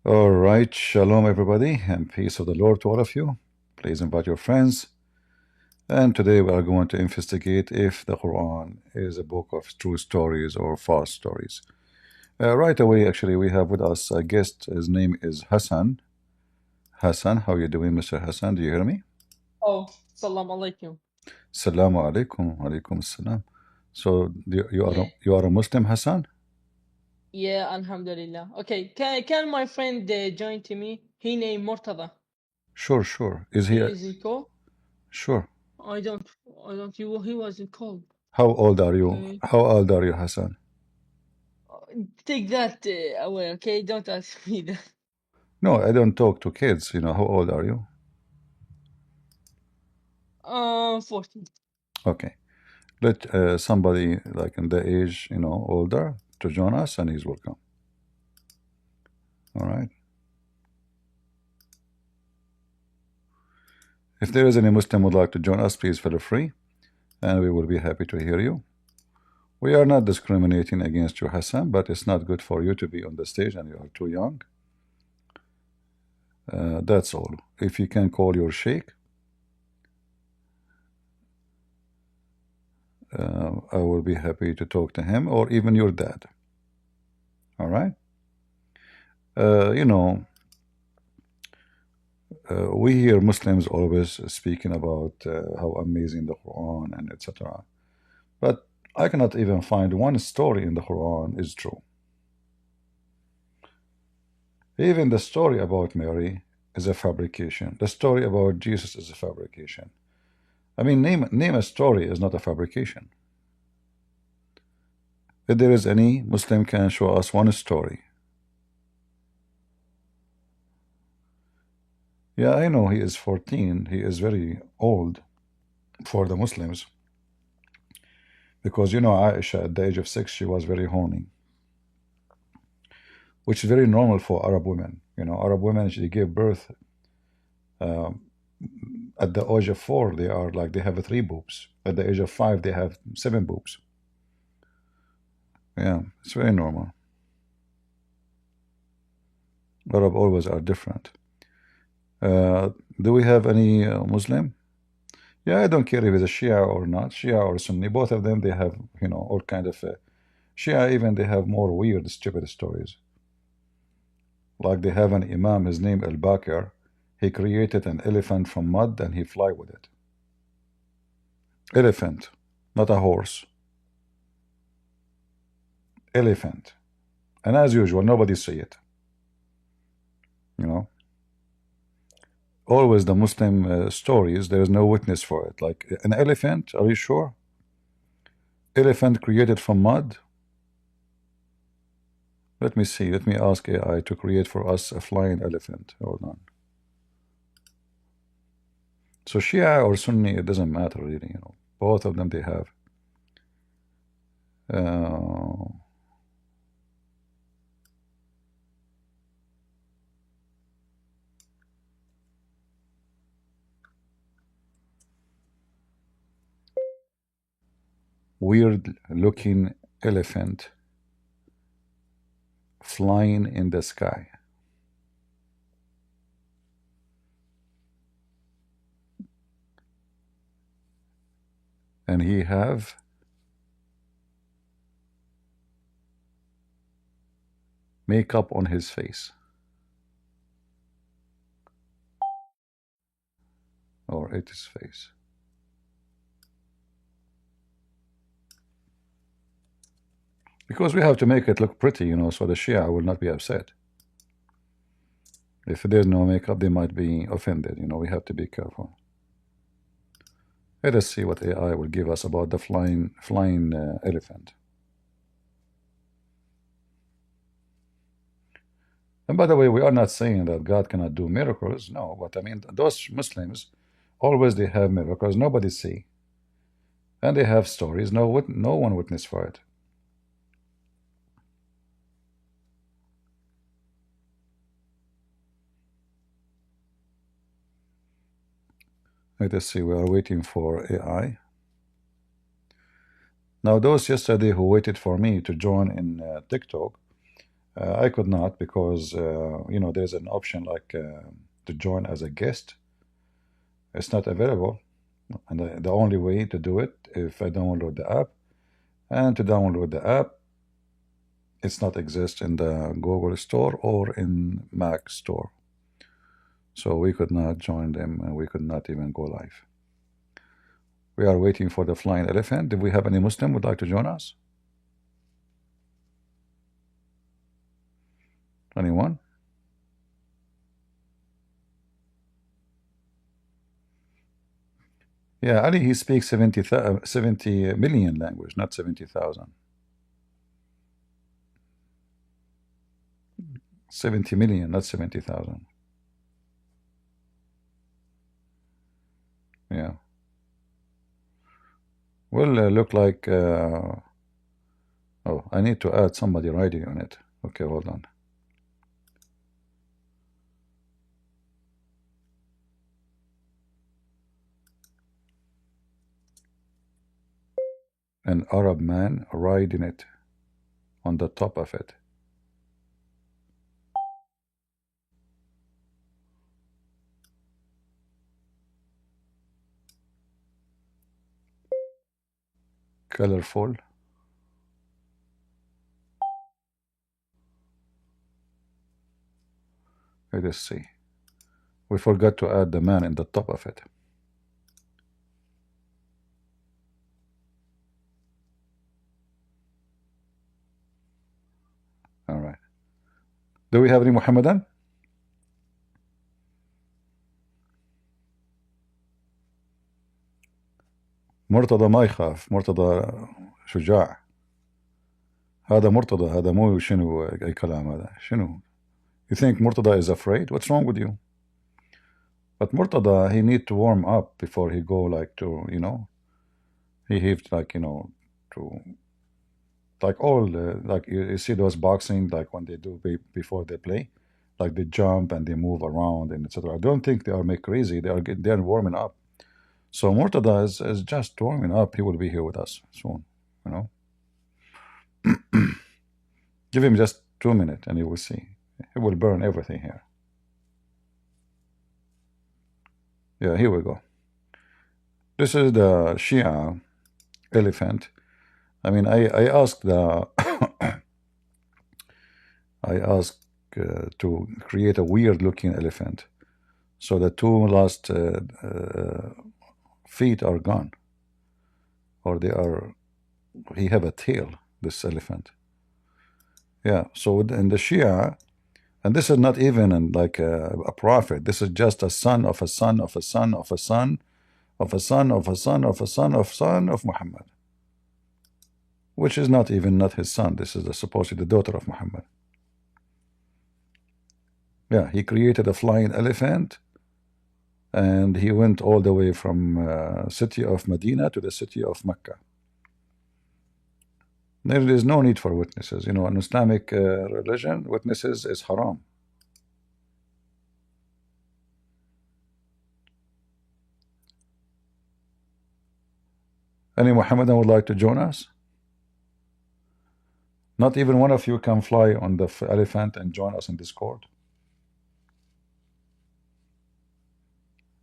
All right, shalom everybody, and peace of the Lord to all of you. Please invite your friends. And today we are going to investigate if the Quran is a book of true stories or false stories. Right away, actually, we have with us a guest. His name is Hassan. Hassan, how you doing, Mr. Hassan? Do you hear me? Oh, salam alaikum. Assalamu alaikum, alaikum assalam. So Yeah, you are a Muslim, Hassan? yeah, alhamdulillah. Okay, can my friend join to me? He named Murtada. Sure, sure. Is he? Is he called? Sure. I don't, I don't. He wasn't called. How old are you? Okay, How old are you, Hassan? take that away. Okay, don't ask me that. No, I don't talk to kids. How old are you? 40. Okay. Let somebody like in the age, older to join us, and he's welcome. All right. If there is any Muslim would like to join us, please feel free, and we will be happy to hear you. We are not discriminating against you, Hassan, but it's not good for you to be on the stage and you are too young. That's all. If you can call your sheikh, I will be happy to talk to him, or even your dad. All right. Uh, you know, we hear Muslims always speaking about how amazing the Quran and etc. But I cannot even find one story in the Quran is true. Even the story about Mary is a fabrication. The story about Jesus is a fabrication. I mean, name a story is not a fabrication. If there is any, Muslim can show us one story. Yeah, I know he is 14. He is very old for the Muslims because Aisha at the age of 6 she was very horny, which is very normal for Arab women. Arab women she gave birth um, at the age of 4 they are like they have 3 boobs. At the age of 5 they have 7 boobs. Yeah, it's very normal. Arab always are different. Uh, do we have any Muslim? Yeah, I don't care if it's a Shia or not, Shia or Sunni. Both of them they have all kind of Shia. Even they have more weird, stupid stories. Like they have an Imam, his name Al Bakir. He created an elephant from mud and he fly with it. Elephant, not a horse. Elephant. And as usual, nobody see it. You know, always the Muslim stories, there is no witness for it. Like an elephant, are you sure? Elephant created from mud? Let me see. Let me ask AI to create for us a flying elephant. Hold on. So Shia or Sunni, it doesn't matter really. Both of them they have. Uh, weird looking elephant flying in the sky. And he have makeup on his face. Or at his face. Because we have to make it look pretty, so the Shia will not be upset. If there's no makeup, they might be offended. We have to be careful. Let us see what AI will give us about the flying elephant. And by the way, we are not saying that God cannot do miracles. No, but I mean, those Muslims, always they have miracles. Nobody see. And they have stories. No one witness for it. Let us see. We are waiting for AI. Now, those yesterday who waited for me to join in TikTok, I could not because you know, there's an option like to join as a guest. It's not available, and the only way to do it if I download the app, and to download the app, it's not exist in the Google Store or in Mac Store. So we could not join them, and we could not even go live. We are waiting for the flying elephant. Do we have any Muslim would like to join us? Anyone? Yeah, Ali, he speaks 70 million language, not 70,000. 70 million, not 70,000. Yeah. Well, look like... oh, I need to add somebody writing on it. Okay, hold on. An Arab man riding it on the top of it. Colorful. Let us see. We forgot to add the man in the top of it. All right. Do we have any Muhammadan? مرتضى ما يخاف. مرتضى شجاع. هذا مرتضى. هذا مو شنو أي كلام هذا. شنو? You think Murtada is afraid? What's wrong with you? But Murtada, he need to warm up before he go like to, you know, he have like, you know, to, like all, like you see those boxing, like when they do before they play, like they jump and they move around and etc. I don't think they are make crazy. They're warming up. So Murtada is just warming up. He will be here with us soon, you know. Give him just 2 minutes and you will see. He will burn everything here. Yeah, here we go. This is the Shia elephant. I mean, I asked the I asked to create a weird looking elephant. So the two last feet are gone, or they are. He have a tail. This elephant. Yeah. So in the Shia, and this is not even like a prophet. This is just a son of a son of a son of a son of a son of a son of a son of son of Muhammad, which is not his son. This is supposedly the daughter of Muhammad. Yeah, he created a flying elephant, and he went all the way from city of Medina to the city of Mecca. There is no need for witnesses. You know, in Islamic religion, witnesses is haram. Any Muhammadan would like to join us? Not even one of you can fly on the elephant and join us in Discord?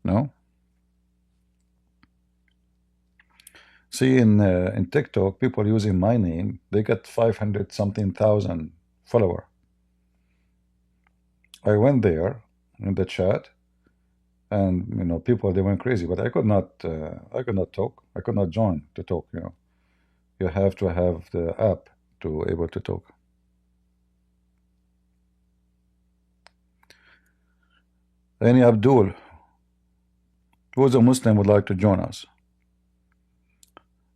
No? See, in TikTok, people using my name, they get 500 something thousand follower. I went there in the chat, and you know, people, they went crazy, but I could not talk. I could not join to talk. You know, you have to have the app to able to talk. Any Abdul, who's a Muslim, would like to join us?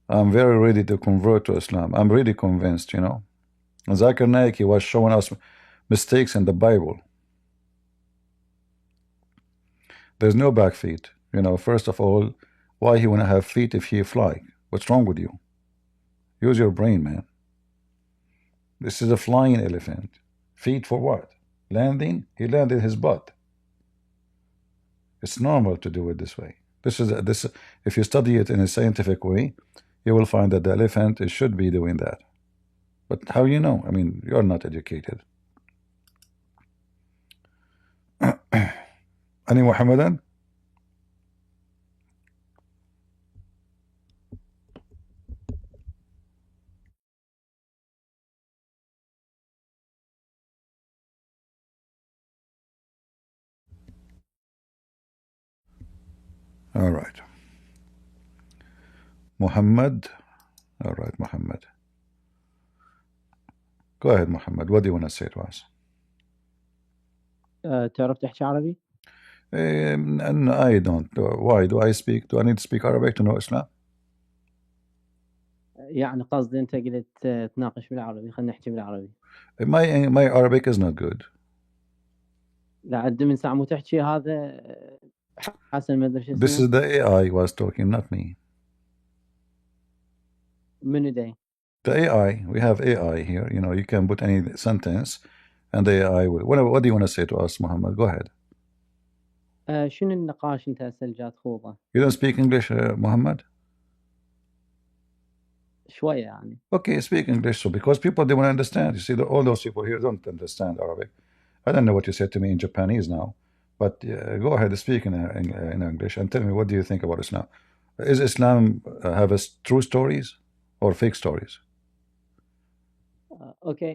I'm very ready to convert to Islam. I'm really convinced, you know. Zakir Naik, he was showing us mistakes in the Bible. There's no back feet. You know, first of all, why he want to have feet if he fly? What's wrong with you? Use your brain, man. This is a flying elephant. Feet for what? Landing? He landed his butt. It's normal to do it this way. This is if you study it in a scientific way, you will find that the elephant should be doing that. But how you know? I mean, you're not educated. Any Muhammadan? All right. Muhammad. All right, Muhammad. Go ahead, Muhammad. What do you want to say to us? تعرف تحكي عربي؟ And I don't. Why do I speak? Do I need to speak Arabic to know Islam? يعني قصدي أنت قلت تناقش بالعربي، خلينا نحكي بالعربي. My Arabic is not good. لا عد من ساعة مو تحكي هذا حسن ما أدري شو This اسمه. is the AI was talking, not me. منو داي؟ The AI, we have AI here. You know, you can put any sentence, and the AI will. What do you want to say to us, Muhammad? Go ahead. شنو النقاش أنت هسه جات خوضه؟ You don't speak English, Muhammad? شوية يعني. Okay, speak English. So because people they want to understand. You see, all those people here don't understand Arabic. I don't know what you said to me in Japanese now, but go ahead, speak in English and tell me what do you think about Islam? Is Islam have true stories or fake stories? Okay.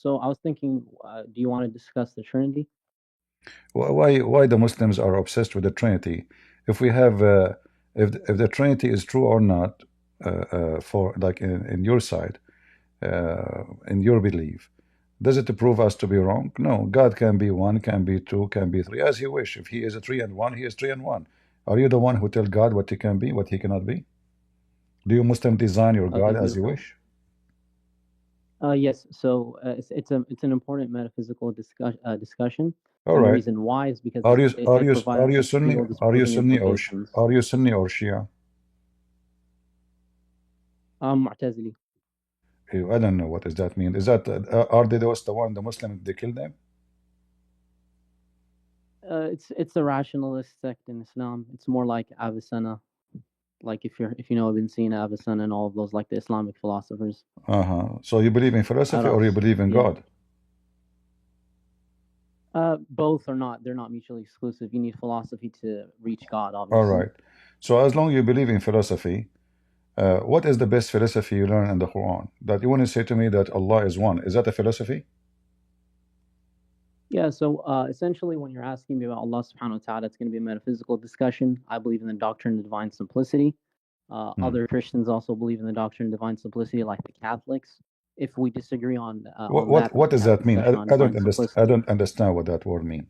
So I was thinking, do you want to discuss the Trinity? Why the Muslims are obsessed with the Trinity? If we have if the Trinity is true or not, for like in your side, in your belief, does it prove us to be wrong? No, God can be one, can be two, can be three, as He wish. If He is a 3 and 1, He is 3 and 1. Are you the one who tell God what He can be, what He cannot be? Do you Muslim design your God as you wish? Yes. So it's an important metaphysical discussion. All and right. The reason why is because are you Sunni? Are you Sunni or Shia? I'm Mu'tazili. I don't know what does that mean. Is that are they the Muslims they kill them? It's a rationalist sect in Islam. It's more like Avicenna, like if you know Ibn Sina, Avicenna, and all of those like the Islamic philosophers. So you believe in philosophy or you believe in God? Both are not. They're not mutually exclusive. You need philosophy to reach God, obviously. All right. So as long as you believe in philosophy, what is the best philosophy you learn in the Quran? That you want to say to me that Allah is one. Is that a philosophy? Yeah, so essentially when you're asking me about Allah subhanahu wa ta'ala, it's going to be a metaphysical discussion. I believe in the doctrine of divine simplicity. Other Christians also believe in the doctrine of divine simplicity, like the Catholics. If we disagree on what does that mean? I don't understand what that word means.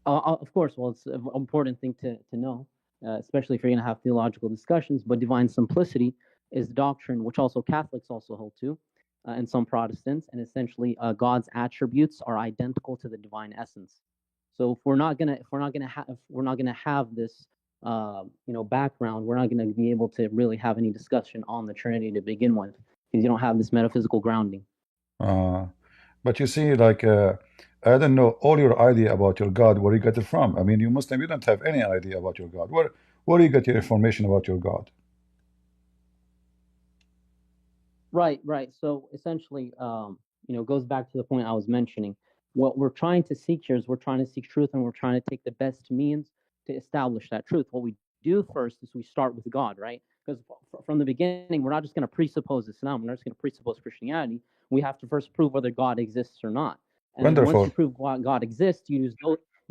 Of course, well, it's an important thing to know, especially if you're going to have theological discussions. But divine simplicity is doctrine which also Catholics also hold to, and some Protestants, and essentially God's attributes are identical to the divine essence. So if we're not gonna have this background, we're not gonna be able to really have any discussion on the Trinity to begin with, because you don't have this metaphysical grounding. But you see, like I don't know all your idea about your God, where you get it from. I mean, you Muslim, you don't have any idea about your God. Where do you get your information about your God? Right. So essentially, goes back to the point I was mentioning. What we're trying to seek here is we're trying to seek truth, and we're trying to take the best means to establish that truth. What we do first is we start with God, right? Because from the beginning, we're not just going to presuppose Islam. We're not just going to presuppose Christianity. We have to first prove whether God exists or not. And then once you prove God exists, you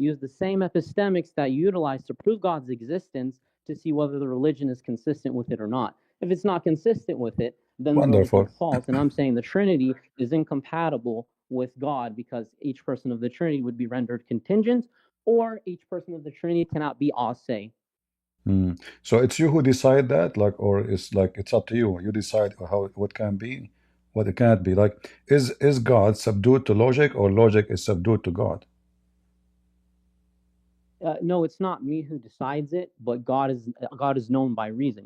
use the same epistemics that you utilize to prove God's existence to see whether the religion is consistent with it or not. If it's not consistent with it, then the religion falls. And I'm saying the Trinity is incompatible with God because each person of the Trinity would be rendered contingent, or each person of the Trinity cannot be ase. So it's you who decide that, or it's up to you. You decide what can be, what it can't be. Like, is God subdued to logic, or logic is subdued to God? No, it's not me who decides it, but God is known by reason.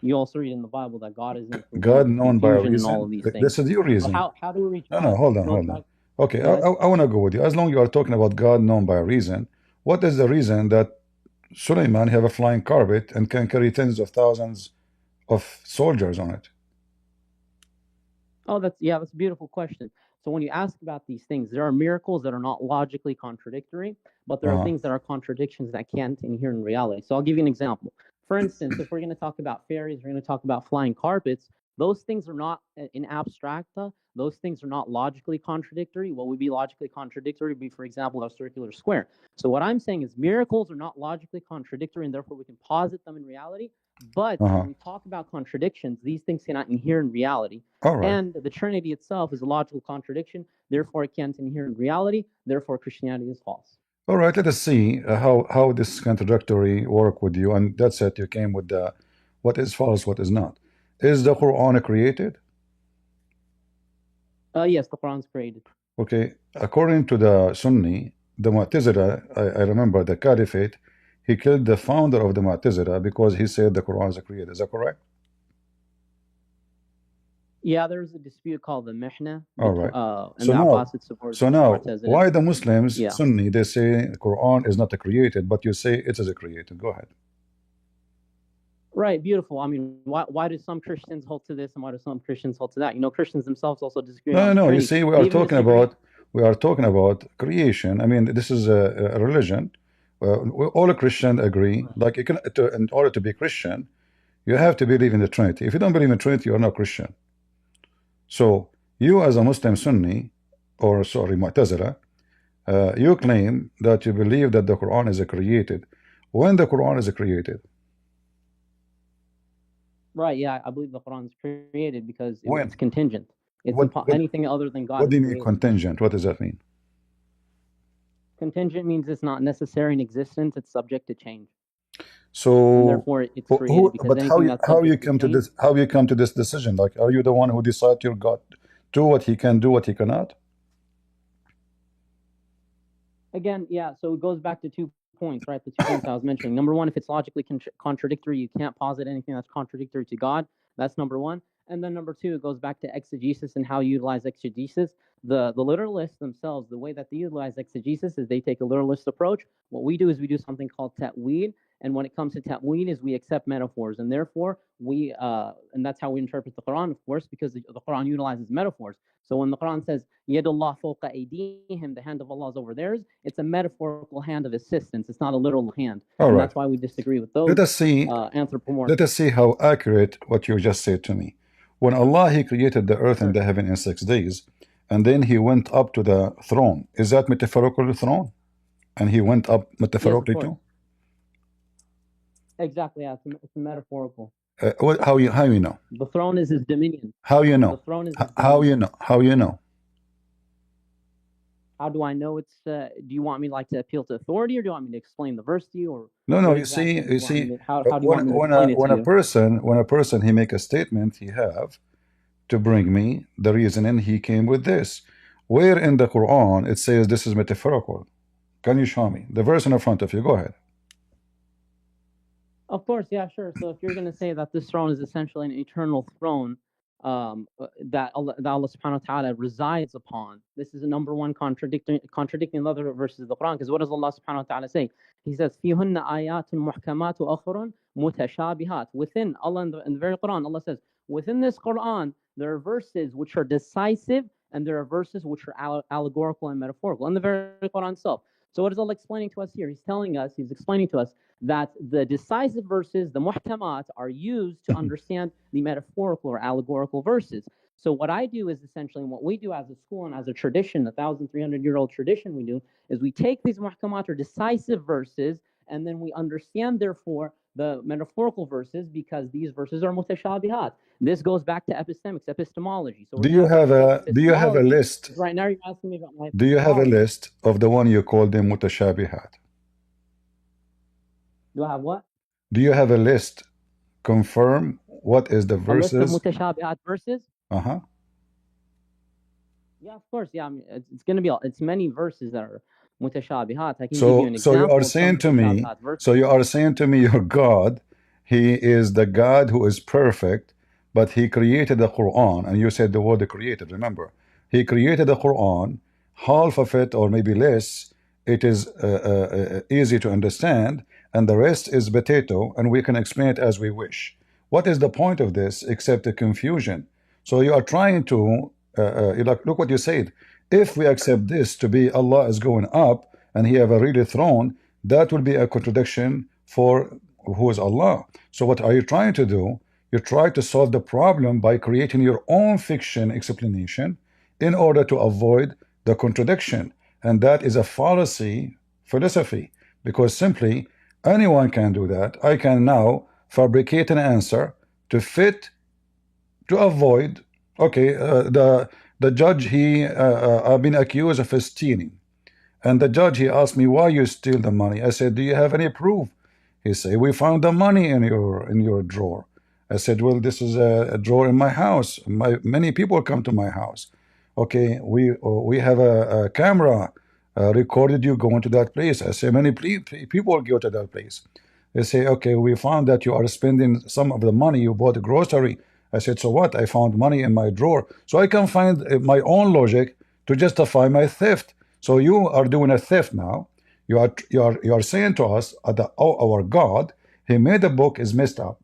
You also read in the Bible that God is God known by reason. And all of these things. This is your reason. So how do we reach? No, hold on. Okay, I want to go with you. As long as you are talking about God known by reason, what is the reason that Suleiman have a flying carpet and can carry tens of thousands of soldiers on it? Oh, that's a beautiful question. So when you ask about these things, there are miracles that are not logically contradictory, but there are things that are contradictions that can't adhere in reality. So I'll give you an example. For instance, if we're going to talk about fairies, we're going to talk about flying carpets. Those things are not in abstracta. Those things are not logically contradictory. What would be logically contradictory would be, for example, a circular square. So what I'm saying is miracles are not logically contradictory, and therefore we can posit them in reality. But when we talk about contradictions, these things cannot adhere in reality. All right. And the Trinity itself is a logical contradiction, therefore it can't adhere in reality, therefore Christianity is false. All right, let us see how this contradictory work with you. And that's it, you came with the what is false, what is not. Is the Quran created? Yes, the Quran is created. Okay, according to the Sunni, the Mu'tazila, I remember the Caliphate, he killed the founder of the Mu'tazila because he said the Quran is created. Is that correct? Yeah, there's a dispute called the Mihna. All right. And So the now, Abbasid supports so the now, Mu'tazila. why the Muslims, Yeah. Sunni, they say Quran is not created, but you say it is created? Go ahead. Right, beautiful. I mean, why do some Christians hold to this and why do some Christians hold to that? You know, Christians themselves also disagree No, on no, the no. You Trinity. see, They even disagree. we are talking about creation. I mean, this is a religion. All Christians agree. Like, you can, in order to be Christian, you have to believe in the Trinity. If you don't believe in the Trinity, you're not Christian. So you, as a Muslim Sunni, or sorry, Mu'tazila, you claim that you believe that the Quran is created. When the Quran is created? Right, yeah, I believe the Quran is created because When? it's contingent. It's anything other than God. What do you is mean created. contingent? What does that mean? Contingent means it's not necessary in existence, it's subject to change. And So, therefore it's created because but anything that's how you subject come to change, this? How you come to this decision? Like, are you the one who decides your God do what he can do, what he cannot? again, yeah, so it goes back to 2 points, right? The 2 points I was mentioning. Number one, if it's logically contradictory, you can't posit anything that's contradictory to God. That's number one. And then number two, it goes back to exegesis and how you utilize exegesis. The literalists themselves, the way that they utilize exegesis is they take a literalist approach. What we do is we do something called ta'wil. And when it comes to ta'wil is we accept metaphors. And therefore, we and that's how we interpret the Quran, of course, because the Quran utilizes metaphors. So when the Quran says, Yadullah fawqa aydihim, the hand of Allah is over theirs, it's a metaphorical hand of assistance. It's not a literal hand. All and right. that's why we disagree with those Let us see. anthropomorphic. Let us see how accurate what you just said to me. When Allah He created the earth and the heaven in 6 days, and then He went up to the throne. Is that metaphorical throne? And He went up metaphorically Yes, of too? course. Exactly, yeah, it's metaphorical. How you know? The throne is His dominion. How you The know? throne is His How dominion. you know? How you know? How do I know it's? Do you want me to appeal to authority, or do you want me to explain the verse to you, or No, what no. You exactly see, do you want me to, how do you want me to when explain it to you? when a person he make a statement, he have to bring me the reasoning he came with this. Where in the Quran it says this is metaphorical? Can you show me the verse in front of you? Go ahead. Of course, yeah, sure. So if you're going to say that this throne is essentially an eternal throne that Allah subhanahu wa ta'ala resides upon, this is a number one contradicting the other verses of the Quran, because what does Allah subhanahu wa ta'ala say? He says, فِيهُنَّ آيَاتٌ مُحْكَمَاتُ أُخْرٌ مُتَشَابِهَاتٌ. Within Allah, in the very Quran, Allah says, within this Quran, there are verses which are decisive, and there are verses which are allegorical and metaphorical, in the very Quran itself. So what is Allah explaining to us here? He's explaining to us that the decisive verses, the muhkamat, are used to understand the metaphorical or allegorical verses. So what I do is essentially, and what we do as a school and as a tradition, 1,300-year-old tradition we do, is we take these muhkamat or decisive verses, and then we understand, therefore, the metaphorical verses, because these verses are mutashabihat. This goes back to epistemics, epistemology. So Do you have a list? Right now you're asking me about my Do you have a list of the one you call them mutashabihat? Do I have what? Do you have a list? Confirm what is the verses? A list of mutashabihat verses? Uh-huh. Yeah, of course. Yeah, I mean, it's going to be it's many verses that are mutashabihat. I can give you an example. So you are saying to me, your God, He is the God who is perfect, but He created the Quran, and you said the word created. Remember, He created the Quran, half of it or maybe less, it is easy to understand, and the rest is potato, and we can explain it as we wish. What is the point of this except the confusion? So you are trying to, look what you said. If we accept this to be Allah is going up and He have a really throne, that will be a contradiction for who is Allah. So what are you trying to do? You try to solve the problem by creating your own fiction explanation in order to avoid the contradiction. And that is a fallacy philosophy, because simply anyone can do that. I can now fabricate an answer to fit, to avoid. Okay, the judge, I've been accused of stealing, and the judge, he asked me, why you steal the money? I said, do you have any proof? He said, we found the money in your drawer. I said, well, this is a drawer in my house. Many people come to my house. Okay, we have a camera recorded you going to that place. I say, many people go to that place. They say, okay, we found that you are spending some of the money you bought a grocery. I said, so what? I found money in my drawer. So I can find my own logic to justify my theft. So you are doing a theft now. You are saying to us that our God, He made the book is messed up,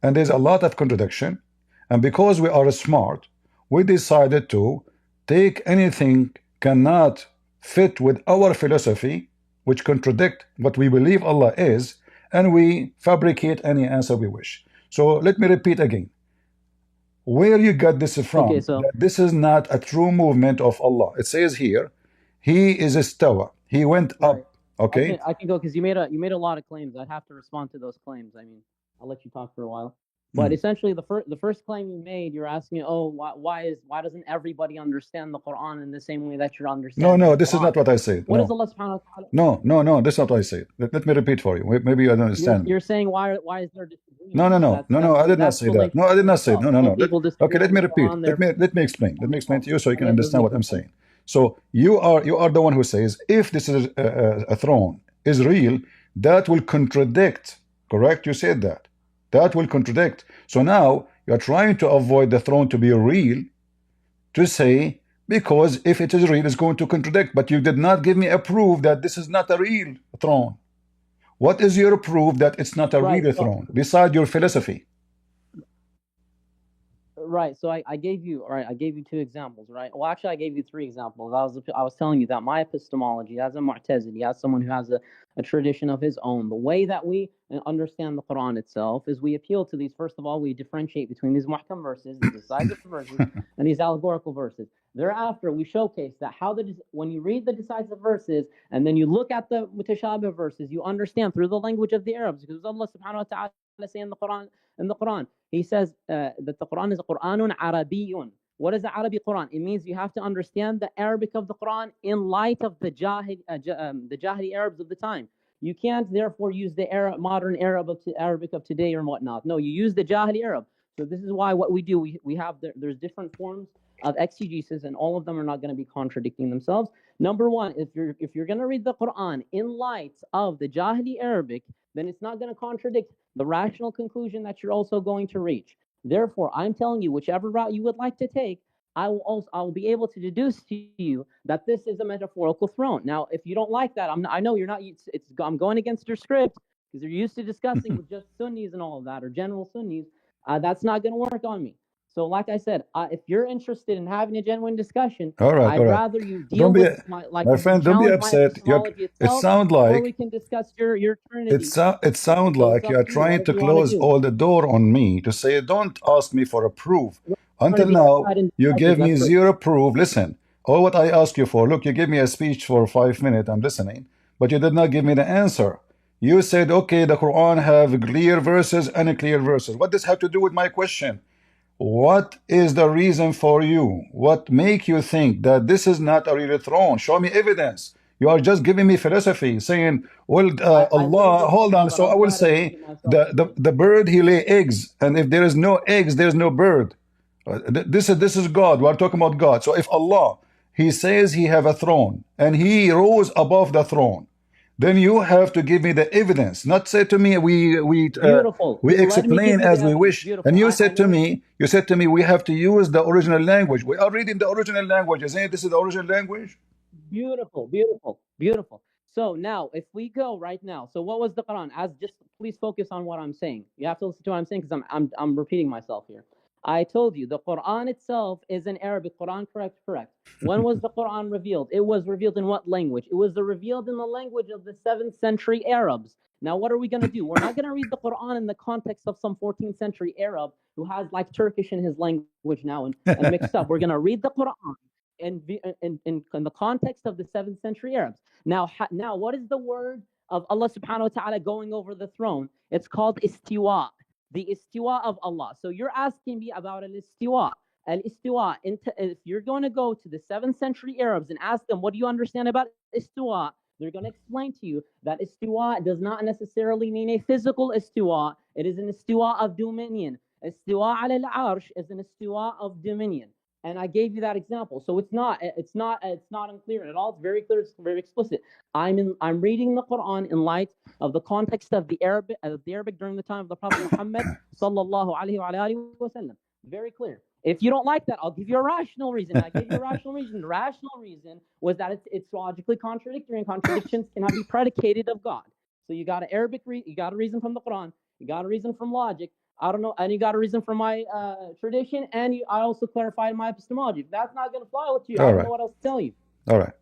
and there's a lot of contradiction. And because we are smart, we decided to take anything cannot fit with our philosophy, which contradict what we believe Allah is, and we fabricate any answer we wish. So let me repeat again. Where you got this from? Okay, so that this is not a true movement of Allah. It says here, He is istawa. He went up. right. Okay. I can go because you made a lot of claims. I'd have to respond to those claims. I mean, I'll let you talk for a while. But essentially, the first claim you made, you're asking, oh, why doesn't everybody understand the Quran in the same way that you're understanding? No, the this is Quran? not what I said. What No. is Allah subhanahu wa ta'ala? No, that's not what I said. Let me repeat for you. Maybe you don't understand. You're saying why is there disagreement? No, I did not say that. No, I did not say. No. Okay, let me repeat. Let me explain. Let me explain to you so you can understand what I'm saying. So you are the one who says if this is a throne is real, that will contradict. Correct? You said that. That will contradict. So now you're trying to avoid the throne to be real, to say, because if it is real, it's going to contradict. But you did not give me a proof that this is not a real throne. What is your proof that it's not a real throne, beside your philosophy? Right. So I gave you two examples, right? Well, actually, I gave you three examples. I was telling you that my epistemology, as a Mu'tazili, as someone who has a tradition of his own, the way that we understand the Quran itself is we appeal to these. First of all, we differentiate between these muhkam verses, these decisive verses, and these allegorical verses. Thereafter, we showcase that when you read the decisive verses and then you look at the mutashabih verses, you understand through the language of the Arabs, because Allah subhanahu wa ta'ala say in the Quran, He says that the Quran is a Quranun Arabiyyun. What is the Arabic Quran? It means you have to understand the Arabic of the Quran in light of the Jahili Arabs of the time. You can't therefore use the modern Arabic of today or whatnot. No, you use the Jahili Arab. So this is why what we do, we have there's different forms of exegesis, and all of them are not going to be contradicting themselves. Number one, if you're going to read the Quran in light of the Jahili Arabic, then it's not going to contradict the rational conclusion that you're also going to reach. Therefore, I'm telling you, whichever route you would like to take, I will be able to deduce to you that this is a metaphorical throne. Now, if you don't like that, I know you're not. I'm going against your script because you're used to discussing with just Sunnis and all of that, or general Sunnis. That's not going to work on me. So, like I said, if you're interested in having a genuine discussion, I'd rather you deal with my friend. Don't be upset. It sounds like, or we can discuss your Trinity. It sounds like you are trying to close all the door on me to say, don't ask me for a proof. Until now, you gave me zero proof. Listen, all what I asked you for, look, you gave me a speech for 5 minutes. I'm listening, but you did not give me the answer. You said, okay, the Quran have clear verses and unclear verses. What does have to do with my question? What is the reason for you? What make you think that this is not a real throne? Show me evidence. You are just giving me philosophy, saying, well, Allah, hold on. So I will say, the bird, he lay eggs, and if there is no eggs, there's no bird. This is God. We are talking about God. So if Allah, He says He have a throne, and He rose above the throne, then you have to give me the evidence, not say to me we explain as we wish. And you said to me, we have to use the original language. We are reading the original language. Isn't this is the original language? Beautiful. So now, if we go right now, so what was the Quran? Just please focus on what I'm saying. You have to listen to what I'm saying because I'm repeating myself here. I told you the Quran itself is in Arabic. Quran, correct, correct. When was the Quran revealed? It was revealed in what language? It was revealed in the language of the 7th century Arabs. Now, what are we going to do? We're not going to read the Quran in the context of some 14th century Arab who has like Turkish in his language now and mixed up. We're going to read the Quran in the context of the 7th century Arabs. Now, what is the word of Allah subhanahu wa ta'ala going over the throne? It's called istiwa. The istiwa of Allah. So you're asking me about an istiwa. Al-istiwa, if you're going to go to the 7th century Arabs and ask them, what do you understand about istiwa? They're going to explain to you that istiwa does not necessarily mean a physical istiwa. It is an istiwa of dominion. Istiwa al-arsh is an istiwa of dominion. And I gave you that example. So it's not unclear at all. It's very clear. It's very explicit. I'm reading the Quran in light of the context of the Arabic during the time of the Prophet Muhammad sallallahu alaihi wasallam. Very clear. If you don't like that, I'll give you a rational reason. I give you a rational reason. The rational reason was that it's logically contradictory, and contradictions cannot be predicated of God. So you got you got a reason from the Quran. You got a reason from logic. I don't know, and you got a reason from my tradition, and I also clarified my epistemology. If that's not going to fly with you, I don't know what else to tell you. All right.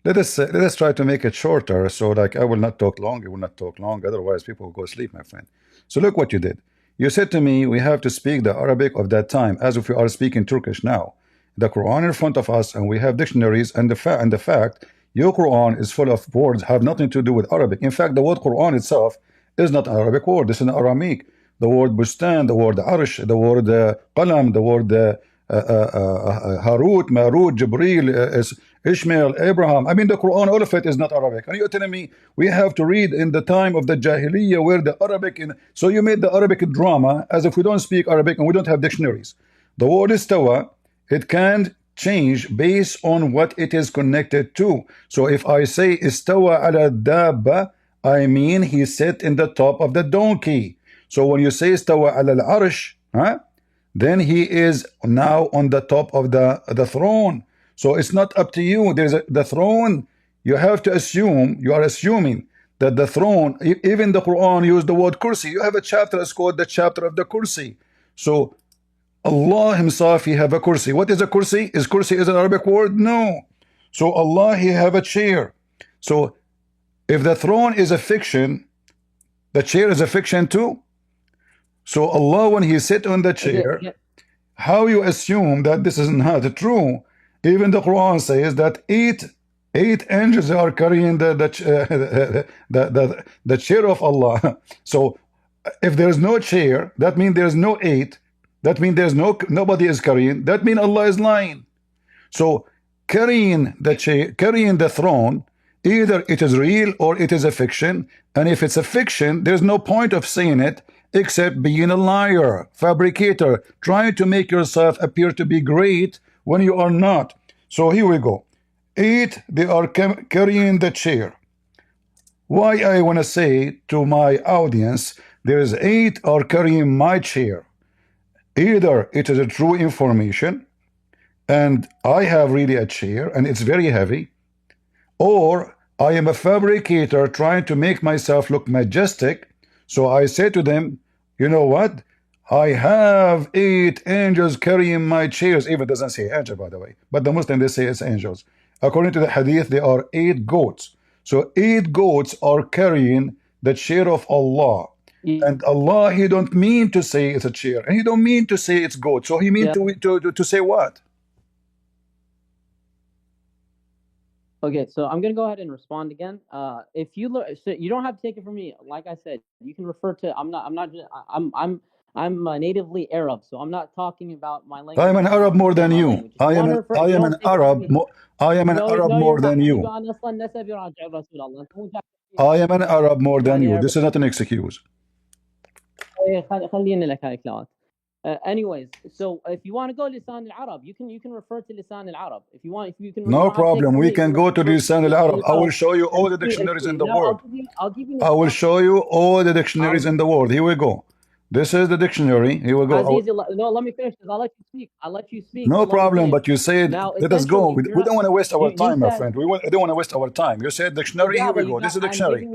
Let us try to make it shorter. So like I will not talk long. You will not talk long. Otherwise, people will go sleep, my friend. So look what you did. You said to me, we have to speak the Arabic of that time, as if we are speaking Turkish now. The Quran in front of us, and we have dictionaries, and the fact your Quran is full of words have nothing to do with Arabic. In fact, the word Quran itself is not an Arabic word. It's an Aramaic. The word bustan, the word arsh, the word qalam, the word Harut, Marut, Jibril, Ishmael, Abraham. I mean, the Quran, all of it is not Arabic. And you're telling me we have to read in the time of the Jahiliyyah where the Arabic so you made the Arabic drama as if we don't speak Arabic and we don't have dictionaries. The word istawa, it can change based on what it is connected to. So if I say istawa ala dabba, I mean he sat in the top of the donkey. So when you say istawa ala al-arsh, then he is now on the top of the throne. So it's not up to you. There's the throne. You have to assume, you are assuming that the throne, even the Quran used the word kursi. You have a chapter that's called the chapter of the kursi. So Allah himself, he have a kursi. What is a kursi? Is kursi is an Arabic word? No. So Allah, he have a chair. So if the throne is a fiction, the chair is a fiction too. So Allah, when he sit on the chair, how you assume that this is not true? Even the Quran says that eight angels are carrying the chair of Allah. So if there's no chair, that means there's no eight. That means there's nobody is carrying. That means Allah is lying. So carrying the chair, carrying the throne, either it is real or it is a fiction. And if it's a fiction, there's no point of saying it except being a liar, fabricator, trying to make yourself appear to be great when you are not. So here we go. 8, they are carrying the chair. Why I want to say to my audience, there's 8 are carrying my chair. Either it is a true information, and I have really a chair, and it's very heavy, or I am a fabricator trying to make myself look majestic. So I say to them, you know what? I have 8 angels carrying my chairs. Even doesn't say angel, by the way, but the Muslim, they say it's angels. According to the hadith, there are 8 goats. So 8 goats are carrying the chair of Allah. And Allah, he don't mean to say it's a chair, and he don't mean to say it's goat. So he mean to say what? Okay, so I'm gonna go ahead and respond again. If you look, so you don't have to take it from me. Like I said, you can refer to. I'm natively Arab, so I'm not talking about my language. I am an Arab more than you. I am an Arab more than you. I am an Arab more than you. This is not an excuse. Anyways, so if you want to go Lisan al-Arab, you can refer to Lisan al-Arab. If you can. No problem. We can go to Lisan al-Arab. I will show you all the dictionaries in the world. I will show you all the dictionaries in the world. Here we go. This is the dictionary. Here we go. No, let me finish. I'll let you speak. No problem. But you said, let us go. We don't want to waste our time, my friend. We don't want to waste our time. You said dictionary. Here we go. This is dictionary.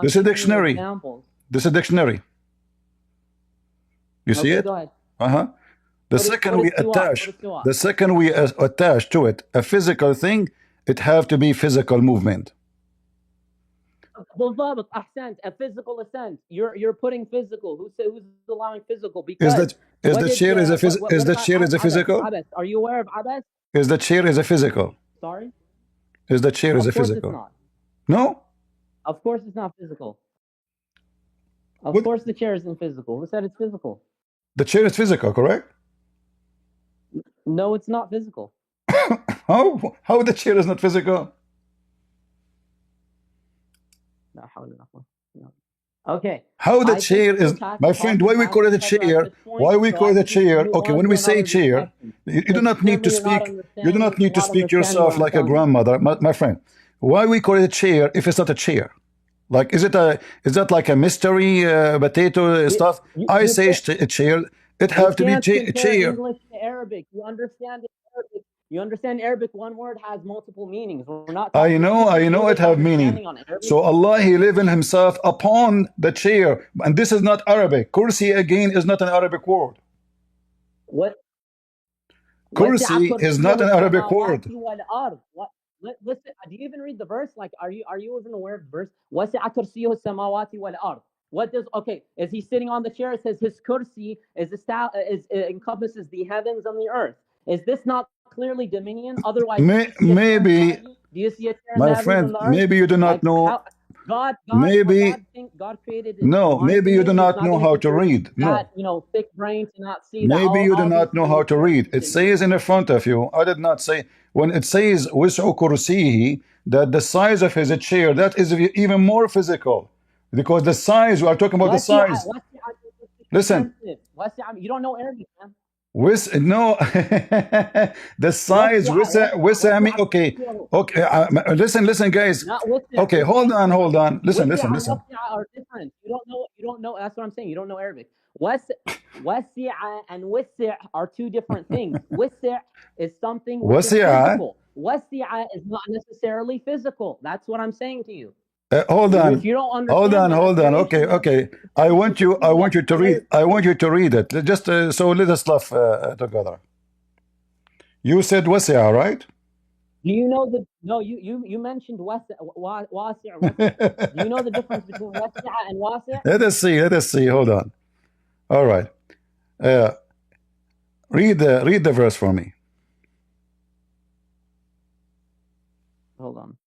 This is dictionary. This is dictionary. You see it? Go ahead. The What is second we siwa? attach, What is siwa? the second we attach to it a physical thing, it have to be physical movement. بالضبط أحسنت. A physical assent. You're putting physical. Who's allowing physical? Is Because that is what the did chair is a what is the about chair is a Abbas? physical? Abbas, are you aware of Abbas? Is the chair is a physical? Sorry? Is the chair is a Of course it's physical? not. No? Of course it's not physical. Of What? course the chair isn't physical. Who said it's physical? The chair is physical, correct? No, it's not physical. How the chair is not physical? لا حول ولا قوة. No. Okay. How the I chair think is, we're past my the friend, topic why we past call it a each other at chair? this point, Why we so call I it a think we can chair? move Okay, on when to we say another chair, discussion. you do Because not need to clearly speak, you do not need to not speak understanding yourself what I'm like a telling you. grandmother, my friend. Why we call it a chair if it's not a chair? Like, is that like a mystery potato stuff? I You say can't, a chair, it you have to be can't compare chair. English to Arabic. You understand Arabic. You understand Arabic, one word has multiple meanings. We're not I talking know it have meaning. on Arabic. So Allah, He living Himself upon the chair, and this is not Arabic. Kursi again is not an Arabic word. What? Kursi is not an Arabic word. Listen, do you even read the verse? Like, are you even aware of the verse? وَسِعَ كُرْسِيُّهُ السَّمَاوَاتِ وَالْأَرْضِ. What does, okay, is he sitting on the chair? It says his kursi encompasses the heavens and the earth. Is this not clearly dominion? Otherwise, Maybe, do you see a chair in my the heavens friend, and the earth? maybe you do not Like, know. how, God created No, maybe you do divine not being. know He's how not to gonna give read. you No, that, thick brain to not see that maybe you do all not these know how things to read. It says in the front of you. I did not say when it says وسع كرسيه that the size of his chair, that is even more physical, because the size, we are talking about the size. Listen, you don't know Arabic, man. no, the size وسع me. Okay, listen, guys. Okay, hold on. Listen. Are different. You don't know. That's what I'm saying. You don't know Arabic. Wasi'a and wasi' are two different things. Wasi' is something which is physical. Wasi'a is not necessarily physical. That's what I'm saying to you. Hold on. If you don't understand, hold on. Okay. I want you to read. I want you to read it. Just so let us laugh together. You said wasi'a, right? Do you know the? No, you mentioned wasi'. Do you know the difference between wasi'a and wasi'? Let us see. Hold on. All right. Read the verse for me. Hold on.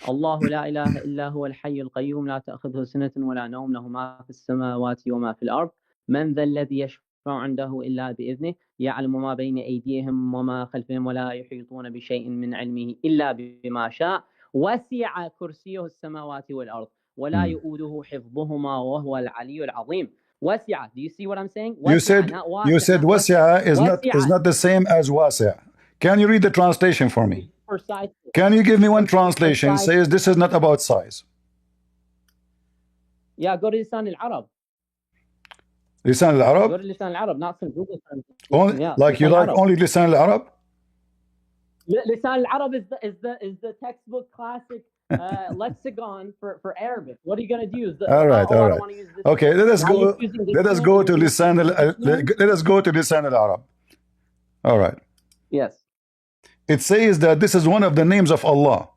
الله لا إله إلا هو الحي القيوم لا تأخذه سنة ولا نوم له ما في السماوات وما في الأرض من ذا الذي يشفع عنده إلا بإذنه يعلم ما بين أيديهم وما خلفهم ولا يحيطون بشيء من علمه إلا بما شاء وسع كرسيه السماوات والأرض ولا يؤوده حفظهما وهو العلي العظيم. وسع. Do you see what I'm saying? You said wasi'a is not the same as wasi'. Can you read the translation for me? Precisely. Can you give me one translation says this is not about size? Yeah, go to Lisan al-Arab. Lisan al-Arab? Go to Lisan al-Arab, not some Google translation. Only, yeah, like you like only Lisan al-Arab? Lisan al-Arab is the textbook classic lexicon for Arabic. What are you going to use? All right. Okay, let us go to Lisan al-Arab. All right. Yes. It says that this is one of the names of Allah.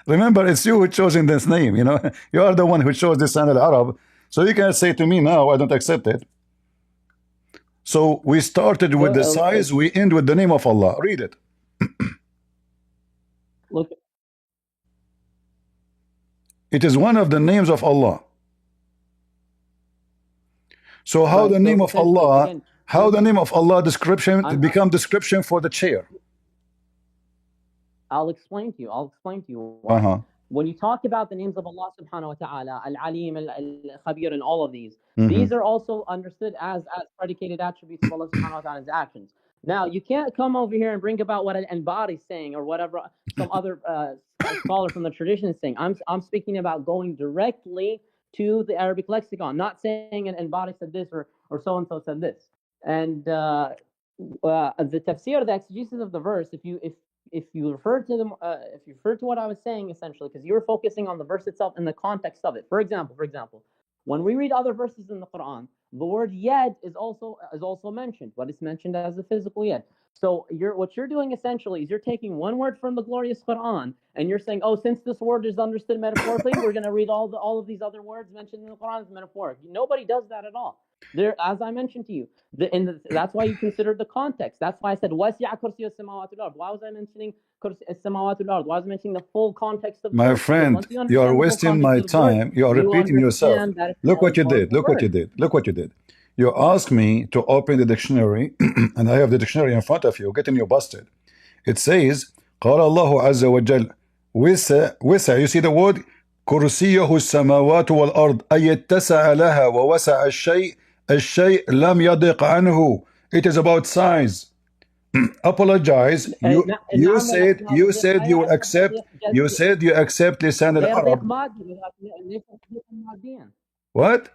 Remember, it's you who chosen this name. You are the one who chose Lisan al-Arab. So you can say to me now, I don't accept it. So we started with the size, we end with the name of Allah. Read it. Look. It is one of the names of Allah. So how the name of Allah, description become description for the chair? I'll explain to you. When you talk about the names of Allah subhanahu wa ta'ala, Al-Alim, Al-Khabir, and all of these, these are also understood as predicated attributes of Allah subhanahu wa ta'ala's actions. Now, you can't come over here and bring about what Al-Anbari is saying or whatever some other scholar from the tradition is saying. I'm speaking about going directly to the Arabic lexicon, not saying an Anbari said this or so-and-so said this. And the tafsir, the exegesis of the verse, if if you refer to them, if you refer to what I was saying essentially, because you were focusing on the verse itself and the context of it. For example, when we read other verses in the Quran, the word yad is also mentioned, but it's mentioned as a physical yad. So what you're doing essentially is you're taking one word from the glorious Quran and you're saying, oh, since this word is understood metaphorically, we're going to read all of these other words mentioned in the Quran as metaphoric. Nobody does that at all. There, as I mentioned to you, that's why you consider the context. That's why I said wasi'a kursiyyuhu as-samawati wal ard. Why was I mentioning as-samawati wal ard? Why was I mentioning the full context of the My verse? friend, you are wasting my time. You are repeating yourself. Look what you did. Look what you did. Look what you did. You asked me to open the dictionary, and I have the dictionary in front of you. Getting you busted. It says, قال الله عز وجل وسع. You see the word كرسيه السماوات والأرض أي اتسع لها ووسع الشيء لم يضق عنه. It is about size. Apologize. You said you will accept. You said you accept لسان العرب. What?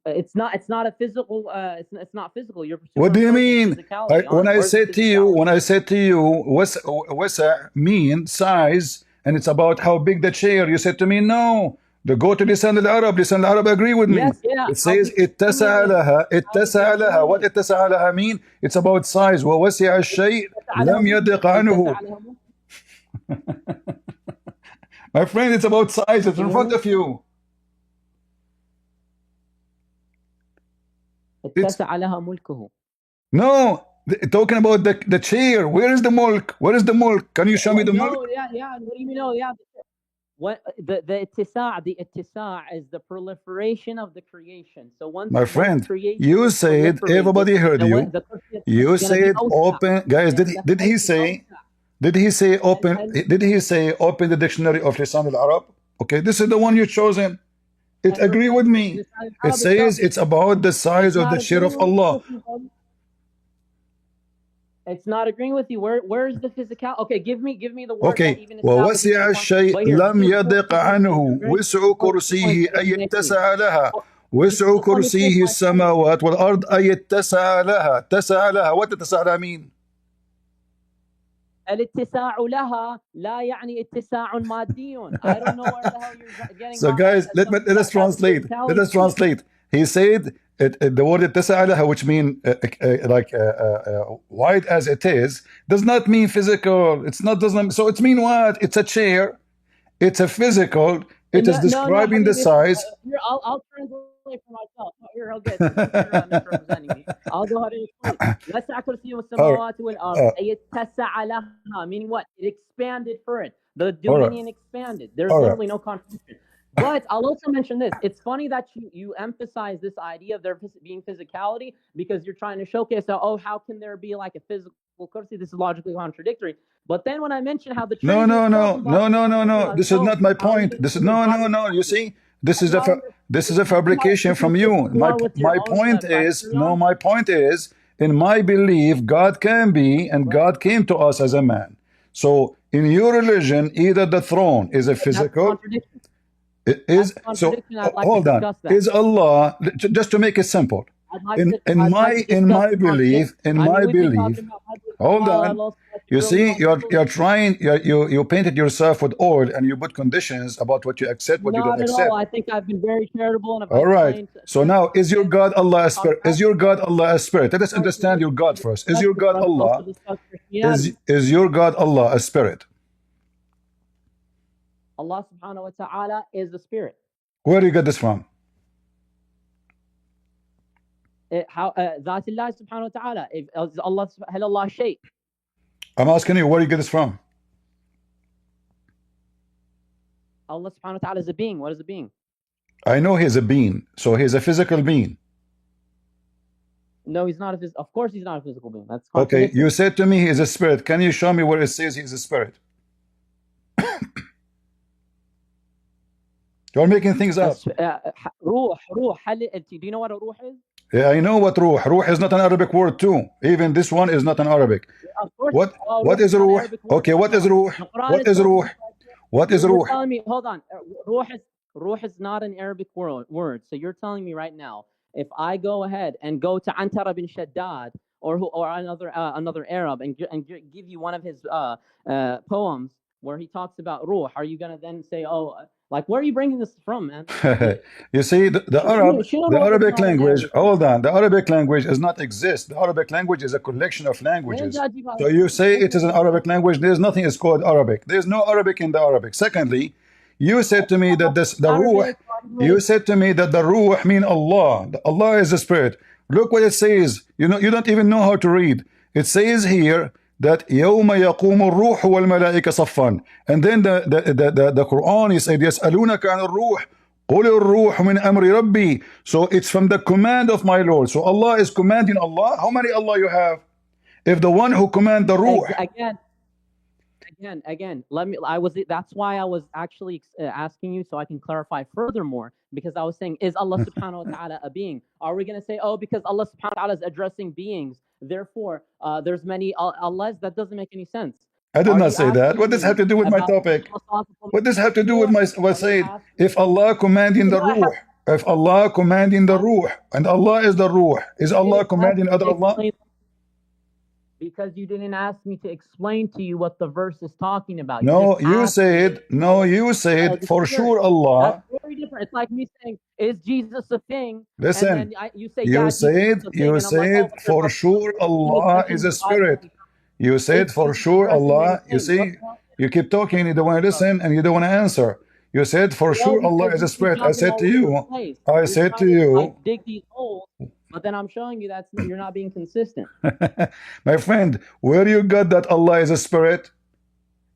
It's not a physical. It's not physical. You're what do you mean? When I said to you, wasa mean size, and it's about how big the chair. You said to me, no. Go to لسان العرب. لسان العرب agree with me. Yes, yeah. It says اتسع لها. What اتسع لها mean? It's about size. ووسع الشيء لم يضق عنه. My friend, it's about size. It's in front of you. No, talking about the chair. Where is the mulk? Where is the mulk? Can you show me the mulk? Yeah. What do you mean? No, yeah. What the ittisa' is the proliferation of the creation. So once, my friend, you said everybody heard you. You said open, guys. Did he say? Did he say open? Did he say open the dictionary of Lisan al-Arab? Okay, this is the one you chosen. It agree with me. It says it's about the size of the chair of Allah. It's not agreeing with you. Where is the physical? Okay, give me the word. Okay. ووسع الشيء لم يضق عنه وسع كرسيه أي اتسع لها وسع كرسيه السماوات والأرض أي اتسع لها. اتسع لها. What اتسع لها mean? الاتساع لها لا يعني اتساع مادي. I don't know where the hell you're getting. So guys, let us translate. Let us translate. He said the word اتسع لها, which mean wide as it is, does not mean physical. It's not doesn't. So it mean what? It's a chair. It's a physical. It is describing the size. Here, I'll translate for myself. Here, okay. You're misrepresenting me. I'll go ahead and explain. وسع كرسيه السماوات والأرض أي اتسع لها, meaning what? It expanded for it. The dominion expanded. There's literally no contradiction. But I'll also mention this. It's funny that you emphasize this idea of there being physicality because you're trying to showcase that, oh, how can there be like a physical kursi? This is logically contradictory. But then when I mention how the no. This is not my point. This is no. You see, this is a fabrication from you. My point is My point is, in my belief, God can be, and God came to us as a man. So in your religion, either the throne is a physical. It is so. Hold on. Is Allah, just to make it simple? In my belief. Hold on. You see, you're trying. You painted yourself with oil, and you put conditions about what you accept, what you don't accept. Not at all. I think I've been very charitable. And all right. So now, is your God Allah a spirit? Is your God Allah a spirit? Let us understand your God first. Is your God Allah? Is your God Allah a spirit? Allah subhanahu wa ta'ala is the spirit. Where do you get this from? ذات الله subhanahu wa ta'ala. Allah هل Allah shay. I'm asking you, where do you get this from? Allah subhanahu wa ta'ala is a being. What is a being? I know he's a being. So he's a physical being. No, he's not a of course he's not a physical being. That's okay. You said to me he's a spirit. Can you show me where it says he's a spirit? You're making things up. Ruh. Do you know what a ruh is? Yeah, I know what ruh. Ruh is not an Arabic word too. Even this one is not an Arabic. Of course. What is ruh? Okay, what is ruh? What is ruh? What is ruh? Telling me, hold on. Ruh is not an Arabic word. So you're telling me right now, if I go ahead and go to Antara bin Shaddad, or another Arab and give you one of his poems where he talks about ruh, are you gonna then say, oh, like, where are you bringing this from, man? You see, the Arabic language, hold on, the Arabic language does not exist. The Arabic language is a collection of languages. So you say it is an Arabic language, there's nothing is called Arabic. There's no Arabic in the Arabic. Secondly, you said to me that the ruh, you said to me that the ruh mean Allah. Allah is a spirit. Look what it says. You know, you don't even know how to read. It says here that يوم يقوم الروح والملائكة صفا, and then the Quran is said يسألونك عن الروح قل الروح من أمر ربي. So it's from the command of my Lord. So Allah is commanding Allah. How many Allah you have? If the one who command the ruh. Again, that's why I was actually asking you so I can clarify furthermore, because I was saying, is Allah subhanahu wa ta'ala a being? Are we going to say, oh, because Allah subhanahu wa ta'ala is addressing beings, therefore there's many Allahs? That doesn't make any sense. I did not say that. What does have to do with my topic? What does have to do with my what said? If Allah commanding the ruh, if Allah commanding the ruh, and Allah is the ruh, is Allah commanding other Allah? Because you didn't ask me to explain to you what the verse is talking about. No, you said for sure Allah. That's very different. It's like me saying, is Jesus a thing? Listen, you say, you said for sure Allah is a spirit. You said for sure Allah. You see, you keep talking, you don't want to listen, and you don't want to answer. You said for sure Allah is a spirit. I said to you, dig these holes. But then I'm showing you that you're not being consistent. My friend, where you got that Allah is a spirit?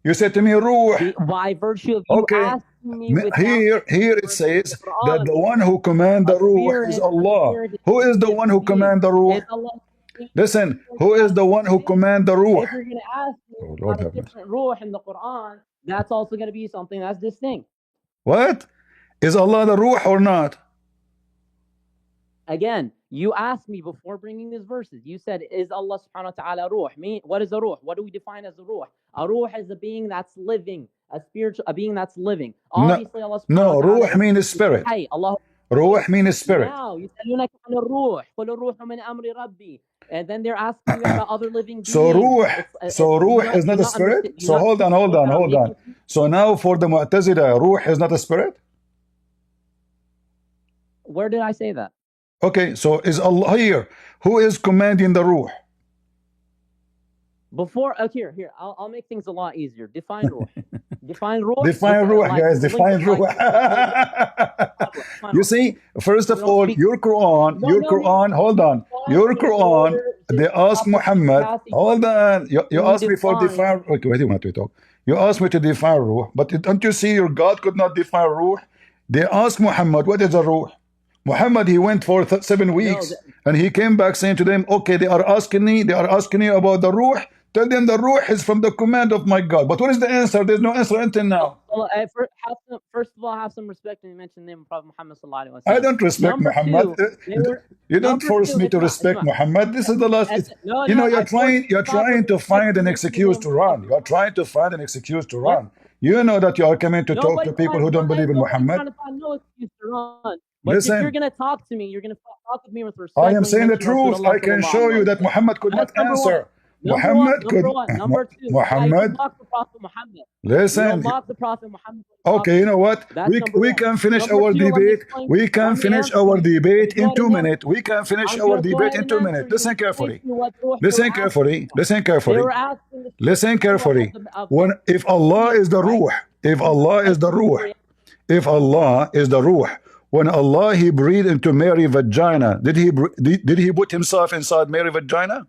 You said to me, ruh. By virtue of you asking me. Here it says that the one who command the ruh is Allah. Who is the one who command the ruh? Listen, who is the one who command the ruh? If you're going to ask me about a different ruh in the Quran, that's also going to be something that's distinct. What? Is Allah the ruh or not? Again, you asked me before bringing these verses. You said, is Allah subhanahu wa ta'ala ruh? What is a ruh? What do we define as a ruh? A ruh is a being that's living, a being that's living. Obviously, Allah subhanahu wa ta'ala. No, ruh means spirit. Hey, Allah. Ruh means spirit. Now, يسألونك عن الروح قل الروح من أمر ربي. And then they're asking you about other living beings. So ruh is not a spirit? So hold on. So now for the Mu'tazila, ruh is not a spirit? Where did I say that? Okay, so is Allah here? Who is commanding the ruh? Before, here, I'll make things a lot easier. Define ruh. Define ruh. Define ruh, guys. Define ruh. You see, first of all, your Quran, hold on. Your Quran, they ask Muhammad, hold on. You asked me for define. Okay, wait a minute, we talk. You asked me to define ruh, but don't you see your God could not define ruh? They asked Muhammad, what is a ruh? Muhammad, he went for 7 weeks, and he came back saying to them, okay, they are asking you about the ruh. Tell them the ruh is from the command of my God. But what is the answer? There's no answer until now. Well, first of all, have some respect when you mention the name of Prophet Muhammad sallallahu alaihi wasallam. I don't respect Muhammad. You don't force me to respect Muhammad. This is the last. You're trying to find an excuse to run. You're trying to find an excuse to run. You know that you are coming to talk to people who don't believe in Muhammad. No excuse to run. But listen, if you're going to talk to me, you're going to talk with me with respect. I am saying the truth. I can show you that Muhammad could not answer. Muhammad could. Number two. Muhammad. Listen. Okay, you know what? We can finish our debate. We can finish our debate in 2 minutes. We can finish our debate in 2 minutes. Listen carefully. Listen carefully. Listen carefully. Listen carefully. If Allah is the ruh, if Allah is the ruh, if Allah is the ruh, when Allah he breathed into Mary's vagina, did he put himself inside Mary's vagina?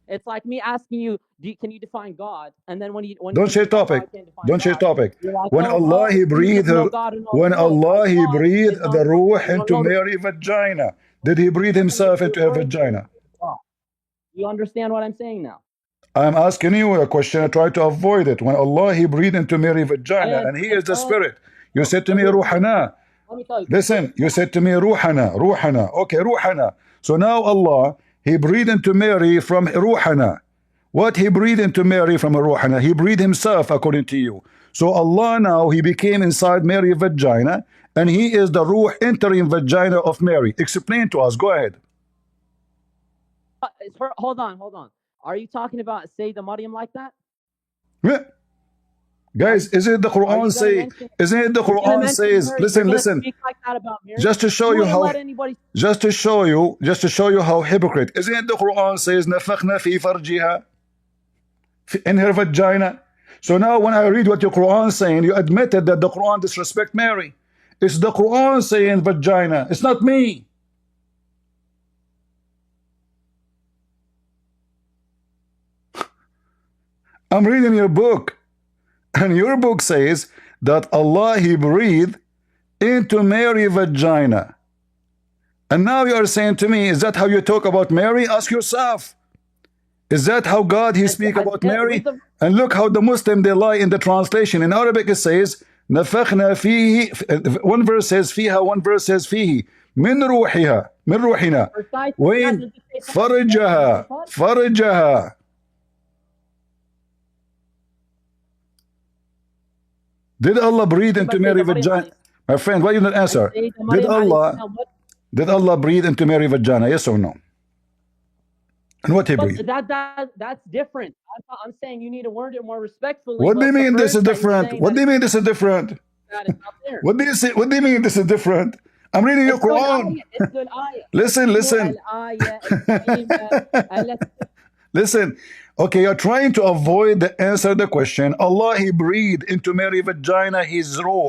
It's like me asking you, can you define God? And then when don't change topic. Don't change topic. When Allah he breathed, when Allah he breathed the ruh into Mary's vagina, did he breathe himself into her vagina? You understand what I'm saying now? I'm asking you a question. I try to avoid it. When Allah he breathed into Mary's vagina, and he is the spirit. You said to me, Ruhana. Listen, you said to me, Ruhana, Ruhana. Okay, Ruhana. So now Allah, he breathed into Mary from Ruhana. What he breathed into Mary from Ruhana? He breathed himself, according to you. So Allah now, he became inside Mary's vagina, and he is the Ruh entering vagina of Mary. Explain to us. Go ahead. hold on. Are you talking about Sayyidah Maryam like that? Yeah. Guys, isn't it the Quran say? Isn't it the Quran says? Listen. Like that about Mary? Just to show you how. Just to show you how hypocrite. Isn't it the Quran says نفخنا في فرجها in her vagina? So now when I read what your Quran is saying, you admitted that the Quran disrespect Mary. It's the Quran saying vagina. It's not me. I'm reading your book. And your book says that Allah, He breathed into Mary vagina. And now you are saying to me, is that how you talk about Mary? Ask yourself. Is that how God He speak about Mary? And look how the Muslim they lie in the translation. In Arabic it says نفخنا فيه. One verse says فيها, one verse says فيه. من روحها, من روحنا. وين فرجها. Did Allah breathe into Mary vagina? My friend, why you not answer? Did Allah breathe into Mary vagina? Yes or no? And what He breathed? That's different. I'm saying you need to word it more respectfully. What do you mean this is different? What do you mean this is different? What do you say? What do you mean this is different? I'm reading your Quran. Listen. Listen. Okay, you're trying to avoid the answer to the question. Allah, He breathed into Mary vagina His ruh.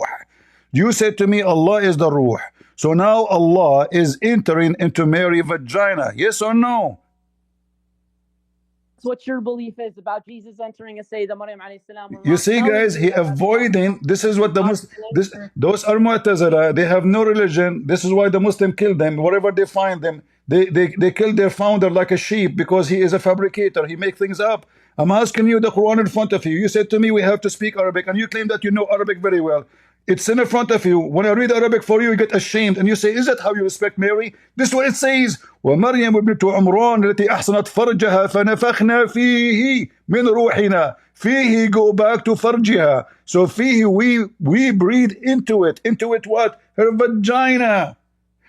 You said to me, Allah is the ruh. So now Allah is entering into Mary vagina. Yes or no? That's what your belief is about Jesus entering a Sayyidah Maryam alayhi salam. You see, guys, he avoiding. This is what the Muslim. Those are Mu'tazila. They have no religion. This is why the Muslim kill them. Wherever they find them, they kill their founder like a sheep because he is a fabricator. He make things up. I'm asking you the Quran in front of you. You said to me we have to speak Arabic, and you claim that you know Arabic very well. It's in front of you. When I read Arabic for you, you get ashamed and you say, is that how you respect Mary? This is what it says. وَمَرْيَمُ ابْنَةُ عِمْرَانَ الَّتِي أَحْصَنَتْ فَرْجَهَا فَنَفَخْنَا فِيهِ مِنْ رُوحِنَا. فِيهِ go back to farjiha. So فِيهِ we breathe into it. Into it what? Her vagina.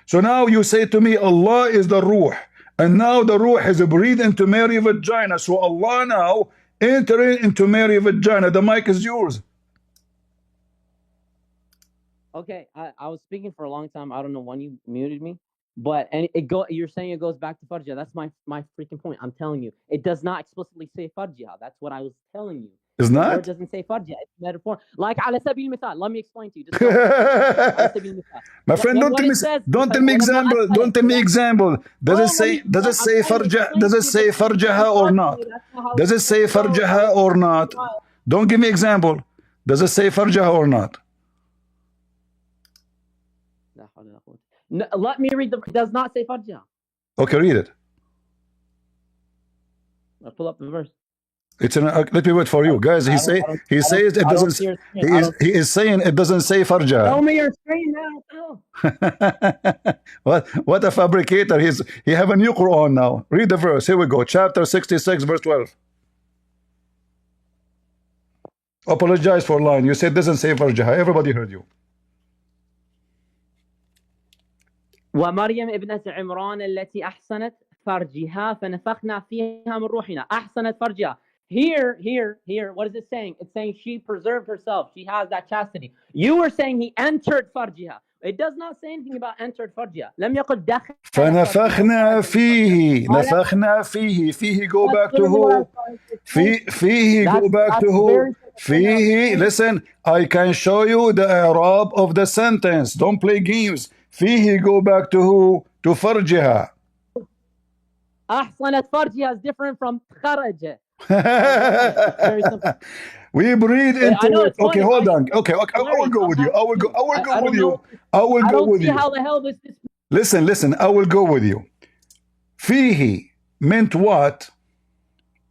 So now you say to me, Allah is the ruh. And now the ruh is breathed into Mary vagina. So Allah now entering into Mary vagina. The mic is yours. Okay, I was speaking for a long time. I don't know when you muted me, but you're saying it goes back to farjiha. That's my freaking point. I'm telling you, it does not explicitly say farjiha. That's what I was telling you. It's not? It doesn't say farjiha. It's metaphor. Like ala sabil mithal. Let me explain to you. My friend, don't tell me example. Don't tell me example. Does it say farjiha? Does it say farjiha or not? Does it say farjiha or not? Don't give me example. Does it say farjiha or not? No, let me read it does not say farjiha. Okay, read it. I'll pull up the verse. It's let me wait for you, guys. He says it doesn't. He is saying it doesn't say farjiha. Show me your screen now. What a fabricator! He have a new Quran now. Read the verse. Here we go. Chapter 66, verse 12. Apologize for lying. You said it doesn't say farjiha. Everybody heard you. ومريم ابنة عمران التي أحسنت فرجها فنفخنا فيها من روحنا. أحسنت فرجها. Here, what is it saying? It's saying she preserved herself. She has that chastity. You were saying he entered farjiha. It does not say anything about entered farjiha. لم يقل دخل. فنفخنا فيه. نفخنا فيه. فيه go back to who? فيه go back to who? فيه. Listen, I can show you the i'rab of the sentence. Don't play games. فيه go back to who? To farjiha. أحسنت farjiha is different from خرج. We breathe into it. Okay, hold on. Okay, I will go with you. I will go with you. How the hell this Listen. I will go with you. فيه meant what?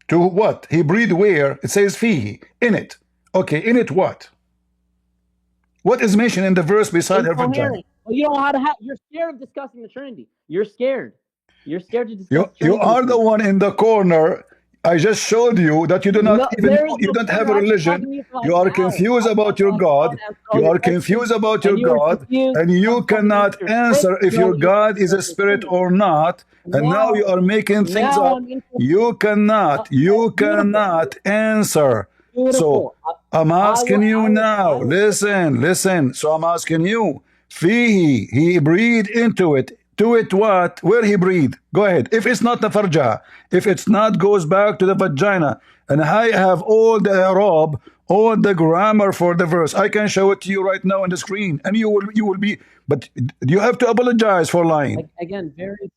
To what? He breathed where? It says فيه. In it. Okay, in it what? What is mentioned in the verse beside her vagina? Well, you don't know how to have. You're scared of discussing the Trinity. You're scared. You're scared to discuss. You are the one in the corner. I just showed you that you do not even know, you don't have a religion. You are confused about your God. You are confused about your God, and you cannot answer if your God is a spirit or not. And now you are making things up. You cannot answer. So I'm asking you now. Listen. So I'm asking you. Fihi, he breathed into it. To it what? Where he breathed? Go ahead. If it's not the farja, if it's not, goes back to the vagina. And I have all the Arab, all the grammar for the verse. I can show it to you right now on the screen, and you will be. But you have to apologize for lying. Again, very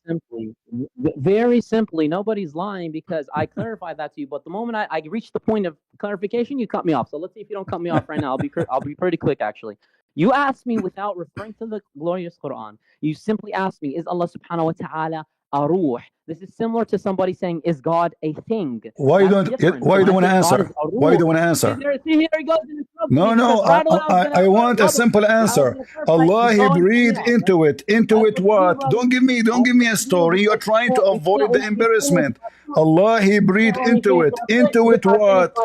simply, nobody's lying because I clarified that to you. But the moment I reached the point of clarification, you cut me off. So let's see if you don't cut me off right now. I'll be pretty quick, actually. You asked me without referring to the glorious Quran. You simply asked me, is Allah subhanahu wa ta'ala a ruh? This is similar to somebody saying, is God a thing? Why don't you want to answer? Why don't you want to answer? Here he goes. No, I want a simple answer. Allah, he breathed into it. Into it what? Don't give me a story. You're trying to avoid the embarrassment. Allah, he breathed into it. Into it what?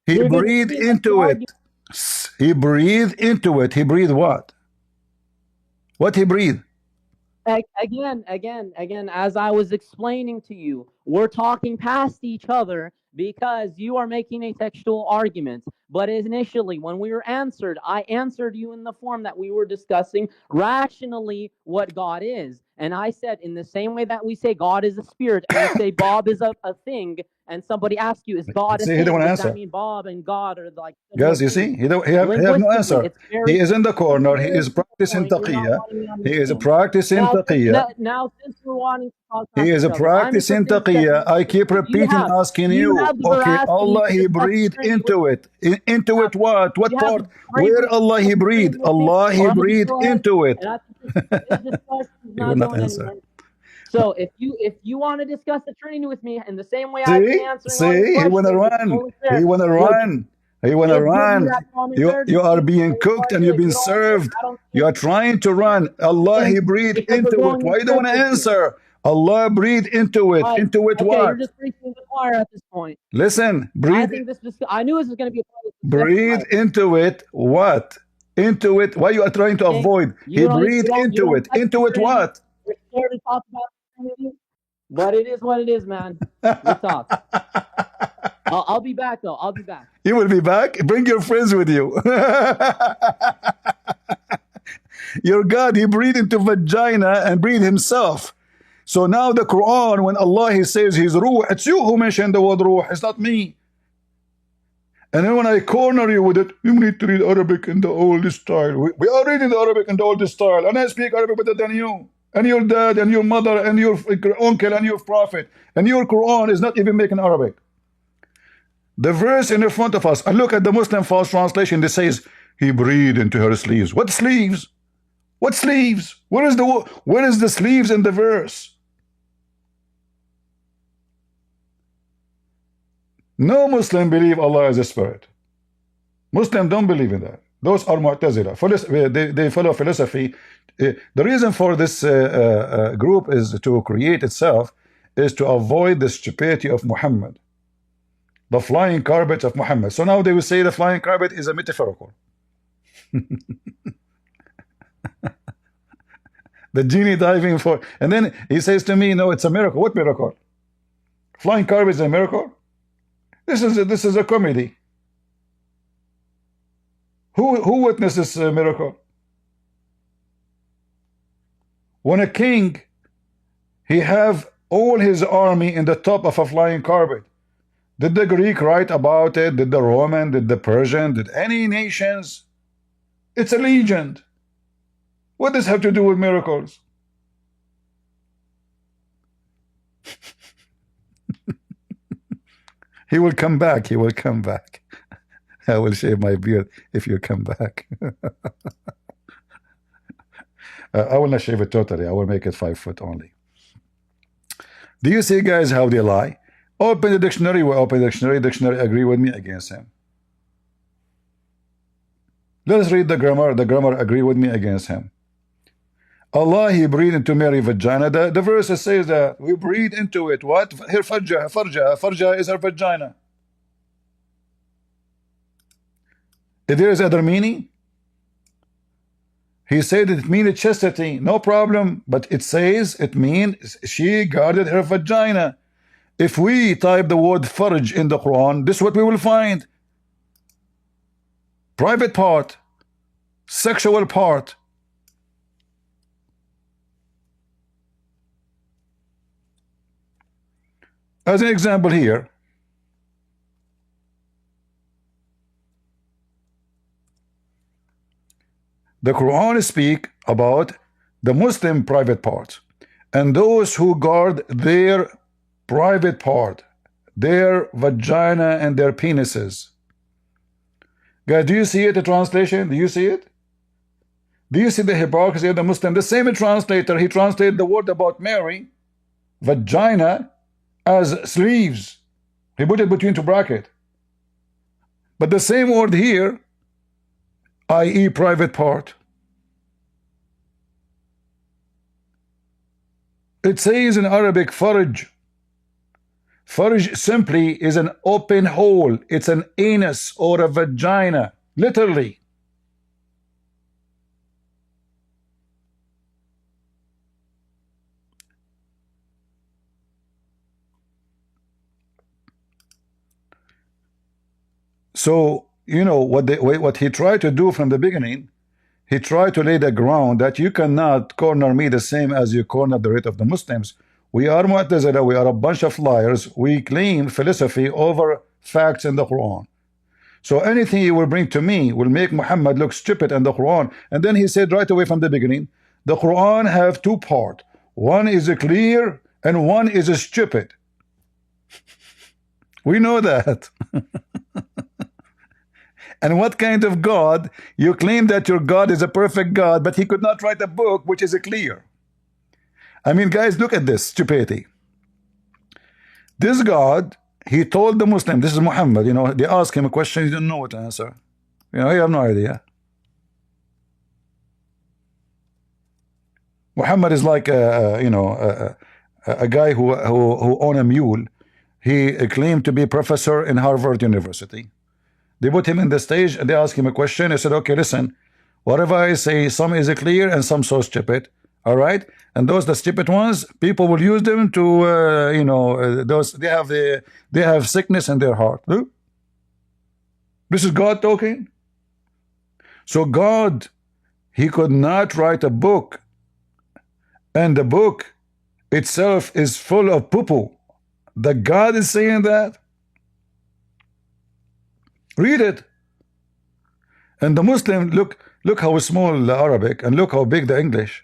He breathed into it. He breathed into it. He breathed what? What he breathed? Again, as I was explaining to you, we're talking past each other because you are making a textual argument. But initially, when we were answered, I answered you in the form that we were discussing rationally what God is. And I said, in the same way that we say God is a spirit, and we say Bob is a thing, and somebody asks you, is God a thing? Does that mean Bob and God are like... Guys, you see, he have no answer. He is in the corner. He is practicing taqiyya. He is practicing taqiyya. Now, since we're wanting to talk... He is practicing taqiyya. I keep repeating, asking you. Okay, Allah, he breathed into it. Into it what? What part? Where Allah, he breathed? Allah, he breathed into it. He will not answer. So if you want to discuss the Trinity with me in the same way I can answer, he wanna run. He wanna run. He wanna run. You are being cooked and you've been served. You are trying to run. Allah, he breathed into it. Why don't you want to answer? Allah breathed into it. Into it what? You're just preaching the choir at this point. Listen, breathe. I knew this was going to be a breathe into it what? Into it. Why you are trying to avoid? He breathed into it. Into it what? You're scared to talk about it, but it is what it is, man. We talk. I'll be back though. I'll be back. You will be back? Bring your friends with you. Your God, he breathed into vagina and breathed himself. So now the Quran, when Allah he says his ruh, it's you who mentioned the word ruh, it's not me. And then when I corner you with it, you need to read Arabic in the old style. We are reading the Arabic in the old style, and I speak Arabic better than you, and your dad, and your mother, and your uncle, and your prophet, and your Quran is not even making Arabic. The verse in front of us, and look at the Muslim false translation that says he breathed into her sleeves. What sleeves? What sleeves? Where is the sleeves in the verse? No Muslim believe Allah is a spirit. Muslims don't believe in that. Those are Mu'tazila. They follow philosophy. The reason for this group is to create itself, is to avoid the stupidity of Muhammad, the flying carpet of Muhammad. So now they will say the flying carpet is a metaphorical. The genie diving for, and then he says to me, no, it's a miracle. What miracle? Flying carpet is a miracle? This is a comedy. Who witnessed this miracle? When a king, he have all his army in the top of a flying carpet. Did the Greek write about it? Did the Roman? Did the Persian? Did any nations? It's a legend. What does this have to do with miracles? He will come back. He will come back. I will shave my beard if you come back. I will not shave it totally. I will make it 5 foot only. Do you see, guys, how they lie? Open the dictionary. We open the dictionary. Dictionary agree with me, against him. Let us read the grammar. The grammar agree with me, against him. Allah, He breathed into Mary vagina. The verse says that we breathe into it. What? Her farja is her vagina. If there is other meaning, he said it means chastity, no problem, but it says it means she guarded her vagina. If we type the word farj in the Quran, this is what we will find. Private part, sexual part. As an example here, the Quran speak about the Muslim private parts and those who guard their private part, their vagina and their penises. Guys, do you see it, the translation? Do you see it? Do you see the hypocrisy of the Muslim? The same translator, he translated the word about Mary, vagina, as sleeves. He put it between two brackets. But the same word here, i.e. private part, it says in Arabic farj. Farj simply is an open hole. It's an anus or a vagina, literally. So, you know, what he tried to do from the beginning, he tried to lay the ground that you cannot corner me the same as you corner the rest of the Muslims. We are Mu'tazila, we are a bunch of liars. We claim philosophy over facts in the Quran. So anything you will bring to me will make Muhammad look stupid in the Quran. And then he said right away from the beginning, the Quran have two parts. One is clear and one is stupid. We know that. And what kind of God? You claim that your God is a perfect God, but he could not write a book which is clear. I mean, guys, look at this stupidity. This God, he told the Muslim, this is Muhammad, you know, they ask him a question, he didn't know what to answer. You know, he have no idea. Muhammad is like a guy who own a mule. He claimed to be a professor in Harvard University. They put him in the stage and they ask him a question. He said, okay, listen, whatever I say, some is clear and some so stupid. All right, and those the stupid ones, people will use them to those they have sickness in their heart. Look. This is God talking. So God, he could not write a book, and the book itself is full of poo-poo. The God is saying that. Read it. And the Muslim, look how small the Arabic and look how big the English.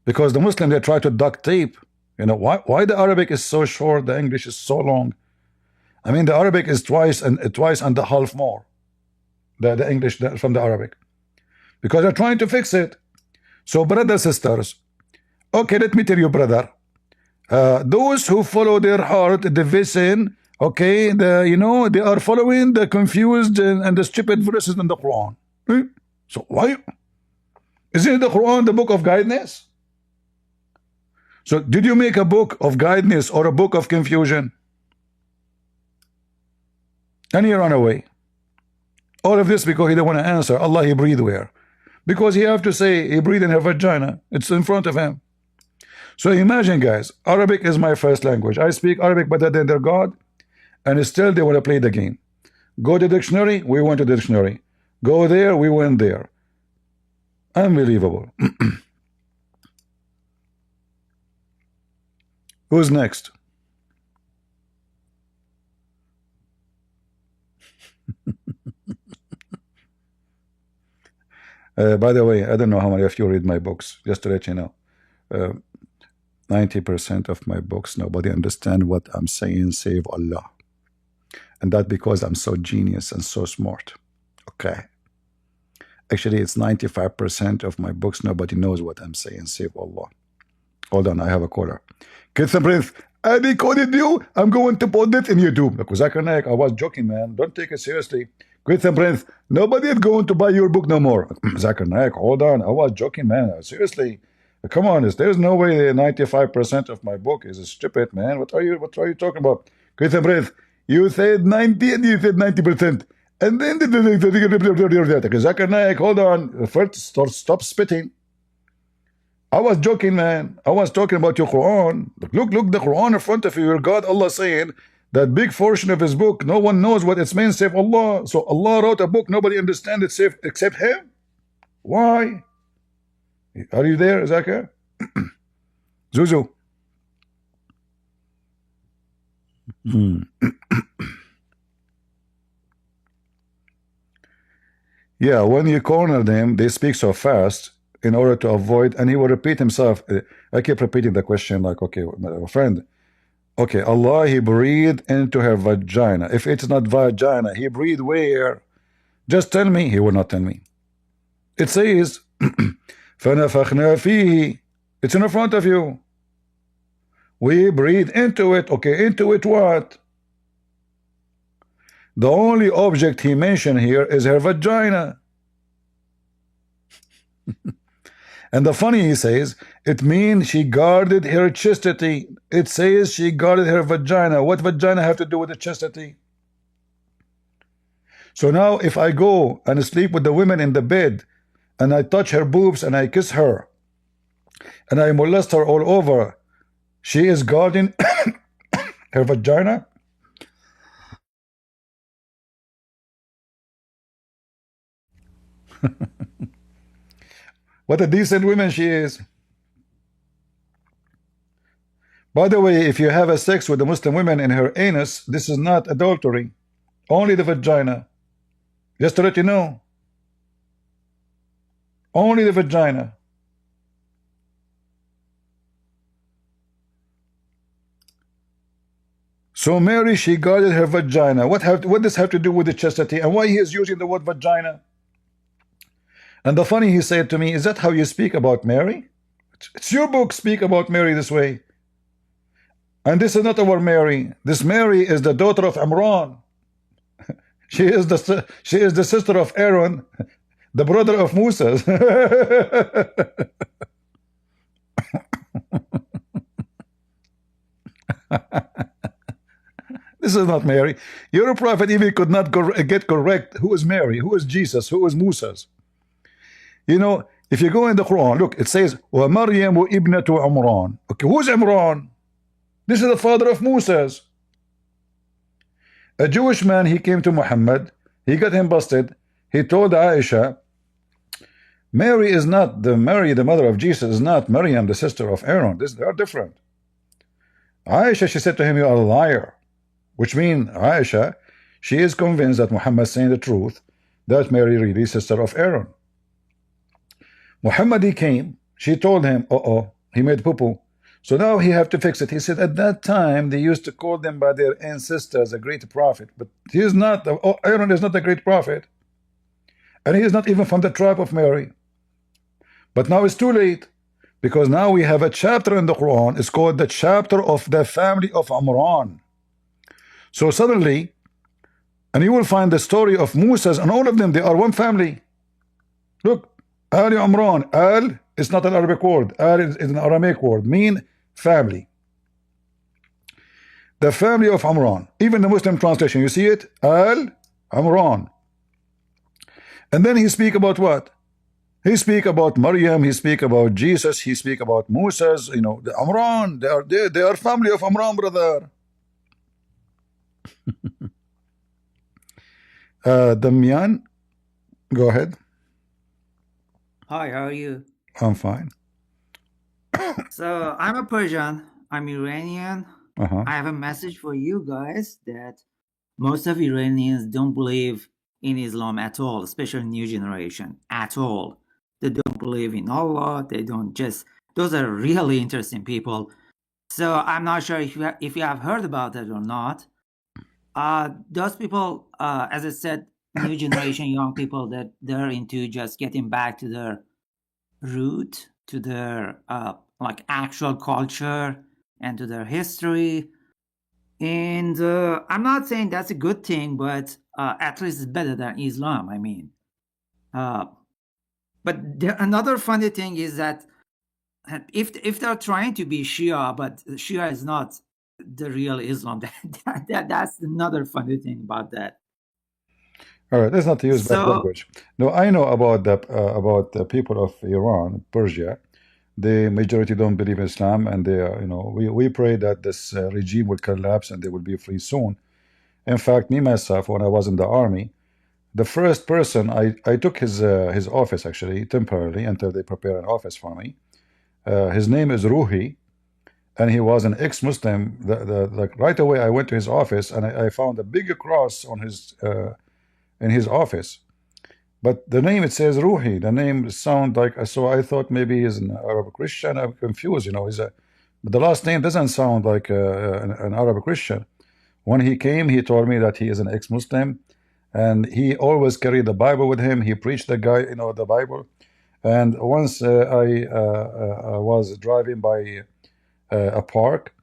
Because the Muslim, they try to duct tape. You know, why the Arabic is so short, the English is so long. I mean, the Arabic is twice and a half more. The English from the Arabic. Because they're trying to fix it. So, brothers, sisters, okay, let me tell you, brother. Those who follow their heart, the vision, okay, they are following the confused and the stupid verses in the Quran. So why? Isn't the Quran the book of guidance? So did you make a book of guidance or a book of confusion? And he ran away. All of this because he didn't want to answer. Allah, he breathed where? Because he have to say he breathed in her vagina. It's in front of him. So imagine, guys, Arabic is my first language. I speak Arabic better than their God, and still they want to play the game. Go to the dictionary, we went to the dictionary. Go there, we went there. Unbelievable. Who's next? By the way, I don't know how many of you read my books, just to let you know. 90% of my books, nobody understand what I'm saying, save Allah. And that because I'm so genius and so smart. Okay. Actually, it's 95% of my books, nobody knows what I'm saying, save Allah. Hold on, I have a caller. Get some breath. I decoded you. I'm going to put it in YouTube. Because I was joking, man. Don't take it seriously. Christian Prince, nobody is going to buy your book no more. Zakir Naik, hold on. I was joking, man. Seriously. Come on, there's no way 95% of my book is stupid, man. What are you talking about? Christian Prince, you said 90 and you said 90%. And then Zakir Naik, hold on. First, stop spitting. I was joking, man. I was talking about your Quran. Look, the Quran in front of you. Your God, Allah, saying that big portion of his book, no one knows what it means save Allah. So Allah wrote a book, nobody understands it except him. Why? Are you there, Zakir? Zuzu. Yeah, when you corner them, they speak so fast in order to avoid, and he will repeat himself. I keep repeating the question like, okay, my friend, okay, Allah, he breathed into her vagina. If it's not vagina, he breathed where? Just tell me. He will not tell me. It says, فَنَفَخْنَا فِيهِ. It's in front of you. We breathe into it. Okay, into it what? The only object he mentioned here is her vagina. And the funny, he says, it means she guarded her chastity. It says she guarded her vagina. What vagina have to do with the chastity? So now if I go and sleep with the women in the bed and I touch her boobs and I kiss her and I molest her all over, she is guarding her vagina? What a decent woman she is. By the way, if you have a sex with the Muslim women in her anus, this is not adultery. Only the vagina. Just to let you know. Only the vagina. So Mary, she guarded her vagina. What does this have to do with the chastity? And why he is using the word vagina? And the funny, he said to me, is that how you speak about Mary? It's your book, speak about Mary this way. And this is not our Mary. This Mary is the daughter of Imran. She is the sister of Aaron, the brother of Moses. This is not Mary. Your prophet even could not get correct. Who is Mary? Who is Jesus? Who is Moses? You know, if you go in the Quran, look, it says, وَمَرْيَمُ إِبْنَةُ عُمْرَان. Okay, who's Imran? This is the father of Moses. A Jewish man, he came to Muhammad, he got him busted. He told Aisha, Mary is not the mother of Jesus, is not Maryam, the sister of Aaron. They are different. Aisha, she said to him, you are a liar. Which means, Aisha, she is convinced that Muhammad is saying the truth, that Mary really is sister of Aaron. Muhammad, he came, she told him, he made poo-poo. So now he have to fix it. He said at that time they used to call them by their ancestors a great prophet, but he is not. Aaron is not a great prophet, and he is not even from the tribe of Mary. But now it's too late, because now we have a chapter in the Quran. It's called the chapter of the family of Imran. So suddenly, and you will find the story of Moses, and all of them, they are one family. Look, Al Imran. Al is not an Arabic word. Al is an Aramaic word, mean family. The family of Imran. Even the Muslim translation, you see it? Al Imran. And then he speak about what? He speak about Maryam, he speak about Jesus, he speak about Moses, you know, the Imran. They are family of Imran, brother. Damian, go ahead. Hi, how are you? I'm fine. So I'm a Persian. I'm Iranian. I have a message for you guys that most of Iranians don't believe in Islam at all, especially new generation at all. They don't believe in Allah. They don't just. Those are really interesting people. So I'm not sure if you have heard about it or not. Those people, as I said, new generation young people that they're into just getting back to their root, to their like actual culture and to their history. And I'm not saying that's a good thing, but at least it's better than Islam. I mean, but another funny thing is that if they're trying to be Shia, but Shia is not the real Islam, that's another funny thing about that. All right, let's not use bad language. No, I know about the people of Iran, Persia. The majority don't believe in Islam, and they are, we pray that this regime will collapse and they will be free soon. In fact, me myself, when I was in the army, the first person I took his office actually temporarily until they prepare an office for me. His name is Ruhi, and he was an ex-Muslim. Like right away, I went to his office and I found a big cross on his in his office. But the name, it says Ruhi. The name sound like, so I thought maybe he's an Arab Christian. I'm confused, but the last name doesn't sound like an Arab Christian. When he came, he told me that he is an ex-Muslim, and he always carried the Bible with him. He preached the guy, the Bible. And once I was driving by a park,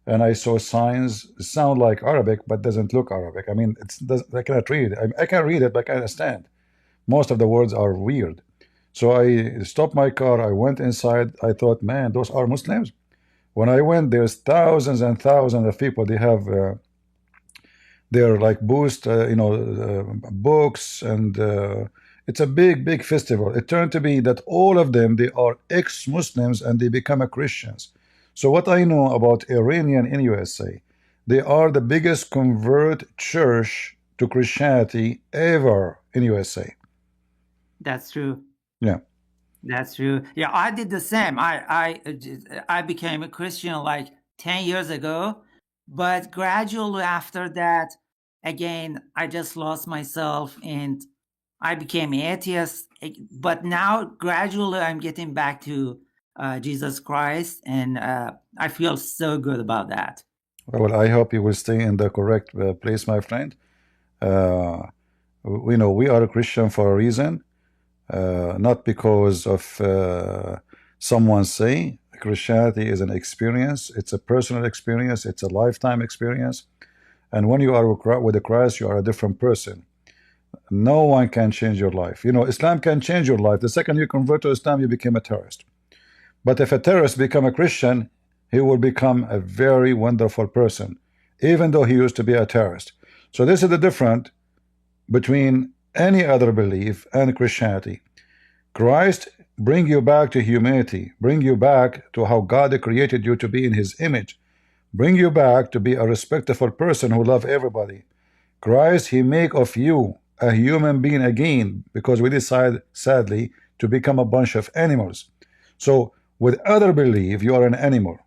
and I saw signs sound like Arabic, but doesn't look Arabic. I mean, I cannot read it. I can read it, but I can't understand. Most of the words are weird. So I stopped my car. I went inside. I thought, man, those are Muslims. When I went, there's thousands and thousands of people. They have their like boost, books, and it's a big festival. It turned to be that all of them, they are ex-Muslims and they become Christians. So what I know about Iranian in USA, they are the biggest convert church to Christianity ever in USA. That's true. Yeah. That's true. Yeah, I did the same. I became a Christian like 10 years ago, but gradually after that, again, I just lost myself and I became atheist. But now gradually I'm getting back to Jesus Christ, and I feel so good about that. Well, I hope you will stay in the correct place, my friend. We are a Christian for a reason. Not because of someone saying. Christianity is an experience. It's a personal experience. It's a lifetime experience. And when you are with Christ, you are a different person. No one can change your life. Islam can change your life. The second you convert to Islam, you become a terrorist. But if a terrorist become a Christian, he will become a very wonderful person, even though he used to be a terrorist. So this is the difference between any other belief and Christianity. Christ bring you back to humanity, bring you back to how God created you to be in his image, bring you back to be a respectful person who love everybody. Christ, he make of you a human being again, because we decide, sadly, to become a bunch of animals. So with other belief, you are an animal.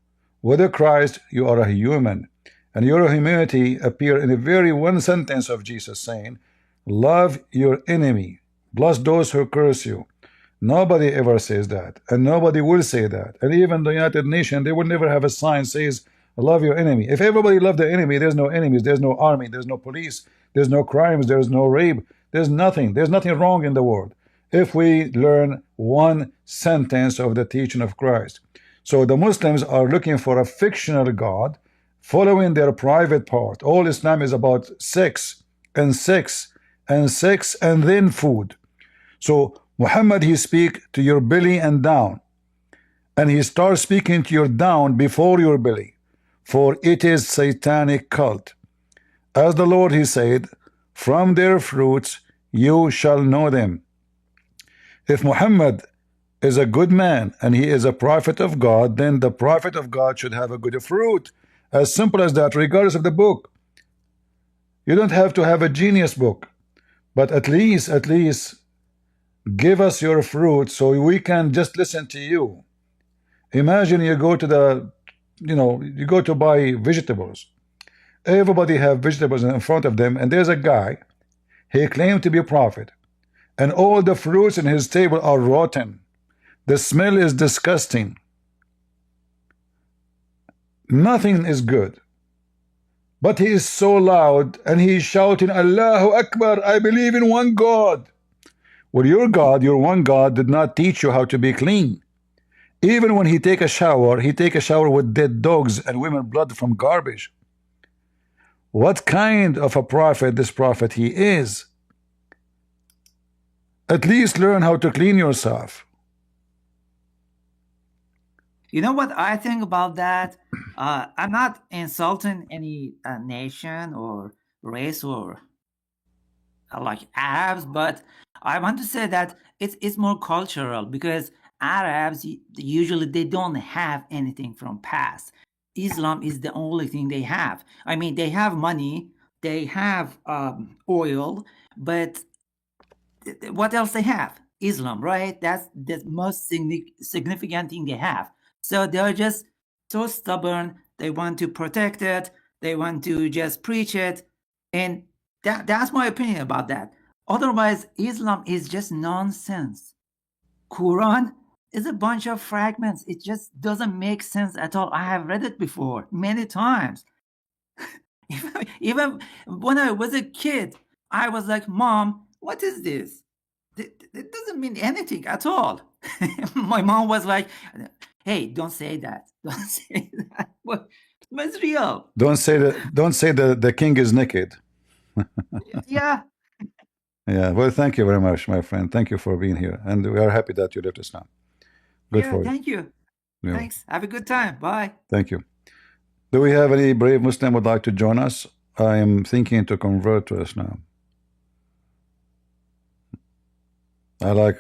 With Christ, you are a human. And your humanity appear in a very one sentence of Jesus saying, love your enemy, bless those who curse you. Nobody ever says that, and nobody will say that. And even the United Nations, they will never have a sign says, love your enemy. If everybody loved the enemy, there's no enemies, there's no army, there's no police, there's no crimes, there's no rape, there's nothing wrong in the world. If we learn one sentence of the teaching of Christ. So the Muslims are looking for a fictional God, following their private part. All Islam is about sex, and sex, and sex, and then food. So Muhammad, he speak to your belly and down, and he starts speaking to your down before your belly, for it is satanic cult. As the Lord, he said, from their fruits you shall know them. If Muhammad is a good man and he is a prophet of God, then the prophet of God should have a good fruit. As simple as that, regardless of the book. You don't have to have a genius book, but at least give us your fruit so we can just listen to you. Imagine you go to you go to buy vegetables. Everybody have vegetables in front of them, and there's a guy, he claimed to be a prophet, and all the fruits in his table are rotten. The smell is disgusting. Nothing is good. But he is so loud, and he is shouting, Allahu Akbar, I believe in one God. Well, your God, your one God, did not teach you how to be clean. Even when he take a shower with dead dogs and women blood from garbage. what kind of a prophet this prophet he is. At least learn how to clean yourself. You know what I think about that? I'm not insulting any nation or race or like Arabs, but I want to say that it's more cultural, because Arabs usually they don't have anything from past. Islam is the only thing they have. I mean, they have money, they have oil, but what else they have? Islam, right? That's the most significant thing they have. So they're just so stubborn. They want to protect it. They want to just preach it. And that's my opinion about that. Otherwise, Islam is just nonsense. Quran is a bunch of fragments. It just doesn't make sense at all. I have read it before many times. Even when I was a kid, I was like, Mom, what is this? It doesn't mean anything at all. My mom was like, hey, don't say that. Don't say that. But it's real. Don't say that the king is naked. Yeah. Yeah, well, thank you very much, my friend. Thank you for being here, and we are happy that you left Islam. Good for you. Thank you. Yeah. Thanks. Have a good time. Bye. Thank you. Do we have any brave Muslim would like to join us? I am thinking to convert to Islam. I like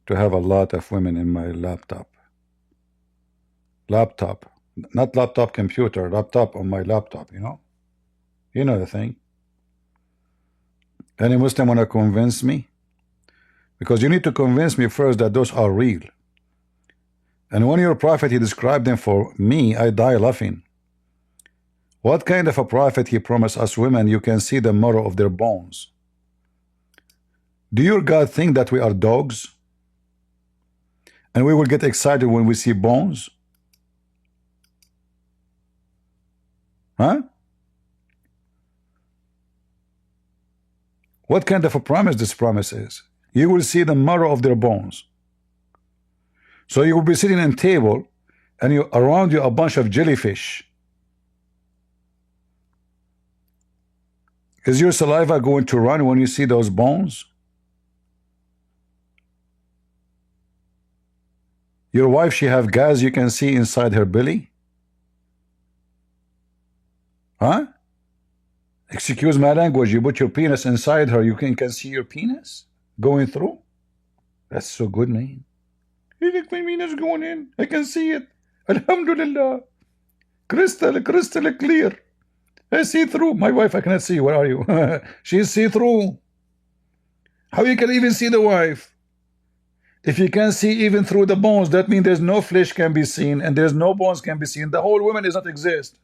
to have a lot of women in my laptop. Laptop, not laptop computer, laptop on my laptop, you know? You know the thing. Any Muslim want to convince me? Because you need to convince me first that those are real. And when your prophet, he described them for me, I die laughing. What kind of a prophet he promised us women? You can see the marrow of their bones. Do your God think that we are dogs? And we will get excited when we see bones? Huh? What kind of a promise this promise is? You will see the marrow of their bones. So you will be sitting on a table, and around you a bunch of jellyfish. Is your saliva going to run when you see those bones? Your wife, she have gas you can see inside her belly? Huh? Excuse my language, you put your penis inside her, you can see your penis going through? That's so good, man. You think my penis going in? I can see it. Alhamdulillah. Crystal clear. I see through. My wife, I cannot see. Where are you? She's see through. How you can even see the wife? If you can see even through the bones, that means there's no flesh can be seen and there's no bones can be seen. The whole woman does not exist.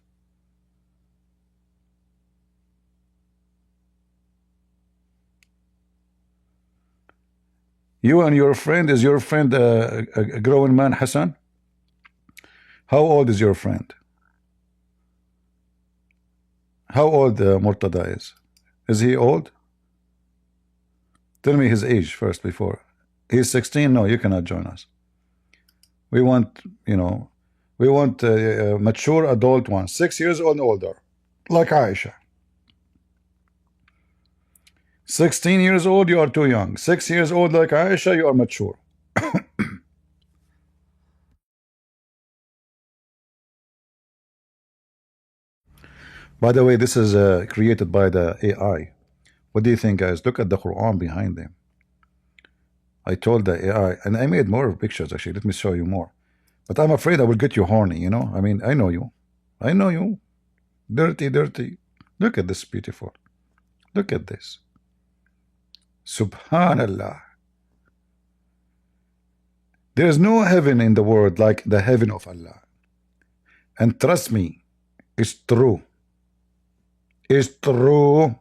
You and your friend, is your friend a growing man, Hassan? How old is your friend? How old Murtada is? Is he old? Tell me his age first before. He's 16? No, you cannot join us. We want, you know, we want a mature adult one, 6 years old and older, like Aisha. 16 years old, you are too young. 6 years old like Aisha, you are mature. By the way, this is created by the AI. What do you think, guys? Look at the Quran behind them. I told the AI, and I made more pictures actually. Let me show you more. But I'm afraid I will get you horny, you know? I mean, I know you. I know you. Dirty, dirty. Look at this beautiful. Look at this. Subhanallah. There is no heaven in the world like the heaven of Allah. And trust me, it's true. It's true.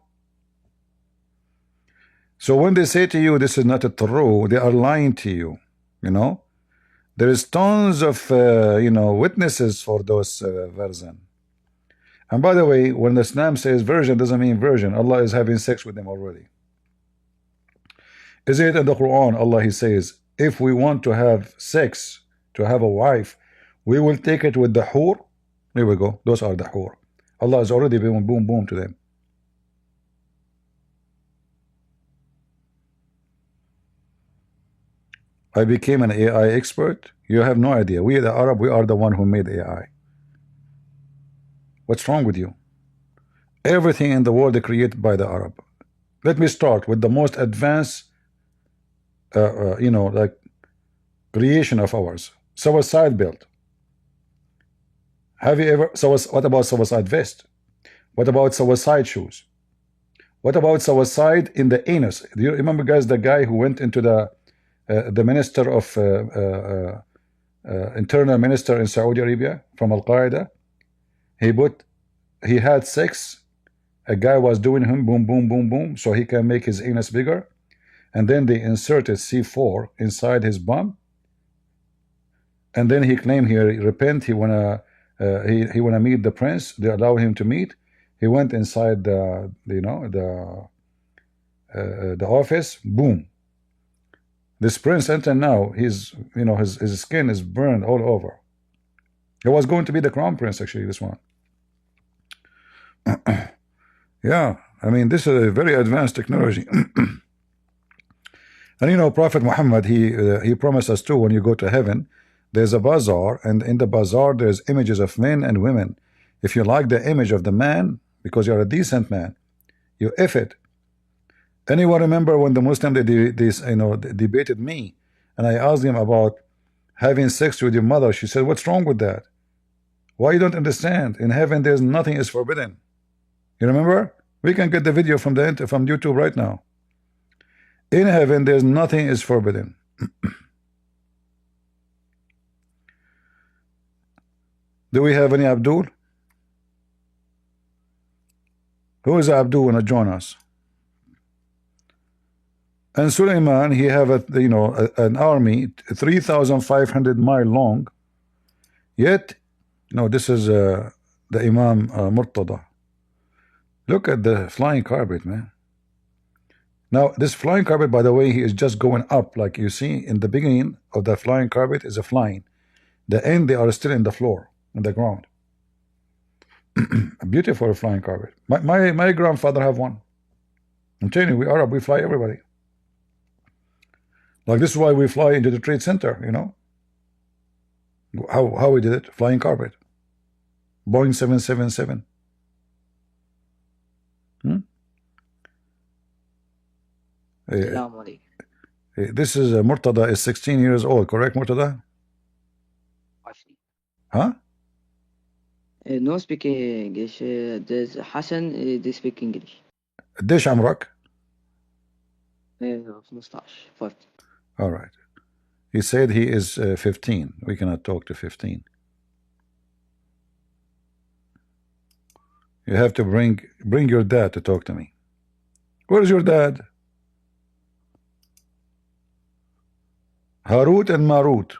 So when they say to you this is not true, they are lying to you. You know, there is tons of you know, witnesses for those version. And by the way, when Islam says virgin, doesn't mean virgin. Allah is having sex with them already. Is it in the Quran? Allah, he says, if we want to have sex, to have a wife, we will take it with the hur. Here we go. Those are the hur. Allah has already been boom boom to them. I became an AI expert. You have no idea. We, the Arab, we are the one who made AI. What's wrong with you? Everything in the world is created by the Arab. Let me start with the most advanced, you know, like creation of ours. Suicide belt. Have you ever? What about suicide vest? What about suicide shoes? What about suicide in the anus? Do you remember, guys, the guy who went into the minister of internal minister in Saudi Arabia from Al Qaeda? He had sex. A guy was doing him boom, boom, boom, boom, so he can make his anus bigger, and then they inserted C4 inside his bum, and then he claimed he repent. He wanna meet the prince. They allow him to meet. He went inside the office. Boom. This prince entered now. His skin is burned all over. He was going to be the crown prince, actually, this one. Yeah, I mean, this is a very advanced technology. And you know, Prophet Muhammad, he promised us too, when you go to heaven, there's a bazaar, and in the bazaar there's images of men and women. If you like the image of the man, because you're a decent man, you F it. Anyone remember when the Muslim they debated me, and I asked him about having sex with your mother? She said, what's wrong with that? Why you don't understand? In heaven there's nothing is forbidden. You remember? We can get the video from YouTube right now. In heaven there's nothing is forbidden. Do we have any Abdul? Who is Abdul wanna join us? And Suleiman, he have an army 3,500 miles long. Yet, no, this is the Imam Murtada. Look at the flying carpet, man. Now, this flying carpet, by the way, he is just going up. Like you see, in the beginning of the flying carpet is a flying. The end, they are still in the floor, in the ground. A beautiful flying carpet. My grandfather have one. I'm telling you, we Arab, we fly everybody. Like this is why we fly into the Trade Center, you know. How we did it? Flying carpet. Boeing 777. This is Murtada is 16 years old, correct, Murtada? Huh? No speak English. There's Hassan, they speak English. قديش عمرك؟ 15. All right. He said he is 15. We cannot talk to 15. You have to bring your dad to talk to me. Where's your dad? Harut and Marut.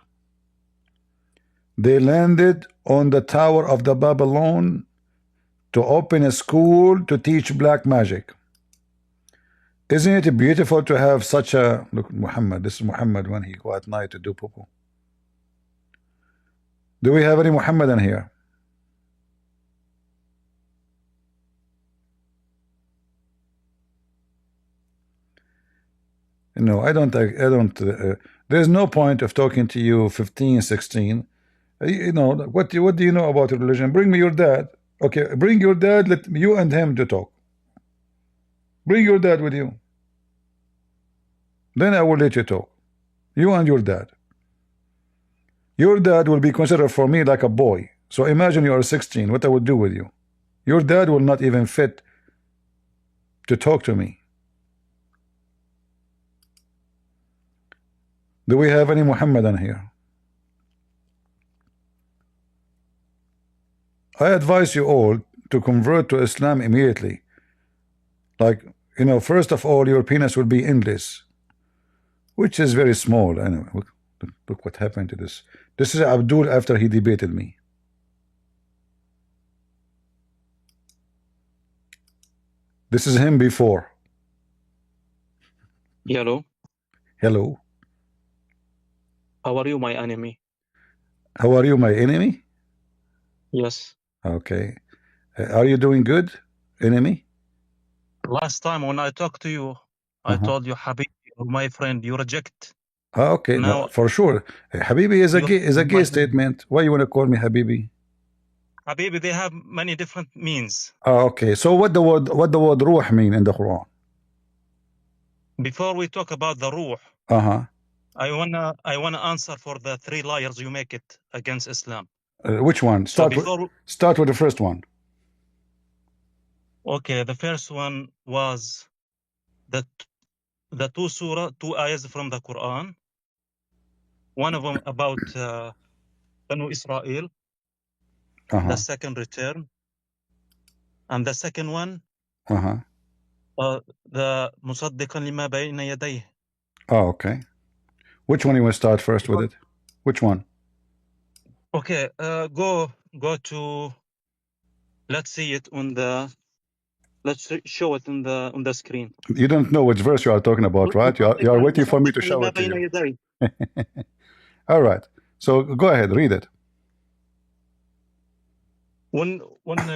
They landed on the Tower of the Babylon to open a school to teach black magic. Isn't it beautiful to have such a look? Muhammad, this is Muhammad when he go at night to do poo-poo. Do we have any Muhammadan here? No, I don't. There's no point of talking to you 15, 16. You know, what do you know about religion? Bring me your dad. Okay, bring your dad. Let you and him to talk. Bring your dad with you. Then I will let you talk. You and your dad. Your dad will be considered for me like a boy. So imagine you are 16. What I would do with you? Your dad will not even fit to talk to me. Do we have any Muhammadan here? I advise you all to convert to Islam immediately. Like, you know, first of all, your penis will be endless, which is very small. Anyway, look what happened to this. This is Abdul after he debated me. This is him before. Hello. Hello. How are you, my enemy? How are you, my enemy? Yes. Okay. Are you doing good, enemy? Last time when I talked to you, I told you, Habib, you're my friend, you reject. Okay, Now, no, for sure. Habibi is a gay statement. Why you want to call me Habibi? Habibi, they have many different means. Okay, so what the word ruh mean in the Quran? Before we talk about the ruh, I wanna answer for the 3 liars you make it against Islam. Which one? Start with the first one. Okay, the first one was the 2 ayahs from the Quran. One of them about Banu Israel, the second return, and the second one the مصدقا لما بين يديه. Oh, okay. Which one you want to start first with it? Which one? Okay, go to, let's see it on the, let's show it on the screen. You don't know which verse you are talking about, right? You are waiting for me to show it to you. All right. So go ahead, read it. When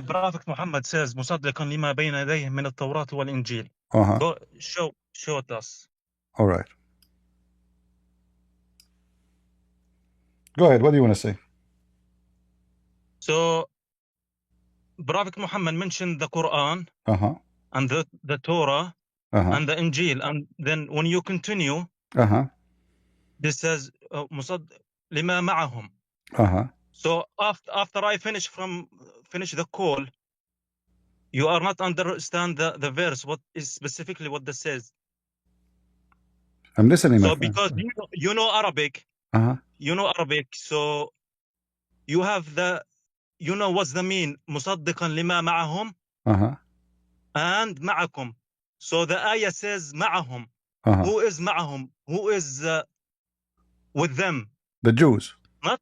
Prophet Muhammad says مصدقا لما بين يديه من التوراة والإنجيل. Go show it us. All right. Go ahead. What do you want to say? So Prophet Muhammad mentioned the Quran and the Torah and the Injil, and then when you continue, this says مصدق لما معهم. So after I finish the call, you are not understand the verse. What is specifically what this says? I'm listening. So because you know Arabic, you know Arabic, so you have you know what's the mean مصدقا لما معهم and معكم. So the ayah says معهم. Who is معهم? Who is with them? The Jews. Not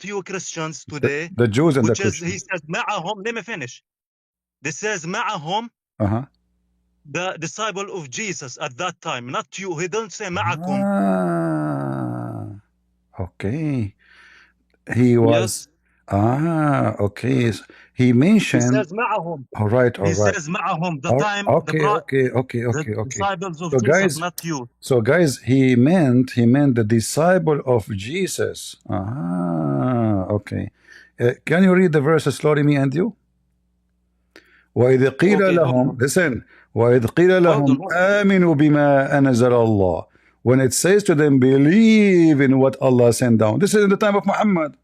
you Christians today. The Jews and the Christians. He says معهم. Let me finish. This says معهم. The disciple of Jesus at that time, not you. He don't say معكم. Okay. He was. Yes. Okay. He mentioned. He says معهم. All right. He says معهم. The time. Okay. The disciples of Jesus, guys, not you. So guys, he meant the disciple of Jesus. Okay. Can you read the verses slowly, me and you? وإذ قيل لهم, listen, وإذ قيل لهم آمنوا بما أنزل الله. When it says to them, believe in what Allah sent down. This is in the time of Muhammad.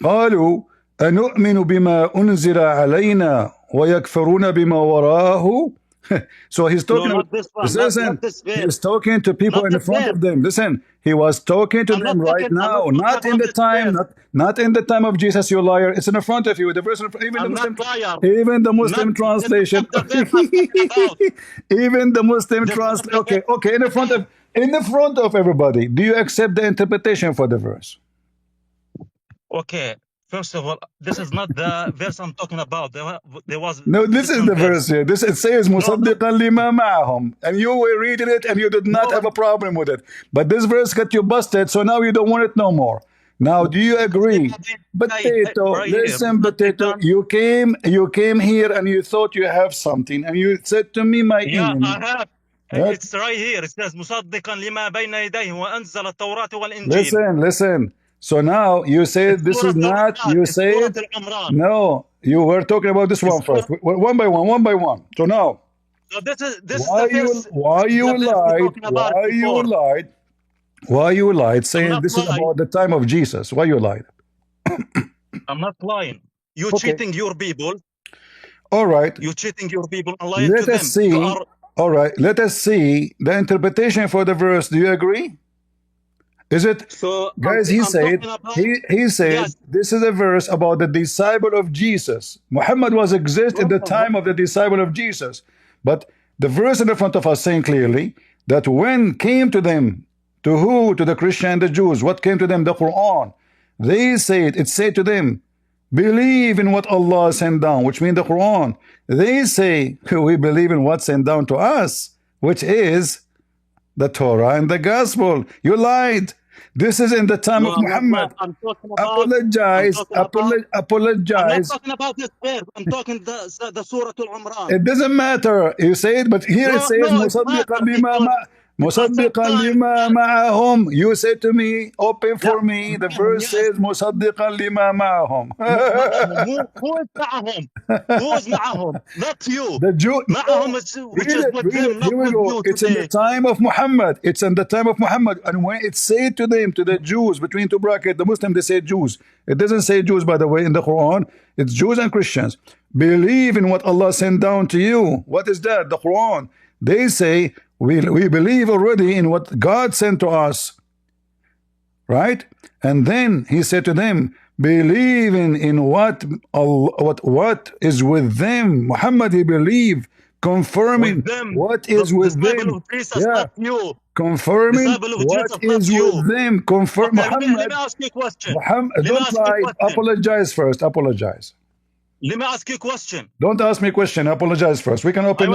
قالوا أنؤمن بما أنزل علينا ويكفرون بما وراءه. So he's talking. He's talking to people in front of them. Listen, he was talking to them right now, not in the time, not in the time of Jesus. You liar! It's in the front of you. The verse, even the Muslim translation, even the Muslim translation. Okay, in the front of everybody. Do you accept the interpretation for the verse? Okay. First of all, this is not the verse I'm talking about. There was no. This is the verse here. This it says "Musaddiqan lima ma'ahum," and you were reading it, and you did not have a problem with it. But this verse got you busted, so now you don't want it no more. Now, do you agree? Potato, listen, potato. You came here and you thought you have something, and you said to me, "My enemy." I have. It's right here. It says "Musaddiqan lima bayna yadayhi wa anzala at-Tawrata wal-Injil." Listen. So now you say this is not. You say no. You were talking about this one first, one by one. So now, this why you lied? Saying this is about the time of Jesus. Why you lied? I'm not lying. You cheating your people. All right. You cheating your people and lying to them. Let us see. All right. Let us see the interpretation for the verse. Do you agree? Is it? So, guys, he said yes. This is a verse about the disciple of Jesus. Muhammad was in the time of the disciple of Jesus. But the verse in the front of us saying clearly that when came to them, to who? To the Christian and the Jews. What came to them? The Quran. They said, it said to them, believe in what Allah sent down, which means the Quran. They say, we believe in what sent down to us, which is the Torah and the Gospel. You lied. This is in the time of Muhammad. Apologize. Apologize. I'm not talking about this verse. I'm talking the Surah Al-Imran. It doesn't matter. You say it, but here it says مصدقا لما معهم. You said to me, open for me. The verse says مصدقا لما معهم. Who is معهم? Who is معهم? Not you. The Jew. معهم which is with them, not with you It's in the time of Muhammad. It's in the time of Muhammad. And when it said to them, to the Jews, between two brackets, the Muslims, they say Jews. It doesn't say Jews, by the way, in the Quran. It's Jews and Christians. Believe in what Allah sent down to you. What is that? The Quran. They say, we believe already in what God sent to us. Right? And then he said to them, believe in what is with them. Muhammad, he believed, confirming what is with them. Yeah. Confirming what is with them. Confirm. Okay, Muhammad, let me ask you a question. Muhammad, don't lie. Apologize first. Apologize. Let me ask you a question. Don't ask me a question. Apologize first. We can open.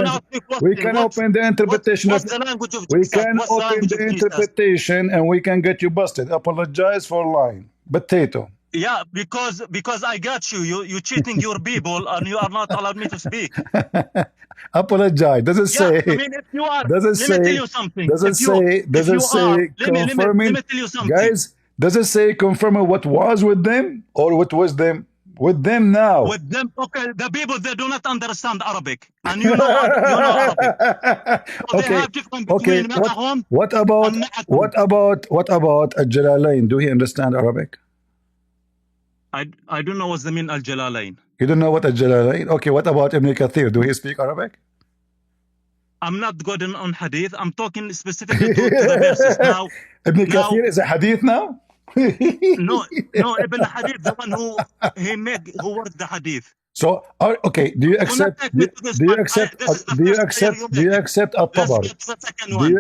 We can open the interpretation. What's the language of we Jesus? can What's the open language the of Jesus? interpretation, and we can get you busted. Apologize for lying. Potato. Yeah, because I got you. You cheating your people, and you are not allowed me to speak. Apologize. Doesn't say. I mean, if you are, doesn't let say. me tell you something. Doesn't say. Doesn't say. Confirming. Let me tell you something. Guys, does it say confirming what was with them or what was them? With them now. With them, okay. The people, they do not understand Arabic, and you know Arabic. So okay. They have different between what about Al-Jalalain? Do he understand Arabic? I don't know what's the mean Al-Jalalain. You don't know what Al-Jalalain? Okay, what about Ibn Kathir? Do he speak Arabic? I'm not good on hadith. I'm talking specifically to the verses now. Ibn Kathir is a hadith now? no, Ibn Hadith, the one who worked the hadith. So, okay, do you accept At-Tabari? Do you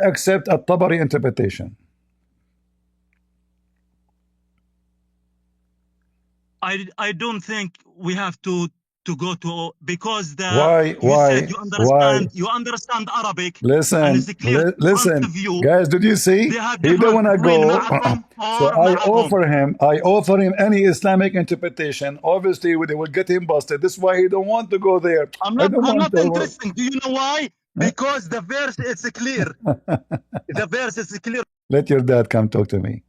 accept At-Tabari interpretation? I don't think we have to go to, because why you understand Arabic. Listen, guys, did you see? He don't want to go. So I offer him any Islamic interpretation. Obviously, they will get him busted. This is why he don't want to go there. I'm not interested. Do you know why? Because the verse is clear. The verse is clear. Let your dad come talk to me.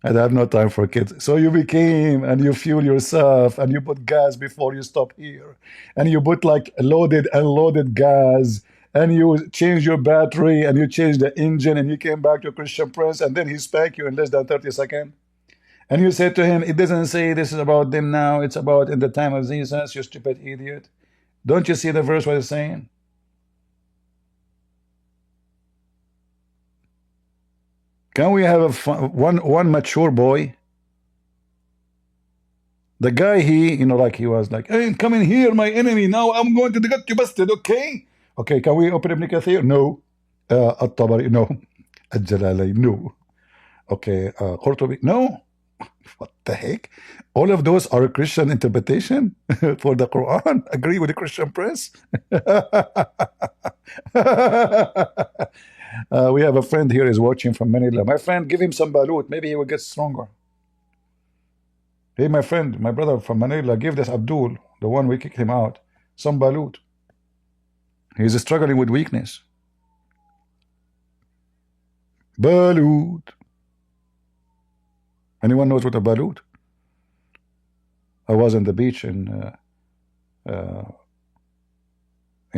I have no time for kids. So you became, and you fuel yourself, and you put gas before you stop here, and you put like loaded, unloaded gas, and you change your battery, and you change the engine, and you came back to Christian Prince, and then he spanked you in less than 30 seconds. And you said to him, it doesn't say this is about them now, it's about in the time of Jesus, you stupid idiot. Don't you see the verse what it's saying? Can we have one mature boy? The guy, like he was like, hey, come in here, my enemy. Now I'm going to get you busted, okay? Okay, can we open Ibn Kathir? No. At-Tabari, no. Al-Jalalain, no. Okay, Qurtubi, no. What the heck? All of those are Christian interpretation for the Quran. Agree with the Christian Prince? We have a friend here is watching from Manila. My friend, give him some balut. Maybe he will get stronger. Hey, my friend, my brother from Manila, give this Abdul, the one we kicked him out, some balut. He's struggling with weakness. Balut. Anyone knows what a balut? I was on the beach in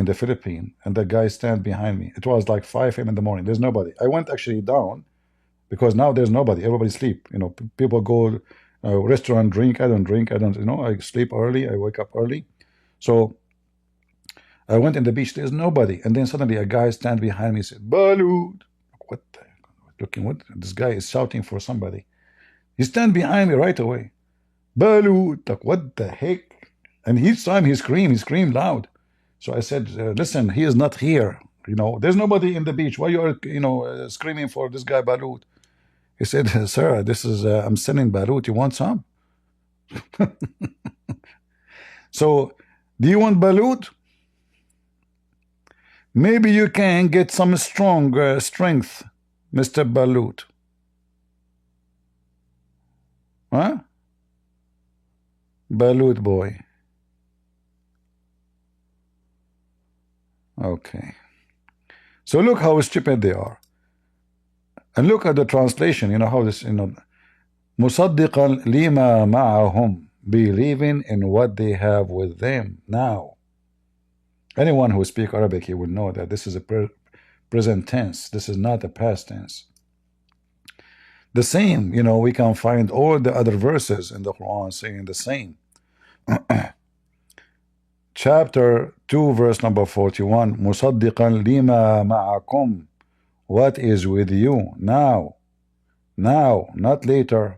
the Philippines, and the guy stand behind me. It was like 5 a.m. in the morning. There's nobody. I went actually down because now there's nobody. Everybody sleep. People go restaurant, drink. I don't drink. I sleep early. I wake up early. So I went in the beach. There's nobody. And then suddenly a guy stand behind me, said, Balut. What the heck? Looking, what? This guy is shouting for somebody. He stand behind me right away. Balut. Like, what the heck? And each time he screamed loud. So I said, listen, he is not here. There's nobody in the beach. Why you are, screaming for this guy Balut? He said, sir, this is, I'm sending Balut. You want some? So, do you want Balut? Maybe you can get some strength, Mr. Balut. Huh? Balut boy. Okay. So look how stupid they are. And look at the translation. You know how this, مُصَدِّقًا لِمَا مَعَهُمْ, believing in what they have with them now. Anyone who speaks Arabic, he will know that this is a present tense. This is not a past tense. The same, we can find all the other verses in the Quran saying the same. Chapter 2, verse number 41. مُصَدِّقًا لِمَا مَعَكُمْ, what is with you now. Now, not later.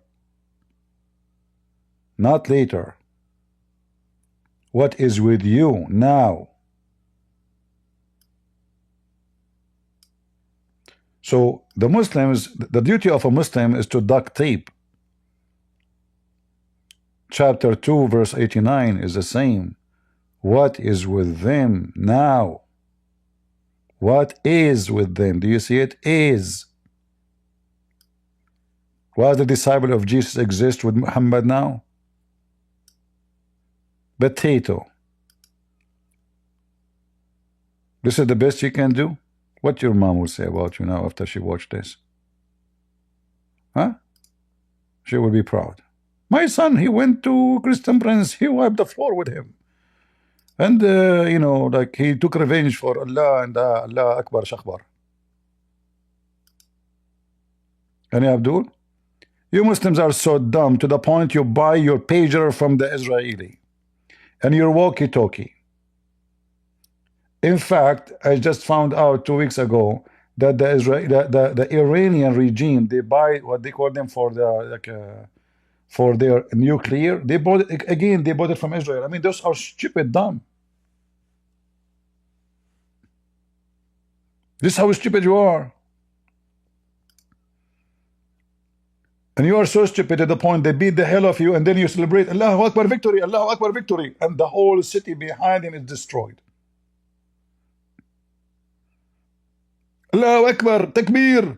Not later. What is with you now. So the Muslims, the duty of a Muslim is to duct tape. Chapter 2, verse 89 is the same. What is with them now? What is with them? Do you see it? Is. Why the disciple of Jesus exist with Muhammad now? Potato. This is the best you can do? What your mom will say about you now after she watched this? Huh? She will be proud. My son, he went to Christian Prince, he wiped the floor with him. And, like he took revenge for Allah and Allah Akbar Shakbar. And Abdul, you Muslims are so dumb to the point you buy your pager from the Israeli and your walkie-talkie. In fact, I just found out 2 weeks ago that the Iranian regime, they buy what they call them for for their nuclear. They bought it again. They bought it from Israel. I mean, those are stupid, dumb. This is how stupid you are. And you are so stupid to the point they beat the hell of you, and then you celebrate Allahu Akbar victory, Allahu Akbar victory, and the whole city behind him is destroyed. Allahu Akbar, Takbir.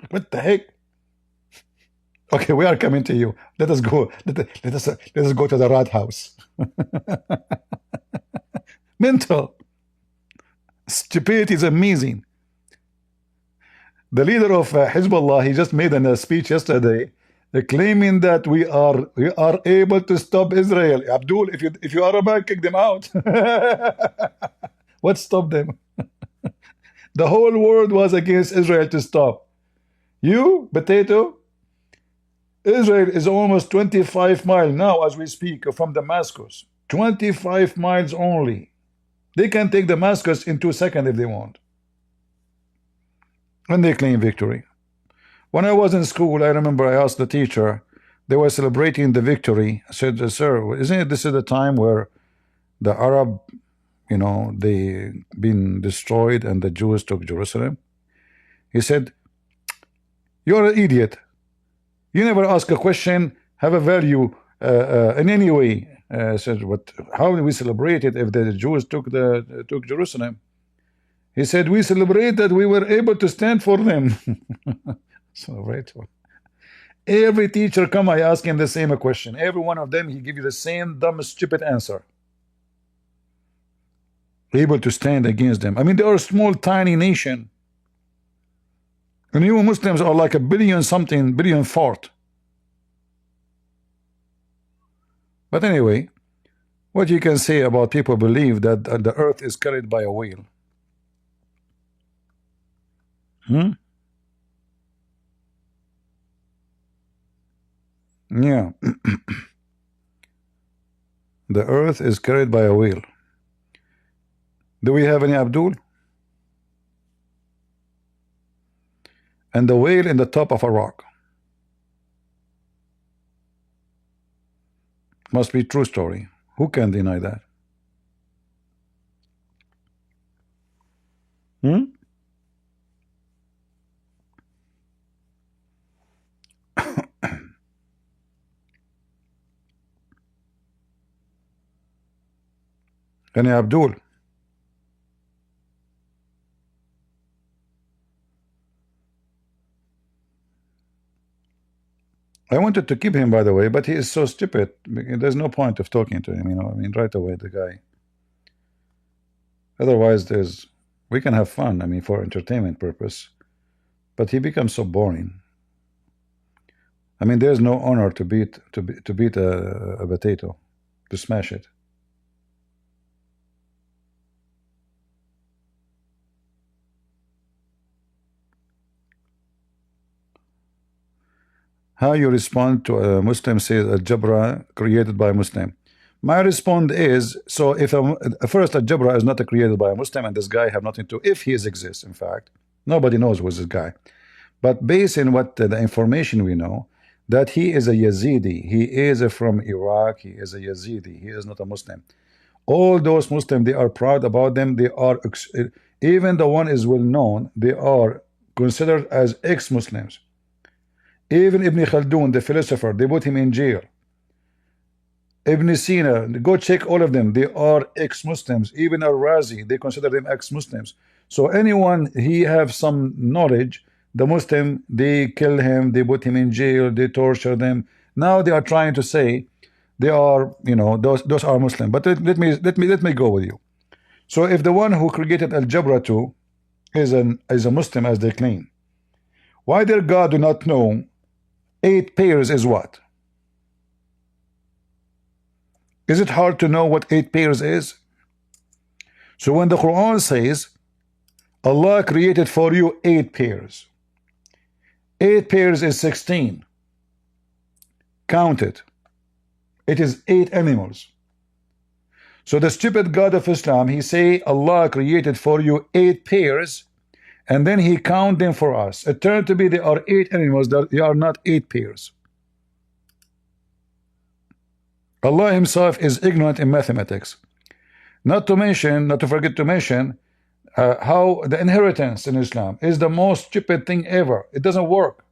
What the heck? Okay, we are coming to you. Let us go. Let us go to the rat house. Mental. Stupidity is amazing. The leader of Hezbollah, he just made a speech yesterday, claiming that we are able to stop Israel. Abdul, if you are a man, kick them out. What stopped them? The whole world was against Israel to stop. You, potato, Israel is almost 25 miles now as we speak from Damascus. 25 miles only. They can take Damascus in 2 seconds if they want. And they claim victory. When I was in school, I remember I asked the teacher, they were celebrating the victory. I said, sir, isn't it this is the time where the Arab, they been destroyed and the Jews took Jerusalem? He said, you're an idiot. You never ask a question, have a value in any way. I said, what? How do we celebrate it if the Jews took Jerusalem? He said, we celebrate that we were able to stand for them. So, right. Every teacher come, I ask him the same question. Every one of them, he give you the same dumb, stupid answer. Able to stand against them. I mean, they are a small, tiny nation. And you Muslims are like a billion fort. But anyway, what you can say about people believe that the earth is carried by a wheel. Yeah. The earth is carried by a wheel. Do we have any Abdul? And the whale in the top of a rock. Must be true story. Who can deny that? Any Abdul? I wanted to keep him, by the way, but he is so stupid. There's no point of talking to him, I mean, right away, the guy. Otherwise, we can have fun, I mean, for entertainment purpose. but he becomes so boring. I mean, there's no honor to beat a potato, to smash it. How you respond to a Muslim says Al-Jabra created by a Muslim? My response is, so if first Al-Jabra is not created by a Muslim, and this guy have nothing to, if he exists, in fact, nobody knows who's this guy. But based on what the information we know, that he is a Yazidi, he is from Iraq, he is a Yazidi, he is not a Muslim. All those Muslims, they are proud about them, they are, even the one is well known, they are considered as ex-Muslims. Even Ibn Khaldun, the philosopher, they put him in jail. Ibn Sina, go check all of them, they are ex-Muslims. Even Al-Razi, they consider them ex-Muslims. So anyone he have some knowledge, the Muslim, they kill him, they put him in jail, they torture them. Now they are trying to say they are, you know, those are Muslim. But let me go with you. So if the one who created Al-Jabra too is a Muslim as they claim, why their God do not know 8 pairs is what? Is it hard to know what 8 pairs is? So when the Quran says Allah created for you 8 pairs, 8 pairs is 16. Count it. It is 8 animals. So the stupid God of Islam, he say Allah created for you 8 pairs, and then he count them for us. It turned to be they are 8 animals, they are not 8 pairs. Allah himself is ignorant in mathematics. Not to forget to mention how the inheritance in Islam is the most stupid thing ever. It doesn't work.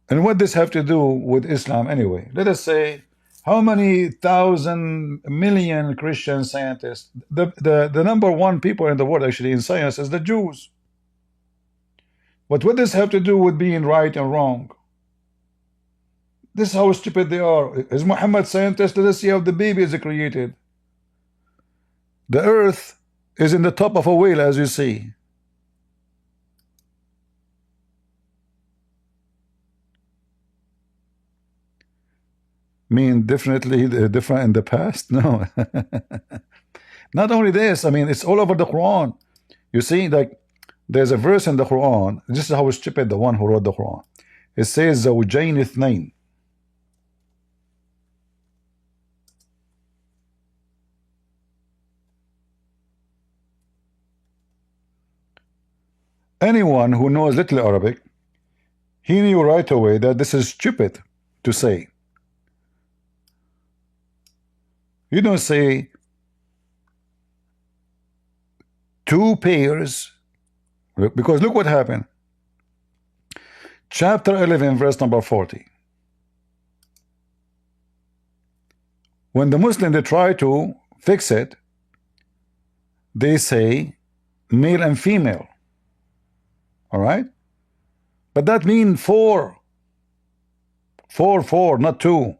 And what does this have to do with Islam anyway? Let us say, how many thousand million Christian scientists? The number one people in the world actually in science is the Jews. But what does this have to do with being right and wrong? This is how stupid they are. Is Muhammad scientist? Let us see how the baby is created. The earth is in the top of a whale, as you see. Mean definitely different in the past? No. Not only this, I mean, it's all over the Quran. You see, like, there's a verse in the Quran. This is how stupid the one who wrote the Quran. It says زوجين اثنين. Anyone who knows little Arabic, he knew right away that this is stupid to say. You don't say 2 pairs, because look what happened. Chapter 11, verse number 40. When the Muslims, they try to fix it, they say male and female. All right? But that means 4. 4, not 2.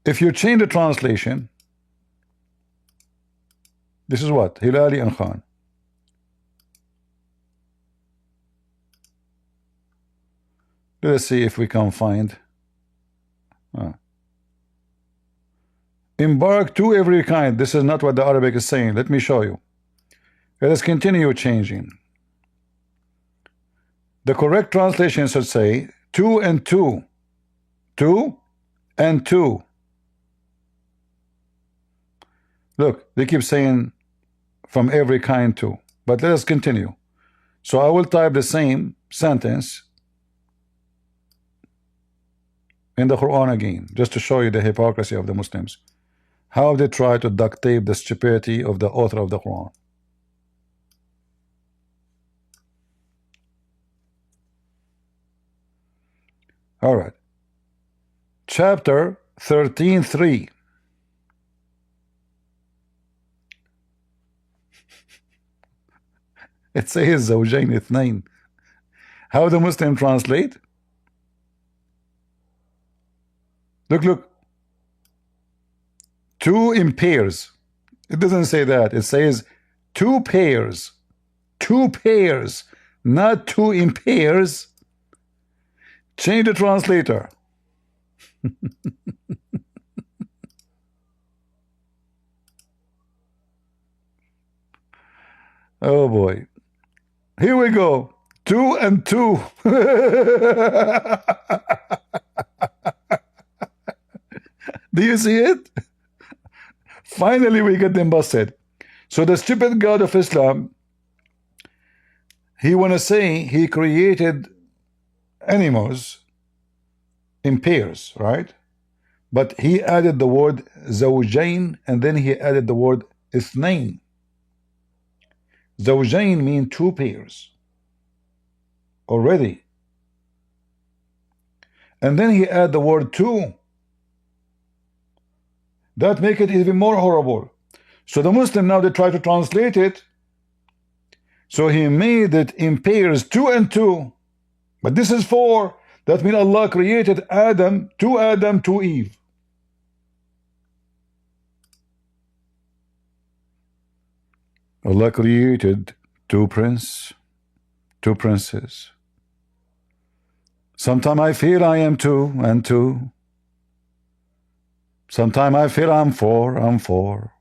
If you change the translation, this is what? Hilali and Khan. Let us see if we can find. Embark to every kind. This is not what the Arabic is saying. Let me show you. Let us continue changing. The correct translation should say 2 and 2. 2 and 2. Look, they keep saying from every kind too. But let us continue. So I will type the same sentence in the Quran again, just to show you the hypocrisy of the Muslims. How they try to duct tape the stupidity of the author of the Quran. All right. Chapter 13:3. It says زوجين 2. How the Muslim translate? Look. 2 in pairs. It doesn't say that. It says 2 pairs. 2 pairs, not 2 in pairs. Change the translator. Oh boy. Here we go. 2 and 2. Do you see it? Finally, we get them busted. So the stupid God of Islam, he want to say he created animals in pairs, right? But he added the word zawjain, and then he added the word ithnain. Zawjain mean 2 pairs already. And then he add the word 2. That make it even more horrible. So the Muslim now, they try to translate it. So he made it in pairs, 2 and 2. But this is 4. That means Allah created Adam, 2 Eve. Allah created 2 princes. Sometimes I feel I am 2 and 2. Sometimes I feel I'm 4.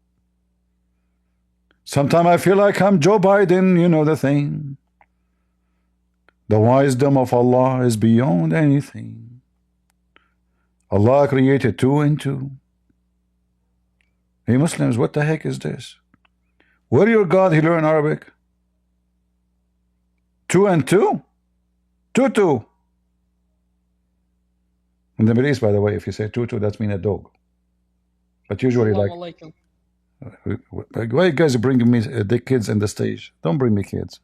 Sometimes I feel like I'm Joe Biden, you know the thing. The wisdom of Allah is beyond anything. Allah created 2 and 2. Hey Muslims, what the heck is this? Where your God he learn Arabic? 2 and 2? 2. In the Middle East, by the way, if you say 2, that means a dog. But usually, like, why you guys bringing me the kids in the stage? Don't bring me kids.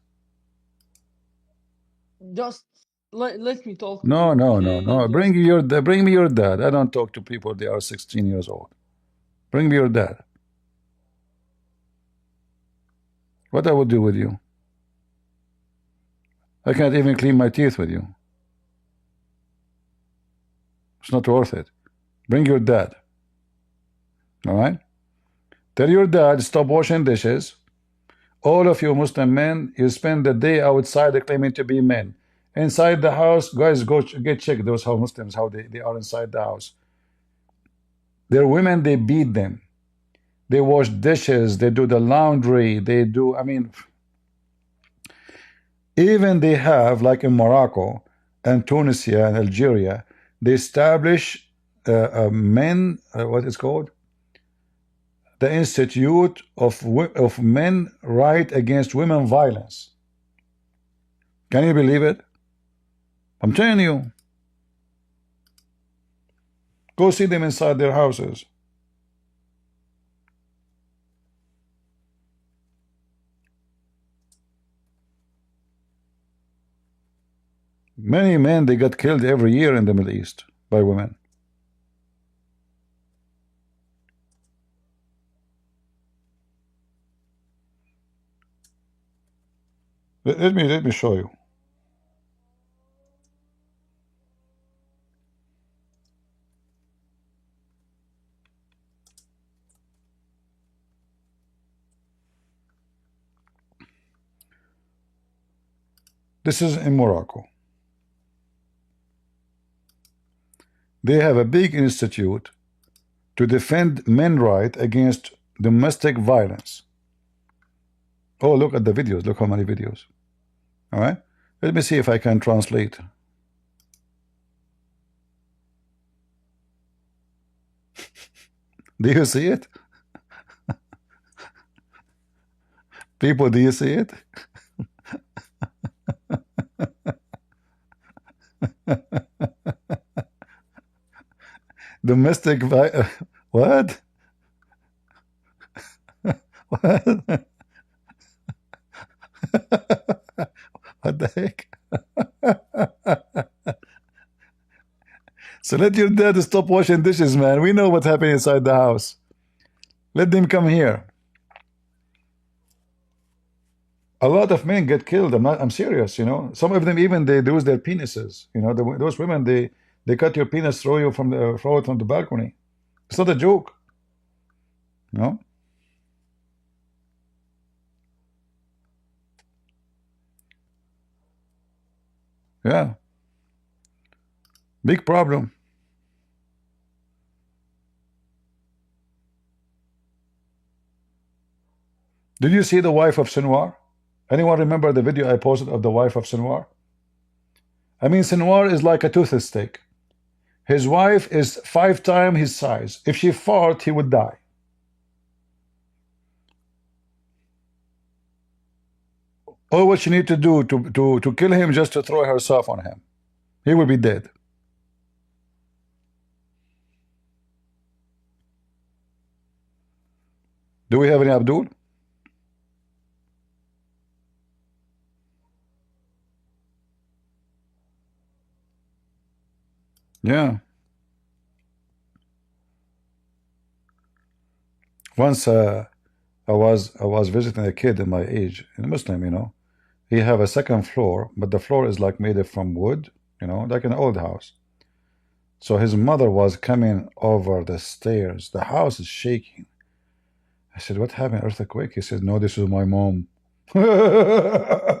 Just let me talk. No. Bring me your dad. I don't talk to people. They are 16 years old. Bring me your dad. What I would do with you? I can't even clean my teeth with you. It's not worth it. Bring your dad. All right? Tell your dad, stop washing dishes. All of you Muslim men, you spend the day outside claiming to be men. Inside the house, guys, go get checked. Those how Muslims, how they are inside the house. Their women, they beat them. They wash dishes. They do the laundry. They do, I mean, even they have, like in Morocco and Tunisia and Algeria, they establish men, what it's called? The Institute of Men Right Against Women Violence. Can you believe it? I'm telling you. Go see them inside their houses. Many men, they get killed every year in the Middle East by women. Let me show you. This is in Morocco. They have a big institute to defend men's right against domestic violence. Oh, look at the videos. Look how many videos. All right. Let me see if I can translate. Do you see it? People, do you see it? Domestic violence. What? What? What the heck? So let your dad stop washing dishes, man. We know what's happening inside the house. Let them come here. A lot of men get killed. I'm serious, you know. Some of them even they lose their penises. You know, those women, they They cut your penis, throw it from the balcony. It's not a joke. No? Yeah. Big problem. Did you see the wife of Sinwar? Anyone remember the video I posted of the wife of Sinwar? I mean, Sinwar is like a toothstick. His wife is 5 times his size. If she farted, he would die. All what she need to do to kill him, just to throw herself on him. He will be dead. Do we have any Abdul? Yeah. Once I was visiting a kid in my age, a Muslim, you know. He have a second floor, but the floor is like made from wood, you know, like an old house. So his mother was coming over the stairs. The house is shaking. I said, what happened? Earthquake? He said, no, this is my mom. I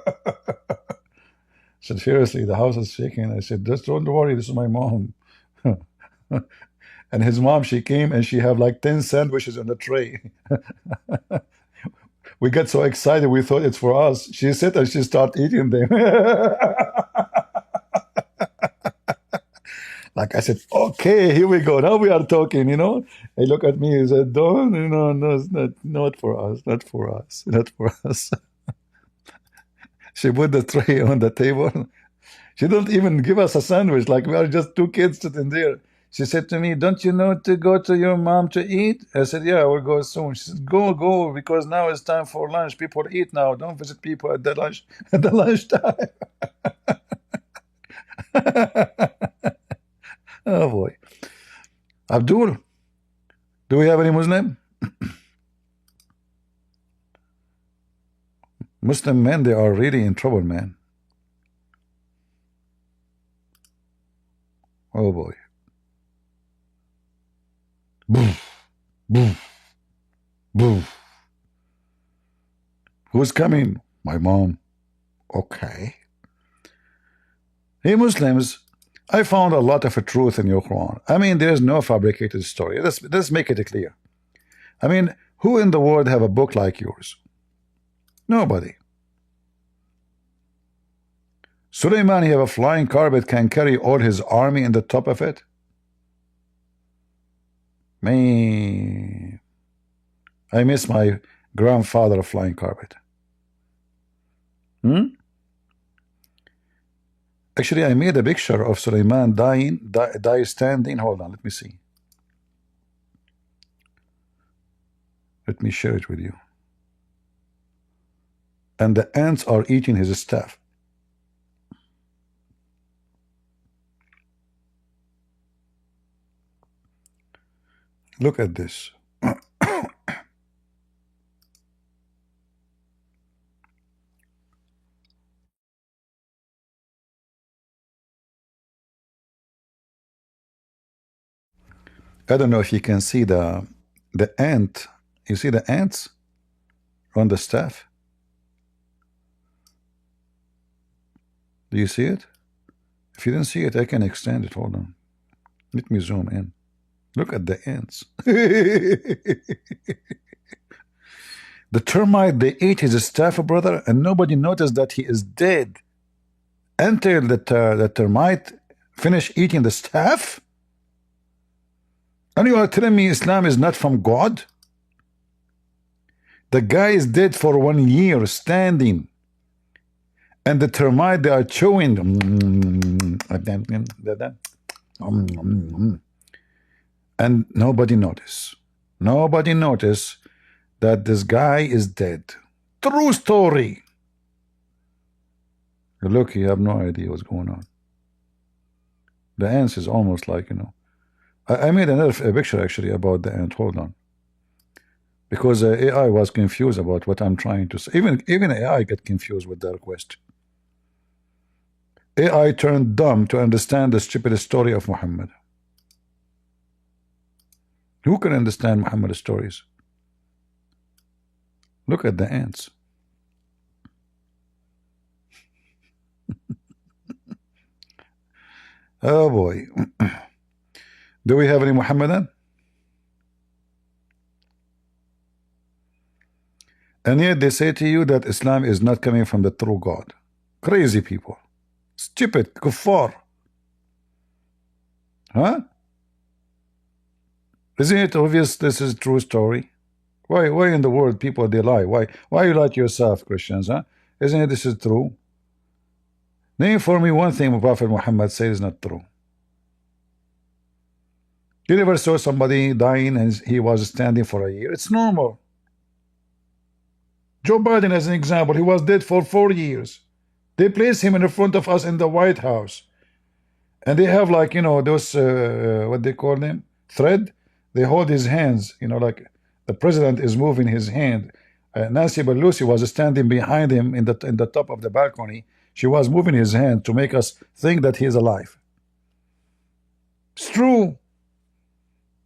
said, seriously, the house is shaking. I said, just don't worry, this is my mom. And his mom, she came and she had like 10 sandwiches on the tray. We got so excited, we thought it's for us. She said and she started eating them. Like I said, okay, here we go. Now we are talking, you know. He looked at me and said, don't, you know, no, it's not for us, not for us, not for us. She put the tray on the table. She don't even give us a sandwich. Like we are just 2 kids sitting there. She said to me, don't you know to go to your mom to eat? I said, yeah, we'll go soon. She said, go, because now it's time for lunch. People eat now. Don't visit people at the lunchtime. Oh boy. Abdul, do we have any Muslim? Muslim men, they are really in trouble, man. Oh boy. Boof, boof, boof. Who's coming? My mom. Okay. Hey Muslims, I found a lot of truth in your Quran. I mean, there's no fabricated story. Let's make it clear. I mean, who in the world have a book like yours? Nobody. Suleiman, he have a flying carpet, can carry all his army in the top of it? Man, I miss my grandfather flying carpet. Actually, I made a picture of Suleiman die standing. Hold on, let me see. Let me share it with you. And the ants are eating his staff. Look at this. I don't know if you can see the ant. You see the ants on the staff? Do you see it? If you didn't see it, I can extend it. Hold on. Let me zoom in. Look at the ants. The termite, they ate his staff, brother, and nobody noticed that he is dead until the termite finished eating the staff. And you are telling me Islam is not from God? The guy is dead for 1 year, standing, and the termite, they are chewing. And nobody noticed. Nobody noticed that this guy is dead. True story. Look, you have no idea what's going on. The ants is almost like, you know. I made another picture actually about the ant. Hold on. Because AI was confused about what I'm trying to say. Even AI get confused with the request. AI turned dumb to understand the stupid story of Muhammad. Who can understand Muhammad's stories? Look at the ants. Oh boy. Do we have any Muhammadan? And yet they say to you that Islam is not coming from the true God. Crazy people. Stupid. Kuffar. Huh? Isn't it obvious this is a true story? Why in the world people they lie? Why you lie to yourself, Christians, huh? Isn't it this is true? Name for me one thing Prophet Muhammad says is not true. You never saw somebody dying and he was standing for a year. It's normal. Joe Biden as an example, he was dead for 4 years. They placed him in the front of us in the White House. And they have like, you know, those, what they call them? Thread. They hold his hands, you know, like the president is moving his hand. Nancy Pelosi was standing behind him in the top of the balcony. She was moving his hand to make us think that he is alive. It's true.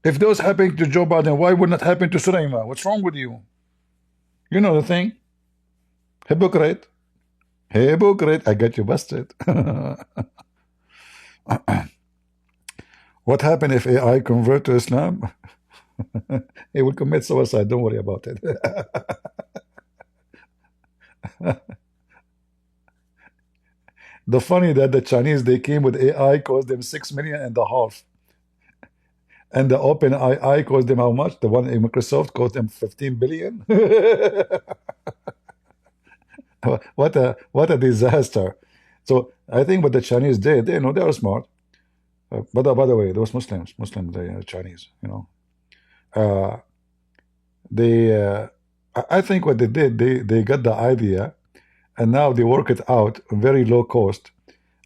If those happened to Joe Biden, why would not happen to Sulaiman? What's wrong with you? You know the thing? Hypocrite. Hypocrite. I got you busted. What happened if AI convert to Islam? He will commit suicide. Don't worry about it. The funny that the Chinese, they came with AI, cost them 6.5 million. And the Open AI cost them how much? The one in Microsoft cost them 15 billion. What a disaster. So I think what the Chinese did, they know they are smart. But by the way, those Muslims, they are Chinese, you know. I think what they did, they got the idea, and now they work it out very low cost.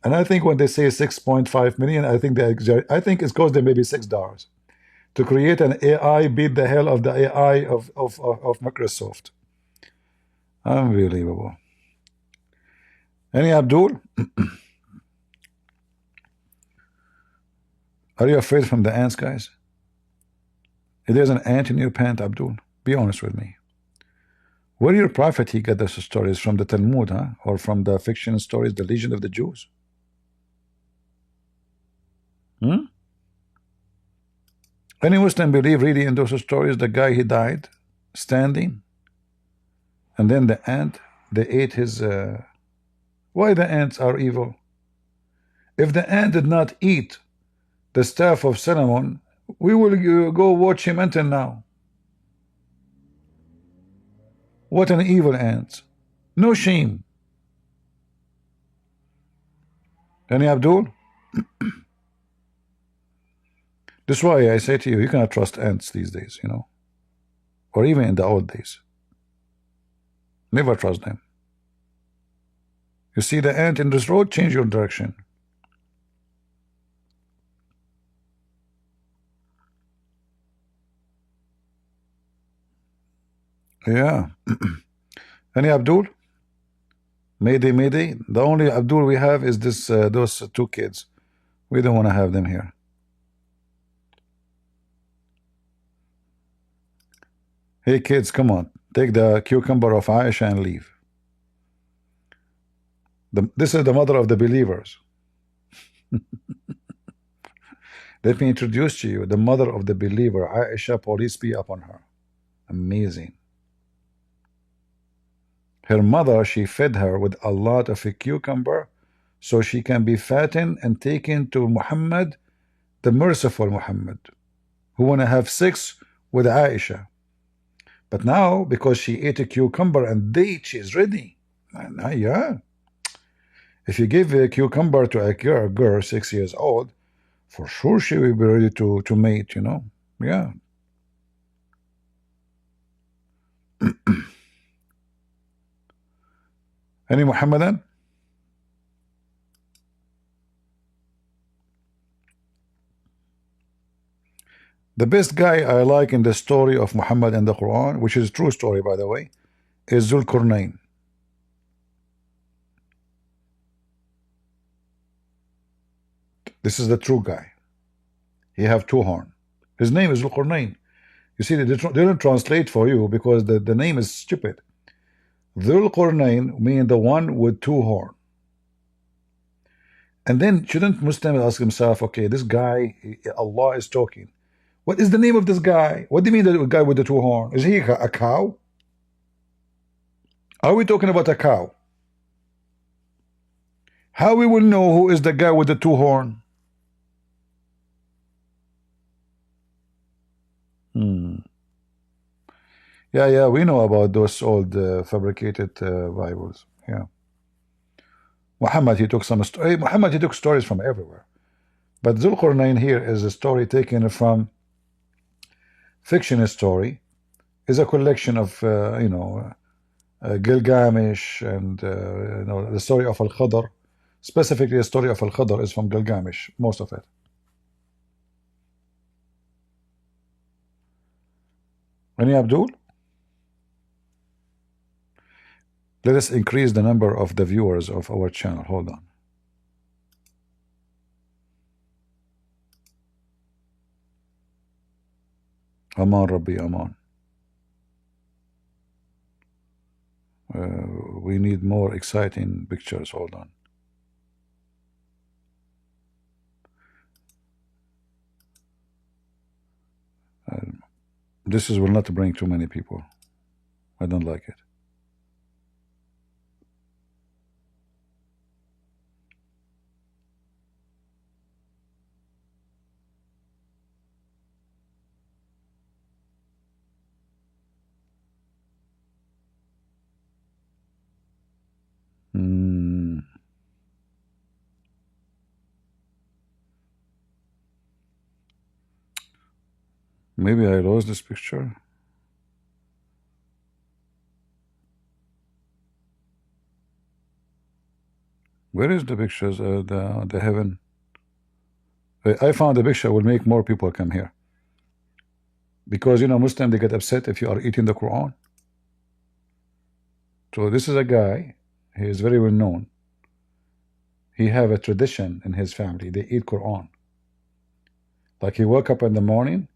And I think when they say 6.5 million, I think it's cost them maybe $6 to create an AI beat the hell of the AI of Microsoft. Unbelievable. Any Abdul? Are you afraid from the ants, guys? If there's an ant in your pant, Abdul, be honest with me. Where your prophet he got those stories from? The Talmud, huh? Or from the fiction stories, the Legend of the Jews? Any Muslim believe really in those stories? The guy he died standing, and then the ant, they ate his. Why the ants are evil? If the ant did not eat the staff of Solomon, we will go watch him until now. What an evil ant. No shame. Any Abdul? That's why I say to you, you cannot trust ants these days, you know, or even in the old days. Never trust them. You see the ant in this road, change your direction. Yeah. Any Abdul? Mayday. The only Abdul we have is this those two kids. We don't want to have them here. Hey kids, come on. Take the cucumber of Aisha and leave. This is the mother of the believers. Let me introduce to you the mother of the believer, Aisha, peace be upon her. Amazing. Her mother, she fed her with a lot of a cucumber so she can be fattened and taken to Muhammad, the merciful Muhammad, who want to have sex with Aisha. But now, because she ate a cucumber and date, she's ready. Yeah. If you give a cucumber to a girl 6 years old, for sure she will be ready to mate, you know. Yeah. Any Muhammadan? The best guy I like in the story of Muhammad and the Quran, which is a true story by the way, is Zulqarnain. This is the true guy. He have two horn. His name is Dhul-Qarnayn. You see, they don't translate for you because the name is stupid. Dhul-Qarnayn means the one with two horn. And then shouldn't Muslim ask himself, okay, this guy, Allah is talking. What is the name of this guy? What do you mean the guy with the two horn? Is he a cow? Are we talking about a cow? How we will know who is the guy with the two horn? Yeah, we know about those old fabricated Bibles. Yeah. Muhammad, he took stories from everywhere. But Dhul-Qarnayn here is a story taken from fiction story. Is a collection of Gilgamesh and the story of Al-Khadr. Specifically, the story of Al-Khadr is from Gilgamesh, most of it. Any Abdul? Let us increase the number of the viewers of our channel. Hold on. Aman Rabbi Aman. We need more exciting pictures. Hold on. This will not bring too many people. I don't like it. Maybe I lost this picture. Where is the pictures? The heaven. I found the picture will make more people come here. Because Muslim, they get upset if you are eating the Quran. So this is a guy, he is very well known. He have a tradition in his family. They eat Quran. Like he woke up in the morning,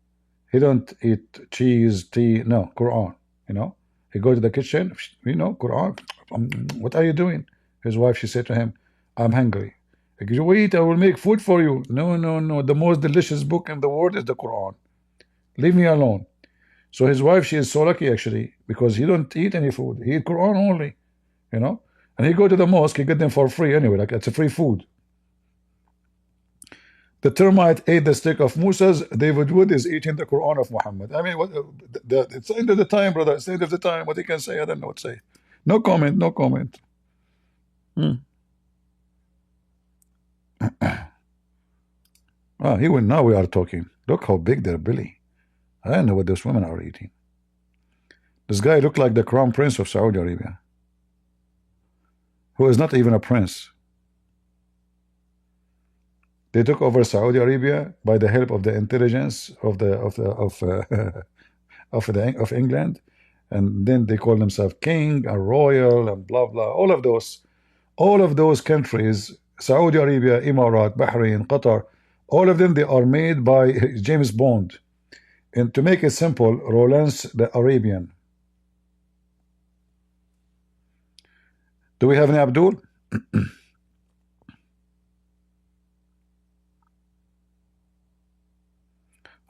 he don't eat cheese, tea, no, Quran, He go to the kitchen, Quran, what are you doing? His wife, she said to him, I'm hungry. He goes, wait, I will make food for you. No, the most delicious book in the world is the Quran. Leave me alone. So his wife, she is so lucky actually, because he don't eat any food. He eat Quran only, And he go to the mosque, he get them for free anyway, like it's a free food. The termite ate the stick of Musa's. David Wood is eating the Quran of Muhammad. I mean, it's the end of the time, brother. It's the end of the time. What he can say, I don't know what to say. No comment, no comment. Now we are talking. Look how big their belly. I don't know what those women are eating. This guy looked like the crown prince of Saudi Arabia, who is not even a prince. They took over Saudi Arabia by the help of the intelligence of England, and then they call themselves king and royal and blah blah. All of those countries, Saudi Arabia, Emirat, Bahrain, Qatar, all of them, they are made by James Bond. And to make it simple, Rollins the Arabian. Do we have any Abdul?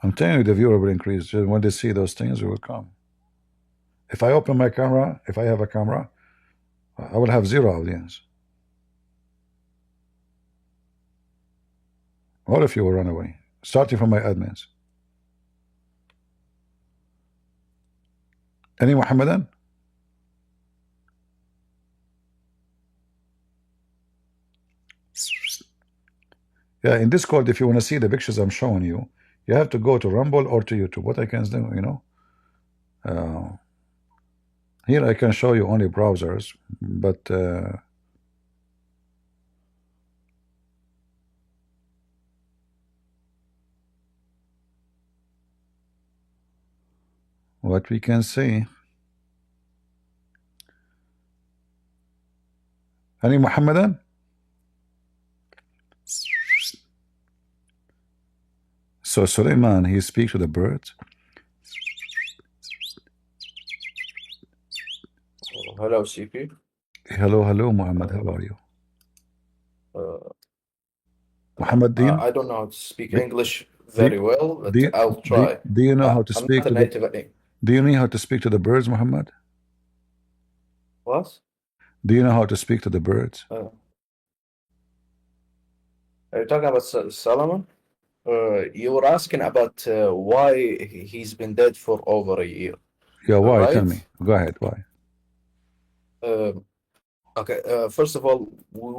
I'm telling you, the viewer will increase. When they see those things, they will come. If I open my camera, if I have a camera, I will have 0 audience. All of you will run away, starting from my admins. Any Muhammadan? Yeah, in Discord, if you want to see the pictures I'm showing you, you have to go to Rumble or to YouTube. What I can do, here I can show you only browsers, but what we can see. Any Muhammadan? So Suleiman, he speaks to the birds. Hello, CP. Hello, Muhammad. How are you? Muhammad, do you know? I don't know how to speak English very well, but do you, I'll try. do you know how to I'm speak not a to native the, do you know how to speak to the birds, Muhammad? What? Do you know how to speak to the birds? Are you talking about Solomon? You were asking about why he's been dead for over a year. Yeah, why? Right? Tell me. Go ahead. Why? Okay. First of all,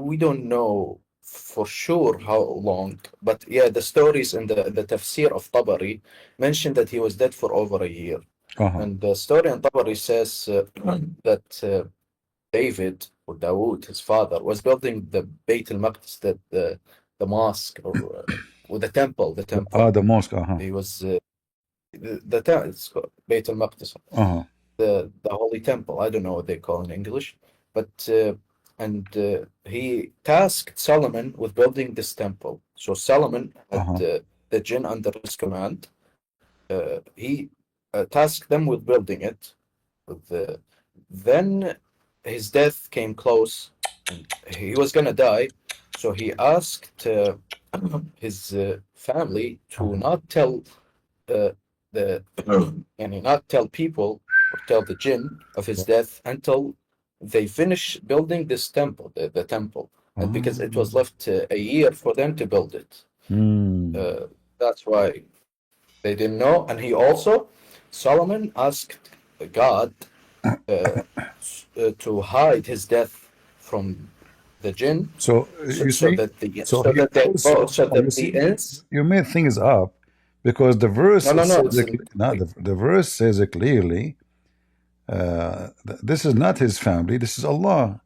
we don't know for sure how long, but yeah, the stories in the tafsir of Tabari mentioned that he was dead for over a year. And the story in Tabari says that David or Dawood, his father, was building the Beit al-Maqdis, the mosque or the temple. The temple. The mosque. He was it's called Beit al-Maqdis. The holy temple. I don't know what they call in English, but he tasked Solomon with building this temple. So Solomon had the jinn under his command. He tasked them with building it. Then his death came close. And he was gonna die, so he asked his family to not tell not tell people or tell the jinn of his death until they finish building this temple, the temple, and because it was left a year for them to build it. That's why they didn't know. And he also, Solomon asked God to hide his death from the jinn. So you see, you made things up because the verse the verse says it clearly. This is not his family, this is Allah.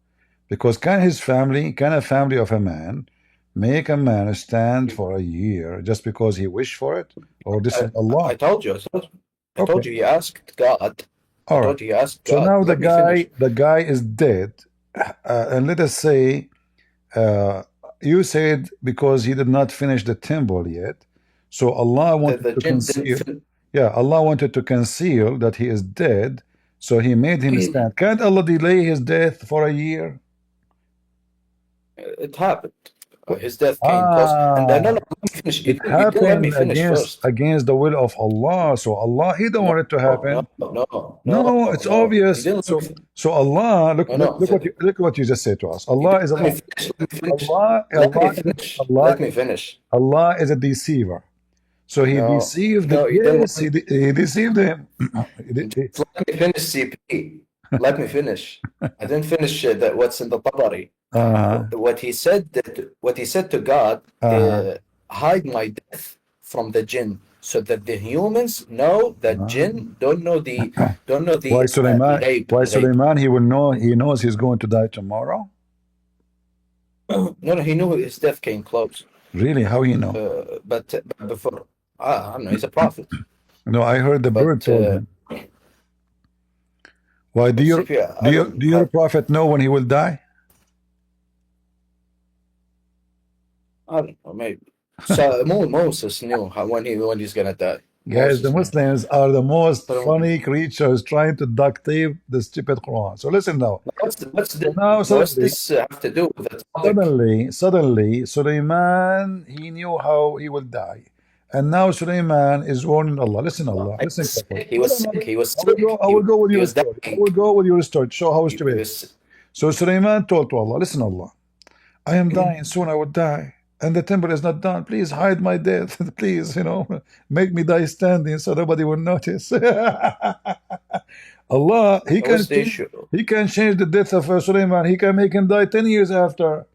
Because can a family of a man make a man stand for a year just because he wished for it? Or this is Allah? I told you he asked God. All right. So now the guy is dead, and let us say you said because he did not finish the temple yet, so Allah wanted to conceal. Yeah, Allah wanted to conceal that he is dead. So he made him stand. Can't Allah delay his death for a year? It happened. His death came close. And then it happened against the will of Allah. So Allah, He don't want it to happen. No, it's obvious. So Allah, look what you just said to us. Allah is Allah. Let me finish. Allah is a deceiver. So he deceived he deceived him. Let me finish, CP. Let me finish. I didn't finish what's in the Tabari. What he said to God, hide my death from the jinn, so that the humans know that jinn don't know the Why Suleiman he will know, he knows he's going to die tomorrow? No, he knew his death came close. Really? How he know? But before, I don't know, he's a prophet. No, I heard the bird told him. Why do your prophet know when he will die? I don't know, maybe. So Moses knew when he's gonna die. Guys, the Muslims are the most funny creatures trying to duct tape the stupid Quran. So listen now. What's this have to do with it? Suddenly, Suleiman, he knew how he will die. And now Suleiman is warning Allah. Listen, Allah. Listen. He was sick. I will go with your story. I will go with your story to show how stupid it is. So Suleiman told to Allah, listen, Allah, I am dying. Soon I will die. And the temple is not done. Please hide my death. Please, make me die standing so nobody will notice. Allah, He can change the death of Suleiman. He can make him die 10 years after.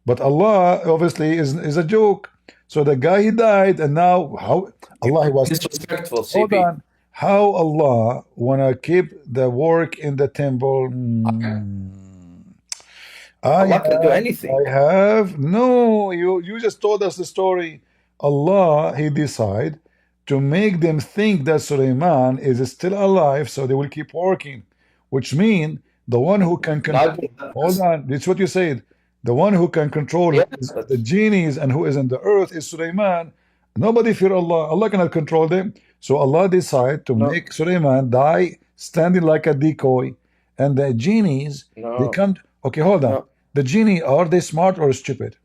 But Allah, obviously, is a joke. So the guy, he died, and now how Allah he was disrespectful. Hold on. How Allah wanna keep the work in the temple? Allah can do anything. No, you just told us the story. Allah, He decide to make them think that Suleiman is still alive, so they will keep working, which mean the one who can control. Hold on, that's what you said. The one who can control the genies and who is in the earth is Suleiman. Nobody fear Allah. Allah cannot control them. So Allah decided to make Suleiman die standing like a decoy. And the genies, they come. Okay, hold on. The genie, are they smart or stupid?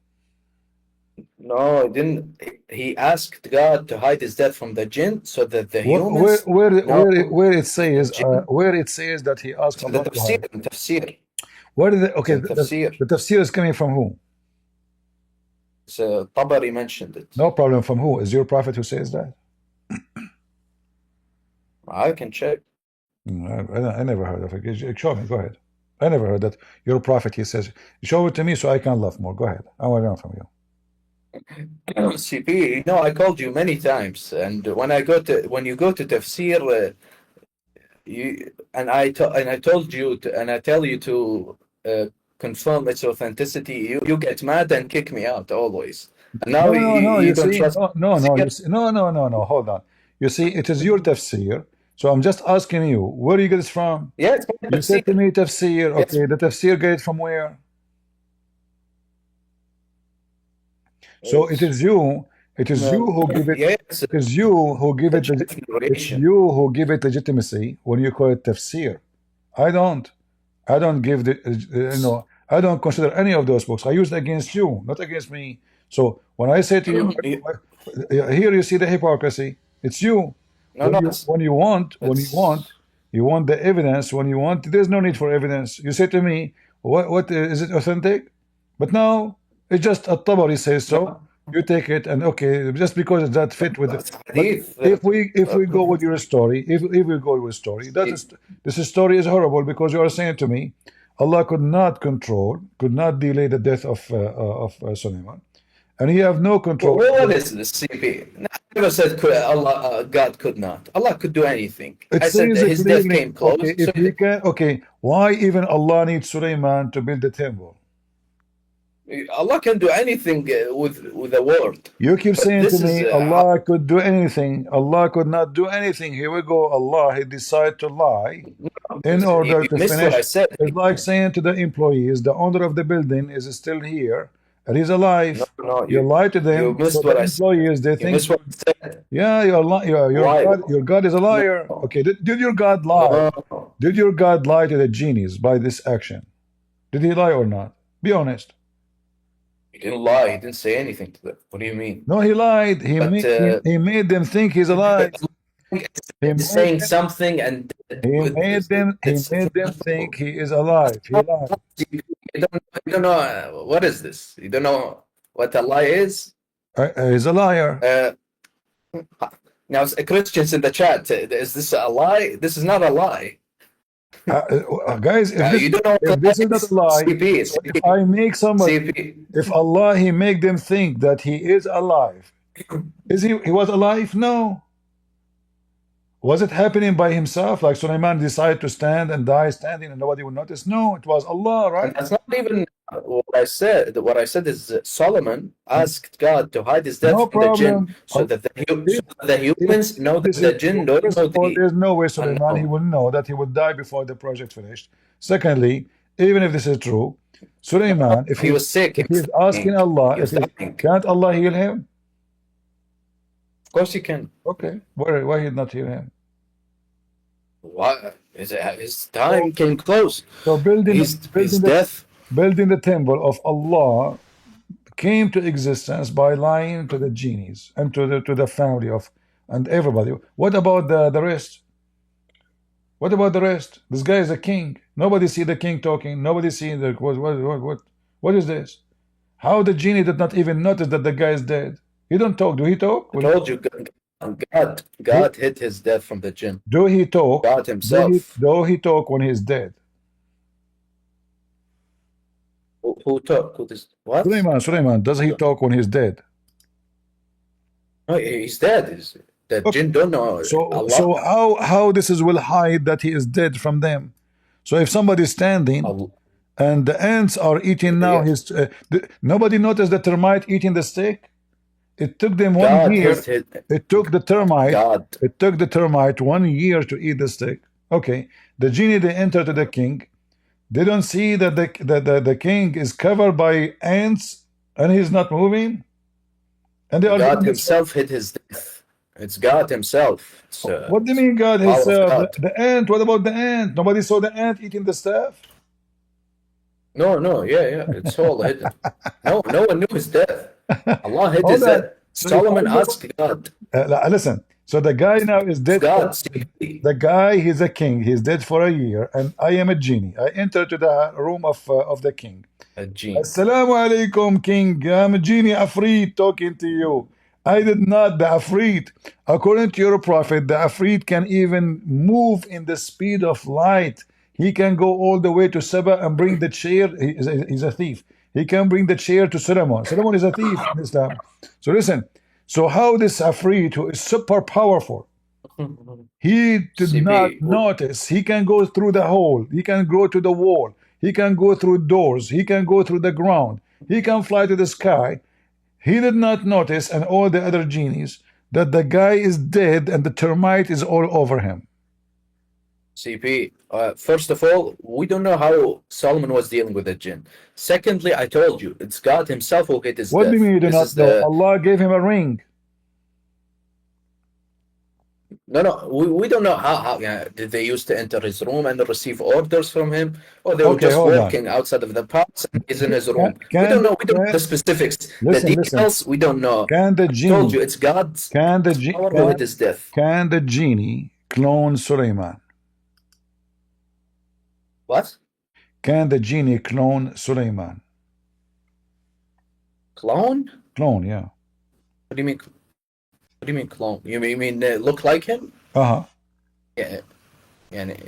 No, didn't he asked God to hide his death from the jinn so that the humans? Where it says that he asked Allah to hide. Tafsir. Where did the tafsir is coming from who? So Tabari mentioned it. No problem. From who? Is your prophet who says that? I can check. I never heard of it. Show me. Go ahead. I never heard that your prophet, he says, show it to me so I can laugh more. Go ahead. I want to learn from you. CP, I called you many times, and when you go to tafsir, I told you and I tell you to confirm its authenticity, you get mad and kick me out always. And now you don't trust. No. Hold on. You see, it is your tafsir. So I'm just asking you, where do you get it from? Yes, you said to me tafsir. Okay, yes. The tafsir get it from where? So it is you. It is you who give it. Yes. It is you who give it. It's you who give it legitimacy when you call it tafsir. I don't give the. I don't consider any of those books. I use it against you, not against me. So when I say to you, here you see the hypocrisy. It's you. When you want the evidence. When you want, there's no need for evidence. You say to me, what is it authentic? But now it's just At-Tabari says so. You take it and okay, just because that fit with it. If we go with your story, if we go with story, this story is horrible because you are saying to me, Allah could not delay the death of Suleiman, and he have no control. What is this, CP? I never said God could not. Allah could do anything. I said his death came close. Okay, if he can, okay, why even Allah needs Suleiman to build the temple? Allah can do anything with the word. You keep saying to me, Allah could do anything. Allah could not do anything. Here we go. Allah, he decided to lie in order to finish. What I said. It's like saying to the employees, the owner of the building is still here and he's alive. You lie to them. You missed so what the I said. employees, they think. You missed what I said. Yeah, your God is a liar. No. Okay, did your God lie? No. Did your God lie to the genies by this action? Did he lie or not? Be honest. He didn't lie. He didn't say anything to them. What do you mean? No, he lied. He made them think he's alive. He's saying something, and he made them think he is alive. He lied. You don't know what is this? You don't know what a lie is? He's a liar. Now, Christians in the chat, is this a lie? This is not a lie. Guys, if this is not a lie, if I make somebody, if Allah, he make them think that he is alive, he was alive? No. Was it happening by himself, like Suleiman decided to stand and die standing and nobody would notice? No, it was Allah, right? And that's not even what I said. What I said is Solomon asked God to hide his death from the jinn, so that the humans know that the jinn don't know. There's no way Suleiman he will know that he would die before the project finished. Secondly, even if this is true, Suleiman, if he was sick, if he's asking Allah, can't Allah heal him? Of course he can. Okay, why he not heal him? What? His time came close. So building the temple of Allah came to existence by lying to the genies and to the family of and everybody. What about the rest? What about the rest? This guy is a king. Nobody see the king talking. Nobody see the what is this? How the genie did not even notice that the guy is dead? He don't talk. Do he talk? I told you, God hid his death from the jinn. Do he talk? God himself. Do he talk when he's dead? Who talk? What? Suleiman, does he talk when he's dead? No, he's dead. The jinn don't know. So how this will hide that he is dead from them? So if somebody is standing and the ants are eating now, nobody noticed the termite eating the steak. It took them 1 year. It took the termite. It took the termite 1 year to eat the steak. Okay, the genie, they enter to the king. They don't see that the king is covered by ants and he's not moving. And they are God doing this. himself hid his death. It's God himself. What do you mean God power of himself? God. The ant, what about the ant? Nobody saw the ant eating the staff? No, yeah. It's all hidden. No one knew his death. Allah hid Hold his on. death. Solomon asked God. Listen, so the guy now is dead. God. The guy, he's a king. He's dead for a year, and I am a genie. I enter to the room of the king. A genie. Assalamu alaikum, king. I'm a genie Afrit talking to you. I did not, the Afrit. According to your prophet, the Afrit can even move in the speed of light. He can go all the way to Saba and bring the chair. He's a thief. He can bring the chair to Solomon. Solomon is a thief in Islam. So listen. So how this Afrit, who is super powerful, he did not notice. He can go through the hole. He can go to the wall. He can go through doors. He can go through the ground. He can fly to the sky. He did not notice, and all the other genies, that the guy is dead and the termite is all over him. CP, first of all, we don't know how Solomon was dealing with the jinn. Secondly, I told you, it's God himself who hit his death. What do you mean you do not know? Allah gave him a ring. No, we don't know how did they used to enter his room and receive orders from him, or they were just working outside of the palace and he's in his room. We don't know the specifics. The details, we don't know. Can the genie, I told you, it's God's power who hit his death. Can the genie clone Suleiman? What? Can the genie clone Suleiman? Clone? Clone, yeah. What do you mean? What do you mean clone? You mean look like him? Uh-huh. Yeah.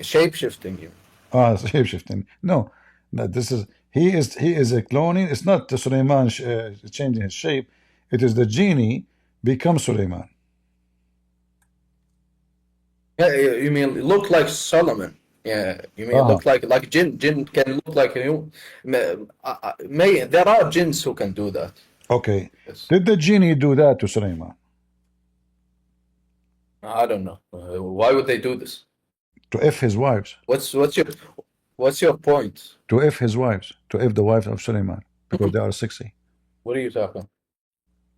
Shape-shifting you. Shape-shifting. No, this is he is a cloning. It's not the Suleiman changing his shape. It is the genie become Suleiman. Yeah, you mean look like Solomon? Yeah, you mean look like jinn? Jinn can look like you. There are jinns who can do that. Okay. Yes. Did the genie do that to Suleiman? I don't know. Why would they do this? To F his wives. What's your point? To F his wives. To F the wives of Suleiman because they are sexy. What are you talking?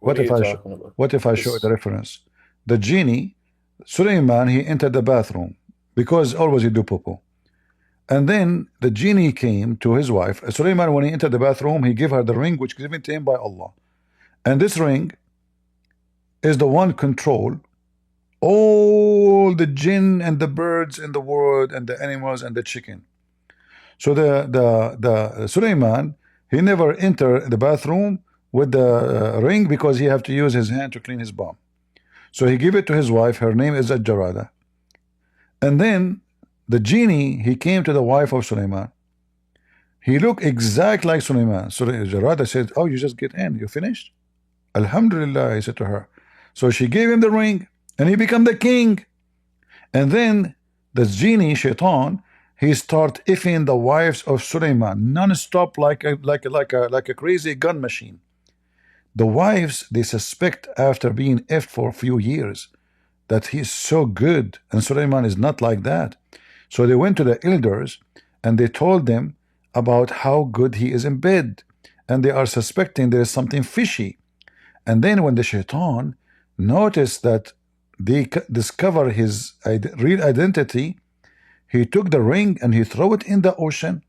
What if I show the reference? The genie, Suleiman, he entered the bathroom because always he do poo-poo. And then the genie came to his wife. Suleiman, when he entered the bathroom, he gave her the ring which was given to him by Allah. And this ring is the one control all the jinn and the birds in the world and the animals and the chicken. So the Suleiman, he never entered the bathroom with the ring because he have to use his hand to clean his bum. So he gave it to his wife. Her name is Al-Jarada. And then the genie, he came to the wife of Suleiman. He looked exact like Suleiman. So Jarada said, oh, you just get in. You finished? Alhamdulillah, he said to her. So she gave him the ring and he became the king. And then the genie, Shaitan, he start effing the wives of Suleiman non-stop like a crazy gun machine. The wives, they suspect after being effed for a few years that he's so good and Suleiman is not like that. So they went to the elders and they told them about how good he is in bed, and they are suspecting there is something fishy. And then when the Shaitan noticed that they discover his real identity, he took the ring and he threw it in the ocean.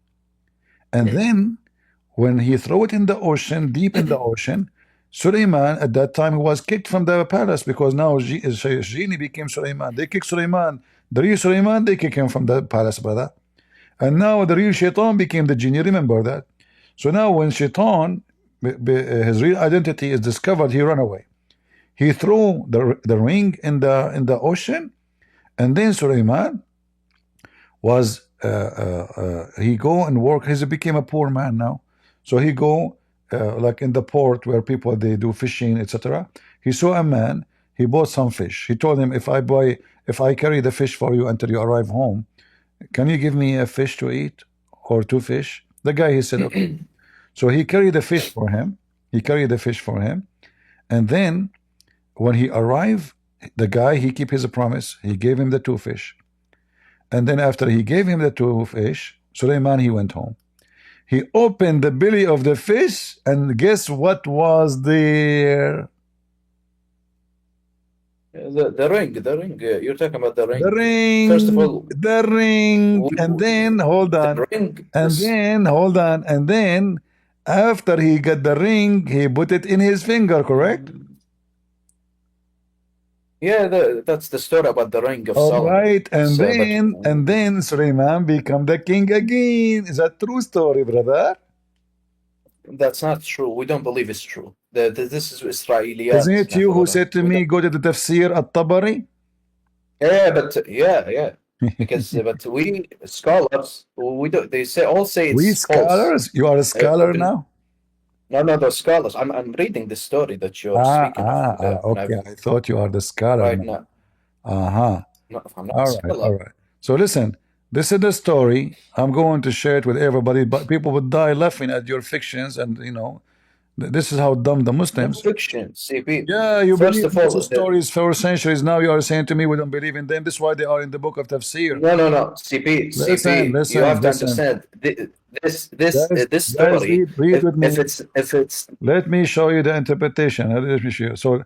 And then when he threw it in the ocean, deep in the ocean, Suleiman at that time was kicked from the palace because now genie became Suleiman. They kicked Suleiman. The real Suleiman, they kick him from the palace, brother. And now the real Shaitan became the genie. Remember that. So now when Shaitan, his real identity is discovered, he ran away. He threw the ring in the ocean, and then Suleiman was he go and work. He became a poor man now. So he go like in the port where people they do fishing, etc. He saw a man. He bought some fish. He told him, if I carry the fish for you until you arrive home, can you give me a fish to eat or 2 fish? The guy, he said, okay. So he carried the fish for him. And then when he arrived, the guy, he keep his promise. He gave him the 2 fish. And then after he gave him the 2 fish, Suleiman, he went home. He opened the belly of the fish, and guess what was there? The ring. You're talking about the ring. The ring. First of all, the ring. And then hold on. The ring. And then hold on. And then after he got the ring, he put it in his finger, correct? Yeah, that's the story about the ring of All Solomon. right, and then Suleiman become the king again. Is that true story, brother? That's not true. We don't believe it's true. This is Israeliyat. Isn't it you who said to me, go to the Tafsir at-Tabari? Yeah, but yeah. Because but we scholars, we do. They all say it's We scholars? false. You are a scholar now? No, the scholars. I'm reading the story that you're speaking of. Okay. I thought you are the scholar right now. No, I'm not a scholar. All right. So listen, this is the story. I'm going to share it with everybody, but people would die laughing at your fictions, and you know, this is how dumb the Muslims. Fiction, CP. Yeah, you First believe of all, the stories for centuries. Now you are saying to me we don't believe in them. This is why they are in the book of Tafsir. No, CP. Listen, you have to understand this story. Read with me. If it's. Let me show you the interpretation. Let me show you. So,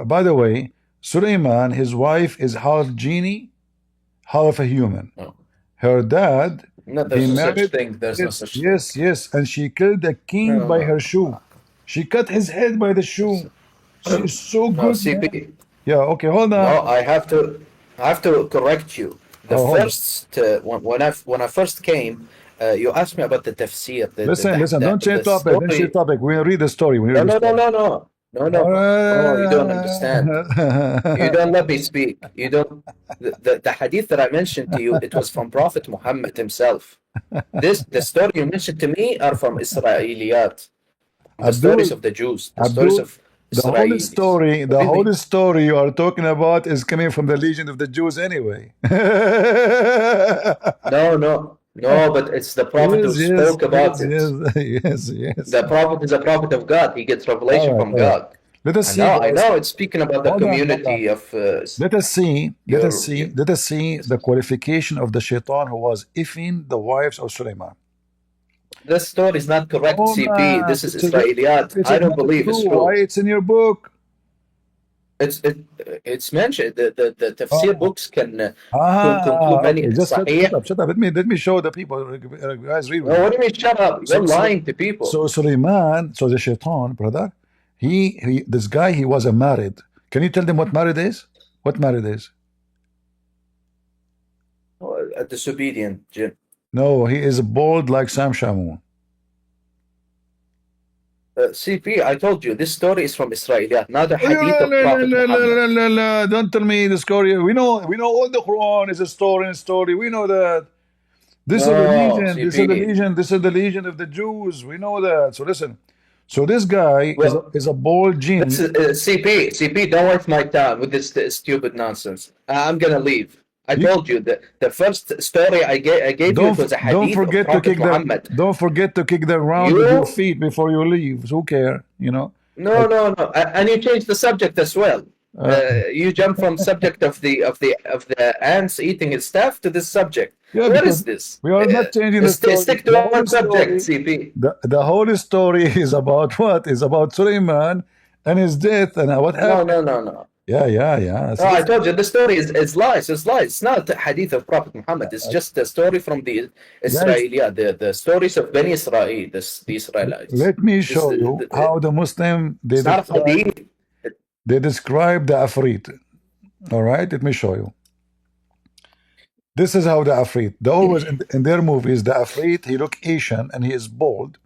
by the way, Suleiman, his wife is half genie, half a human. No. Her dad. No, there's no such thing. There's no such thing. Yes, and she killed the king by her shoe. She cut his head by the shoe. She's so good. CP. Yeah, okay, hold on. No, I have to correct you. The first when I first came, you asked me about the tafsir. Listen, don't change topic. Don't change topic. We read the story. No, you don't understand. You don't let me speak. You don't. The hadith that I mentioned to you, it was from Prophet Muhammad himself. The story you mentioned to me are from Israeliyat, the stories of the Jews, the stories of Israelis. The whole story you are talking about is coming from the Legion of the Jews anyway. No, but it's the prophet who spoke about it. Yes. The prophet is a prophet of God. He gets revelation from God. Let us see. I know. It's speaking about the community of. Let us see the qualification of the shaitan who was effing the wives of Suleiman. This story is not correct, CP. This is Israeliyat. I don't believe it's true. Why it's in your book? It's mentioned. The tafsir books can conclude many. Shut up. Let me show the people. Guys, read. No, what do you mean? Shut up. You're lying to people. So Suleiman, the shaitan, brother, this guy, he was a married. Can you tell them what married is? What married is? A disobedient jinn. No, he is bald like Sam Shamoun. CP, I told you this story is from Israeliyat, not a hadith of Prophet Muhammad. Don't tell me the story. We know all the Quran is a story. We know that. This is the legion. This is the legion of the Jews. We know that. So listen. So this guy is a bald genie. CP, don't waste my time with this stupid nonsense. I'm gonna leave. I told you that the first story I gave you was a hadith of Prophet Muhammad. Don't forget to kick them around with your feet before you leave. Who care? You know. No. And you changed the subject as well. You jump from subject of the ants eating its staff to this subject. Yeah, what is this? We are not changing the story. Stick to one subject, CP. The whole story is about what? Is about Suleiman and his death and what happened. No. Yeah. No, I told you the story is lies. It's lies. It's not a hadith of Prophet Muhammad. It's just a story from the Israeliyat, the stories of Bani Israel, the Israelites. Let me show you how the Muslim they describe the Afrit. All right, let me show you. This is how the Afrit. They always in their movies, the Afrit, he look Asian and he is bald,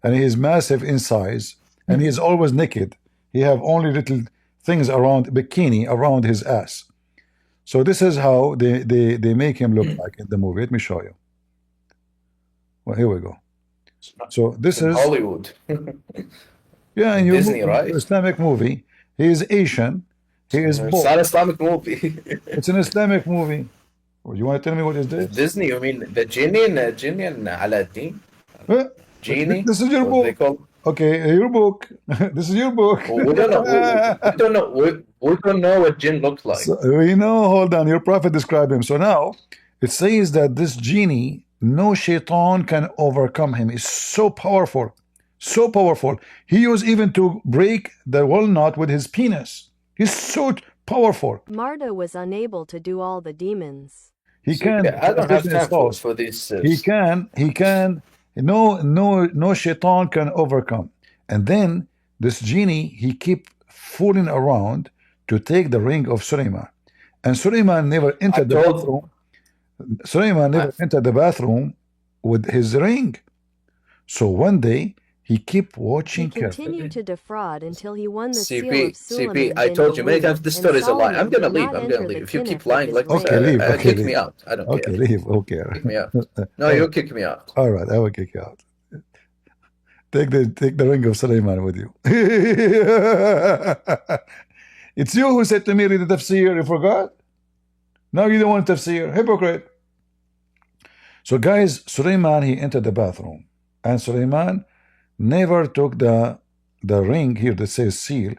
and he is massive in size, and he is always naked. He have only little things around bikini around his ass. So this is how they make him look like in the movie. Let me show you. Well, here we go. So this is Hollywood. Yeah, in Disney, right? Islamic movie. He is Asian. He is bald. It's not an Islamic movie. It's an Islamic movie. You want to tell me what is this? Disney, you mean the genie and Aladdin? Genie? This is your book. Okay, your book. This is your book. We don't know. We don't know what jinn looks like. So, we know. Hold on. Your prophet described him. So now it says that this genie, no shaitan can overcome him. He's so powerful, so powerful. He used even to break the walnut with his penis. He's so Powerful. Marta was unable to do all the demons. He can. I don't have time for this. He can. No shaitan can overcome. And then this genie, he keep fooling around to take the ring of Sulaiman. And Sulaiman never entered the bathroom. Sulaiman never entered the bathroom with his ring. So one day he kept watching carefully. He continued to defraud until he won the seal of Suleiman. CP, I told you many times this story is a lie. I'm gonna leave. I'm gonna leave. If you keep lying like this, kick me out. I don't care. Okay, leave. Okay. Kick me out. No, you kick me out. All right, I will kick you out. Take the ring of Sulaiman with you. It's you who said to me, read the tafsir. You forgot? Now you don't want tafsir. Hypocrite. So guys, Sulaiman, he entered the bathroom. And Sulaiman never took the ring here that says seal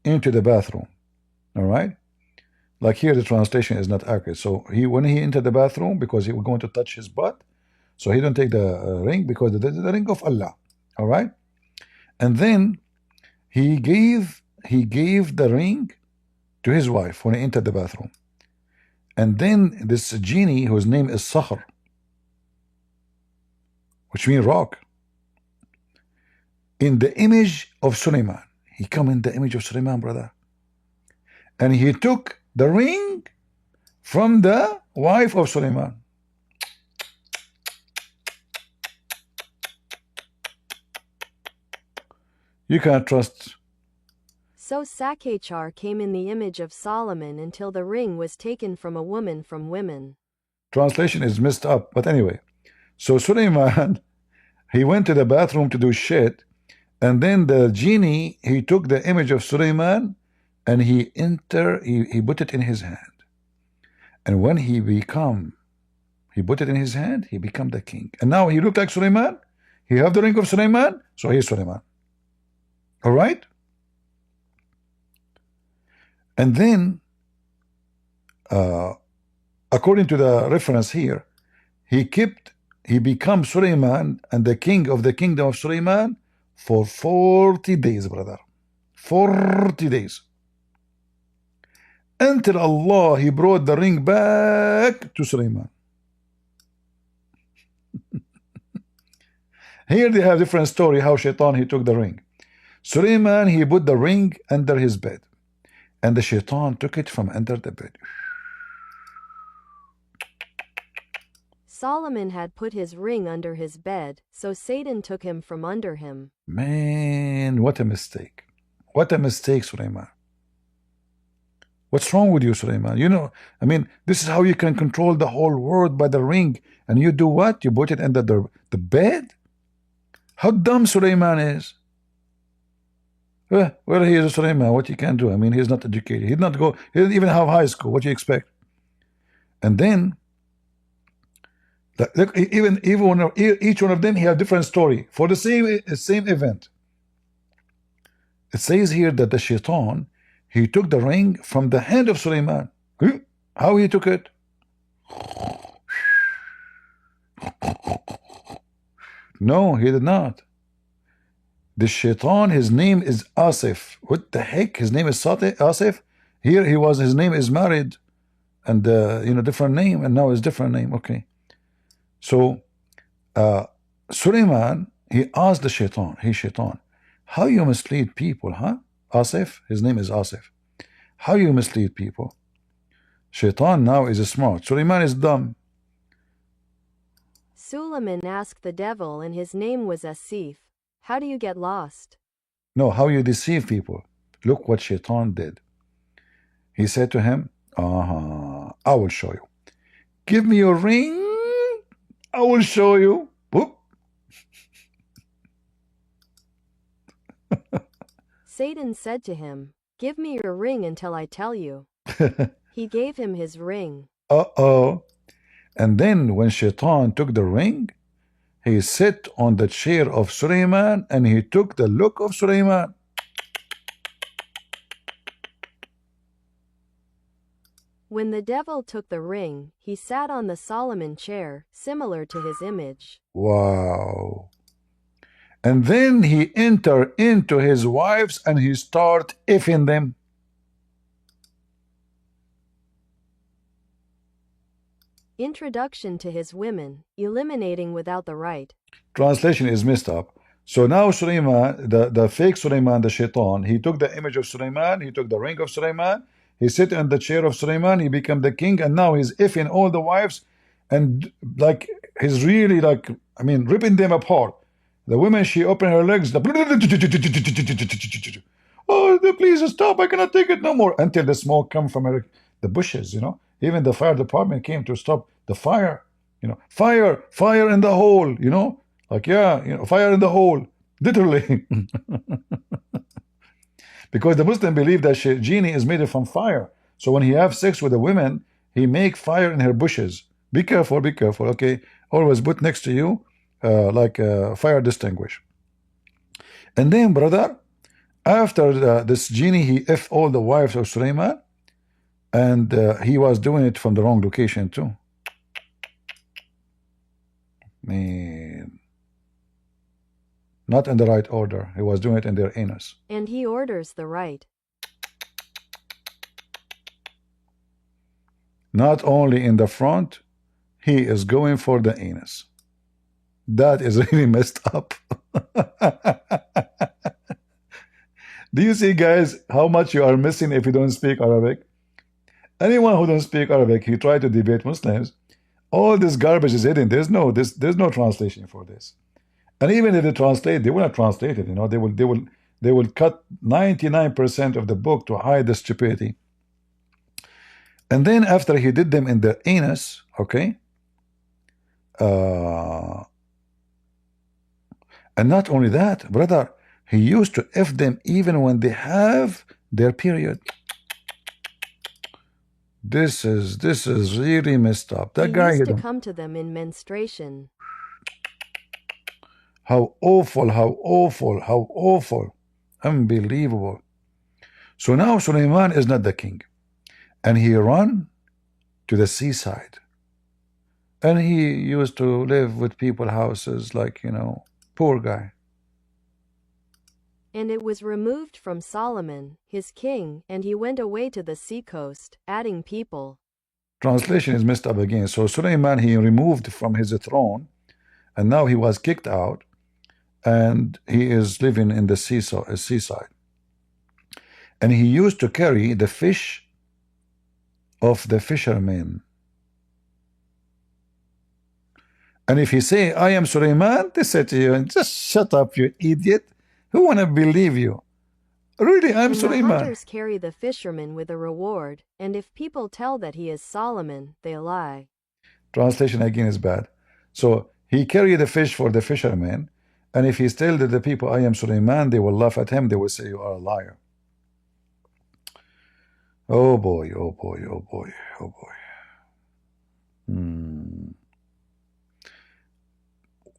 into the bathroom. All right? Like here, the translation is not accurate. So when he entered the bathroom, because he was going to touch his butt, so he don't take the ring because the ring of Allah. All right? And then he gave the ring to his wife when he entered the bathroom. And then this genie, whose name is Sakhr, which means rock, in the image of Sulaiman. He come in the image of Sulaiman, brother. And he took the ring from the wife of Sulaiman. You can't trust. So Sakhachar came in the image of Solomon until the ring was taken from a woman from women. Translation is messed up, but anyway. So Sulaiman, he went to the bathroom to do shit, and then the genie, he took the image of Sulaiman and he put it in his hand. And when he put it in his hand, he became the king. And now he looked like Sulaiman. He have the ring of Sulaiman, so he's Sulaiman. All right? And then, according to the reference here, he became Sulaiman and the king of the kingdom of Sulaiman for 40 days, brother. 40 days. Until Allah, he brought the ring back to Sulaiman. Here they have different story how Shaitan, he took the ring. Sulaiman, he put the ring under his bed. And the Shaitan took it from under the bed. Solomon had put his ring under his bed, so Satan took him from under him. Man, what a mistake. What a mistake, Sulaiman. What's wrong with you, Sulaiman? You know, I mean, this is how you can control the whole world by the ring. And you do what? You put it under the bed? How dumb Sulaiman is. Well, he is a Sulaiman. What he can do? I mean, he's not educated. He didn't even have high school. What do you expect? And then, look, each one of them, he have different story for the same event. It says here that the Shaitan, he took the ring from the hand of Sulaiman. How he took it? No, he did not. The Shaitan, his name is Asif. What the heck? His name is Asif. Here his name is married, and different name, and now it's different name. Okay. So Sulaiman, he asked the Shaitan, hey Shaitan, how you mislead people, huh? Asif, his name is Asif. How you mislead people? Shaitan now is smart. Sulaiman is dumb. Suleiman asked the devil, and his name was Asif. How do you get lost? No, how you deceive people. Look what Shaitan did. He said to him, I will show you. Give me your ring, I will show you. Whoop. Satan said to him, give me your ring until I tell you. He gave him his ring. And then when Shaitan took the ring, he sat on the chair of Sulaiman and he took the look of Sulaiman. When the devil took the ring, he sat on the Solomon chair, similar to his image. Wow. And then he entered into his wives and he started effing them. Introduction to his women, eliminating without the right. Translation is messed up. So now Sulaiman, the fake Sulaiman, the shaitan, he took the image of Sulaiman, he took the ring of Sulaiman, he sit in the chair of Sulaiman, he became the king, and now he's effing all the wives, and like he's really like, I mean, ripping them apart. The women, she opened her legs, oh, please stop, I cannot take it no more, until the smoke come from her, the bushes, you know. Even the fire department came to stop the fire, you know, fire in the hole, you know. Like, yeah, you know, fire in the hole, literally. Because the Muslim believe that genie is made from fire. So when he have sex with a woman, he make fire in her bushes. Be careful, okay? Always put next to you like fire distinguish. And then, brother, after this genie, he F all the wives of Sulaiman, and he was doing it from the wrong location too. Man. Not in the right order. He was doing it in their anus. And he orders the right. Not only in the front, he is going for the anus. That is really messed up. Do you see, guys, how much you are missing if you don't speak Arabic? Anyone who don't speak Arabic, he tried to debate Muslims. All this garbage is hidden. There's no translation for this. And even if they translate, they will not translate it. You know, they will cut 99% of the book to hide the stupidity. And then after he did them in the anus, okay, and not only that, brother, he used to F them even when they have their period. This is really messed up. That guy used to come to them in menstruation. How awful, how awful, how awful. Unbelievable. So now Sulaiman is not the king. And he ran to the seaside. And he used to live with people's houses like, you know, poor guy. And it was removed from Solomon, his king, and he went away to the seacoast, adding people. Translation is messed up again. So Sulaiman, he removed from his throne, and now he was kicked out, and he is living in the seaside. And he used to carry the fish of the fishermen. And if he say, I am Sulaiman, they say to you, just shut up, you idiot. Who wanna believe you? Really, I'm Sulaiman. The hunters carry the fishermen with a reward, and if people tell that he is Solomon, they lie. Translation again is bad. So he carried the fish for the fishermen, and if he tell the people, I am Sulaiman, they will laugh at him. They will say, you are a liar. Oh boy, oh boy, oh boy, oh boy.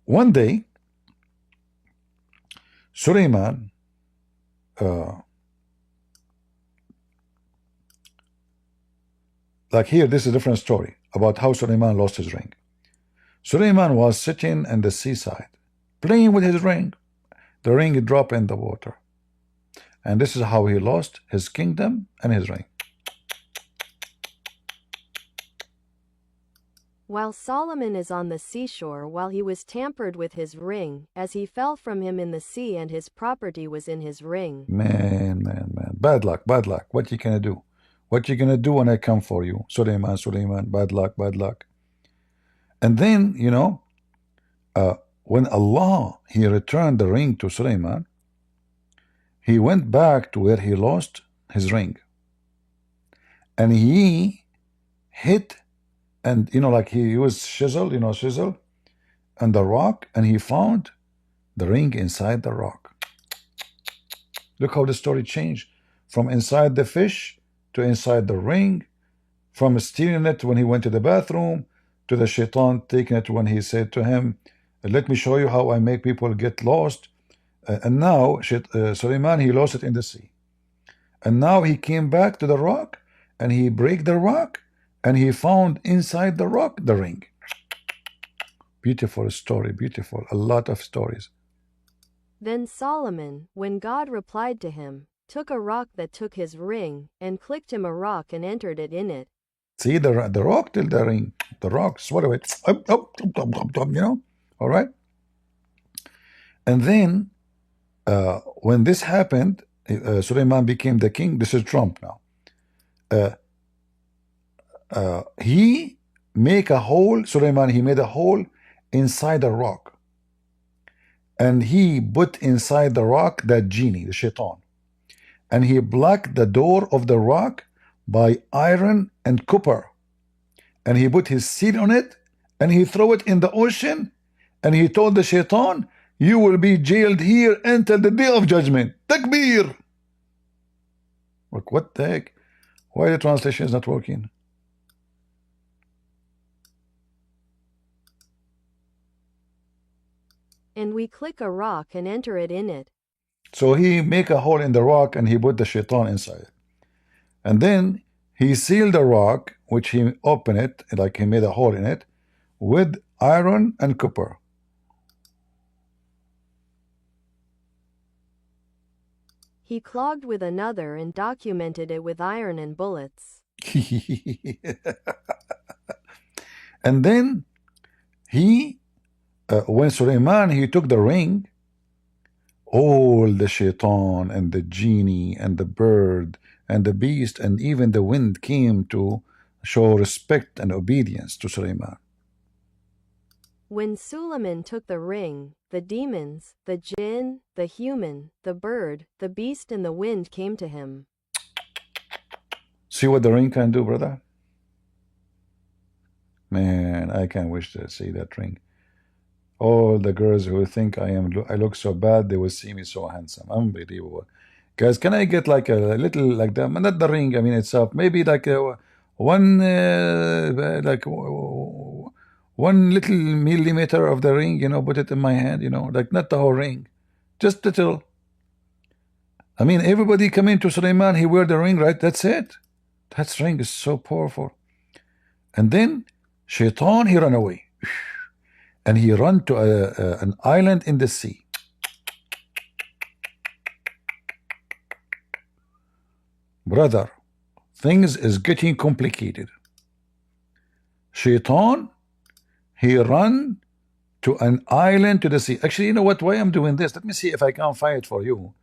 One day, Sulaiman like here, this is a different story about how Sulaiman lost his ring. Sulaiman was sitting in the seaside, playing with his ring. The ring dropped in the water. And this is how he lost his kingdom and his ring. While Solomon is on the seashore while he was tampered with his ring, as he fell from him in the sea and his property was in his ring. Man. Bad luck, bad luck. What you gonna do? What you gonna do when I come for you? Sulaiman, bad luck, bad luck. And then, you know, when Allah, he returned the ring to Sulaiman, he went back to where he lost his ring. And he hit, and, you know, like he used chisel, and the rock, and he found the ring inside the rock. Look how the story changed. From inside the fish to inside the ring, from stealing it when he went to the bathroom, to the shaitan taking it when he said to him, let me show you how I make people get lost. And now Sulaiman, he lost it in the sea. And now he came back to the rock, and he break the rock, and he found inside the rock the ring. Beautiful story, beautiful. A lot of stories. Then Solomon, when God replied to him, took a rock that took his ring, and clicked him a rock and entered it in it. See the rock till the ring. The rock, swallow it. You know? All right? And then when this happened, Suleiman became the king. This is Trump now. He make a hole, Suleiman, he made a hole inside the rock. And he put inside the rock that genie, the shaitan. And he blocked the door of the rock by iron and copper. And he put his seed on it, and he threw it in the ocean, and he told the shaitan, you will be jailed here until the day of judgment. Takbir! Look, what the heck? Why the translation is not working? And we click a rock and enter it in it. So he make a hole in the rock and he put the shaitan inside it. And then he sealed the rock, which he opened it, like he made a hole in it, with iron and copper. He clogged with another and documented it with iron and bullets. And then he, when Suleiman, he took the ring, all the shaitan and the genie and the bird and the beast and even the wind came to show respect and obedience to Suleiman. When Suleiman took the ring, the demons, the jinn, the human, the bird, the beast and the wind came to him. See what the ring can do, brother? Man, I can't wish to see that ring. All the girls who think I look so bad, they will see me so handsome. Unbelievable. Guys, can I get like a little, like that, not the ring, I mean itself, maybe like one little millimeter of the ring, you know, put it in my hand, you know, like not the whole ring, just little. I mean, everybody coming to Suleiman, he wear the ring, right? That's it. That ring is so powerful. And then Shaitan, he ran away. And he ran to an island in the sea. Brother, things is getting complicated. Shaitan, he ran to an island to the sea. Actually, you know what? Why I'm doing this? Let me see if I can find it for you.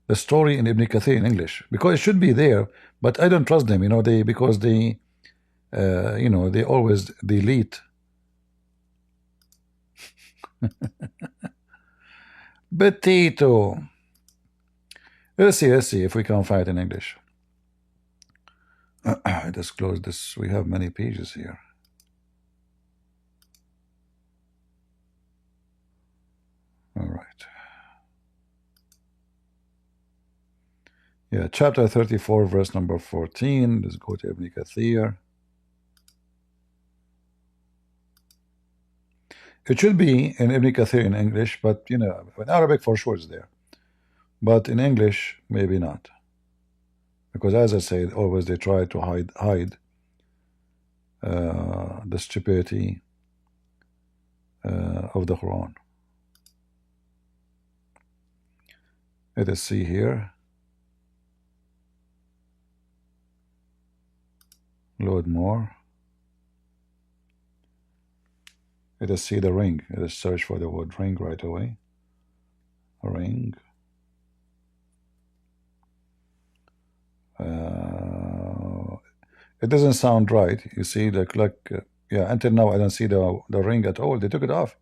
The story in Ibn Kathir in English, because it should be there, but I don't trust them. You know, because they always delete. Potato. Let's see if we can find it in English. I just close this. We have many pages here. All right. Yeah, chapter 34, verse number 14. Let's go to Ibn Kathir. It should be in Ibn Kathir in English, but you know, in Arabic for sure is there. But in English, maybe not. Because as I said, always they try to hide the stupidity of the Quran. Let us see here. Load more. Let us see the ring. Let us search for the word ring right away. Ring. It doesn't sound right. You see, yeah, until now I don't see the ring at all. They took it off.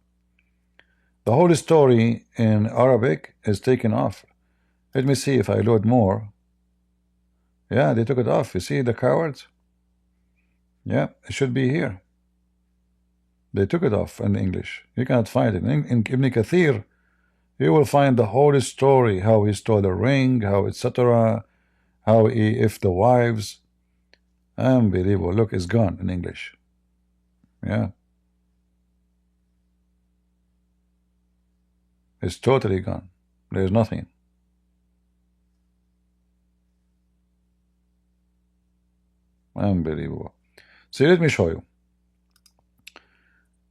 The whole story in Arabic is taken off. Let me see if I load more. Yeah, they took it off. You see the cowards? Yeah, it should be here. They took it off in English. You cannot find it. In Ibn Kathir, you will find the whole story, how he stole the ring, how etc., how he if the wives. Unbelievable. Look, it's gone in English. Yeah. It's totally gone. There's nothing. Unbelievable. So let me show you.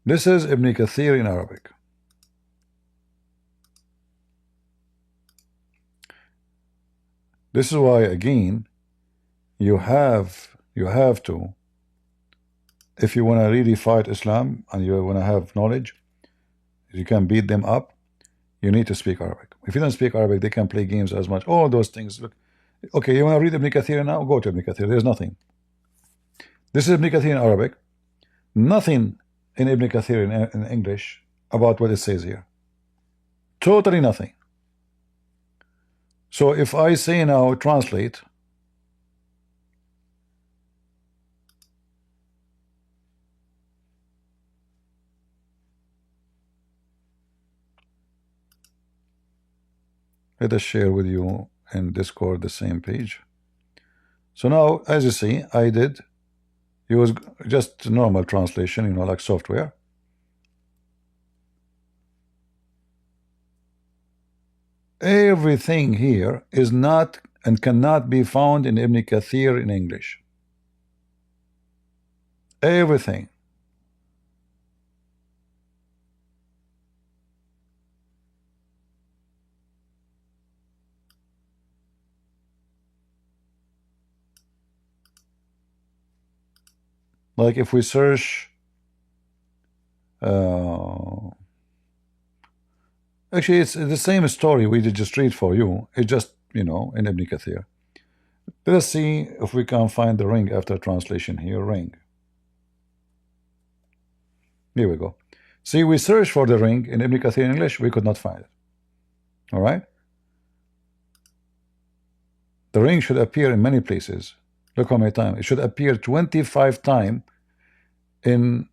This is Ibn Kathir in Arabic. This is why, again, you have to if you want to really fight Islam and you want to have knowledge, you can beat them up, you need to speak Arabic. If you don't speak Arabic, they can play games as much. All those things. Look, okay, you want to read Ibn Kathir now? Go to Ibn Kathir. There's nothing. This is Ibn Kathir in Arabic. Nothing in Ibn Kathir in English about what it says here. Totally nothing. So if I say now translate, let us share with you in Discord the same page. So now, as you see, I did use just normal translation, you know, like software. Everything here is not and cannot be found in Ibn Kathir in English. Everything. Like if we search actually it's the same story we did just read for you. It's just, you know, in Ibn Kathir. Let us see if we can find the ring after translation here. Ring. Here we go. See, we searched for the ring in Ibn Kathir in English, we could not find it. All right. The ring should appear in many places. Look how many times. It should appear 25 times in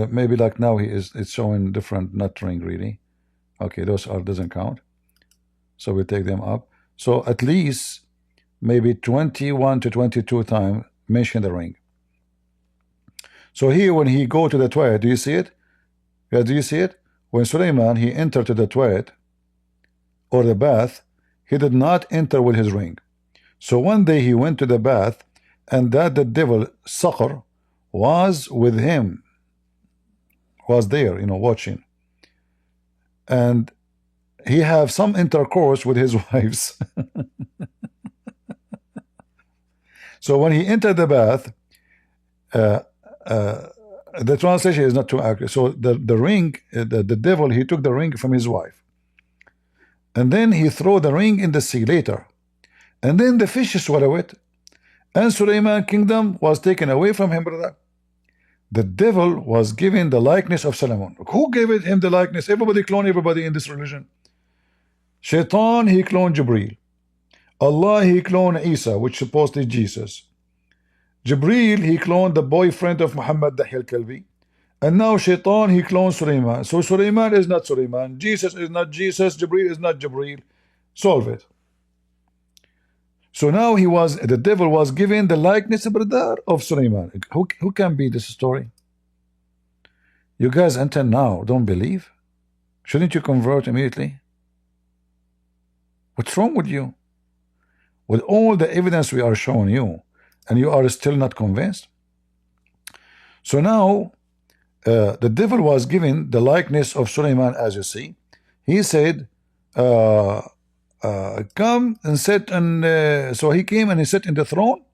maybe like now it's showing different, not ring really. Okay, those are doesn't count. So we take them up. So at least maybe 21 to 22 times mention the ring. So here when he go to the toilet, do you see it? Yeah, do you see it? When Suleiman he entered to the toilet or the bath, he did not enter with his ring. So one day he went to the bath, and that the devil Sakhr was with him, was there, you know, watching, and he have some intercourse with his wives. So when he entered the bath, the translation is not too accurate. So the ring, the devil, he took the ring from his wife, and then he threw the ring in the sea later, and then the fish swallowed it, and Suleiman's kingdom was taken away from him, brother. The devil was given the likeness of Solomon. Who gave him the likeness? Everybody clone everybody in this religion. Shaitan, he cloned Jibreel. Allah, he cloned Isa, which supposedly Jesus. Jibreel, he cloned the boyfriend of Muhammad Dahi al-Kalbi. And now Shaitan, he cloned Suleiman. So Suleiman is not Suleiman. Jesus is not Jesus. Jibreel is not Jibreel. Solve it. So now the devil was given the likeness, brother, of Suleiman. Who can be this story? You guys enter now, don't believe? Shouldn't you convert immediately? What's wrong with you? With all the evidence we are showing you, and you are still not convinced? So now, the devil was given the likeness of Suleiman, as you see. He said, come and sit, and so he came and he sat in the throne,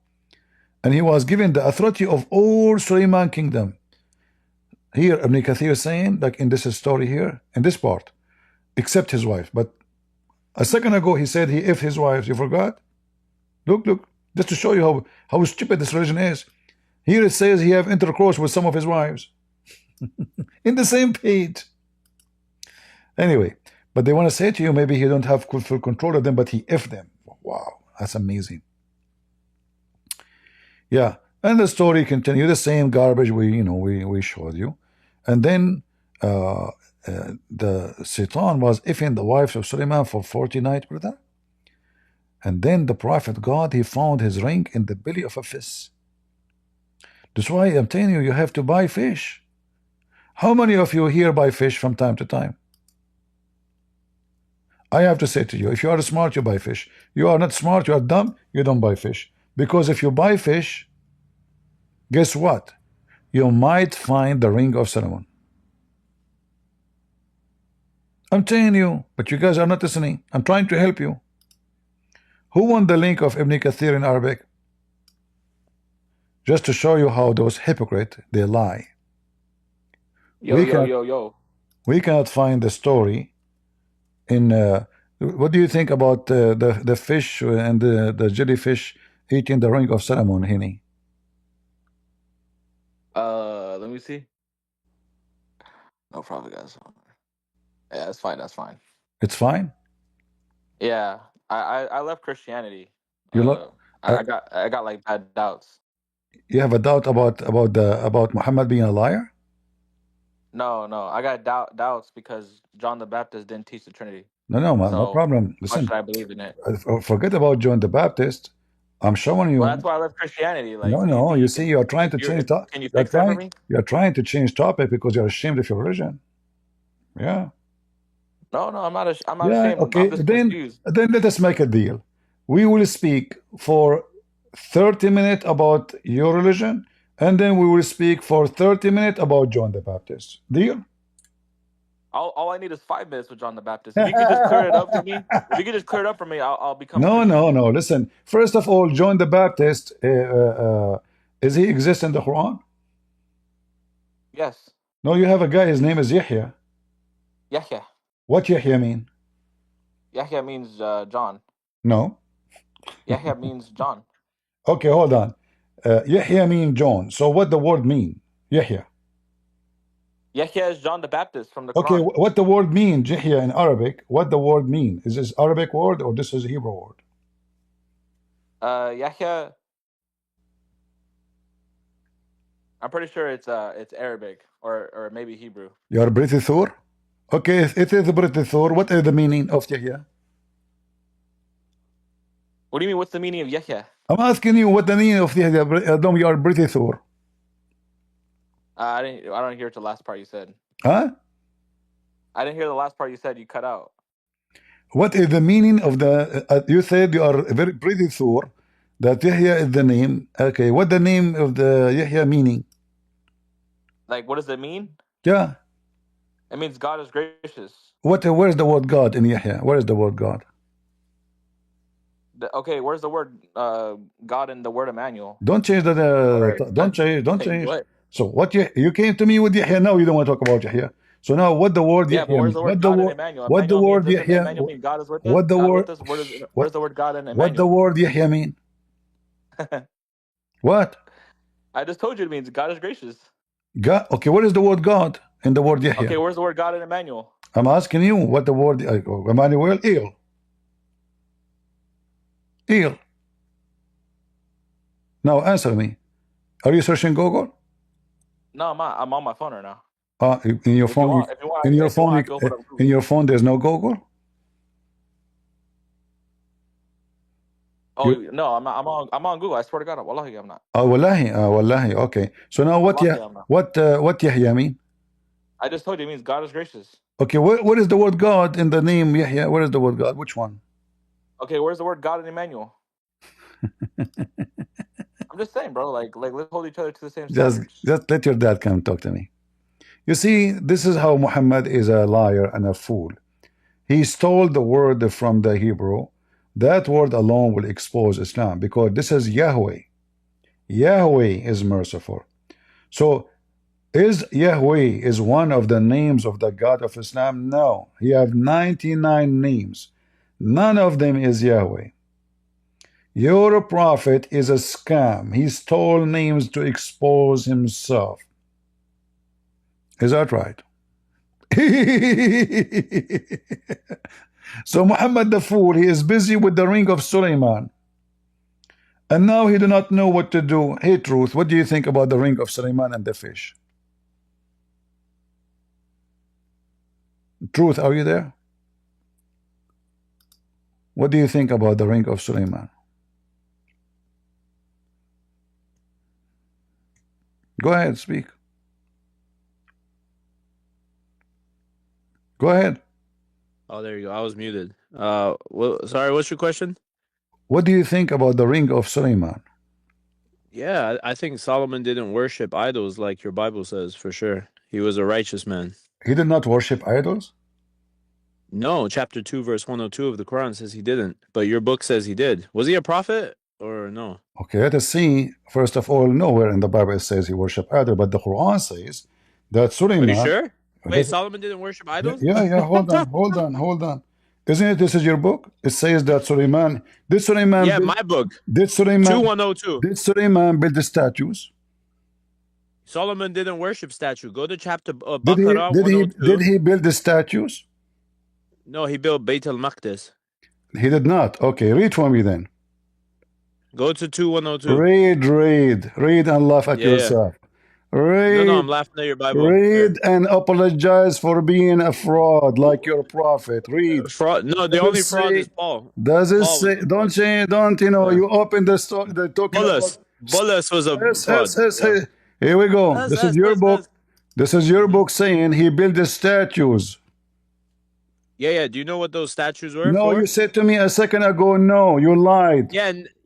and he was given the authority of all Suleiman kingdom. Here Ibn Kathir is saying, like in this story here, in this part, except his wife. But a second ago he said he if his wives. You forgot? Look, just to show you how stupid this religion is. Here it says he have intercourse with some of his wives in the same page. Anyway, but they want to say to you, maybe he don't have full control of them, but he if them. Wow, that's amazing. Yeah, and the story continues, the same garbage we showed you. And then the Satan was ifing the wives of Suleiman for 40 nights, brother. And then the prophet God, he found his ring in the belly of a fish. That's why I'm telling you, you have to buy fish. How many of you here buy fish from time to time? I have to say to you, if you are smart, you buy fish. You are not smart, you are dumb, you don't buy fish. Because if you buy fish, guess what? You might find the ring of Solomon. I'm telling you, but you guys are not listening. I'm trying to help you. Who won the link of Ibn Kathir in Arabic? just to show you how those hypocrites, they lie. We cannot find the story in what do you think about the fish and the jellyfish eating the ring of Solomon, Henny? Let me see. No problem, guys. Yeah, that's fine. That's fine. It's fine. Yeah, I left Christianity. You look. I got like bad doubts. You have a doubt about Muhammad being a liar? No, I got doubts because John the Baptist didn't teach the Trinity. No, man, no problem. Listen, why should I believe in it? Forget about John the Baptist. I'm showing you. Well, that's why I left Christianity. Like, no. You see, you're trying to change topic. Can you fix that for me? You're trying to change topic because you're ashamed of your religion. Yeah. No, I'm not ashamed. Okay, I'm just confused. Then let us make a deal. We will speak for 30 minutes about your religion, and then we will speak for 30 minutes about John the Baptist. Deal? All I need is 5 minutes with John the Baptist. If you could just clear it up for me, I'll become. No. Listen. First of all, John the Baptist, is he exist in the Quran? Yes. No, you have a guy. His name is Yahya. Yahya. What Yahya mean? Yahya means John. No. Yahya means John. Okay, hold on. Yahya mean John. So what the word mean? Yahya. Yahya is John the Baptist from the Quran. Okay, what the word mean, Yahya in Arabic? What the word mean? Is this Arabic word or this is a Hebrew word? Yahya. I'm pretty sure it's Arabic or maybe Hebrew. You're British Thor? Okay, if it is British Thor, what is the meaning of Yahya? What do you mean? What's the meaning of Yahya? I'm asking you what the meaning of Yahya. You are British Thor. I don't hear the last part you said. Huh? I didn't hear the last part you said. You cut out. What is the meaning of the? You said you are very British Thor. That Yahya is the name. Okay, what the name of the Yahya meaning? Like, what does it mean? Yeah. It means God is gracious. Where's the word God in Yahya? Where is the word God? Okay, where's the word God in the word Emmanuel? Don't change the. Don't change. What? So what you came to me with Yahya? Now you don't want to talk about Yahya. So now what the word Yahya? But where's the word God in Emmanuel? What the word Yahya? Emmanuel mean God is with us? What the word? Where's the word God in Emmanuel? What the word Yahya mean? What? I just told you it means God is gracious. God. Okay, what is the word God in the word Yahya? Okay, where's the word God in Emmanuel? I'm asking you what the word Emmanuel. El. Now answer me. Are you searching Google? No, I'm on my phone right now. In your phone, in your phone, there's no Google. Oh no, I'm on Google. I swear to God, wallahi, I'm not. Wallahi. Okay. So now what Yahya mean? I just told you it means God is gracious. Okay. What is the word God in the name Yahya? What is the word God? Which one? Okay, where's the word God in Emmanuel? I'm just saying, bro. Like let's hold each other to the same standards. Just let your dad come talk to me. You see, this is how Muhammad is a liar and a fool. He stole the word from the Hebrew. That word alone will expose Islam because this is Yahweh. Yahweh is merciful. So, is Yahweh is one of the names of the God of Islam? No. He have 99 names. None of them is Yahweh. Your prophet is a scam. He stole names to expose himself. Is that right? So Muhammad the fool, he is busy with the ring of Sulaiman. And now he do not know what to do. Hey, Truth, what do you think about the ring of Sulaiman and the fish? Truth, are you there? What do you think about the ring of Sulaiman? Go ahead, speak. Go ahead. Oh, there you go. I was muted. Sorry, what's your question? What do you think about the ring of Sulaiman? Yeah, I think Solomon didn't worship idols like your Bible says, for sure. He was a righteous man. He did not worship idols? No, chapter 2, verse 102 of the Quran says he didn't, but your book says he did. Was he a prophet? or no? Okay, let us see. First of all, nowhere in the Bible it says he worshiped idol, but the Quran says that Suleiman. Are you sure? Wait, Solomon didn't worship idols? Yeah. Hold on. Isn't it? This is your book. It says that Suleiman. Did Suleiman? Yeah, my book. Did Suleiman? 2102. Did Suleiman build the statues? Solomon didn't worship statue. Go to chapter Baqarah. Did he build the statues? No, he built Beit al-Maqdis. He did not. Okay, read for me then. Go to 2102. Read and laugh at yourself. Read. No, I'm laughing at your Bible. Read and apologize for being a fraud like your prophet. Read. Fraud? No, the only fraud is Paul. Does it say? Don't you open the talking. Bullis was a fraud. Yes. Here we go. This is your book. This is your book saying he built the statues. Yeah. Do you know what those statues were? No, you said to me a second ago. No, you lied.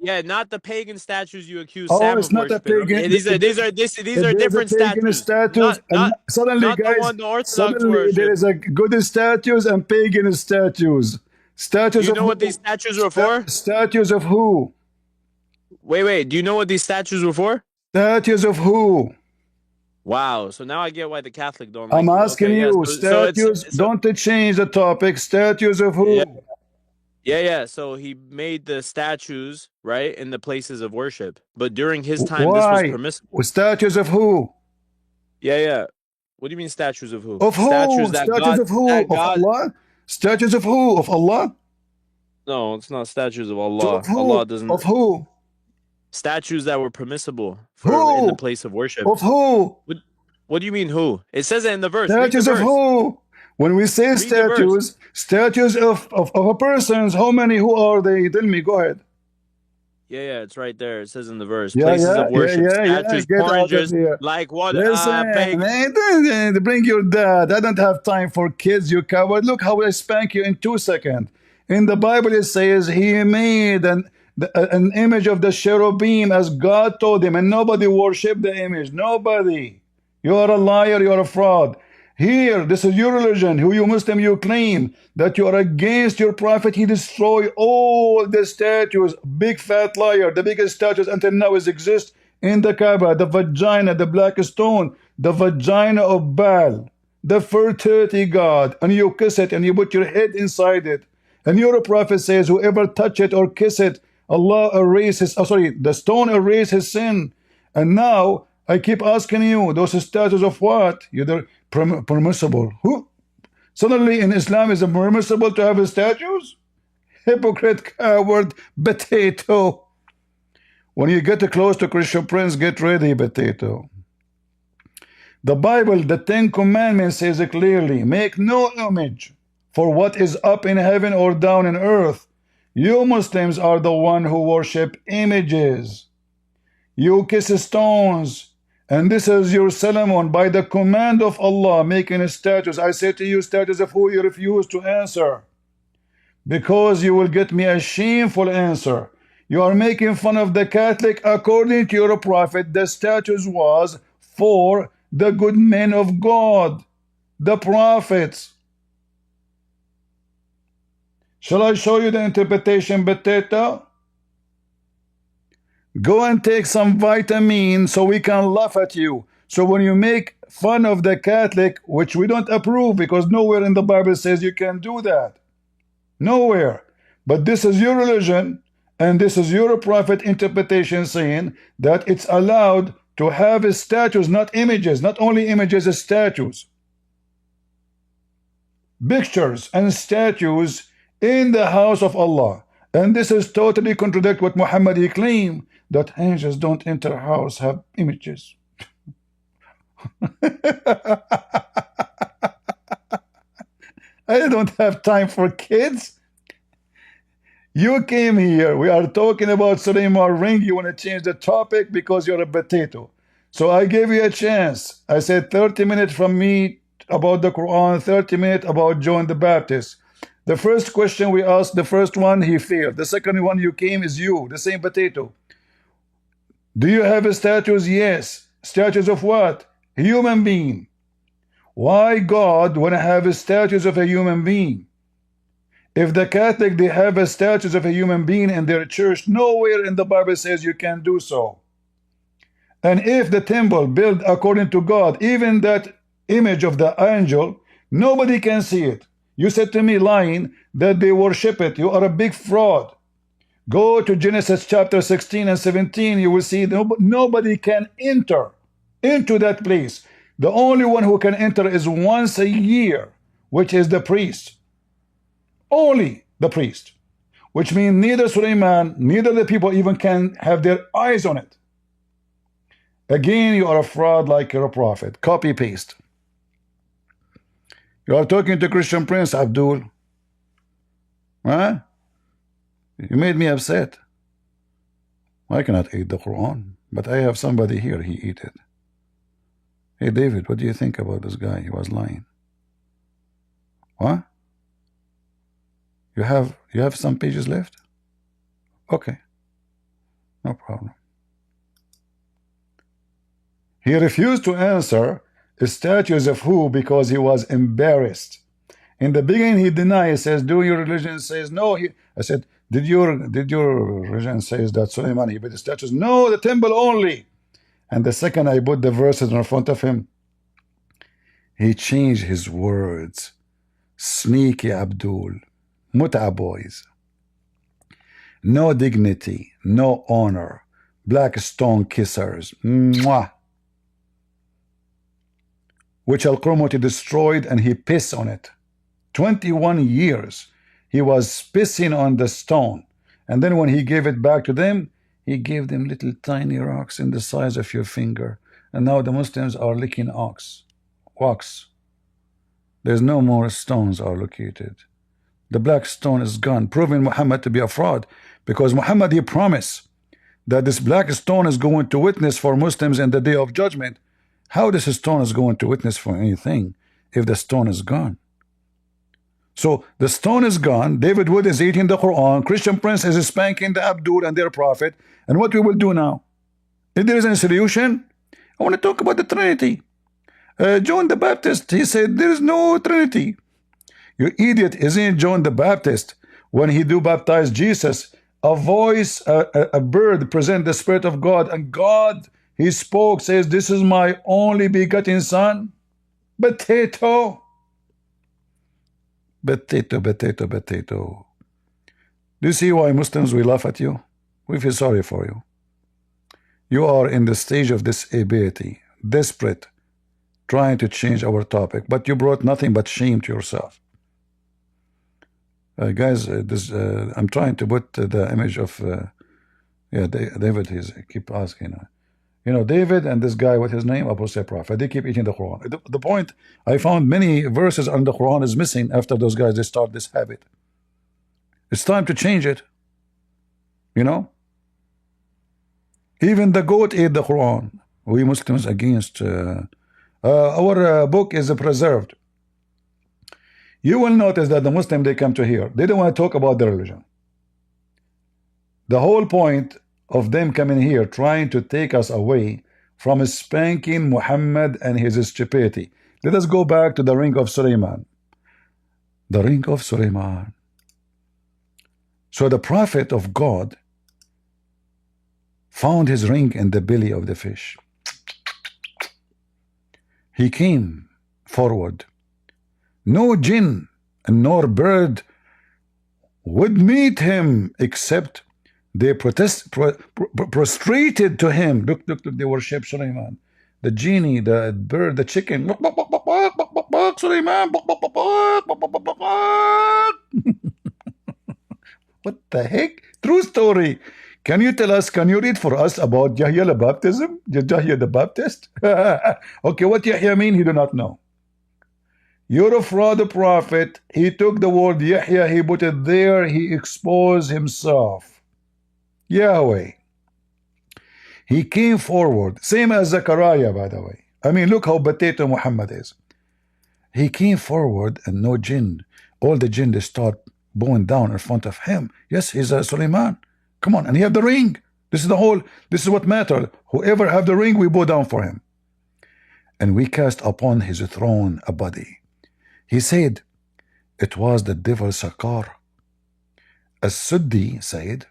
Yeah, not the pagan statues you accuse. Oh, it's not a pagan. Okay, these are different statues. And suddenly, guys, there is a good statues and pagan statues. Statues. Do you know what these statues were for? Statues of who? Wait. Do you know what these statues were for? Statues of who? Wow. So now I get why the Catholic don't like I'm asking you. Statues. Don't change the topic. Statues of who? Yeah. So he made the statues, right, in the places of worship. But during his time, this was permissible. Statues of who? Yeah. What do you mean statues of who? Of who? Statues of who? Of Allah? Statues of who? Of Allah? No, it's not statues of Allah. Allah doesn't. Of who? Statues that were permissible in the place of worship. Of who? What do you mean who? It says it in the verse. Statues of who? When we say statues of a persons, how many? Who are they? Tell me. Go ahead. Yeah, it's right there. It says in the verse. Places of worship. Statues, oranges, like what? Listen, bring your dad. I don't have time for kids, you coward. Look how I spank you in 2 seconds. In the Bible it says he made an image of the cherubim as God told him, and nobody worshiped the image. Nobody. You are a liar, you are a fraud. Here, this is your religion, who you Muslim, you claim that you are against your prophet. He destroyed all the statues. Big fat liar. The biggest statues until now exist in the Kaaba. The vagina, the black stone, the vagina of Baal, the fertility god, and you kiss it and you put your head inside it. And your prophet says, whoever touch it or kiss it, Allah erases, the stone erases his sin. And now I keep asking you, those statues of what? You're permissible. Who? Suddenly in Islam is it permissible to have statues? Hypocrite, coward, potato. When you get close to Christian Prince, get ready, potato. The Bible, the 10 Commandments says it clearly, make no image for what is up in heaven or down in earth. You Muslims are the one who worship images. You kiss stones. And this is your Solomon by the command of Allah making statues. I say to you, statues of who? You refuse to answer. Because you will get me a shameful answer. You are making fun of the Catholic. According to your prophet, the statues was for the good men of God, the prophets. Shall I show you the interpretation, potato? Go and take some vitamin so we can laugh at you. So when you make fun of the Catholic, which we don't approve because nowhere in the Bible says you can do that. Nowhere. But this is your religion and this is your prophet interpretation saying that it's allowed to have statues, not images, not only images, statues. Pictures and statues in the house of Allah. And this is totally contradict what Muhammad he claimed, that angels don't enter a house, have images. I don't have time for kids. You came here, we are talking about Suleiman ring, you want to change the topic because you're a potato. So I gave you a chance. I said 30 minutes from me about the Quran, 30 minutes about John the Baptist. The first question we asked, the first one he failed. The second one you came is you, the same potato. Do you have statues? Yes. Statues of what? A human being. Why God want to have statues of a human being? If the Catholic, they have a statues of a human being in their church, nowhere in the Bible says you can do so. And if the temple built according to God, even that image of the angel, nobody can see it. You said to me, lying, that they worship it. You are a big fraud. Go to Genesis chapter 16 and 17. You will see nobody can enter into that place. The only one who can enter is once a year, which is the priest. Only the priest. Which means neither Suleiman, neither the people even can have their eyes on it. Again, you are a fraud like you're a prophet. Copy paste. You are talking to Christian Prince, Abdul. Huh? You made me upset. I cannot eat the Quran, but I have somebody here, he eat it. Hey David, what do you think about this guy? He was lying. What? You have some pages left? Okay. No problem. He refused to answer statues of who because he was embarrassed. In the beginning he denied. He says, do your religion says no? I said, did your religion says that Suleiman he built the statues? No, the temple only. And the second I put the verses in front of him, he changed his words. Sneaky Abdul. Mut'a boys. No dignity, no honor. Black stone kissers. Mwah. Which Al-Qurmuti destroyed, and he pissed on it. 21 years he was pissing on the stone, and then when he gave it back to them, he gave them little tiny rocks in the size of your finger, and now the Muslims are licking wax. There's no more stones are located. The black stone is gone, proving Muhammad to be a fraud, because Muhammad, he promised that this black stone is going to witness for Muslims in the day of judgment. How this stone is going to witness for anything if the stone is gone? So the stone is gone. David Wood is eating the Quran. Christian Prince is spanking the Abdul and their prophet. And what we will do now? If there is any solution, I want to talk about the Trinity. John the Baptist, he said there is no Trinity. You idiot! Isn't it John the Baptist when he do baptize Jesus? A voice, a bird present the Spirit of God, and God, he spoke, says, this is my only begotten son. Potato. Potato, potato, potato. Do you see why Muslims, we laugh at you? We feel sorry for you. You are in the stage of disability, desperate, trying to change our topic, but you brought nothing but shame to yourself. Guys, I'm trying to put the image of David. Keep asking. You know, David and this guy, what's his name? Abu Prophet. They keep eating the Quran. The point, I found many verses on the Quran is missing after those guys, they start this habit. It's time to change it. You know? Even the goat ate the Quran. We Muslims against... our book is preserved. You will notice that the Muslim, they come to here. They don't want to talk about the religion. The whole point of them coming here trying to take us away from spanking Muhammad and his stupidity. Let us go back to the ring of Suleiman. The ring of Suleiman. So the prophet of God found his ring in the belly of the fish. He came forward. No jinn nor bird would meet him except they prostrated to him. Look, they worship Suleiman. The genie, the bird, the chicken. Suleiman. What the heck? True story. Can you tell us, can you read for us about Yahya the baptism? Yahya the Baptist? Okay, what Yahya mean? He do not know. You're a fraud prophet. He took the word Yahya, he put it there, he exposed himself. Yahweh. He came forward, same as Zechariah, by the way. I mean, look how potato Muhammad is. He came forward and no jinn. All the jinn, they start bowing down in front of him. Yes, he's a Suleiman. Come on, and he have the ring. This is what matters. Whoever have the ring, we bow down for him. And we cast upon his throne a body. He said, it was the devil Sakar As-Suddi said,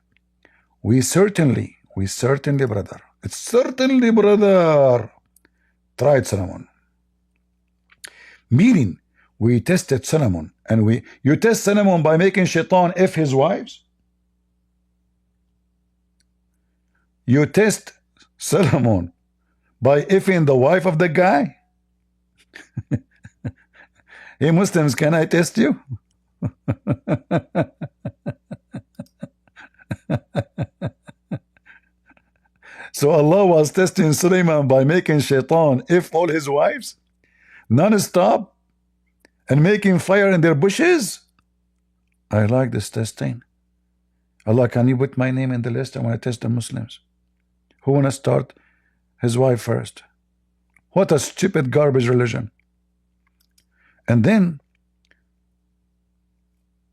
we certainly, brother, it's certainly, brother, tried Solomon. Meaning, we tested Solomon, and you test Solomon by making Shaitan F his wives? You test Solomon by effing the wife of the guy? Hey Muslims, can I test you? So Allah was testing Suleiman by making Shaitan if all his wives non-stop and making fire in their bushes. I like this testing. Allah, can you put my name in the list? I want to test the Muslims. Who want to start his wife first? What a stupid garbage religion. And then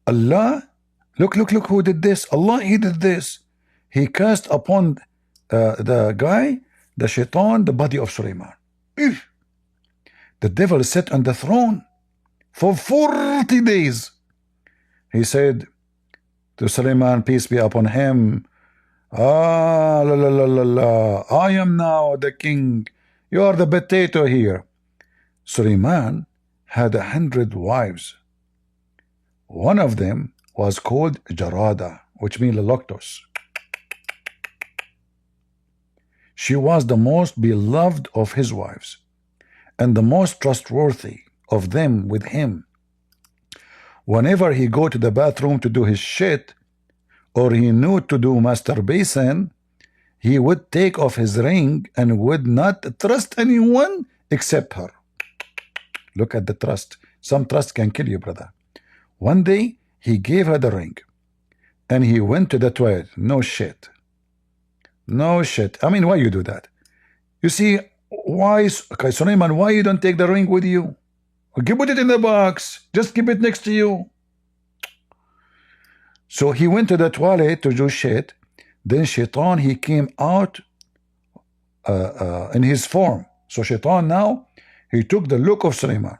Allah, look who did this. Allah, he did this. He cast upon the guy, the Shaitan, the body of Suleiman. The devil sat on the throne for 40 days. He said to Suleiman, peace be upon him, I am now the king. You are the potato here. Suleiman had 100 wives. One of them was called Jarada, which means Loloctos. She was the most beloved of his wives and the most trustworthy of them with him. Whenever he go to the bathroom to do his shit, or he knew to do masturbation, he would take off his ring and would not trust anyone except her. Look at the trust. Some trust can kill you, brother. One day, he gave her the ring, and he went to the toilet. No shit. No shit. I mean, why you do that? You see, why, okay, Suleiman, why you don't take the ring with you? Or put it in the box. Just keep it next to you. So he went to the toilet to do shit. Then Shaitan, he came out in his form. So Shaitan now, he took the look of Suleiman.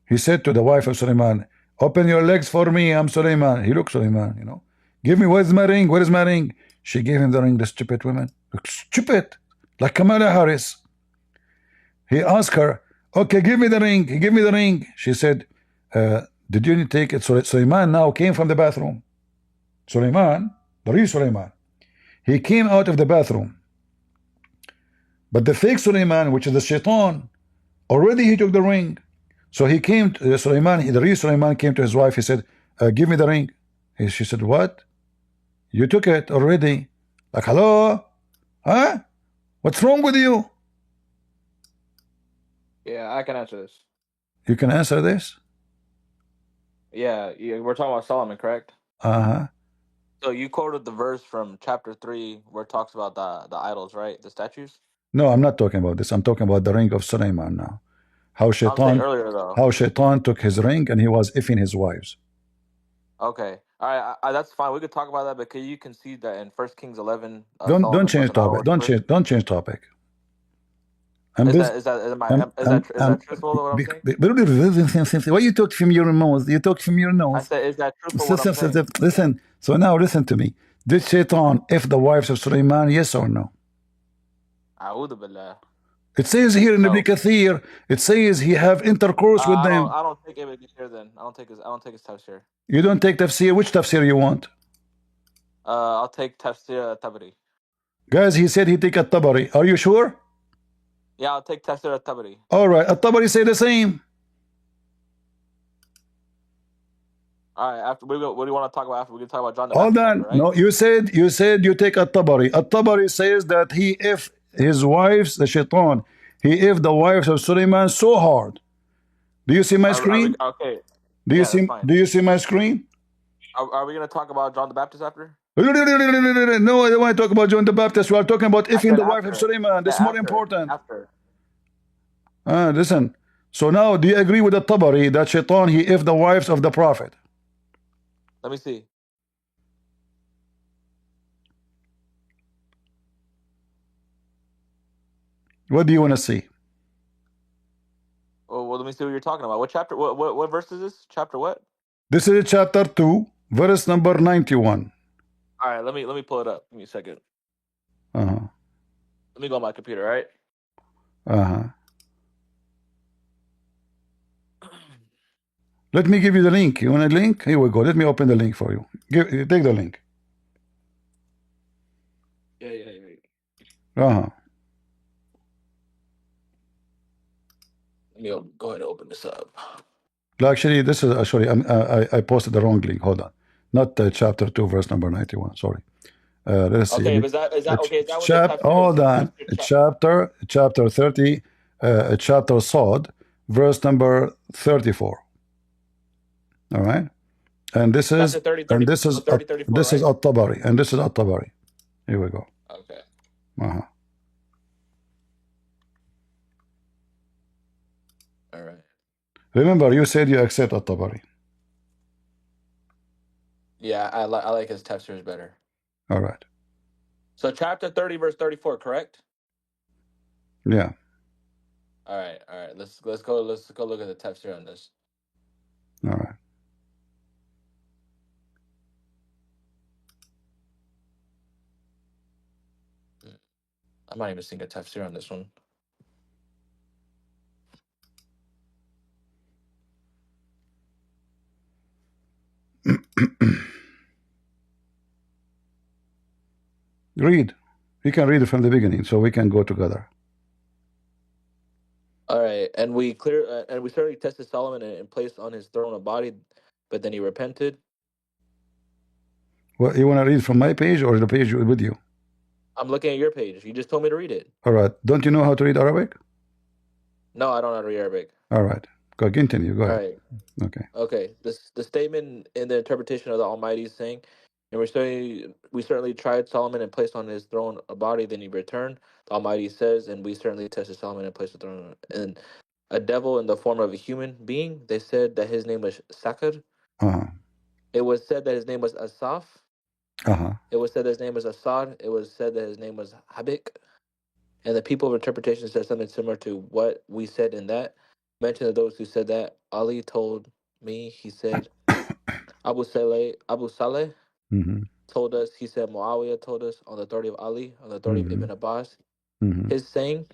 He said to the wife of Suleiman, open your legs for me, I'm Suleiman. He looked Suleiman, you know. Give me, where's my ring? Where is my ring? She gave him the ring, the stupid woman. Stupid. Like Kamala Harris. He asked her, okay, give me the ring. He gave me the ring. She said, did you take it? So Suleiman now came from the bathroom. Suleiman, the real Suleiman, he came out of the bathroom. But the fake Suleiman, which is the Shaitan, already he took the ring. So he came to Suleiman, the real Suleiman came to his wife. He said, give me the ring. She said, what? You took it already. Like, hello? Huh? What's wrong with you? Yeah, I can answer this. You can answer this? Yeah, we're talking about Solomon, correct? Uh-huh. So you quoted the verse from chapter 3 where it talks about the idols, right? The statues? No, I'm not talking about this. I'm talking about the ring of Suleiman now. How I'm saying earlier, though. How Shaitan took his ring and he was effing his wives. Okay. All right, that's fine. We could talk about that, but can you concede that in 1 Kings 11? Don't change topic. Don't change topic. Is that truthful what I'm saying? Why you talk from your nose? You talk from your nose. I said, is that truthful what I'm saying? Listen. So now listen to me. Did Shaitan if the wives of Suleiman? Yes or no? A'udhu billah. It says here in the Kathir, it says he have intercourse with them. I don't take Ibn Kathir then. I don't take his tafsir. You don't take tafsir? Which tafsir you want? I'll take tafsir Tabari. Guys, he said he take a Tabari. Are you sure? Yeah, I'll take tafsir Tabari. All right, Tabari say the same. All right, after what do you want to talk about after? We can talk about John the Hold Baptist. on. Right? No, you said you take Tabari. Tabari says that he if his wives, the Shaitan, he if the wives of Suleiman so hard. Do you see my screen? Okay. Do you see my screen? Are we going to talk about John the Baptist after? No, I don't want to talk about John the Baptist. We are talking about ifing the wife of Suleiman. That's more important. Listen. So now, do you agree with the Tabari that Shaitan, he if the wives of the Prophet? Let me see. What do you want to see? Well, let me see what you're talking about. What chapter? What verse is this? Chapter what? This is chapter 2, Verse number 91. All right, let me pull it up. Give me a second. Uh-huh. Let me go on my computer, all right? Uh-huh. Let me give you the link. You want a link? Here we go. Let me open the link for you. Take the link. Yeah. Uh-huh. Let me go ahead and open this up. Actually, this is sorry. I posted the wrong link. Hold on. Not chapter 2, verse number 91. Sorry. Let's see. Okay, is that okay? Is that what the tafsir Hold is? on. Chapter 30, chapter Sod, verse number 34. All right. And this is 30, this is 30, 34, this is right? At-Tabari, and this is At-Tabari. Here we go. Okay. Uh-huh. All right. Remember, you said you accept At-Tabari. Yeah, I like his tafsirs better. All right. So chapter 30, verse 34, correct? Yeah. All right. Let's go look at the tafsir on this. All right. I'm not even seeing a tafsir on this one. Read. You can read it from the beginning, so we can go together. All right, and we certainly tested Solomon and placed on his throne a body, but then he repented. Well, you want to read from my page or the page with you? I'm looking at your page. You just told me to read it. All right. Don't you know how to read Arabic? No, I don't know how to read Arabic. All right. Go continue. Go ahead. All right. Okay. Okay. The statement in the interpretation of the Almighty is saying, and we certainly tried Solomon and placed on his throne a body, then he returned. The Almighty says, and we certainly tested Solomon and placed the throne and a devil in the form of a human being. They said that his name was Sakar. Uh-huh. It was said that his name was Asaf. Uh-huh. It was said that his name was Assad. It was said that his name was Habik. And the people of interpretation said something similar to what we said in that. Mention of those who said that. Ali told me, he said, Abu Saleh told us, he said, Muawiyah told us on the authority of Ali, on the authority of Ibn Abbas, his saying,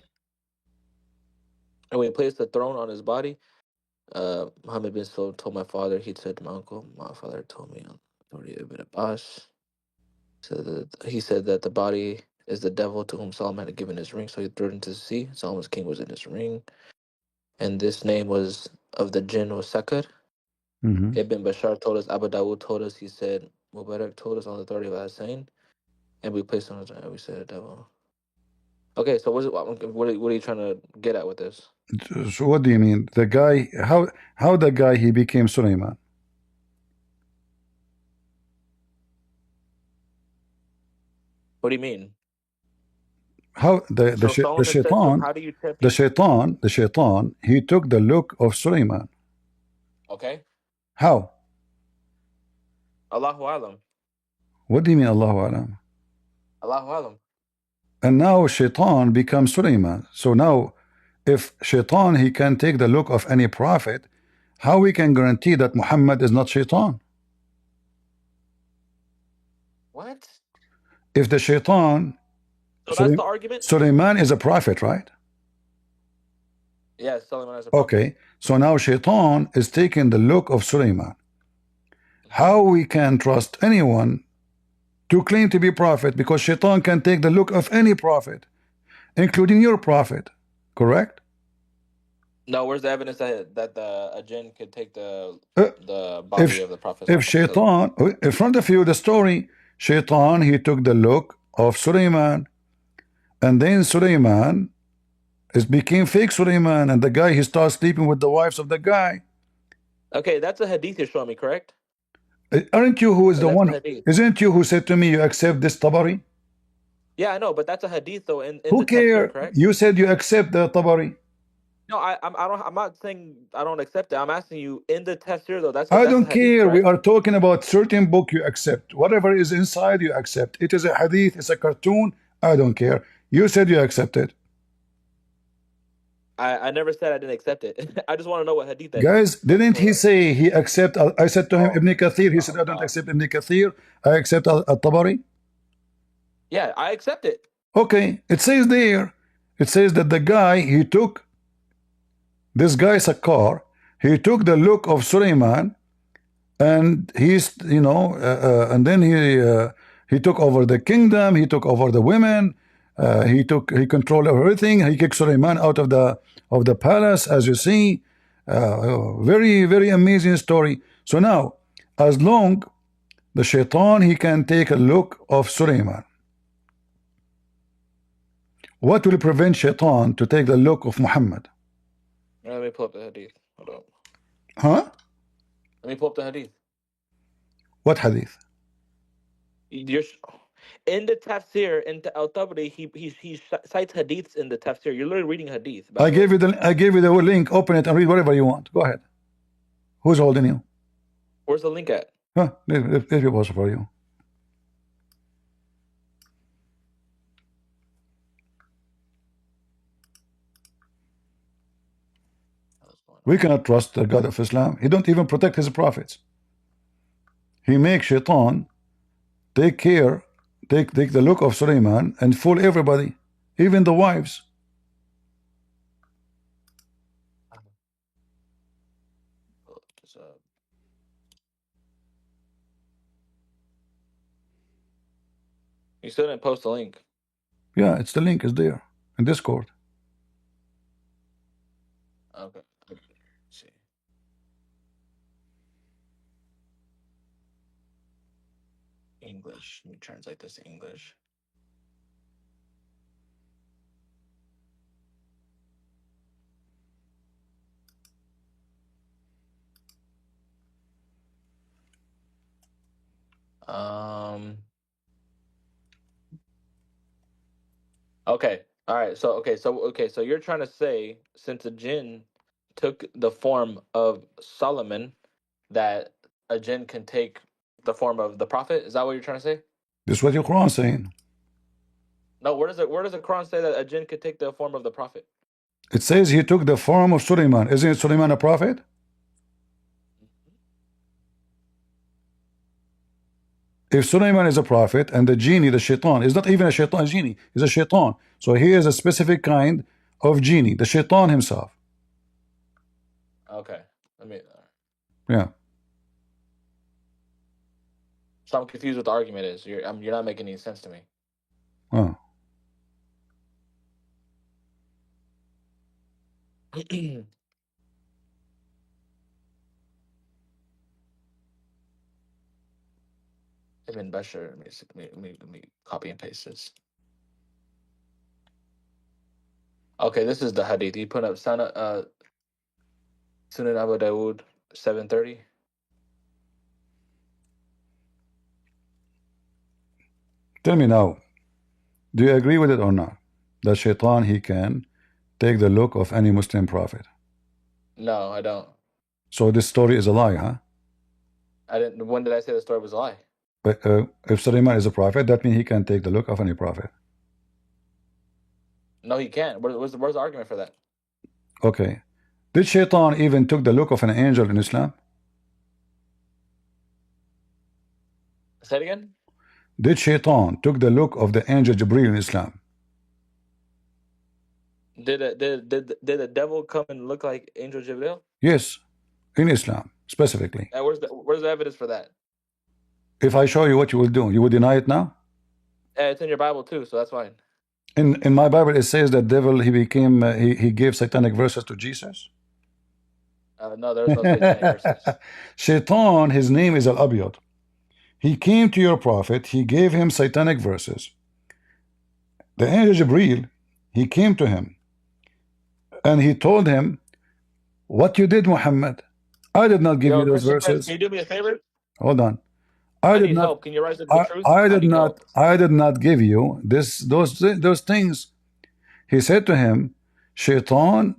and when he placed the throne on his body, Muhammad bin Saud told my father, he said to my uncle, my father told me on the authority of Ibn Abbas, he said that the body is the devil to whom Solomon had given his ring, so he threw it into the sea. Solomon's king was in his ring. And this name was of the jinn was Sakar. Ibn Bashar told us, Abu Dawud told us, he said, Mubarak told us on the authority of Hussein, and we placed on his and we said devil. Okay, so what are you trying to get at with this? So what do you mean? The guy, how the guy he became Sulaiman? What do you mean? How the shaitan he took the look of Sulaiman. Okay. How? Allahu Alam. What do you mean Allahu Alam? Allahu Alam. And now shaitan becomes Sulaiman. So now if shaitan he can take the look of any prophet, how we can guarantee that Muhammad is not shaitan? What? If the shaitan, so that's the argument? Sulaiman is a prophet, right? Yes, Sulaiman is a prophet. Okay, so now shaitan is taking the look of Sulaiman. How we can trust anyone to claim to be prophet, because shaitan can take the look of any prophet, including your prophet, correct? No, where's the evidence that a jinn could take the body of the prophet? If shaitan, in front of you, the story, shaitan, he took the look of Sulaiman, and then Sulaiman became fake Sulaiman, and the guy, he starts sleeping with the wives of the guy. Okay, that's a hadith you're showing me, correct? Aren't you who is the one? Isn't you who said to me you accept this Tabari? Yeah, I know, but that's a hadith though. Who cares? You said you accept the Tabari. No, I'm not saying I don't accept it. I'm asking you in the tafsir though. I don't care. We are talking about certain book you accept. Whatever is inside you accept. It is a hadith. It's a cartoon. I don't care. You said you accept it. I never said I didn't accept it. I just want to know what hadith that Guys, is. didn't he say he accept? I said to him, Oh, Ibn Kathir. He said, I don't God. accept Ibn Kathir. I accept Al-Tabari. Yeah, I accept it. Okay, it says there. It says that the guy, he took, this guy Sakkar, he took the look of Suleiman, and he's, you know, and then he took over the kingdom, he took over the women, he controlled everything. He kicked Suleiman out of the palace, as you see. Very, very amazing story. So now, as long the shaitan, he can take a look of Suleiman, what will prevent shaitan to take the look of Muhammad? Let me pull up the hadith. Hold on. Huh? Let me pull up the hadith. What hadith? You're, in the tafsir, in Al-Tabari, he cites hadiths in the tafsir. You're literally reading hadith. I gave you the link. Open it and read whatever you want. Go ahead. Who's holding you? Where's the link at? Huh? If it was for you. We cannot trust the God of Islam. He don't even protect his prophets. He makes shaitan take the look of Suleiman and fool everybody, even the wives. You still didn't post the link. Yeah, it's the link is there in Discord. Okay. Let's see. English. Let me translate this to English. Okay. All right. So you're trying to say, since a jinn took the form of Solomon, that a jinn can take the form of the prophet? Is that what you're trying to say? This is what your Quran is saying. No. Where does the Quran say that a jinn could take the form of the prophet? It says he took the form of Suleiman. Isn't Suleiman a prophet? If Suleiman is a prophet and the genie, the shaitan, is not even a shaitan genie, he's a shaitan. So he is a specific kind of genie, the shaitan himself. Okay. Let me. Yeah. So I'm confused what the argument is. You're not making any sense to me. Oh. Ibn Bashar. Let me copy and paste this. Okay, this is the hadith. You put up Sunan Abu Dawood 730. Tell me now, do you agree with it or not? That shaitan, he can take the look of any Muslim prophet. No, I don't. So this story is a lie, huh? I didn't. When did I say the story was a lie? But if Suleiman is a prophet, that means he can take the look of any prophet. No, he can't. Where's the argument for that? Okay. Did shaitan even took the look of an angel in Islam? Say it again. Did shaitan took the look of the angel Jibreel in Islam? Did the devil come and look like Angel Jibril? Yes, in Islam specifically. And where's the evidence for that? If I show you what you will do, you will deny it now? It's in your Bible too, so that's fine. In my Bible it says that devil he became he gave satanic verses to Jesus. No, there's no satanic verses. Shaitan, his name is Al-Abyad. He came to your prophet, he gave him satanic verses. The angel Jibreel, he came to him and he told him, what you did, Muhammad, I did not give you those verses. Can you do me a favor? Hold on. I need help. Can you write the truth? I did not give you those things. He said to him, Shaitan,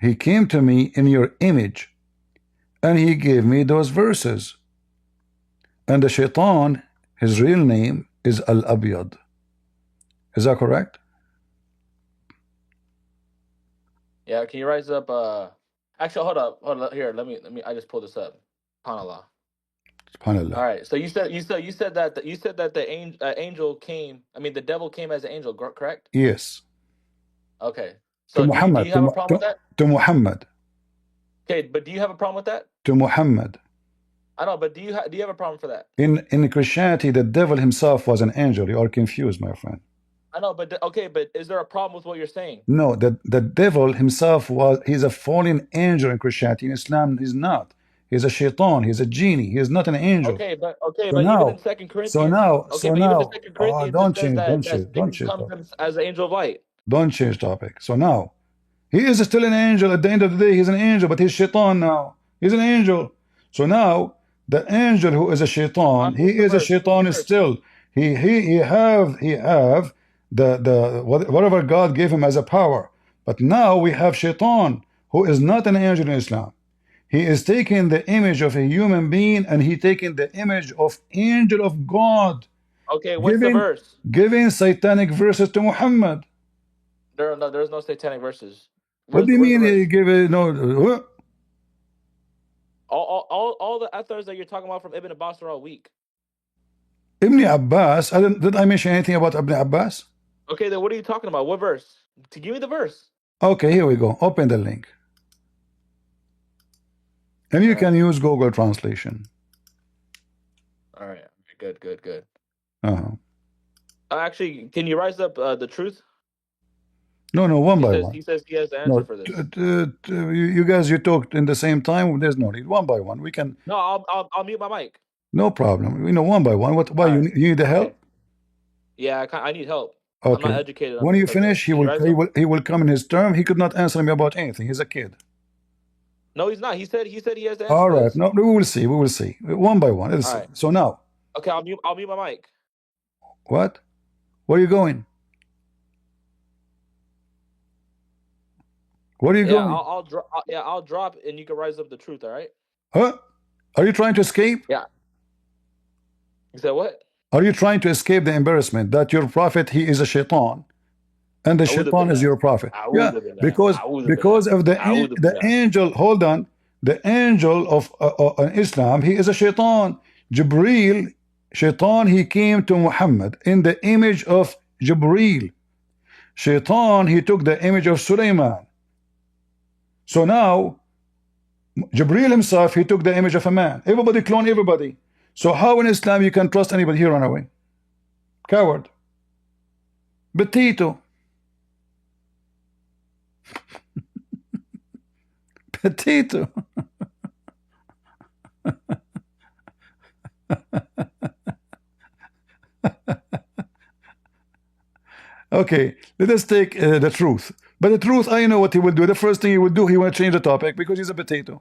he came to me in your image and he gave me those verses. And the shaitan, his real name is Al-Abyad. Is that correct? Yeah, can you rise up? Actually, hold up. Here, let me. I just pulled this up. SubhanAllah. SubhanAllah. All right. So you said that the angel came. I mean, the devil came as an angel, correct? Yes. Okay. To So do Muhammad. you have a problem with that? To Muhammad. Okay, but do you have a problem with that? To Muhammad. I know, but do you have a problem for that? In Christianity, the devil himself was an angel. You are confused, my friend. I know, but okay, but is there a problem with what you're saying? No, the devil himself he's a fallen angel in Christianity. In Islam, he's not. He's a shaitan. He's a genie. He is not an angel. Okay, but So now, even in 2 Corinthians. So now, Don't change. Comes as an angel of light. Don't change topic. So now, he is still an angel. At the end of the day, he's an angel, but he's shaitan now. He's an angel. So now, the angel who is a shaitan, he is a shaitan still. He have the whatever God gave him as a power. But now we have shaitan who is not an angel in Islam. He is taking the image of a human being and he taking the image of angel of God. Okay, what's the verse? Giving satanic verses to Muhammad. There's no satanic verses. What do you mean he give it? No. All the authors that you're talking about from Ibn Abbas are all weak. Ibn Abbas, did I mention anything about Ibn Abbas? Okay, then what are you talking about? What verse? To give me the verse. Okay, here we go. Open the link. And you can use Google Translation. All right. Good. Uh-huh. Actually, can you rise up the truth? No, one by one. He says he has the answer for this. You guys, you talked in the same time. There's no need. One by one, we can. No, I'll mute my mic. No problem. One by one. Why you need the help? Okay. Yeah, I need help. Okay. I'm not educated. When you finish, he will come in his term. He could not answer me about anything. He's a kid. No, he's not. He said he has the answer. All right. No, we will see. One by one. Let's see. Right. So now. Okay, I'll mute my mic. What? Where are you going? Where are you going? I'll drop and you can rise up the truth, all right? Huh? Are you trying to escape? Yeah. You said what? Are you trying to escape the embarrassment that your prophet, he is a shaitan, and the shaitan is your prophet? Yeah, because of the angel, hold on, the angel of Islam, he is a shaitan. Jibreel, shaitan, he came to Muhammad in the image of Jibreel. Shaitan, he took the image of Sulaiman. So now, Jibreel himself, he took the image of a man. Everybody clone everybody. So how in Islam you can trust anybody? Here, run away. Coward. Petito. Petito. Okay, let us take the truth. But the truth, I know what he will do. The first thing he will do, he will change the topic because he's a potato.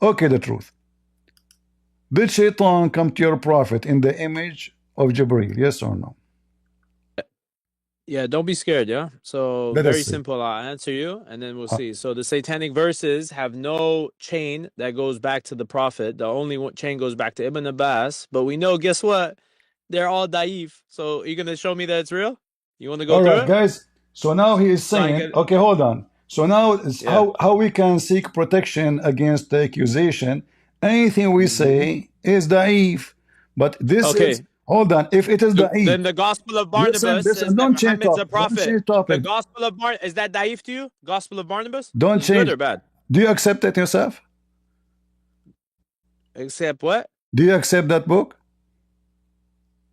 Okay, the truth. Did Shaitan come to your prophet in the image of Jibreel? Yes or no? Yeah, don't be scared, yeah? So very simple. I'll answer you and then we'll see. So the satanic verses have no chain that goes back to the prophet. The only chain goes back to Ibn Abbas. But we know, guess what? They're all daif. So you're going to show me that it's real? You want to go through it? Guys. So now he is saying, okay, hold on. So now how we can seek protection against the accusation. Anything we say is daif. But this is, hold on, if it is daif. Then the Gospel of Barnabas says that Muhammad's a prophet. The Gospel of Barnabas, is that daif to you? Gospel of Barnabas? Don't change. Good or bad? Do you accept it yourself? Accept what? Do you accept that book?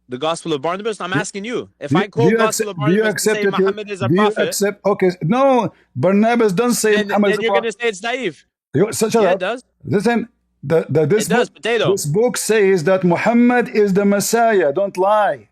The Gospel of Barnabas? I'm asking you. If I quote Gospel of Barnabas and say Muhammad is a prophet, okay, no, Barnabas doesn't say Muhammad is a prophet. Then you're going to say it's daif. Yeah, it does. Listen, this book says that Muhammad is the Messiah. Don't lie.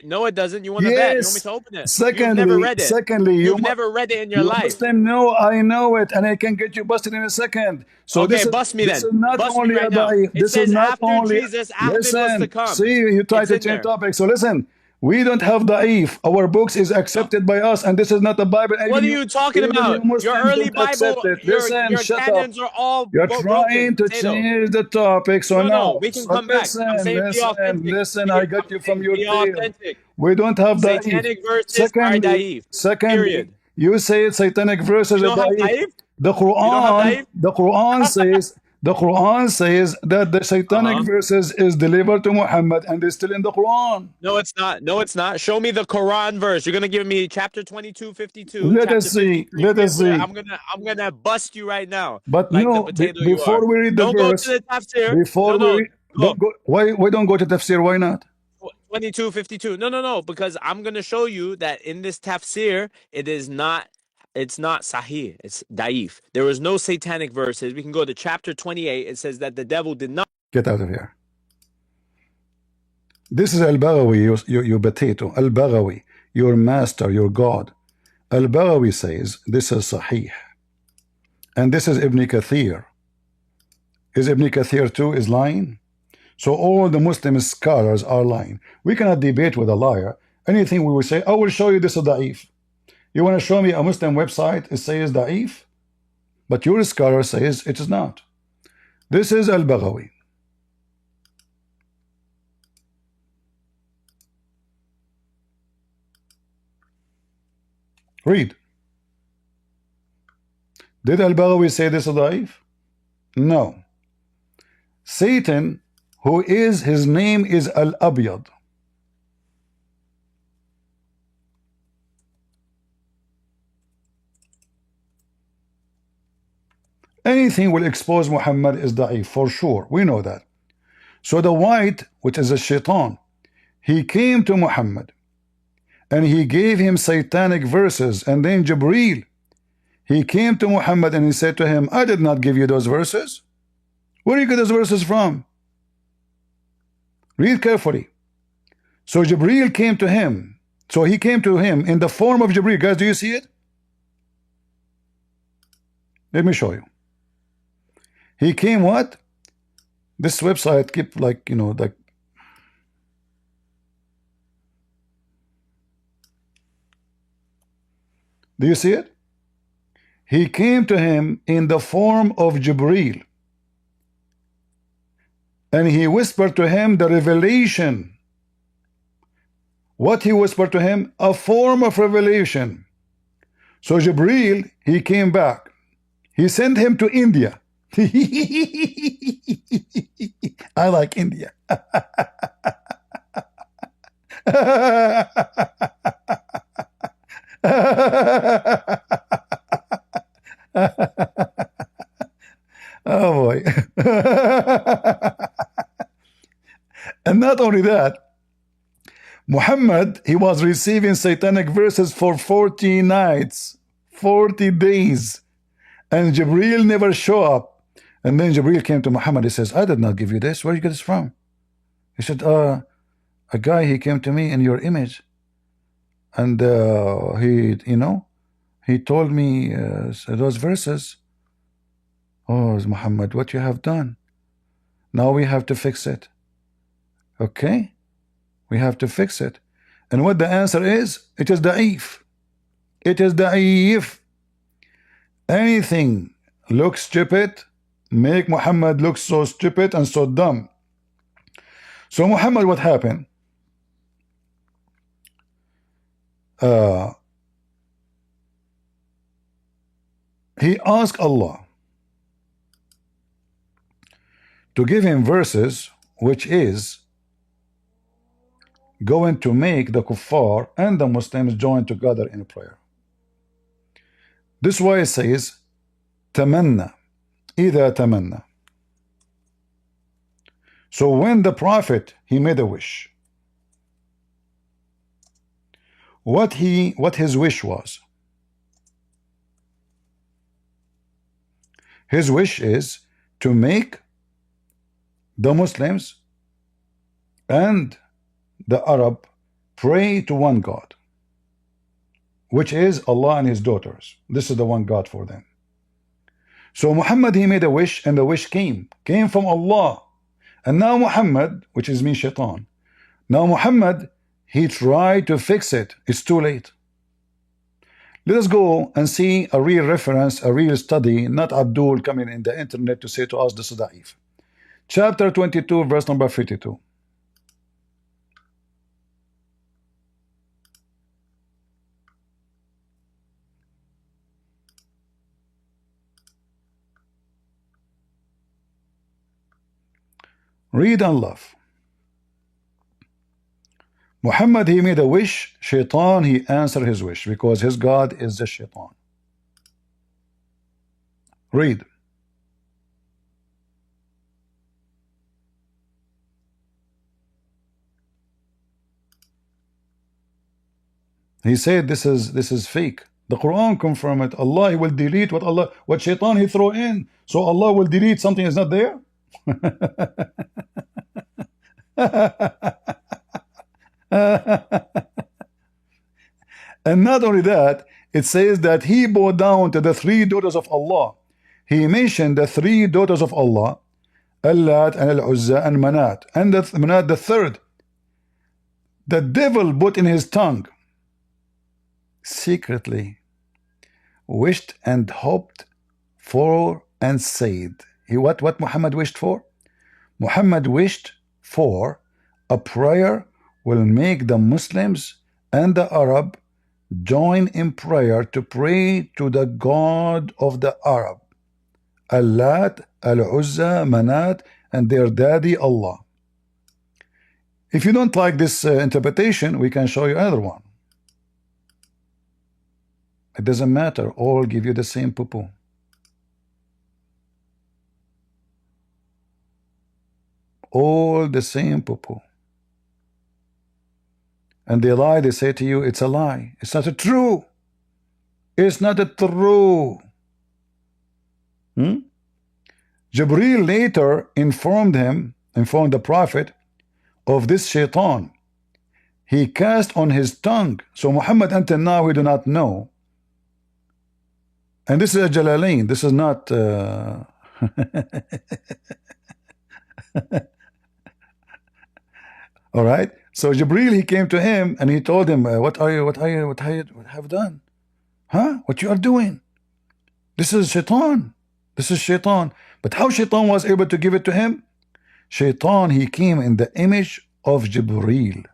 No, it doesn't. You want to bet? You want me to open it? Secondly, you've never read it. You've never read it in your life. Muslim, no, I know it, and I can get you busted in a second. So okay, bust me then. This is not bust only me right now. This is not only. Jesus, Ahmed was to come. See, you try to change topic. So listen. We don't have da'if. Our books is accepted by us, and this is not the Bible. What are you talking about? Your early Bible, your canons are all You're trying to change the topic. So no, we can come back. Listen, I got you from your deal. We don't have da'if. Satanic verses are da'if. Secondly, You say satanic verses. You don't have daif? The Quran says that the satanic verses is delivered to Muhammad and is still in the Quran. No, it's not. No, it's not. Show me the Quran verse. You're gonna give me chapter 22, 52. Let us see. Let us see. I'm gonna bust you right now. But like no, before we read the verse, go to the tafsir. Before don't go. Why don't go to tafsir? Why not? 22, 52. No, because I'm gonna show you that in this tafsir, it's not sahih, it's daif. There was no satanic verses. We can go to chapter 28. It says that the devil did not. Get out of here. This is Al-Baghawi, you potato. Al-Baghawi, your master, your God. Al-Baghawi says this is sahih. And this is Ibn Kathir. Is Ibn Kathir too is lying? So all the Muslim scholars are lying. We cannot debate with a liar. Anything we will say, I will show you this is da'if. You want to show me a Muslim website, it says da'if? But your scholar says it is not. This is Al-Baghawi. Read. Did Al-Baghawi say this is da'if? No. Satan, who is, his name is Al-Abyad. Anything will expose Muhammad is da'if, for sure. We know that. So the white, which is a shaitan, he came to Muhammad and he gave him satanic verses. And then Jibreel, he came to Muhammad and he said to him, I did not give you those verses. Where do you get those verses from? Read carefully. So Jibreel came to him. So he came to him in the form of Jibreel. Guys, do you see it? Let me show you. He came what? This website keep like, you know, like. Do you see it? He came to him in the form of Jibreel. And he whispered to him the revelation. What he whispered to him? A form of revelation. So Jibreel, he came back. He sent him to India. I like India. Oh boy. And not only that, Muhammad, he was receiving satanic verses for 40 nights, 40 days, and Jibreel never show up. And then Jibreel came to Muhammad. He says, I did not give you this. Where did you get this from? He said, a guy, he came to me in your image, and he, you know, he told me those verses. Oh, Muhammad, what you have done. Now we have to fix it. Okay? We have to fix it. And what the answer is, it is da'if. It is da'if. Anything looks stupid, make Muhammad look so stupid and so dumb. So Muhammad, what happened? He asked Allah to give him verses which is going to make the kuffar and the Muslims join together in prayer. This is why it says tamanna, إذا tamanna. So when the Prophet, he made a wish, what his wish was? His wish is to make the Muslims and the Arab pray to one God, which is Allah and his daughters. This is the one God for them. So Muhammad, he made a wish, and the wish came from Allah. And now Muhammad, which is me shaitan, now Muhammad, he tried to fix it. It's too late. Let us go and see a real reference, a real study, not Abdul coming in the internet to say to us this is da'if. Chapter 22, verse number 52. Read and laugh. Muhammad, he made a wish. Shaitan, he answered his wish because his God is the Shaitan. Read. He said this is fake. The Quran confirmed it. Allah will delete what Shaitan he throw in. So Allah will delete something is not there. And not only that, it says that he bowed down to the 3 daughters of Allah. He mentioned the 3 daughters of Allah, Allat and Al-Uzza and Manat, and Manat the 3rd. The devil put in his tongue, secretly wished and hoped for and said. What Muhammad wished for? Muhammad wished for a prayer will make the Muslims and the Arab join in prayer to pray to the God of the Arab, Allat, Al-Uzza, Manat, and their daddy Allah. If you don't like this interpretation, we can show you another one. It doesn't matter, all give you the same poo-poo. All the same poo-poo. And they lie, they say to you, it's a lie. It's not a true. It's not a true. Jibreel later informed the Prophet of this Shaitan. He cast on his tongue. So Muhammad until now we do not know. And this is a Jalalain. This is not all right. So Jibreel, he came to him and he told him, what have you done? Huh? What you are doing? This is Shaitan. This is Shaitan. But how Shaitan was able to give it to him? Shaitan, he came in the image of Jibreel.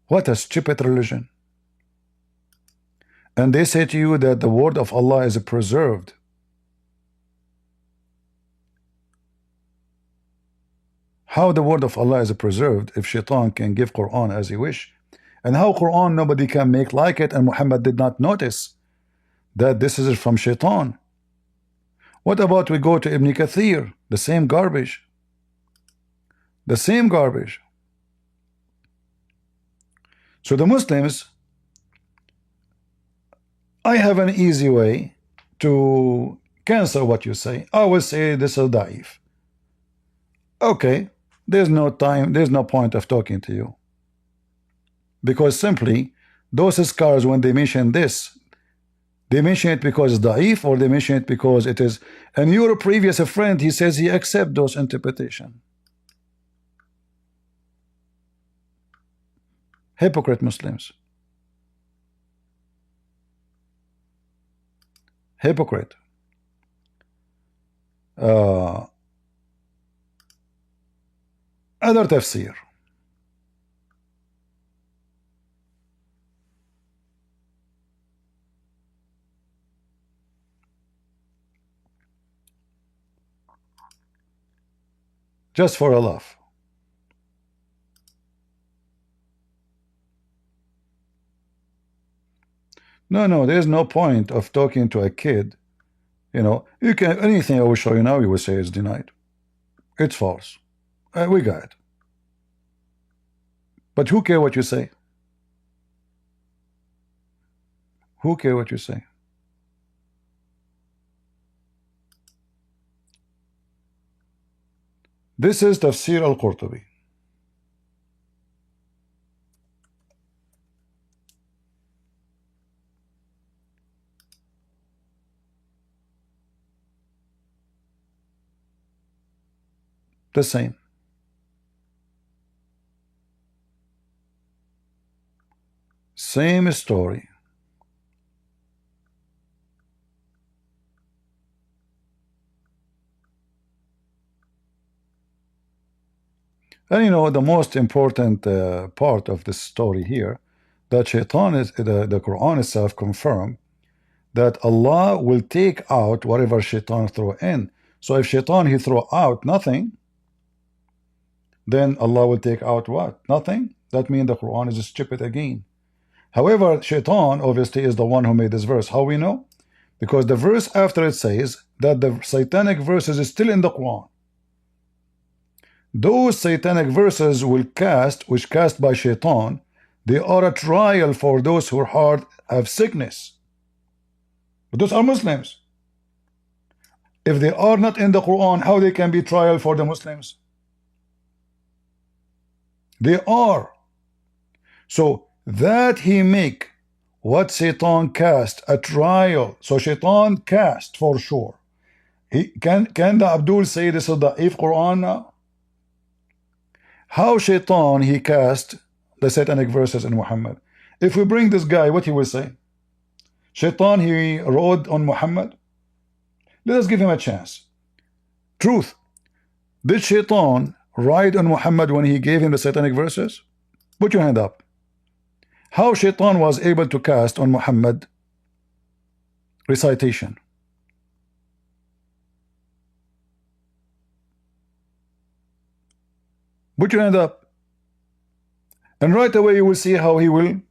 What a stupid religion. And they say to you that the word of Allah is preserved. How the word of Allah is preserved if Shaitan can give Quran as he wish? And how Quran nobody can make like it, and Muhammad did not notice that this is from Shaitan? What about we go to Ibn Kathir? The same garbage. The same garbage. So the Muslims, I have an easy way to cancel what you say. I will say this is da'if. Okay, there's no time, there's no point of talking to you. Because simply, those scholars, when they mention this, they mention it because it's da'if, or they mention it because it is. And your previous friend, he says he accepts those interpretations. Hypocrite Muslims. Hypocrite. Other tafsir. Just for a laugh. No, there's no point of talking to a kid. You know, you can, anything I will show you now, you will say it's denied. It's false. We got it. But who cares what you say? Who cares what you say? This is Tafsir al-Qurtubi. The same. Same story. And you know, the most important part of this story here, that Shaitan is, the Quran itself confirmed that Allah will take out whatever Shaitan throw in. So if shaitan he throw out nothing, then Allah will take out what? Nothing. That means the Quran is stupid again. However, shaitan obviously is the one who made this verse. How we know? Because the verse after it says that the satanic verses is still in the Quran. Those satanic verses which cast by shaitan, they are a trial for those who have sickness. But those are Muslims. If they are not in the Quran, how they can be trial for the Muslims? They are. So that he make what Satan cast a trial. So Shaitan cast for sure. Can the Abdul say this is the Da'if Quran now? How Shaitan he cast the satanic verses in Muhammad? If we bring this guy, what he will say? Shaitan he rode on Muhammad. Let us give him a chance. Truth. Did Shaitan ride on Muhammad when he gave him the satanic verses? Put your hand up. How Shaitan was able to cast on Muhammad recitation? Put your hand up. And right away you will see how he will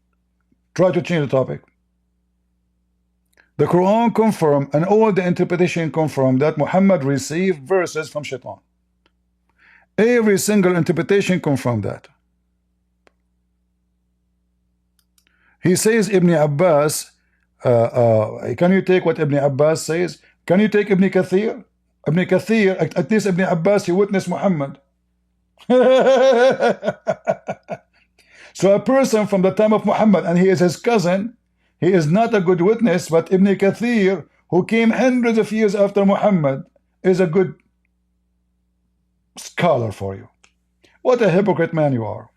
try to change the topic. The Quran confirm and all the interpretation confirm that Muhammad received verses from Shaitan. Every single interpretation confirm that. He says Ibn Abbas, can you take what Ibn Abbas says? Can you take Ibn Kathir? Ibn Kathir, at least Ibn Abbas, he witnessed Muhammad. So a person from the time of Muhammad, and he is his cousin, he is not a good witness, but Ibn Kathir, who came hundreds of years after Muhammad, is a good scholar for you. What a hypocrite man you are.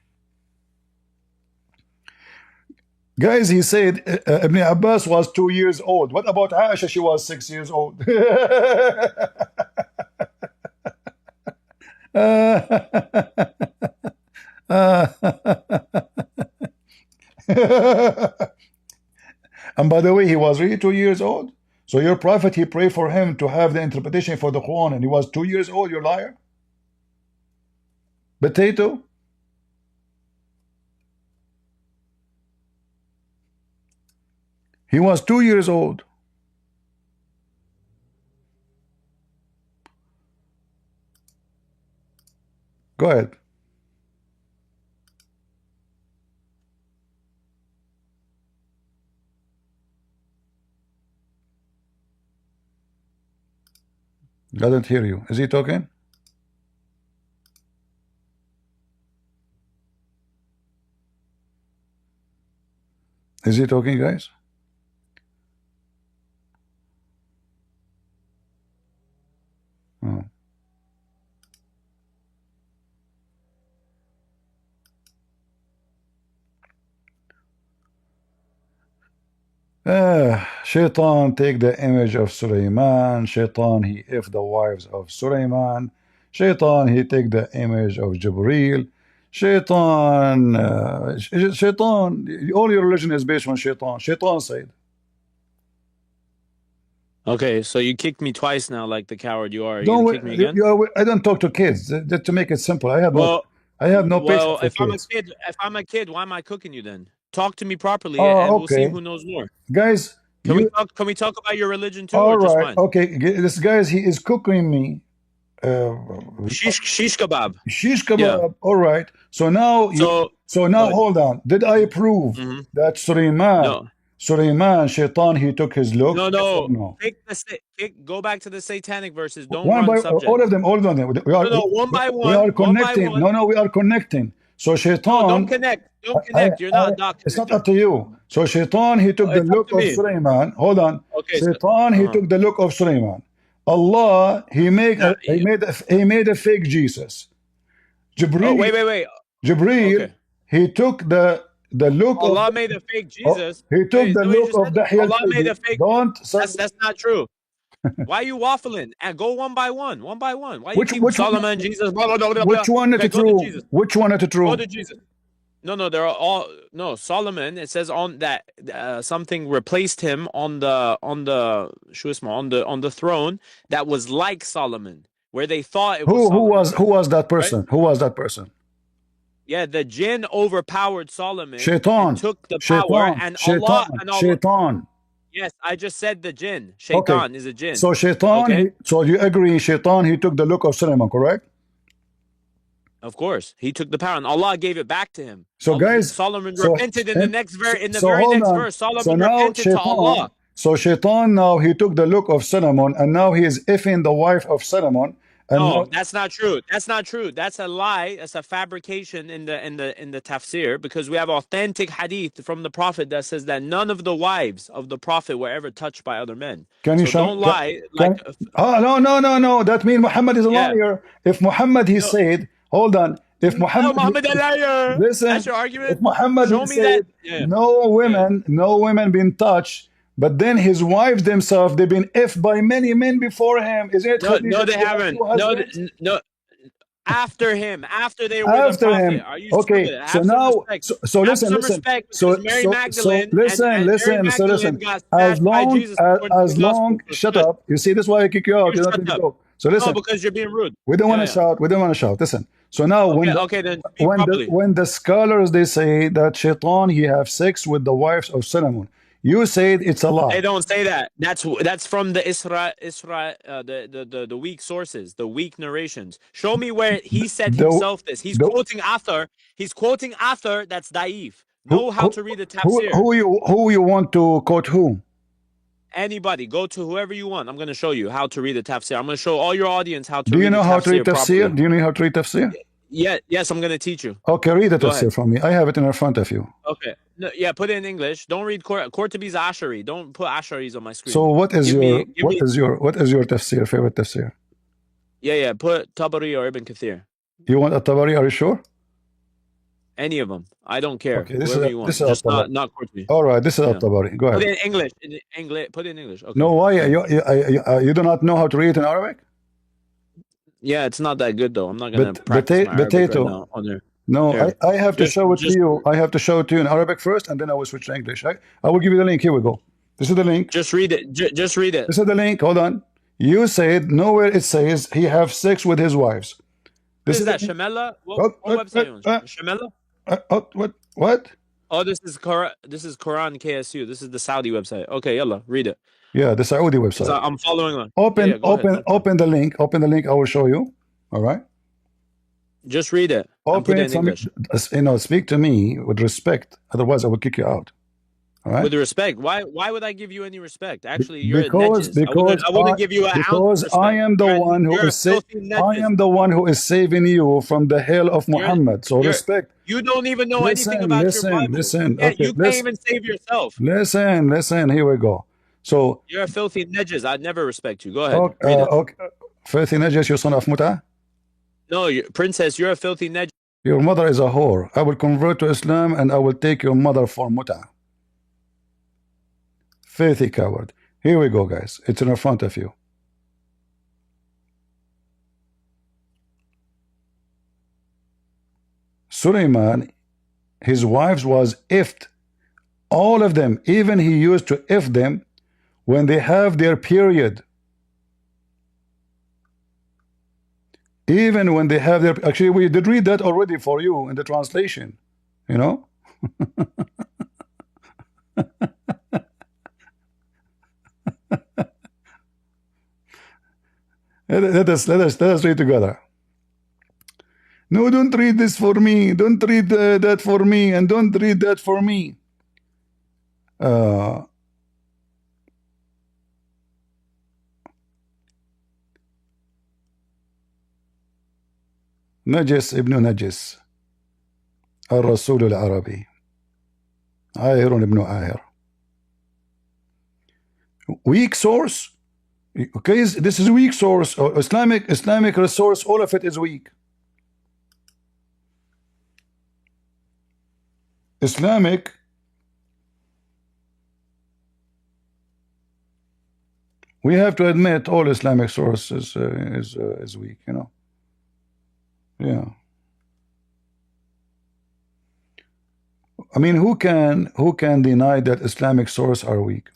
Guys, he said Ibn Abbas was 2 years old. What about Aisha? She was 6 years old. And by the way, he was really 2 years old. So your prophet, he prayed for him to have the interpretation for the Quran, and he was 2 years old, you liar. Potato. He was 2 years old. Go ahead. Doesn't hear you. Is he talking? Is he talking, guys? Oh. Shaitan take the image of Sulaiman. Shaitan he if the wives of Sulaiman. Shaitan he take the image of Jibreel. Shaitan, Shaitan, all your religion is based on Shaitan. Shaitan said. Okay, so you kicked me twice now, like the coward you are. Are Don't you kick me again? I don't talk to kids. Just to make it simple, I have no patience for kids. If I'm a kid, why am I cooking you then? Talk to me properly, and we'll see who knows more. Guys, can we talk about your religion too? All or just right, mine? okay. This guy, he is cooking me. Shish kebab. Shish kebab. Yeah. All right. So now, hold on. Did I prove that Sulaiman, Shaitan, he took his look? No. Go back to the satanic verses. Don't one run by subject. all of them. All of them. One by one. We are connecting. No, we are connecting. So Shaitan. No, don't connect. Don't connect. You're not a doctor. It's not up to you. So Shaitan, he took the look of Sulaiman. Hold on. Okay, Shaitan, he took the look of Sulaiman. Allah, he made a fake Jesus. Jibreel. Wait. Jibreel, he took the look of Allah made a fake Jesus. He took the look of Dahya. Allah made a fake. That's not true. Why are you waffling? And go one by one. Why you keep Solomon, Jesus? Blah, blah, blah, blah. Which one is true? Which one is true? Go to Jesus. No, they're all no. Solomon. It says on that something replaced him on the throne that was like Solomon, where they thought it was Solomon. Who was that person? Right? Who was that person? Yeah, the jinn overpowered Solomon Shaitan. and took the power, and Allah. Shaitan. Yes, I just said the jinn. Shaitan is a jinn. So Shaitan. Okay? So you agree? Shaitan. He took the look of Solomon, correct? Of course, he took the power, and Allah gave it back to him. So guys, Solomon repented in the next verse. In the very next verse, Solomon repented Shaitan, to Allah. So Shaitan now he took the look of Solomon, and now he is effing the wife of Solomon. And no, now, that's not true. That's not true. That's a lie. That's a fabrication in the tafsir, because we have authentic hadith from the Prophet that says that none of the wives of the Prophet were ever touched by other men. Can you don't lie. No. That means Muhammad is a liar. If Muhammad said, hold on. If Muhammad, a liar. Listen, that's your argument. If Muhammad said no women been touched, but then his wives themselves they've been effed by many men before him. Is it? No, they haven't. No. After him, after they were the prophet. Him. Are you okay? Stupid? So now, so listen. Respect, so Mary Magdalene. Listen. As long. Shut up. You see, this is why I kick you out. You're not going to go. So listen. No, because you're being rude. We don't want to shout. We don't want to shout. Listen. So now, when the scholars they say that Shaitan he have sex with the wives of Solomon, you said it's a lie. They don't say that. That's from the the weak sources, the weak narrations. Show me where he said himself this. He's quoting author. He's quoting author. That's daif. Know how to read the tafsir. Who you want to quote who? Anybody, go to whoever you want. I'm going to show you how to read the tafsir. I'm going to show all your audience how to read the tafsir. Do you know how to read tafsir? Do you know how to read tafsir? Yes, I'm going to teach you. Okay, read the tafsir from me. I have it in front of you. Okay. No, put it in English. Don't read Qurtubi's Ashari. Don't put Asharis on my screen. So what is your tafsir, favorite tafsir? Yeah, put Tabari or Ibn Kathir. You want a Tabari, are you sure? Any of them. I don't care. Okay, you want. Just not Qurtubi. All right, this is Tabari. Go ahead. Put it in English. Put it in English. Okay. No, why? You do not know how to read it in Arabic? Yeah, it's not that good though. I'm not going to practice my Arabic right now on there. No, I have to show it to you. I have to show it to you in Arabic first, and then I will switch to English. I will give you the link. Here we go. This is the link. Just read it. Just read it. This is the link. Hold on. You said nowhere it says he have sex with his wives. This is that Shamela? What website? Shamela? What? Oh, this is Quran KSU. This is the Saudi website. Okay, yalla, read it. Yeah, the Saudi website. So I'm following on. Open the link. Open the link. I will show you. All right. Just read it. Open it in English. Speak to me with respect. Otherwise, I will kick you out. All right. With respect. Why would I give you any respect? Actually, you're I wouldn't give you an ounce of respect. I am the one who is I am the one who is saving you from the hell of Muhammad. So respect. You don't even know anything about your Bible. Listen. You can't even save yourself. Listen. Here we go. So you're a filthy najis. I'd never respect you. Go ahead. Okay. Filthy najis, you son of Muta? No, princess, you're a filthy najis. Your mother is a whore. I will convert to Islam and I will take your mother for Muta. Filthy coward. Here we go, guys. It's in front of you. Suleiman, his wives was ifed. All of them. Even he used to if them when they have their period. Even when they have their... Actually, we did read that already for you in the translation. You know? Let us read together. No, don't read this for me. Don't read that for me. And don't read that for me. نجس ابن نجس الرسول العربي عاهر ابن عاهر. Weak source. Okay, this is weak source. Islamic resource. All of it is weak. Islamic. We have to admit all Islamic sources is weak. You know. Yeah. I mean, who can deny that Islamic sources are weak?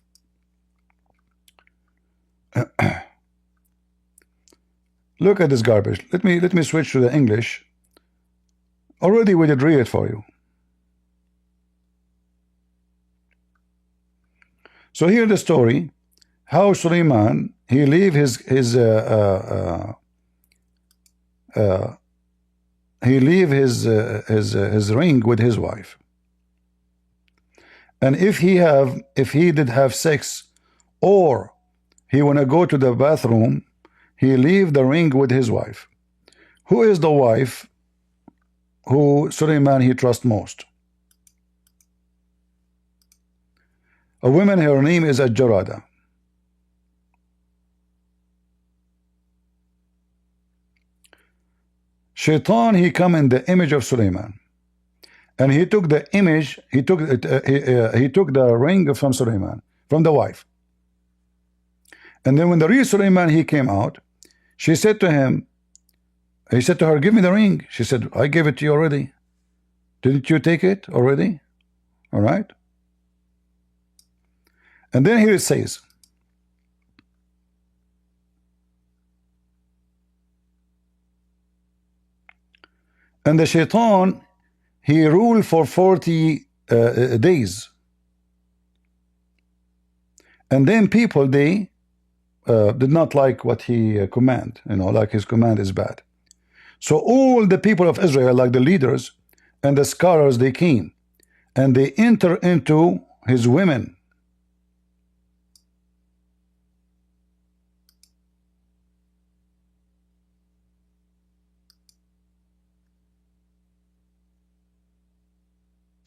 Look at this garbage. Let me switch to the English. Already we did read it for you. So here the story, how Suleiman, he leave his ring with his wife, and if he did have sex, or he wanna go to the bathroom, he leave the ring with his wife. Who is the wife who Suleiman he trusts most? A woman, her name is Al-Jarada. Shaitan, he come in the image of Suleiman, and he took the image, he took the ring from Suleiman, from the wife. And then when the real Suleiman he came out, she said to him, he said to her, give me the ring. She said, I gave it to you already. Didn't you take it already? All right. And then here it says, and the Shaitan, he ruled for 40 days. And then people, they did not like what he command, like his command is bad. So all the people of Israel, like the leaders and the scholars, they came and they enter into his women.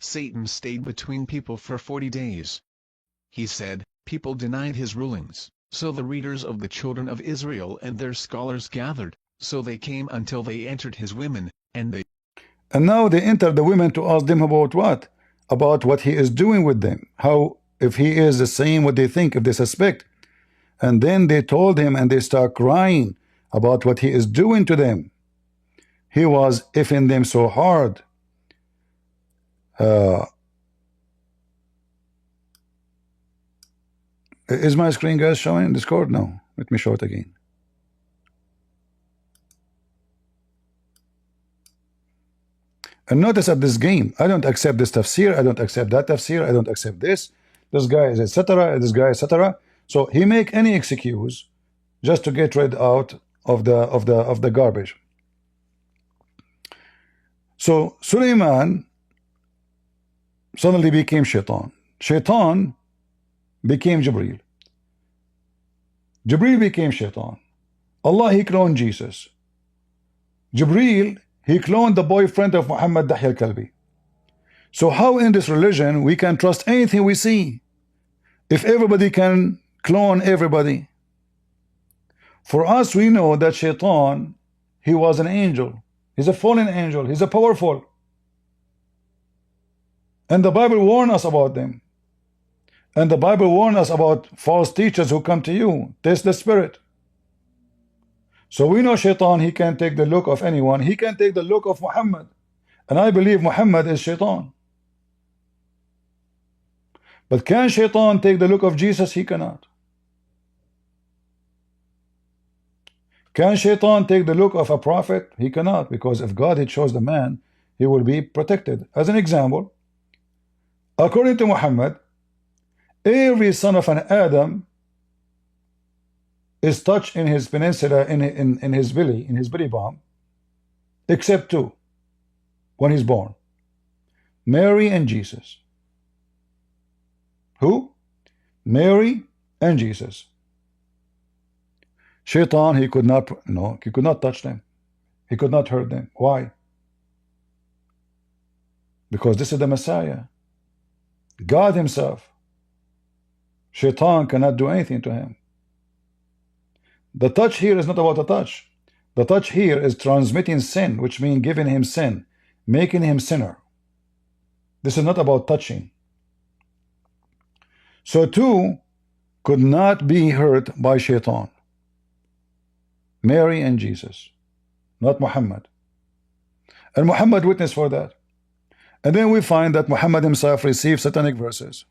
Satan stayed between people for 40 days. He said, people denied his rulings, so the readers of the children of Israel and their scholars gathered, so they came until they entered his women, and now they enter the women to ask them about what? About what he is doing with them. How, if he is the same what they think, if they suspect. And then they told him, and they start crying about what he is doing to them. He was effing them so hard. Is my screen, guys, showing in Discord? No. Let me show it again. And notice at this game, I don't accept this tafsir, I don't accept that tafsir, I don't accept this. This guy is etc. This guy etc. So he make any excuse just to get rid out of the garbage. So Suleiman suddenly became Shaitan. Shaitan became Jibreel. Jibreel became Shaitan. Allah, he cloned Jesus. Jibreel, he cloned the boyfriend of Muhammad Dahya al-Kalbi. So how in this religion we can trust anything we see if everybody can clone everybody? For us, we know that Shaitan, he was an angel. He's a fallen angel. He's a powerful. And the Bible warns us about them. And the Bible warns us about false teachers who come to you. Test the spirit. So we know Shaitan, he can take the look of anyone. He can take the look of Muhammad. And I believe Muhammad is Shaitan. But can Shaitan take the look of Jesus? He cannot. Can Shaitan take the look of a prophet? He cannot, because if God had chose the man, he will be protected. As an example, according to Muhammad, every son of an Adam is touched in his peninsula, in his belly bump, except two when he's born: Mary and Jesus. Who? Mary and Jesus. Shaitan, he could not touch them. He could not hurt them. Why? Because this is the Messiah, God himself. Shaitan cannot do anything to him. The touch here is not about a touch. The touch here is transmitting sin, which means giving him sin, making him sinner. This is not about touching. So two could not be hurt by Shaitan: Mary and Jesus, not Muhammad. And Muhammad witnessed for that. And then we find that Muhammad himself received satanic verses.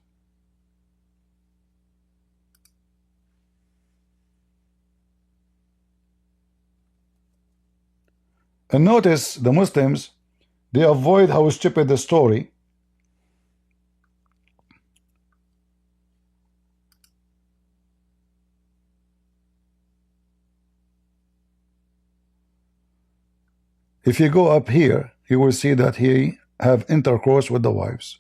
And notice the Muslims, they avoid how stupid the story. If you go up here, you will see that he have intercourse with the wives.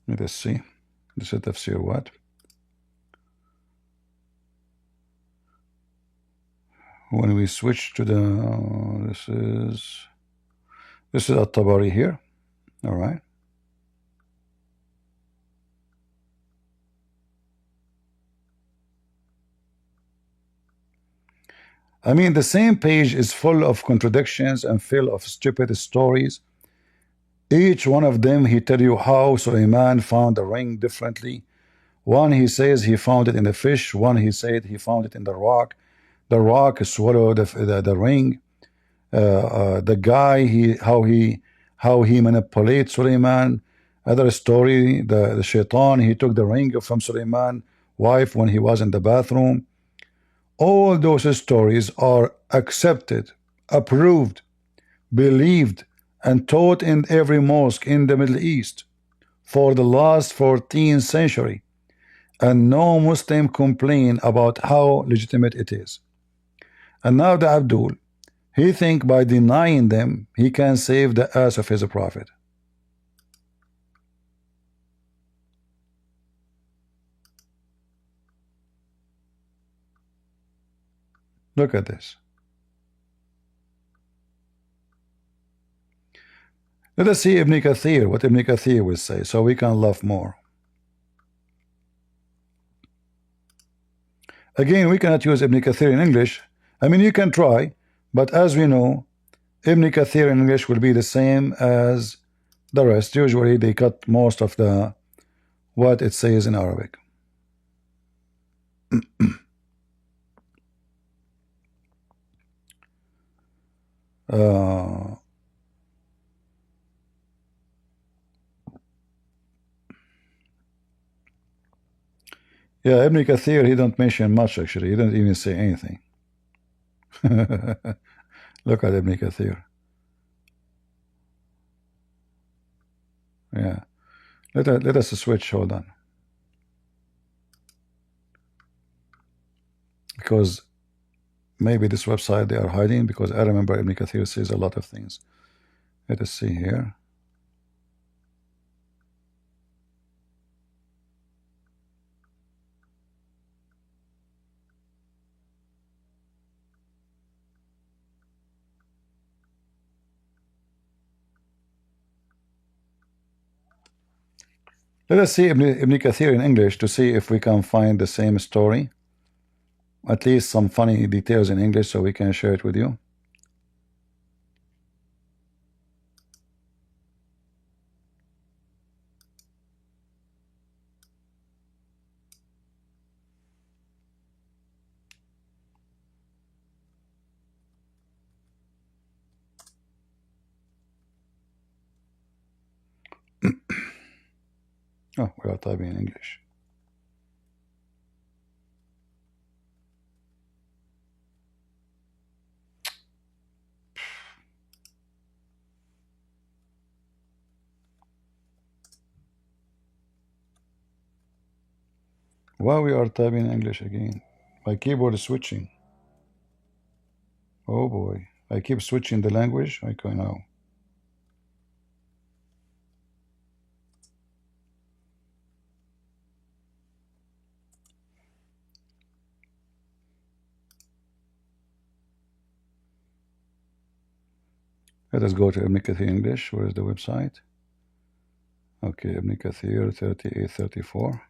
Let us see. This is tafsir what? When we switch to the, this is At-Tabari here. All right. I mean, the same page is full of contradictions and full of stupid stories. Each one of them, he tell you how Suleiman found the ring differently. One, he says he found it in the fish. One, he said he found it in the rock. The rock swallowed the ring. The guy, how he manipulates Suleiman. Other story, the shaitan, he took the ring from Suleiman's wife when he was in the bathroom. All those stories are accepted, approved, believed, and taught in every mosque in the Middle East for the last 14th century, and no Muslim complain about how legitimate it is. And now the Abdul, he think by denying them he can save the ass of his prophet. Look at this. Let us see Ibn Kathir, what Ibn Kathir will say, so we can laugh more. Again, we cannot use Ibn Kathir in English. I mean, you can try, but as we know, Ibn Kathir in English will be the same as the rest. Usually they cut most of the what it says in Arabic. Yeah, Ibn Kathir, he don't mention much actually. He don't even say anything. Look at Ibn Kathir. Yeah. Let us switch, hold on. Because maybe this website they are hiding, because I remember Ibn Kathir says a lot of things. Let us see here. Let us see Ibn Kathir in English to see if we can find the same story. At least some funny details in English so we can share it with you. Oh, we are typing in English. Why we are typing in English again? My keyboard is switching. Oh boy, I keep switching the language. Okay, now. Let us go to Ibn Kathir English. Where is the website? Okay, Ibn Kathir 3834.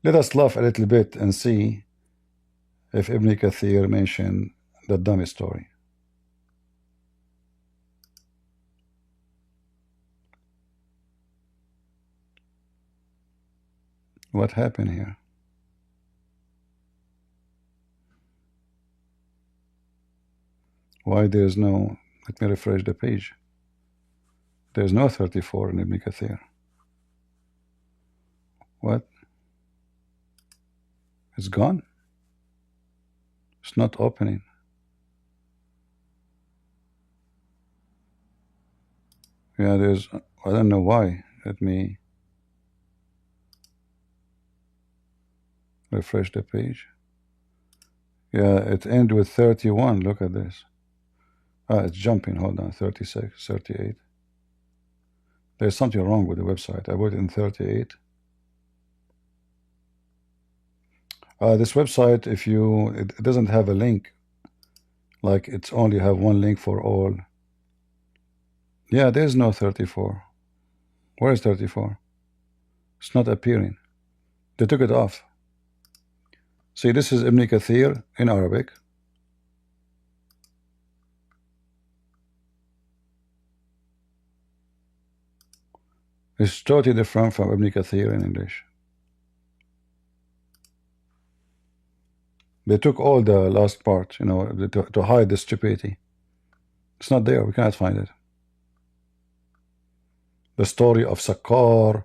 Let us laugh a little bit and see if Ibn Kathir mentioned the dummy story. What happened here? Why there's no, let me refresh the page. There's no 34 in Ibn Kathir. What? It's gone? It's not opening. Yeah, there's, I don't know why. Let me refresh the page. Yeah, it ends with 31. Look at this. Ah, it's jumping. Hold on. 36, 38. There's something wrong with the website. I put it in 38. This website, if you, it doesn't have a link. Like it's only have one link for all. Yeah, there's no 34. Where is 34? It's not appearing. They took it off. See, this is Ibn Kathir in Arabic. It's totally different from Ibn Kathir in English. They took all the last part, you know, to hide the stupidity. It's not there. We cannot find it. The story of Sakkar,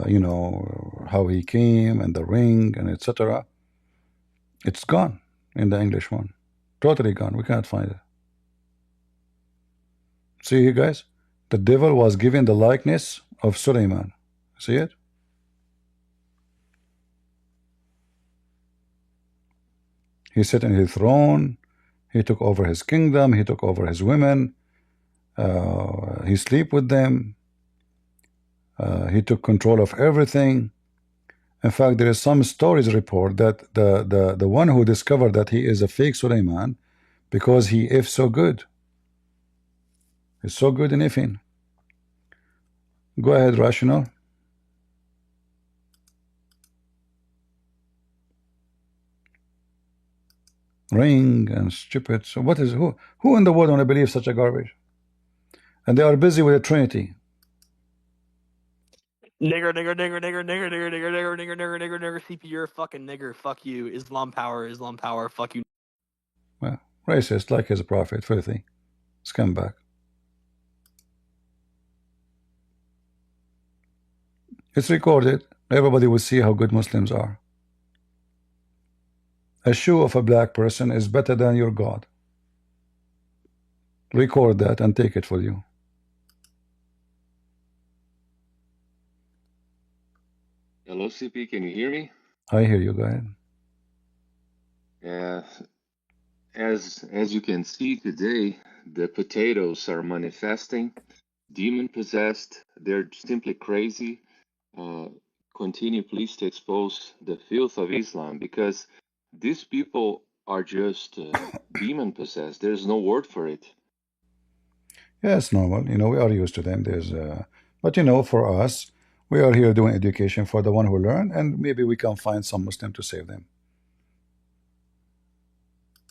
you know, how he came and the ring and etc. It's gone in the English one. Totally gone. We cannot find it. See you guys? The devil was given the likeness of Suleiman. See it? He sat in his throne. He took over his kingdom. He took over his women. He slept with them. He took control of everything. In fact, there is some stories report that the one who discovered that he is a fake Suleiman because he is so good. He's so good in ifing. Go ahead, Rational. Ring and stupid. So what is who in the world want to believe such a garbage? And they are busy with the Trinity. Nigger, CP, you're a fucking nigger. Fuck you. Islam power, fuck you. Well, racist like his prophet, filthy. Scumbag. It's recorded. Everybody will see how good Muslims are. A shoe of a black person is better than your God. Record that and take it for you. Hello, CP, can you hear me? I hear you, go ahead. Yeah, as you can see today, the potatoes are manifesting, demon possessed. They're simply crazy. Continue, please, to expose the filth of Islam, because these people are just demon possessed. There's no word for it. Yeah, it's normal. You know, we are used to them. There's, but you know, for us, we are here doing education for the one who learn, and maybe we can find some Muslim to save them.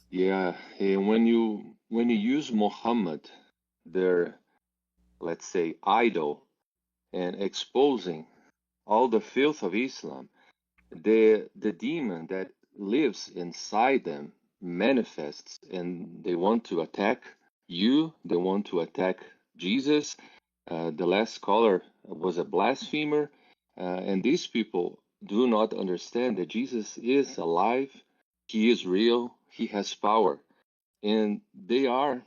Yeah, and when you use Muhammad, their, let's say, idol, and exposing all the filth of Islam, the demon that lives inside them manifests, and they want to attack you. They want to attack Jesus. The last scholar was a blasphemer, and these people do not understand that Jesus is alive. He is real. He has power, and they are,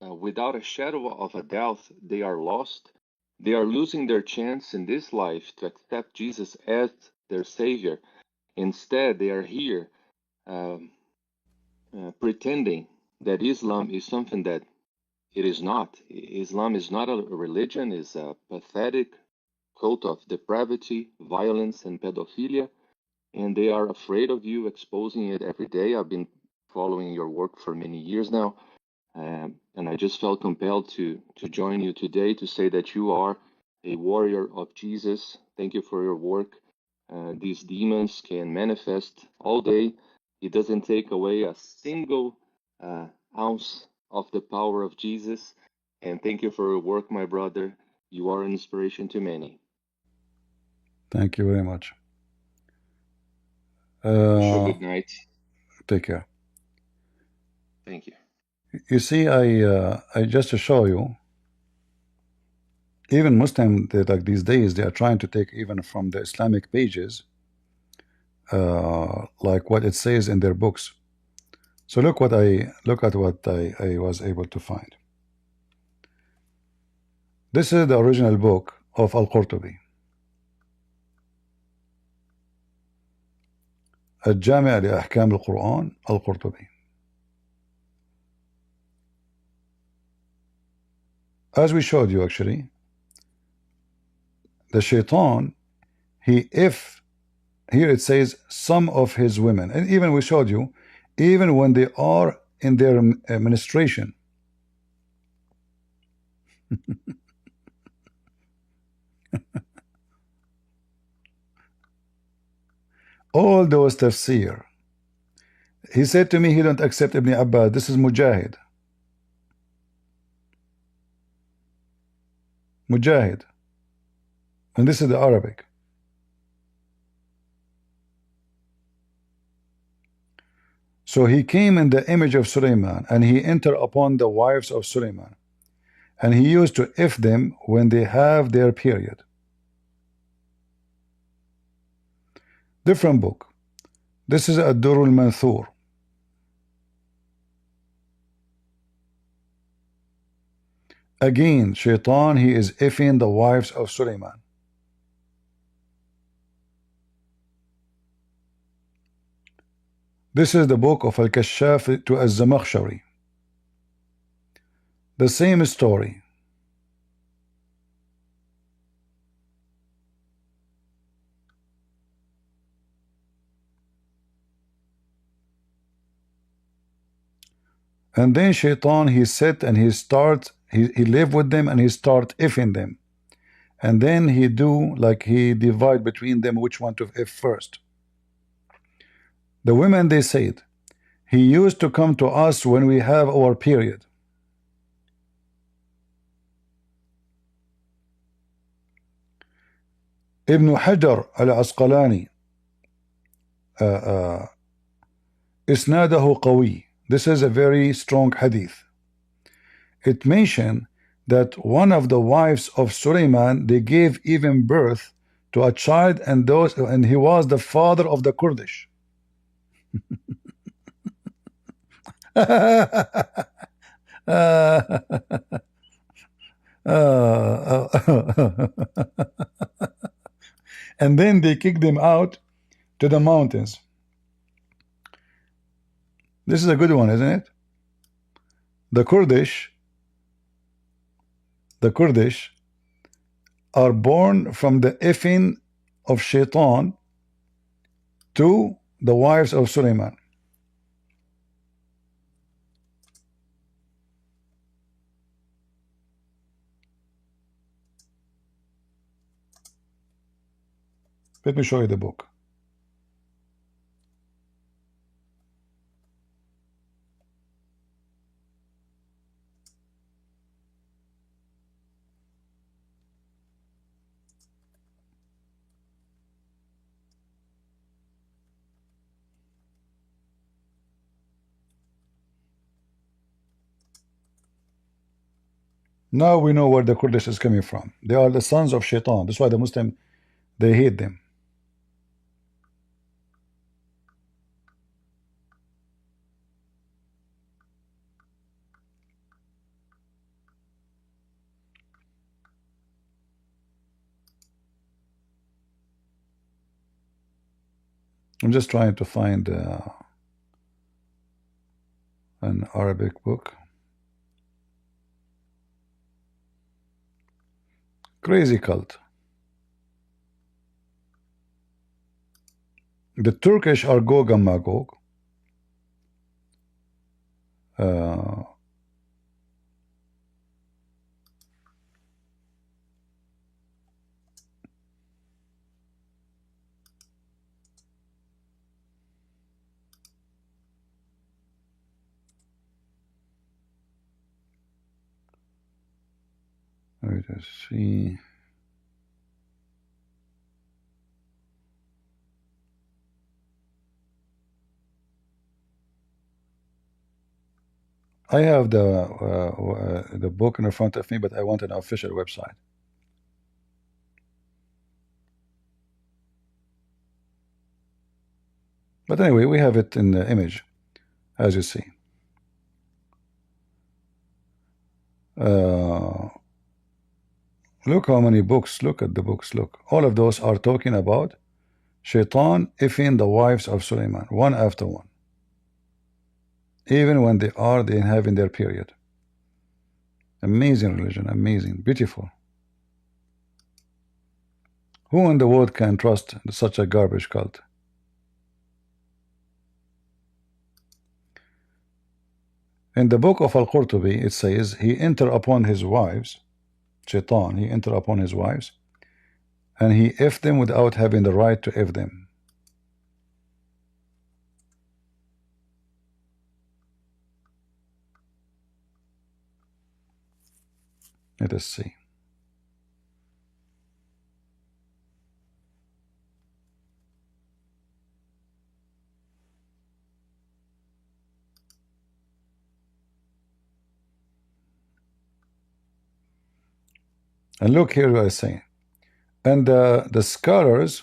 without a shadow of a doubt, they are lost. They are losing their chance in this life to accept Jesus as their Savior. Instead, they are here pretending that Islam is something that it is not. Islam is not a religion, it's a pathetic cult of depravity, violence, and pedophilia, and they are afraid of you exposing it every day. I've been following your work for many years now, and I just felt compelled to join you today to say that you are a warrior of Jesus. Thank you for your work. These demons can manifest all day. It doesn't take away a single ounce of the power of Jesus. And thank you for your work, my brother. You are an inspiration to many. Thank you very much. Wish you a good night. Take care. Thank you. You see, I just to show you, even Muslim, like these days, they are trying to take even from the Islamic pages, like what it says in their books. So look at what I was able to find. This is the original book of Al-Qurtubi, الجامع لأحكام القرآن Al-Qurtubi. As we showed you, actually, the shaitan, if here it says some of his women, and even we showed you, even when they are in their menstruation, all those tafsir, he said to me, he don't accept Ibn Abbas. This is Mujahid. Mujahid. And this is the Arabic. So he came in the image of Sulaiman, and he entered upon the wives of Sulaiman, and he used to if them when they have their period. Different book. This is Ad-Durr al-Manthur. Again, Shaitan, he is effing the wives of Sulaiman. This is the book of Al-Kashaf to Az-Zamakhshari. The same story. And then Shaitan, he sit and he live with them and he start effing them. And then he do like he divide between them which one to if first. The women, they said, he used to come to us when we have our period. Ibn Hajar al-Asqalani, isnadahu qawi. This is a very strong hadith. It mentioned that one of the wives of Sulaiman, they gave even birth to a child, and he was the father of the Kurdish. And then they kicked them out to the mountains. This is a good one, isn't it? The Kurdish are born from the effing of Shaitan to the wives of Sulaiman. Let me show you the book. Now we know where the Kurdish is coming from. They are the sons of Shaitan. That's why the Muslim, they hate them. I'm just trying to find an Arabic book. Crazy cult. The Turkish are Gog and Magog. Let me just see. I have the book in front of me, but I want an official website. But anyway, we have it in the image, as you see. Look how many books. Look at the books. Look, all of those are talking about Shaitan effing the wives of Suleiman, one after one, even when they having their period. Amazing religion, amazing, beautiful. Who in the world can trust such a garbage cult? In the book of Al-Qurtubi, it says he entered upon his wives, Shaitan, he entered upon his wives, and he effed them without having the right to eff them. Let us see. And look here what I say. And the scholars,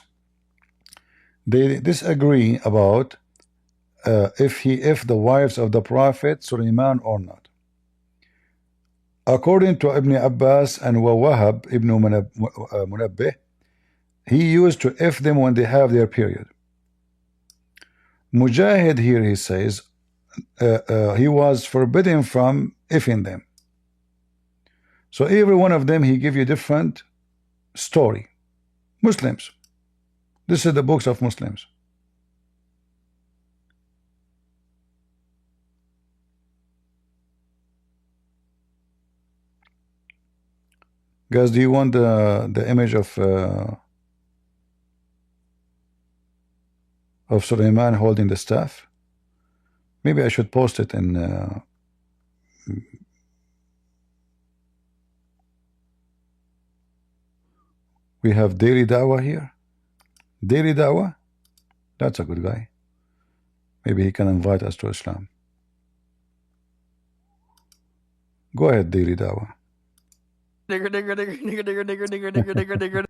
they disagree about if he effed the wives of the Prophet Suleiman or not. According to Ibn Abbas and Wahab Ibn Munabbih, he used to eff them when they have their period. Mujahid here, he says, he was forbidden from effing them. So every one of them, he give you different story. Muslims. This is the books of Muslims. Guys, do you want the image of Suleiman holding the staff? Maybe I should post it in we have Daily Dawah here. Daily Dawah? That's a good guy. Maybe he can invite us to Islam. Go ahead, Daily Dawah. Nigger, nigger, nigger, nigger, nigger, nigger, nigger, nigger, nigger, nigger.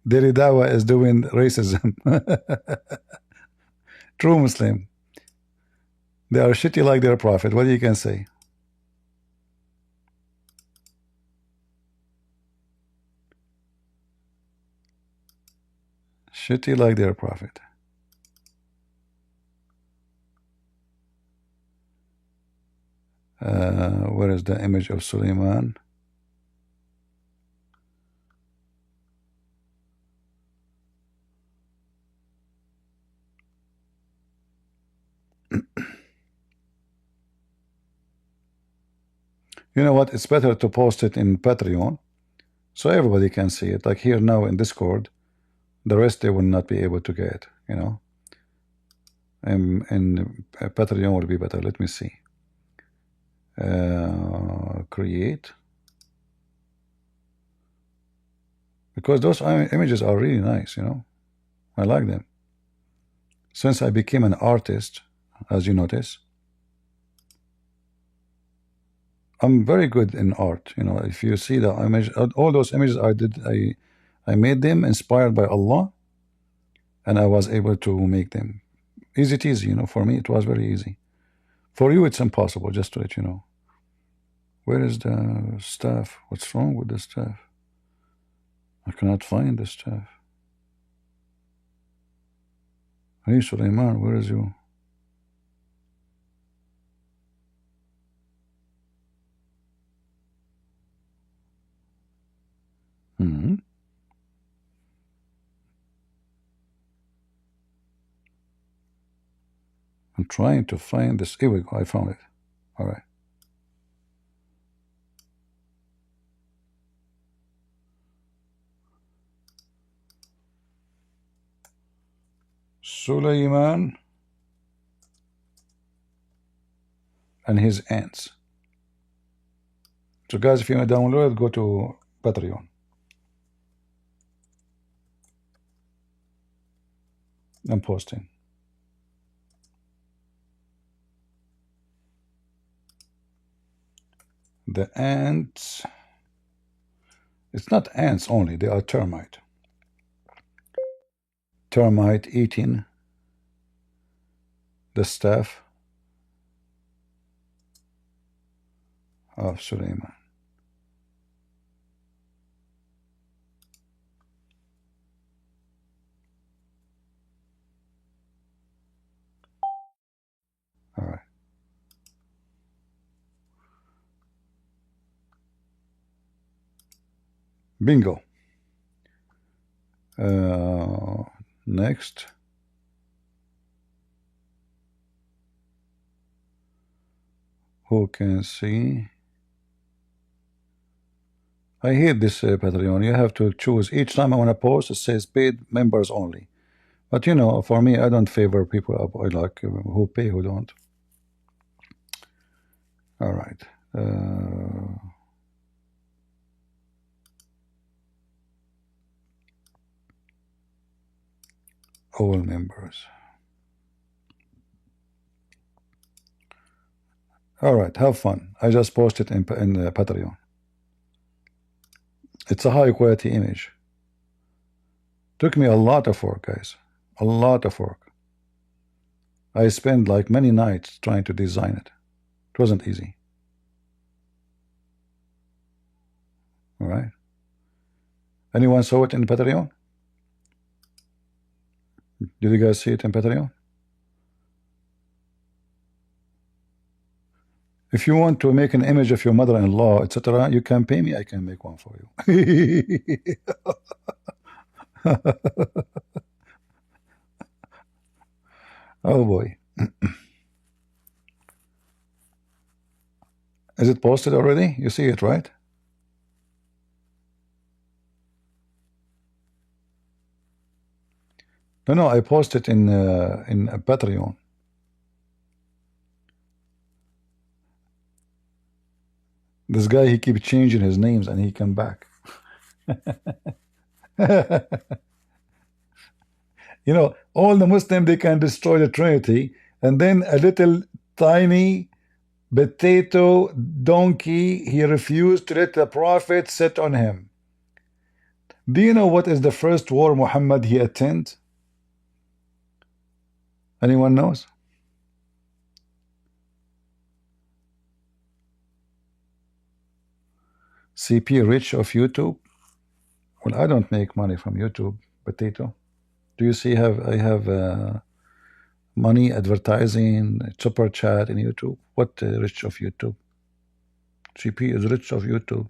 Daily Dawah is doing racism. True Muslim. They are shitty like their prophet. What you can say? Shitty like their prophet. Where is the image of Suleiman? You know what? It's better to post it in Patreon so everybody can see it. Like here now in Discord, the rest they will not be able to get, you know. And Patreon will be better. Let me see. Create. Because those images are really nice, you know. I like them. Since I became an artist, as you notice, I'm very good in art. You know, if you see the image, all those images I made them inspired by Allah, and I was able to make them. Easy teasy, you know. For me, it was very easy. For you, it's impossible. Just to let you know. Where is the staff? What's wrong with the staff? I cannot find the staff. Hey, Suleiman, where is you? I'm trying to find this. Here we go. I found it. All right. Suleiman and his ants. So guys, if you want to download it, go to Patreon. I'm posting. The ants, it's not ants only, they are termite. Termite eating the staff of Suleiman. All right. Bingo. Next. Who can see? I hate this Patreon. You have to choose. Each time I want to post, it says paid members only. But you know, for me, I don't favor people like who pay, who don't. All right. All members. All right, have fun. I just posted in Patreon. It's a high quality image. Took me a lot of work, guys. A lot of work. I spent like many nights trying to design it. It wasn't easy. All right. Anyone saw it in Patreon? Did you guys see it in Patreon? If you want to make an image of your mother-in-law, etc., you can pay me. I can make one for you. Oh boy. Is it posted already? You see it, right? No, I posted in Patreon. This guy, he keeps changing his names and he come back. You know, all the Muslims, they can destroy the Trinity, and then a little tiny potato donkey, he refused to let the Prophet sit on him. Do you know what is the first war Muhammad he attended? Anyone knows? CP Rich of YouTube. Well, I don't make money from YouTube, potato. Do you see I have money advertising, super chat in YouTube? What Rich of YouTube? CP is Rich of YouTube.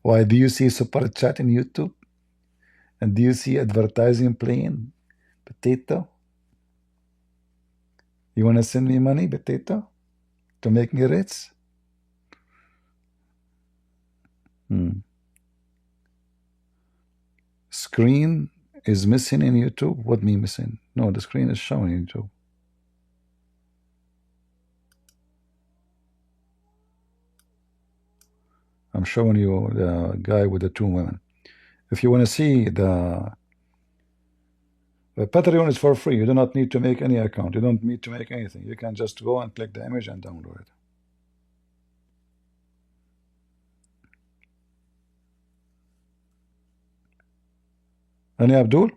Why do you see super chat in YouTube? And do you see advertising playing? Potato? You want to send me money, potato? To make me rich? Screen is missing in YouTube? What mean missing? No, the screen is showing in YouTube. I'm showing you the guy with the 2 women. If you want to see the Patreon is for free. You do not need to make any account. You don't need to make anything. You can just go and click the image and download it. Any Abdul?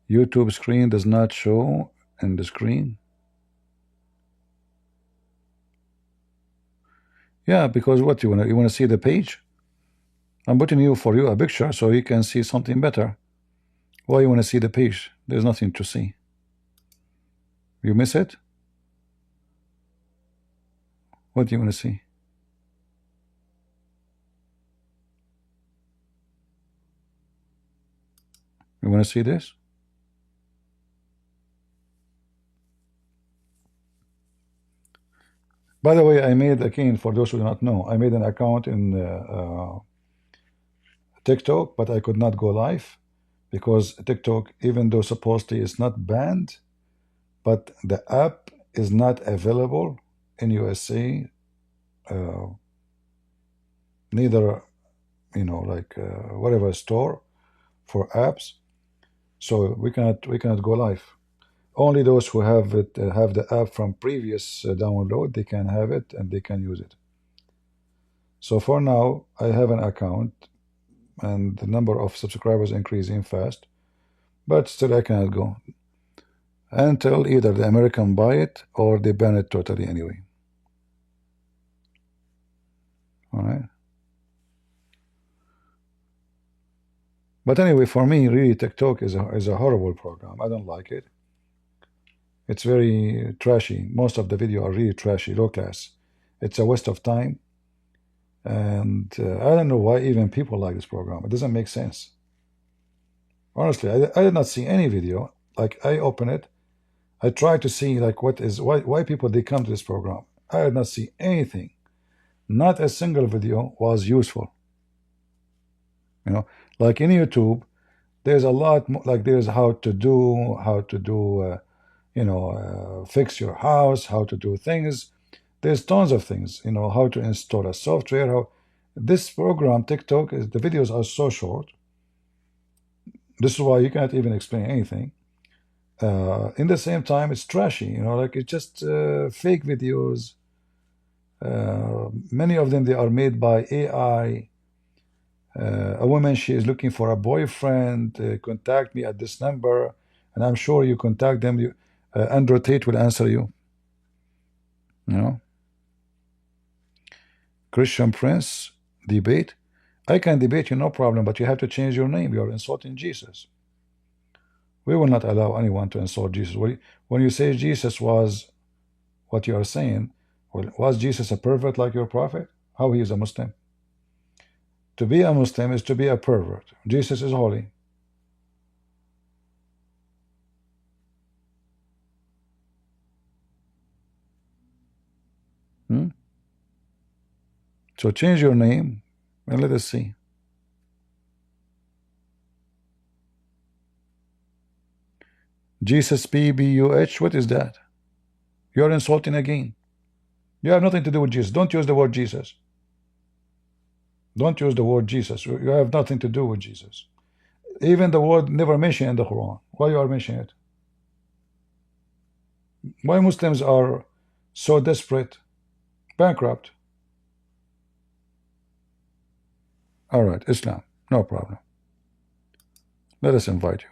YouTube screen does not show in the screen. Yeah, because what you want to see the page? I'm putting for you a picture so you can see something better. Why you want to see the page? There's nothing to see. You miss it? What do you want to see? You want to see this? By the way, I made, again, for those who do not know, I made an account in TikTok, but I could not go live because TikTok, even though supposedly it's not banned, but the app is not available in USA, neither you know, like whatever store for apps. So we cannot go live. Only those who have it have the app from previous download, they can have it and they can use it. So for now, I have an account, and the number of subscribers increasing fast, but still I cannot go until either the American buy it or they ban it totally anyway. All right. But anyway, for me, really, TikTok is a horrible program. I don't like it. It's very trashy. Most of the video are really trashy, low class. It's a waste of time. And I don't know why even people like this program. It doesn't make sense. Honestly, I did not see any video. Like, I open it, I try to see like why people they come to this program. I did not see anything. Not a single video was useful. You know, like in YouTube, there's a lot more, like there's how to do you know, fix your house, how to do things. There's tons of things, you know, how to install a software. How this program TikTok is, the videos are so short. This is why you can't even explain anything. In the same time, it's trashy, you know, like it's just fake videos. Many of them, they are made by AI. A woman, she is looking for a boyfriend. Contact me at this number, and I'm sure you contact them. Andrew Tate will answer you. You know, Christian Prince debate. I can debate you, no problem, but you have to change your name. You are insulting Jesus. We will not allow anyone to insult Jesus. When you say Jesus was what you are saying, well, was Jesus a pervert like your prophet? How he is a Muslim? To be a Muslim is to be a pervert. Jesus is holy. So change your name and let us see. Jesus PBUH, what is that? You are insulting again. You have nothing to do with Jesus. Don't use the word Jesus. Don't use the word Jesus. You have nothing to do with Jesus. Even the word never mentioned in the Quran. Why you are mentioning it? Why Muslims are so desperate, bankrupt? All right, Islam, no problem. Let us invite you.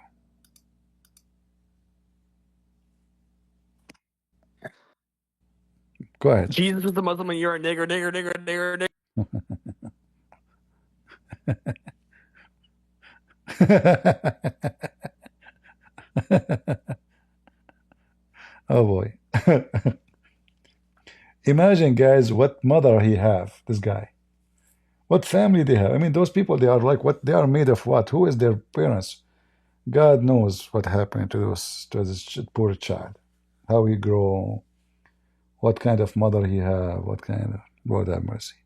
Go ahead. Jesus is a Muslim and you're a nigger, nigger, nigger, nigger, nigger. Oh boy. Imagine, guys, what mother he have, this guy. What family they have. I mean, those people, they are like, what they are made of what? Who is their parents? God knows what happened to this poor child. How he grow, what kind of mother he have, what kind of, Lord have mercy.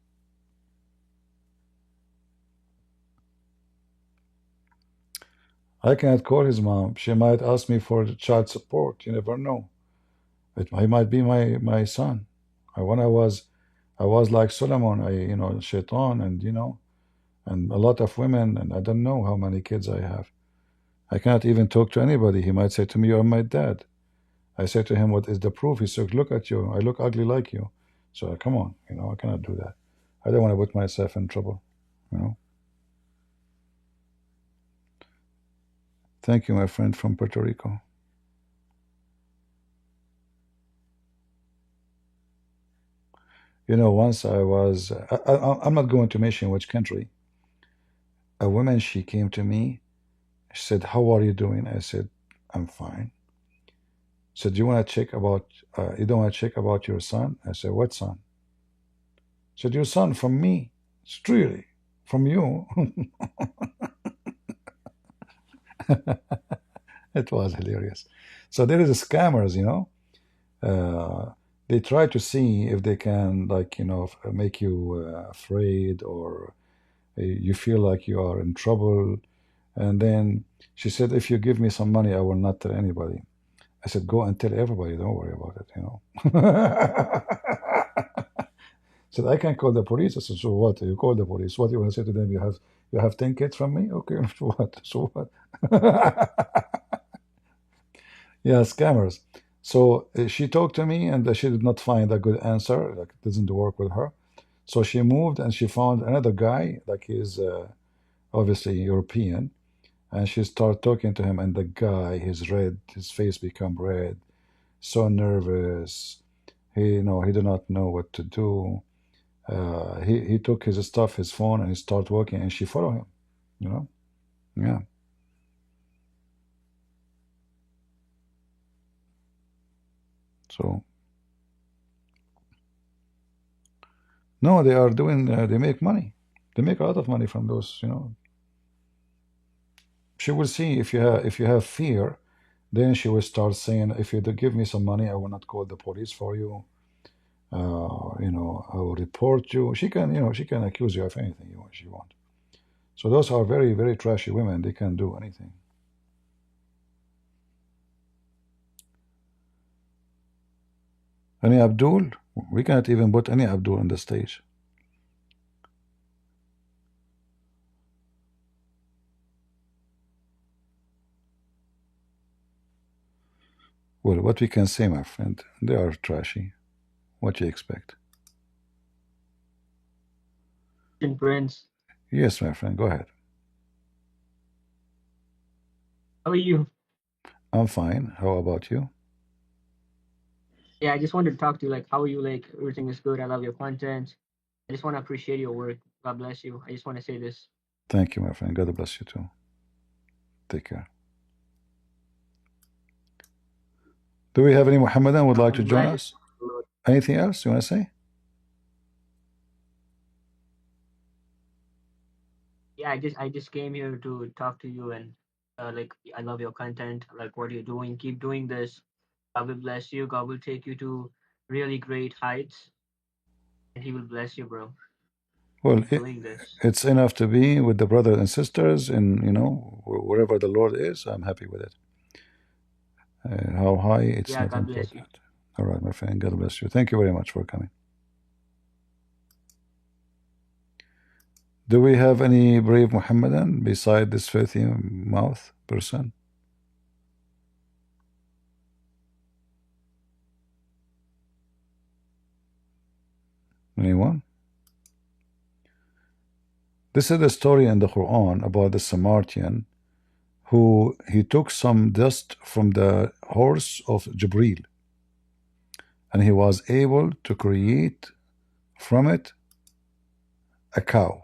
I can't call his mom. She might ask me for child support. You never know. He might be my son. When I was like Solomon, you know, Shaitan, and you know, and a lot of women, and I don't know how many kids I have. I cannot even talk to anybody. He might say to me, "You're my dad." I say to him, "What is the proof?" He said, "Look at you. I look ugly like you." So come on, you know, I cannot do that. I don't want to put myself in trouble, you know. Thank you, my friend from Puerto Rico. You know, once I was, I'm not going to mention which country. A woman, she came to me. She said, "How are you doing?" I said, "I'm fine." She said, "Do you want to check about, you don't want to check about your son?" I said, "What son?" She said, "Your son from me." It's really from you. It was hilarious. So there is scammers, you know. They try to see if they can, like, you know, make you afraid, or you feel like you are in trouble. And then she said, "If you give me some money, I will not tell anybody." I said, "Go and tell everybody. Don't worry about it, you know." Said, I can call the police. I said, so what? You call the police. What you want to say to them? You have 10 kids from me? Okay, so what? So what? Yeah, scammers. So she talked to me, and she did not find a good answer. Like, it doesn't work with her. So she moved, and she found another guy, like he's obviously European, and she started talking to him, and the guy, he's red, his face become red, so nervous. He did not know what to do. He took his stuff, his phone, and he started walking, and she followed him. Yeah. So no, they are doing. They make money. They make a lot of money from those. She will see if you have fear, then she will start saying, if you give me some money, I will not call the police for you. I will report you. She can, she can accuse you of anything she wants. So those are very, very trashy women. They can do anything. Any Abdul? We cannot even put any Abdul on the stage. Well, what we can say, my friend, they are trashy. What do you expect? Prince. Yes, my friend, go ahead. How are you? I'm fine. How about you? Yeah, I just wanted to talk to you. Like, how are you? Like, everything is good. I love your content. I just want to appreciate your work. God bless you. I just want to say this. Thank you, my friend. God bless you too. Take care. Do we have any Muhammadan would like to join us? Anything else you want to say? Yeah, I just came here to talk to you, and like, I love your content. Like, what you're doing. Keep doing this. God will bless you. God will take you to really great heights, and He will bless you, bro. Well, it's enough to be with the brothers and sisters, and wherever the Lord is, I'm happy with it. How high, it's not important. All right, my friend. God bless you. Thank you very much for coming. Do we have any brave Muhammadan beside this filthy mouth person? Anyone? This is the story in the Quran about the Samaritan who he took some dust from the horse of Jibril, and he was able to create from it a cow.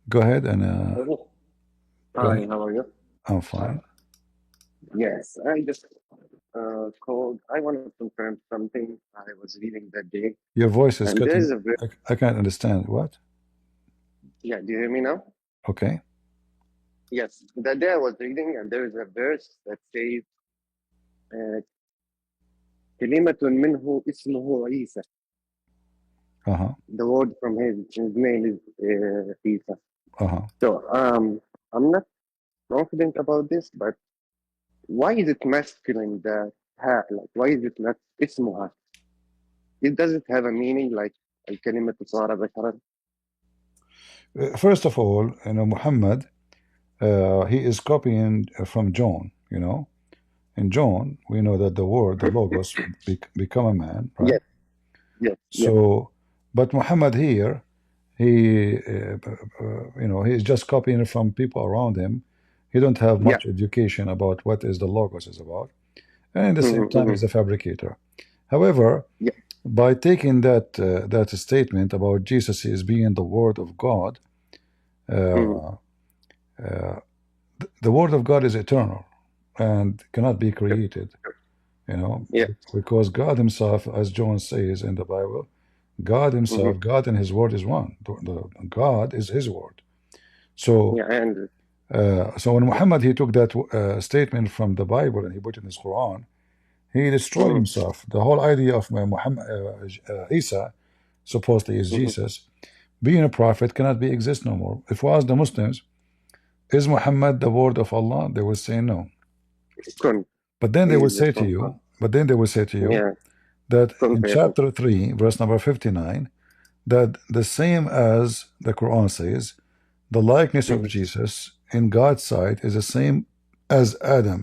Go ahead and Hi, how are you? I'm fine. Yes, I just called. I want to confirm something I was reading that day. Your voice is And cutting. there's a I can't understand. What? Yeah, do you hear me now? Okay. Yes, that day I was reading, and there is a verse that says, كلمة منه اسمه عيسى. The word from his name is Isa. So I'm not confident about this, but why is it masculine, the ha? Like, why is it not اسمها? Does it have a meaning like الكلمة صار بشرا? First of all, Muhammad, he is copying from John. In John, we know that the word, the logos, become a man, right? Yes. So, but Muhammad here, he is just copying from people around him. He don't have much education about what is the logos is about, and at the same time, he's a fabricator. However, by taking that statement about Jesus is being the Word of God, the Word of God is eternal and cannot be created, because God Himself, as John says in the Bible, God Himself, God and His Word is one. God is His Word. So, so when Muhammad, he took that statement from the Bible and he put it in his Quran, he destroyed himself. The whole idea of Muhammad, Isa, supposedly is Jesus, being a prophet cannot be exist no more. If we ask the Muslims, is Muhammad the word of Allah? They will say no. But then they will say to you, but then they will say to you that in chapter 3, verse number 59, that the same as the Quran says, the likeness of Jesus in God's sight is the same as Adam.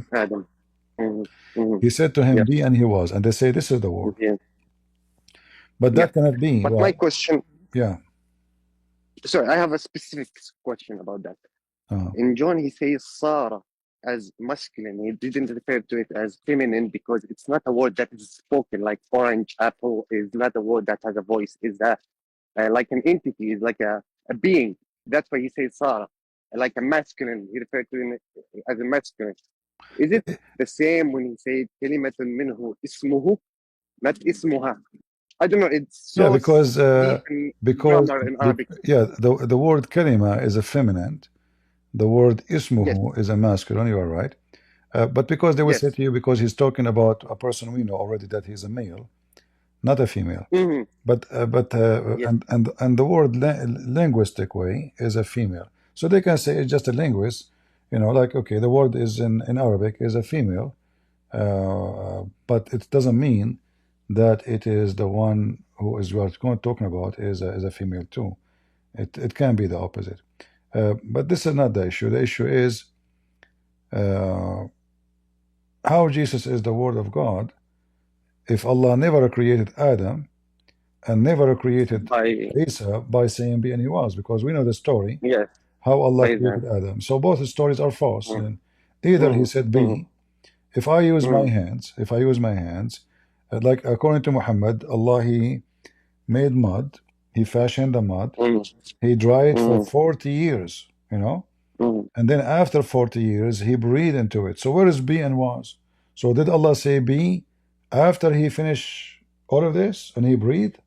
He said to him, be, and he was. And they say, this is the word. But that cannot be. But my question... Yeah. Sorry, I have a specific question about that. In John, he says Sarah as masculine. He didn't refer to it as feminine because it's not a word that is spoken, like orange apple is not a word that has a voice. Is that like an entity, is like a being. That's why he says Sarah, like a masculine. He referred to it as a masculine. Is it the same when he said kalimatun minhu ismuhu, not ismuha? I don't know. It's so because in Arabic. The word kalima is a feminine. The word ismuhu is a masculine. You are right. But because they will say to you, because he's talking about a person we know already that he's a male, not a female. But and the word linguistic way is a female. So they can say it's just a linguist, you know, like, okay, the word is in Arabic is a female, but it doesn't mean that it is the one who is what we're talking about is a female too. It can be the opposite. But this is not the issue. The issue is how Jesus is the Word of God. If Allah never created Adam and never created Isa by saying be and he was, because we know the story how Allah created Adam. So both stories are false. And either he said be. If I use my hands, like according to Muhammad, Allah, he made mud, he fashioned the mud, he dried it for 40 years, you know, and then after 40 years he breathed into it. So where is be and was? So did Allah say be after he finished all of this and he breathed,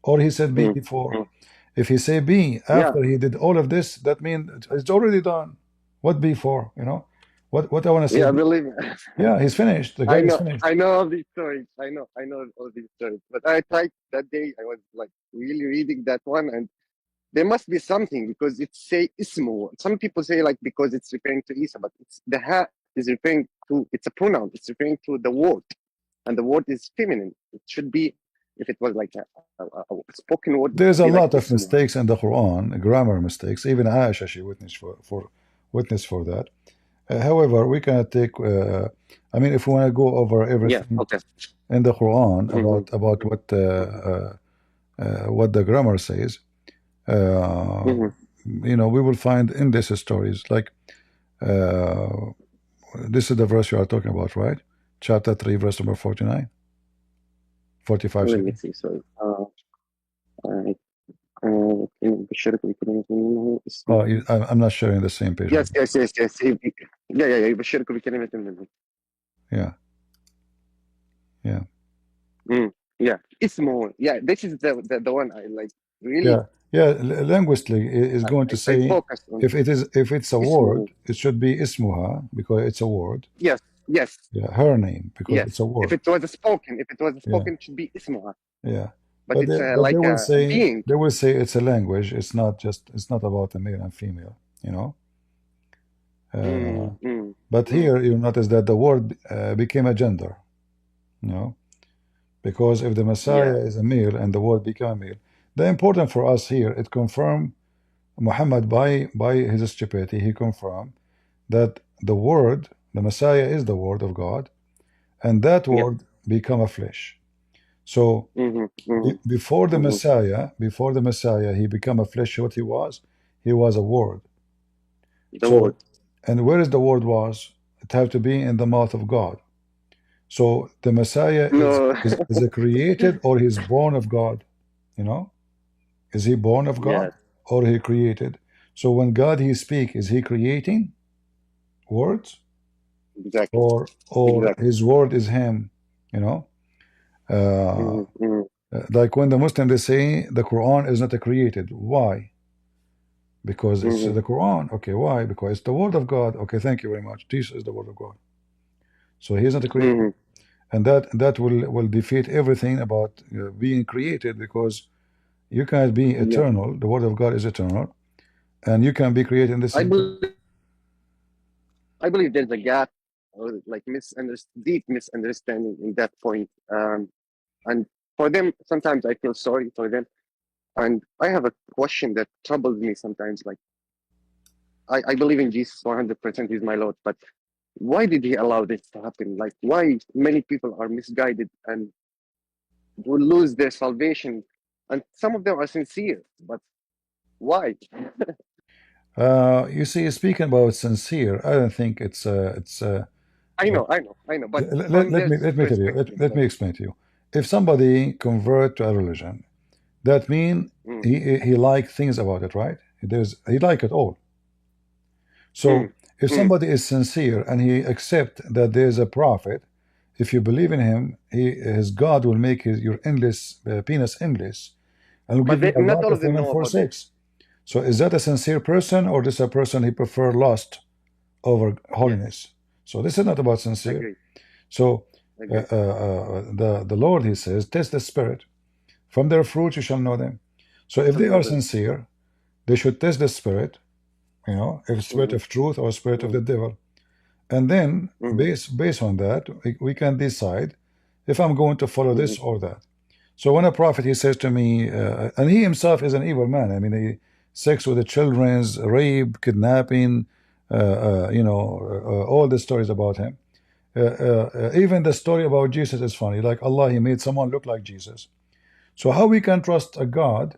or he said be before? If he say be after he did all of this, that means it's already done. What be for, you know? What I want to say? Yeah, believe me. Yeah, he's finished. The guy is finished. I know all these stories. I know all these stories. But I tried that day. I was like really reading that one, and there must be something because it say ismu. Some people say like because it's referring to Isa, but it's the ha is referring to. It's a pronoun. It's referring to the word, and the word is feminine. It should be. If it was like a spoken word. There's a lot of mistakes in the Quran, grammar mistakes. Even Aisha, she witnessed for that. However, we cannot take. I mean, if we want to go over everything in the Quran about what the grammar says, you know, we will find in these stories like this is the verse you are talking about, right? Chapter 3, verse number 49, 45. Let me see. Sorry. I'm not sharing the same page. Yes. Yeah. Ismu. Yeah, this is the one I like really. Linguistically is going to say if it's a word, it should be ismuha because it's a word. Yes. Yeah, her name because it's a word. If it was spoken, it should be ismuha. Yeah. But it's like they will a say, being. They will say it's a language. It's not about a male and female, you know. But here you notice that the word became a gender, you know, because if the Messiah is a male and the word became a male, the important for us here, it confirmed Muhammad by his stupidity. He confirmed that the word, the Messiah, is the word of God, and that word become a flesh. So before the Messiah, he became a flesh. What he was a word. Word. And where is the word was? It had to be in the mouth of God. So the Messiah is a created or he's born of God. You know, is he born of God or he created? So when God he speak, is he creating words? Exactly. Or his word is him? You know. Like when the Muslim they say the Quran is not a created. Why? Because it's the Quran. Okay, why? Because it's the word of God. Okay, thank you very much. Jesus is the word of God. So he is not a created. And that will defeat everything about being created, because you cannot be eternal. The word of God is eternal, and you can be created in the same. I believe there's a gap like deep misunderstanding in that point. And for them, sometimes I feel sorry for them. And I have a question that troubles me sometimes. Like, I believe in Jesus 100%, he's my Lord, but why did he allow this to happen? Like, why many people are misguided and will lose their salvation? And some of them are sincere, but why? You see, speaking about sincere, I don't think it's I know. But let me tell you, let me explain to you. If somebody convert to a religion, that mean he like things about it, right? He like it all. So if somebody is sincere and he accept that there's a prophet, if you believe in him, his God will make your endless penis endless, and will give you a not lot all of of them women know for about sex. So is that a sincere person, or this a person he prefer lust over holiness? So this is not about sincere. Agree. So Agree. the Lord, he says, test the spirit. From their fruit you shall know them. So if they are sincere, they should test the spirit, you know, if spirit of truth or spirit of the devil. And then based on that, we can decide if I'm going to follow this or that. So when a prophet, he says to me, and he himself is an evil man. I mean, he sex with the children's, rape, kidnapping, you know, all the stories about him. Even the story about Jesus is funny. Like Allah, he made someone look like Jesus. So how we can trust a God?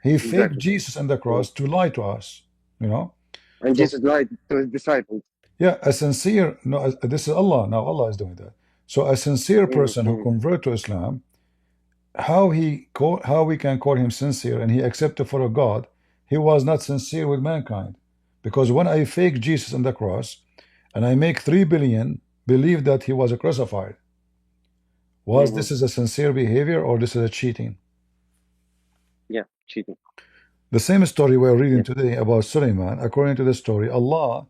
He faked Jesus on the cross to lie to us, you know. And Jesus lied to his disciples. Yeah, a sincere, no, this is Allah. Now Allah is doing that. So a sincere person who convert to Islam, how we can call him sincere and he accept to follow God? He was not sincere with mankind, because when I fake Jesus on the cross and I make 3 billion believe that he was crucified, was this is a sincere behavior or this is a cheating? Yeah, cheating. The same story we're reading today about Suleiman. According to the story, Allah,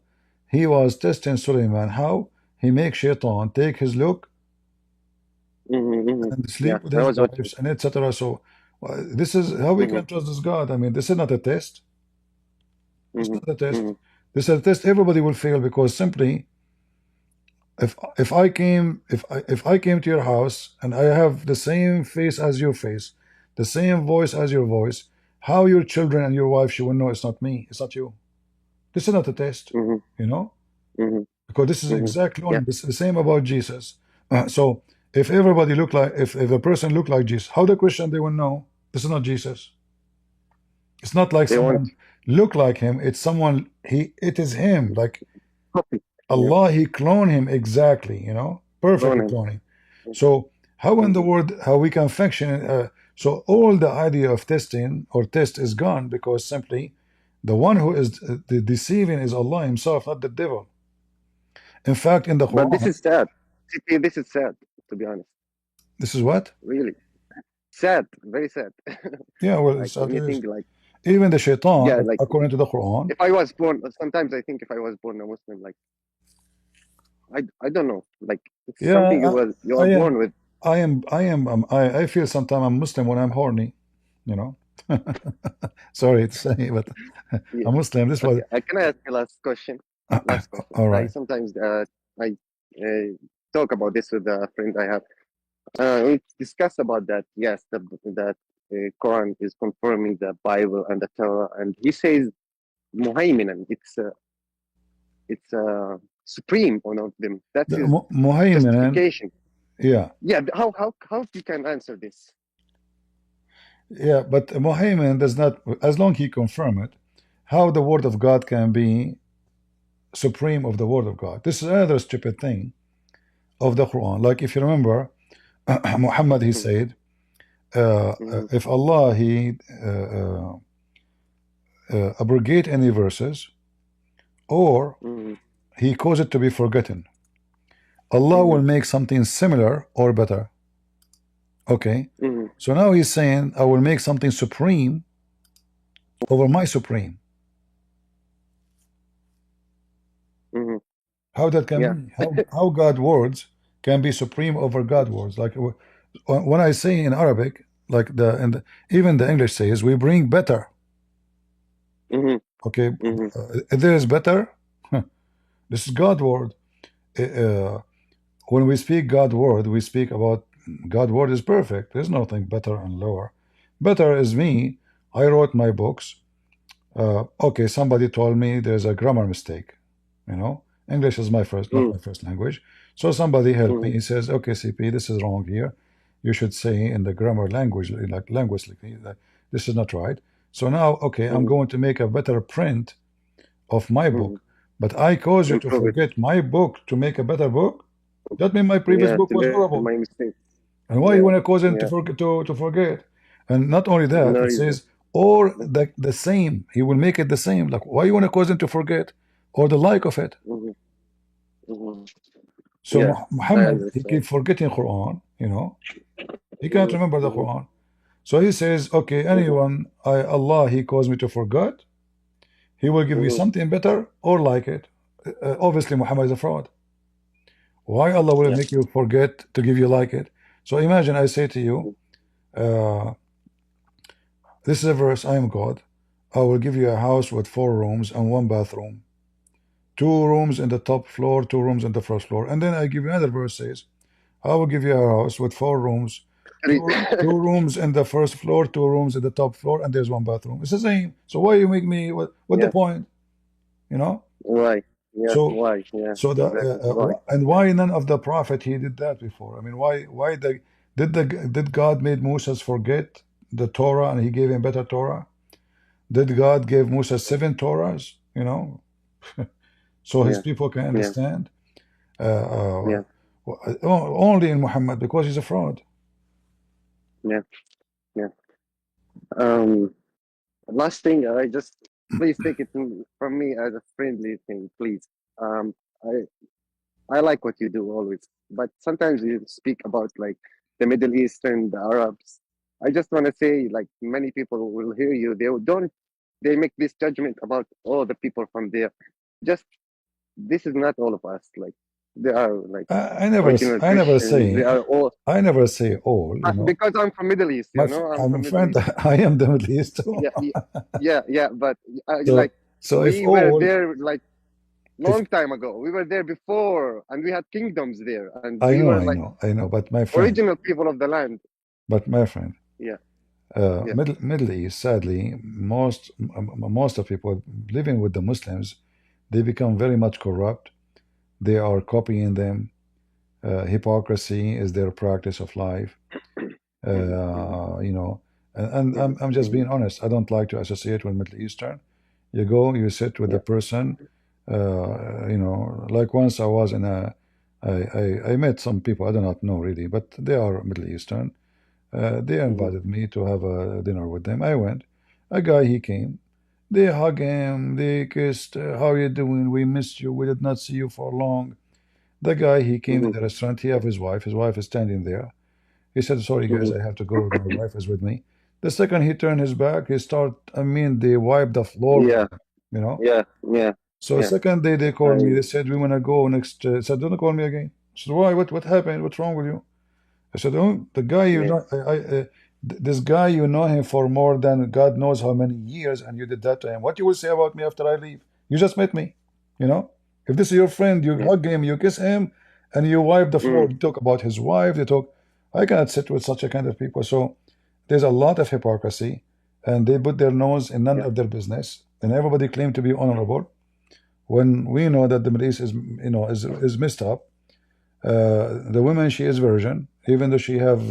he was testing Suleiman how he makes shaitan take his look and sleep with his wives and etc. So this is how we can trust this God. I mean, this is not a test. It's not a test. This is a test everybody will fail, because simply if I came to your house and I have the same face as your face, the same voice as your voice, how your children and your wife, she will know it's not me, it's not you. This is not a test, you know, because this is exactly the same about Jesus. So if everybody look like, if a person look like Jesus, how the Christian they will know this is not Jesus? It's not like someone look like him. It's someone it is him. Like Allah, he cloned him exactly. You know, perfect cloning. So how in the world how we can function? So all the idea of testing or test is gone, because simply the one who is the deceiving is Allah himself, not the devil. In fact, in the Quran. But this is sad. This is sad, to be honest. This is what? Really sad, very sad. Yeah, well, like, when you think like even the shaitan, like, according to the Quran. If I was born, sometimes I think if I was born a Muslim, like I don't know, like it's something you are born with. I feel sometimes I'm Muslim when I'm horny, you know. Sorry to say, but I'm Muslim. This was. Can I ask you last question? Last question. All right. Sometimes I talk about this with a friend I have. We discuss about that. Yes, that Quran is confirming the Bible and the Torah, and he says Muhaiminan. It's supreme one of them. That's his justification. Yeah. Yeah. How you can answer this? Yeah, but Muhammad does not, as long he confirm it, how the word of God can be supreme of the word of God. This is another stupid thing of the Quran. Like if you remember, Muhammad, he said, if Allah, he abrogate any verses, or he cause it to be forgotten, Allah will make something similar or better. Okay, so now he's saying I will make something supreme over my supreme. How that can be? How God words can be supreme over God words? Like when I say in Arabic, like even the English says, we bring better. Okay, there is better. This is God word. when we speak God word, we speak about God word is perfect. There's nothing better and lower. Better is me. I wrote my books. Okay, somebody told me there's a grammar mistake. You know, English is my first, not my first language. So somebody helped me. He says, okay, CP, this is wrong here. You should say in the grammar language, like linguistically, that this is not right. So now, okay, I'm going to make a better print of my book. But I cause you to forget my book to make a better book. That means my previous book was horrible. My mistake. And why you want to cause him to forget? And not only that, it says or the same. He will make it the same. Like, why you want to cause him to forget or the like of it? So Muhammad, he keep forgetting Quran. You know, he can't remember the Quran. So he says, okay, anyone, Allah, he caused me to forget. He will give you something better or like it. Obviously, Muhammad is a fraud. Why Allah will make you forget to give you like it? So imagine I say to you, this is a verse, I am God. I will give you a house with 4 rooms and 1 bathroom. 2 rooms in the top floor, 2 rooms in the first floor. And then I give you another verse says, I will give you a house with 4 rooms, 2 rooms in the first floor, 2 rooms in the top floor, and there's 1 bathroom. It's the same. So why you make me, what the point? You know? Why? Yeah, so why? Yeah, so the why? And why none of the prophet he did that before? I mean, why did God made Moses forget the Torah and he gave him better Torah? Did God give Moses 7 Torahs? You know, so his people can understand. Only in Muhammad because he's a fraud. Yeah. Last thing, I just please take it from me as a friendly thing, please. I like what you do always, but sometimes you speak about like the Middle Eastern, the Arabs. I just want to say, like, many people will hear you. They make this judgment about all the people from there. Just this is not all of us. Like, they are like I never say they are all. I never say all. You know? Because I'm from Middle East. You know, I'm from friend. Middle East. I am the Middle East too. yeah. But so we were there like long time ago. We were there before, and we had kingdoms there. And I we know, were, I like, know, I know. But my friend, original people of the land. But my friend, yeah. Middle East, sadly, most of people living with the Muslims, they become very much corrupt. They are copying them. Hypocrisy is their practice of life. You know, and I'm just being honest. I don't like to associate with Middle Eastern. You go, you sit with the person. You know, like once I was in I met some people I do not know really, but they are Middle Eastern. They invited me to have a dinner with them. I went. A guy, he came. They hug him. They kissed. How you doing? We missed you. We did not see you for long. The guy, he came in the restaurant. He have his wife. His wife is standing there. He said, sorry, guys, I have to go. My wife is with me. The second he turned his back, they wiped the floor. Yeah. You know? Yeah. So second day they called me. They said, we want to go next. I said, don't call me again. I said, why? What happened? What's wrong with you? I said, oh, the guy you know, this guy, you know him for more than God knows how many years, and you did that to him. What you will say about me after I leave? You just met me, you know? If this is your friend, you hug him, you kiss him, and you wipe the floor. You talk about his wife. I cannot sit with such a kind of people. So there's a lot of hypocrisy, and they put their nose in none of their business, and everybody claim to be honorable, when we know that the Middle East is, you know, is messed up. The woman, she is virgin, even though she have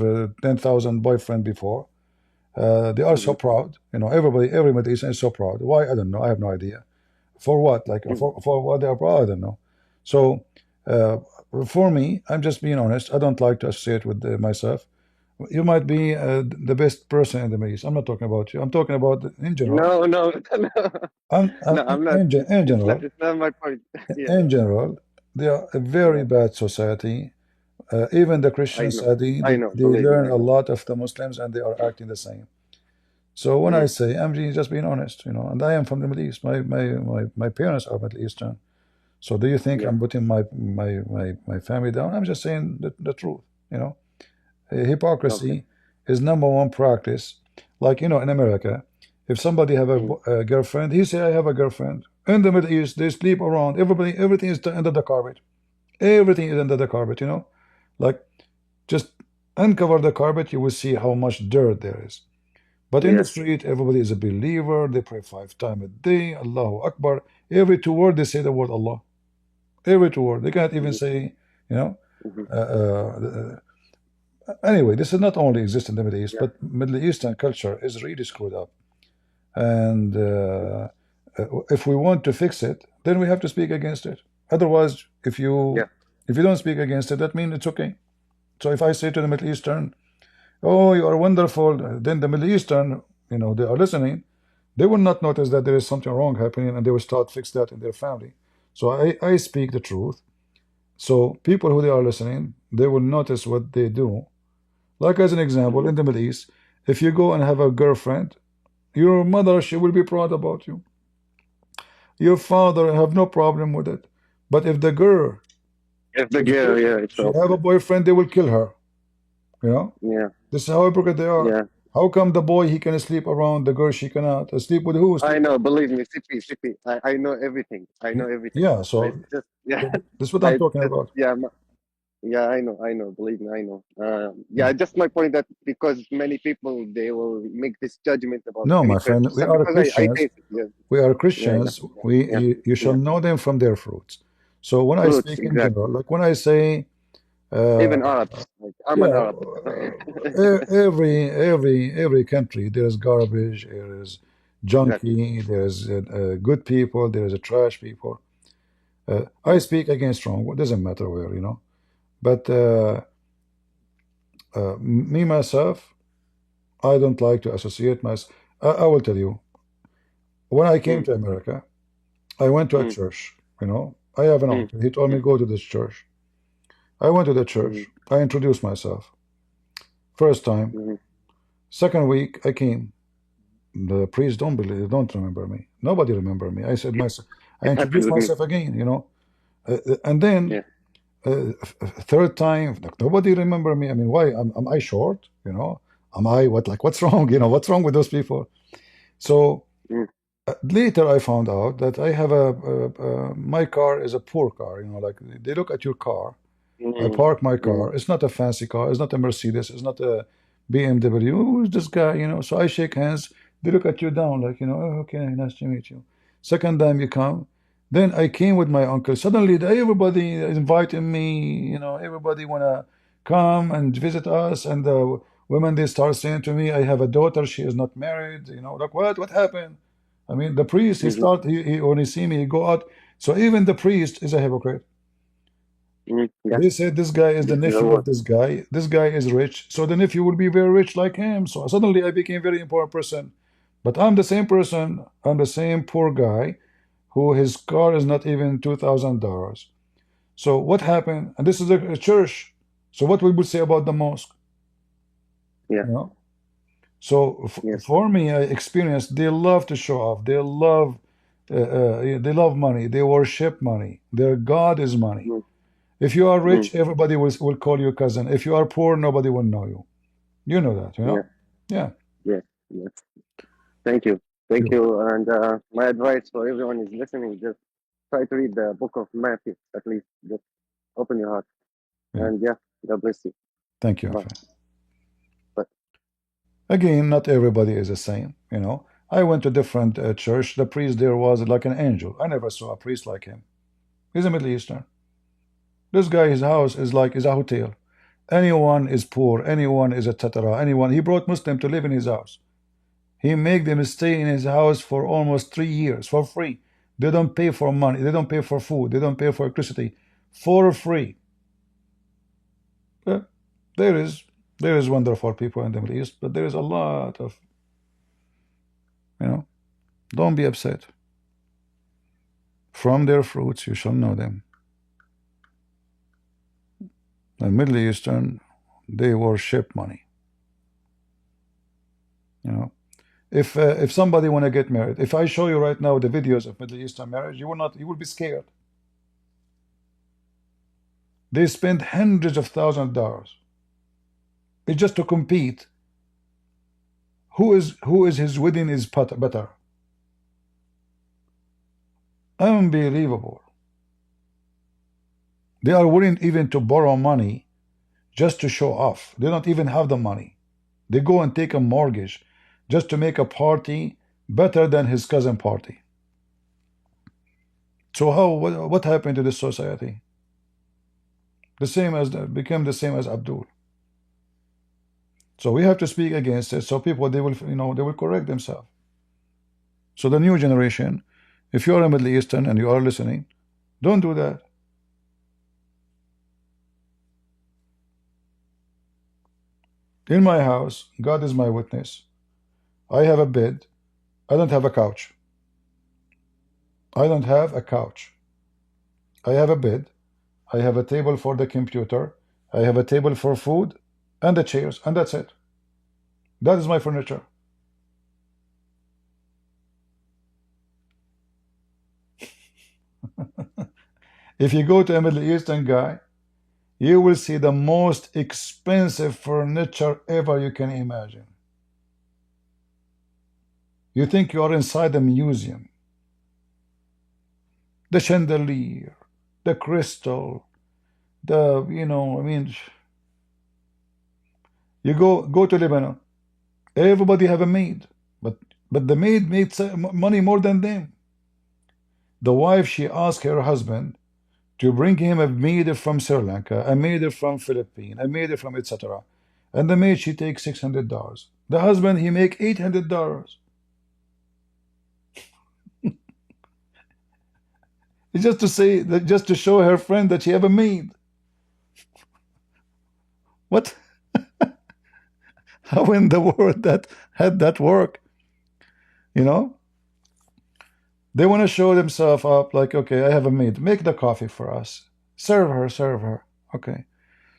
10,000 boyfriend before. They are so proud, you know. Every Middle Eastern is so proud. Why? I don't know. I have no idea. For what? Like for what they are proud? I don't know. So for me, I'm just being honest. I don't like to associate with myself. You might be the best person in the Middle East. I'm not talking about you. I'm talking about in general. No. I'm not. In general. It's not my point. In general, they are a very bad society. Even the Christians, they learn a lot of the Muslims, and they are acting the same. So when I say, I'm just being honest, you know, and I am from the Middle East. My parents are Middle Eastern. So do you think I'm putting my family down? I'm just saying the truth, you know. Hypocrisy is #1 practice. Like, you know, in America, if somebody have a girlfriend, he say, I have a girlfriend. In the Middle East, they sleep around. Everything is under the carpet. Everything is under the carpet, you know. Like, just uncover the carpet, you will see how much dirt there is. But in the street, everybody is a believer. They pray 5 times a day. Allahu Akbar. Every 2 words they say the word Allah. Every 2 words. They can't even say, you know. Anyway, this is not only exist in the Middle East, but Middle Eastern culture is really screwed up. And if we want to fix it, then we have to speak against it. Otherwise, if you don't speak against it, that means it's okay. So if I say to the Middle Eastern, oh, you are wonderful, then the Middle Eastern, you know, they are listening, they will not notice that there is something wrong happening, and they will start fix that in their family. So I speak the truth. So people who they are listening, they will notice what they do. Like as an example, in the Middle East, if you go and have a girlfriend, your mother, she will be proud about you. Your father have no problem with it. But if the girl, she have a boyfriend, they will kill her. You know? Yeah. This is how hypocrite they are. Yeah. How come the boy, he can sleep around, the girl, she cannot? Sleep with who? I know, believe me, Sippy. I know everything. I know everything. Yeah, so just, this is what I'm talking about. Yeah, I know. Believe me, I know. Yeah, just my point that because many people they will make this judgment about. No, my friend, we are Christians. We are Christians. You shall know them from their fruits. So when I speak in general, like when I say, even Arabs, like I'm an Arab. every country there is garbage, there is junkie, there is good people, there is a trash people. I speak against wrong. It doesn't matter where, you know. But me, myself, I don't like to associate myself. I will tell you, when I came to America, I went to a church, you know. I have an uncle. He told me, go to this church. I went to the church. I introduced myself. First time. Second week, I came. The priest don't remember me. Nobody remember me. I said myself. I introduced myself again, you know. And then... third time, like, nobody remember me. I mean, why? Am I short? You know, am I what? Like, what's wrong? You know, what's wrong with those people? So later, I found out that I have my car is a poor car. You know, like they look at your car. I park my car. It's not a fancy car. It's not a Mercedes. It's not a BMW. Who's this guy? You know. So I shake hands. They look at you down, like, you know, oh, okay, nice to meet you. Second time you come. Then I came with my uncle. Suddenly, everybody is inviting me. You know, everybody wanna come and visit us. And the women, they start saying to me, "I have a daughter. She is not married." You know, like what? What happened? I mean, the priest. He start. He when he see me, he go out. So even the priest is a hypocrite. They said this guy is the nephew of this guy. This guy is rich, so the nephew will be very rich like him. So suddenly, I became a very important person. But I'm the same person. I'm the same poor guy who his car is not even $2,000. So what happened? And this is a church. So what we would say about the mosque? Yeah. You know? So for me, I experienced they love to show off. They love money. They worship money. Their God is money. If you are rich, everybody will call you cousin. If you are poor, nobody will know you. You know that, you know? Yeah. Yes. Thank you. And my advice for everyone is listening, just try to read the book of Matthew, at least. Just open your heart. And God bless you. Thank you. But again, not everybody is the same, you know. I went to different church. The priest there was like an angel. I never saw a priest like him. He's a Middle Eastern. This guy, his house is a hotel. Anyone is poor. Anyone is a tatara. Anyone. He brought Muslim to live in his house. He make them stay in his house for almost 3 years for free. They don't pay for money. They don't pay for food. They don't pay for electricity. For free. But there is wonderful people in the Middle East, but there is a lot of, you know, don't be upset. From their fruits you shall know them. The Middle Eastern, they worship money. You know. If somebody want to get married, if I show you right now the videos of Middle Eastern marriage, you will be scared. They spend hundreds of thousands of dollars. It's just to compete. Who is his wedding is better? Unbelievable. They are willing even to borrow money just to show off. They don't even have the money. They go and take a mortgage just to make a party better than his cousin party. So what happened to this society? The same as became the same as Abdul. So we have to speak against it, so people, they will, they will correct themselves. So the new generation, if you are a Middle Eastern and you are listening, don't do that. In my house, God is my witness, I have a bed. I don't have a couch. I don't have a couch. I have a bed. I have a table for the computer. I have a table for food and the chairs, and that's it. That is my furniture. If you go to a Middle Eastern guy, you will see the most expensive furniture ever you can imagine. You think you are inside a museum. The chandelier, the crystal, the, you go to Lebanon, everybody have a maid, but the maid makes money more than them. The wife, she asked her husband to bring him a maid from Sri Lanka, a maid from Philippines, a maid from etc. And the maid, she takes $600. The husband, he make $800. It's just to say that, just to show her friend that she have a maid. What? How in the world that had that work? They want to show themselves up like, okay, I have a maid. Make the coffee for us. Serve her. Okay.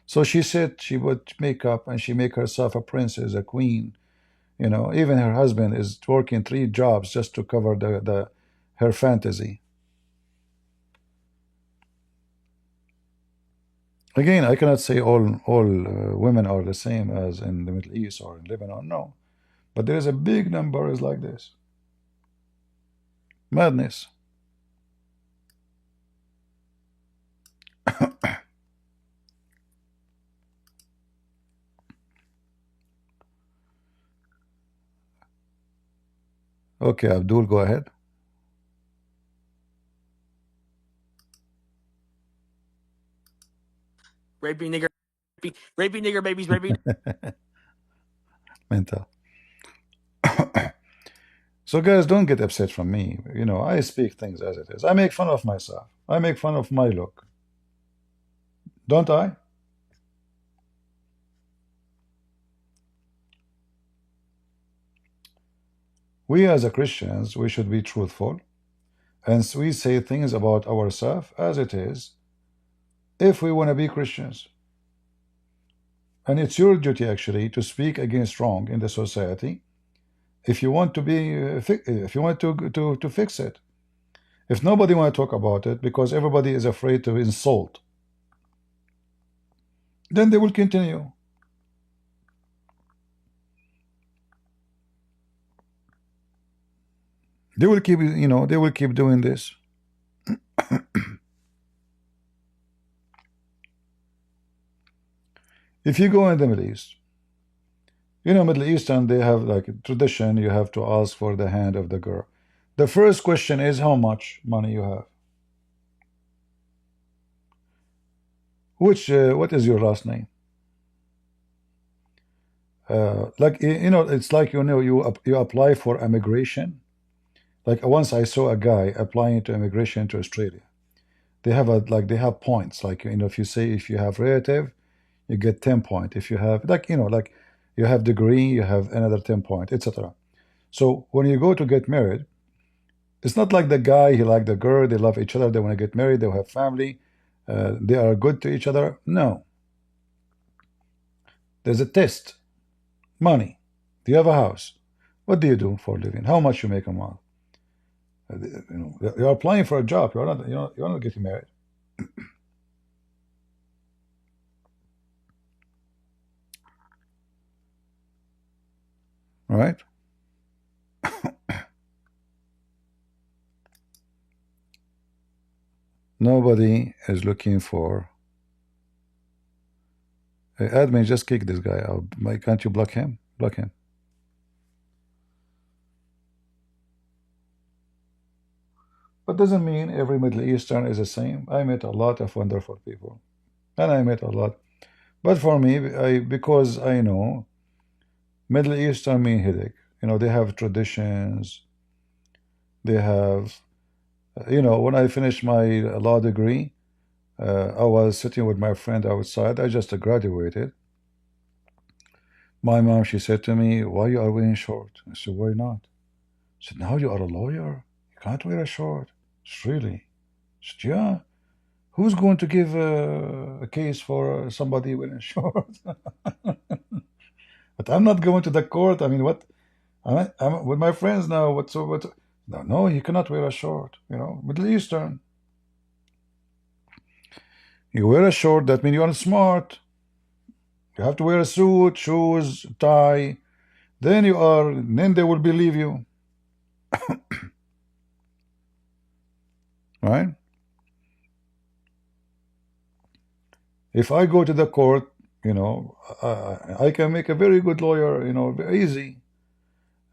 So she said she would make up and she make herself a princess, a queen. Even her husband is working 3 jobs just to cover her fantasy. Again, I cannot say all women are the same as in the Middle East or in Lebanon. No. But there is a big number is like this. Madness. Okay, Abdul, go ahead. Rapey nigger, rapey nigger babies, rapey. Mental. So guys, don't get upset from me. I speak things as it is. I make fun of myself. I make fun of my look. Don't I? We as a Christians, we should be truthful. And so we say things about ourselves as it is if we want to be Christians. And it's your duty actually to speak against wrong in the society if you want to be if you want to fix it. If nobody want to talk about it because everybody is afraid to insult, then they will continue. They will keep, they will keep doing this. If you go in the Middle East, Middle Eastern, they have like a tradition, you have to ask for the hand of the girl. The first question is how much money you have. What is your last name? Like, it's like, you apply for immigration. Like once I saw a guy applying to immigration to Australia. They have they have points. Like, if you say, if you have relative, you get 10 points. If you have like you have degree, you have another 10 points, etc. So when you go to get married, it's not like the guy, he like the girl, they love each other, they want to get married, they have family, they are good to each other. No. There's a test. Money. Do you have a house? What do you do for a living? How much you make a month? You're applying for a job. You're not getting married. All right. Nobody is looking for Admin, just kick this guy out. Can't you block him? Block him. But doesn't mean every Middle Eastern is the same. I met a lot of wonderful people. And I met a lot. But for me, because I know Middle Eastern mean headache. You know, they have traditions. They have, you know, when I finished my law degree, I was sitting with my friend outside. I just graduated. My mom, she said to me, "Why you are wearing short?" I said, "Why not?" She said, "Now you are a lawyer. You can't wear a short." Really? She said, "Yeah. Who's going to give a case for somebody wearing short?" But I'm not going to the court. I mean, what? I'm with my friends now. What? No, you cannot wear a short. You know, Middle Eastern. You wear a short, that means you are smart. You have to wear a suit, shoes, tie. Then they will believe you. Right? If I go to the court, you know, I can make a very good lawyer, you know, very easy.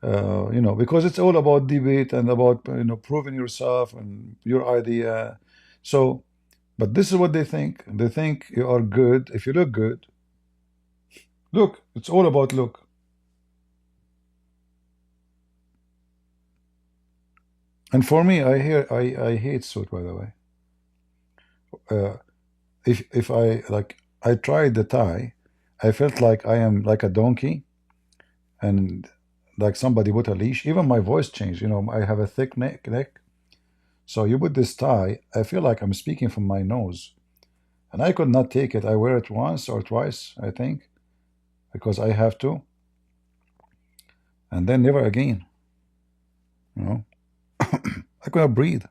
You know, because it's all about debate and about, you know, proving yourself and your idea. So, but this is what they think. They think you are good if you look good. Look, it's all about look. And for me, I hate suit, by the way. If I tried the tie, I felt like I am like a donkey, and like somebody put a leash. Even my voice changed. You know, I have a thick neck. So you put this tie, I feel like I'm speaking from my nose, and I could not take it. I wear it once or twice, I think, because I have to, and then never again. You know, I could not breathe.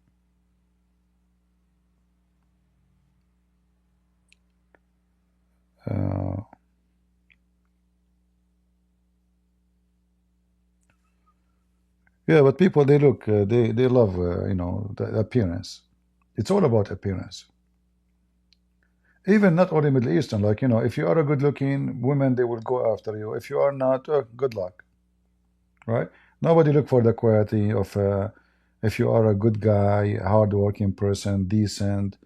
Yeah, but people, they look, they love, you know, the appearance. It's all about appearance. Even not only Middle Eastern, like, you know, if you are a good-looking woman, they will go after you. If you are not, good luck, right? Nobody look for the quality of, if you are a good guy, hard-working person, decent,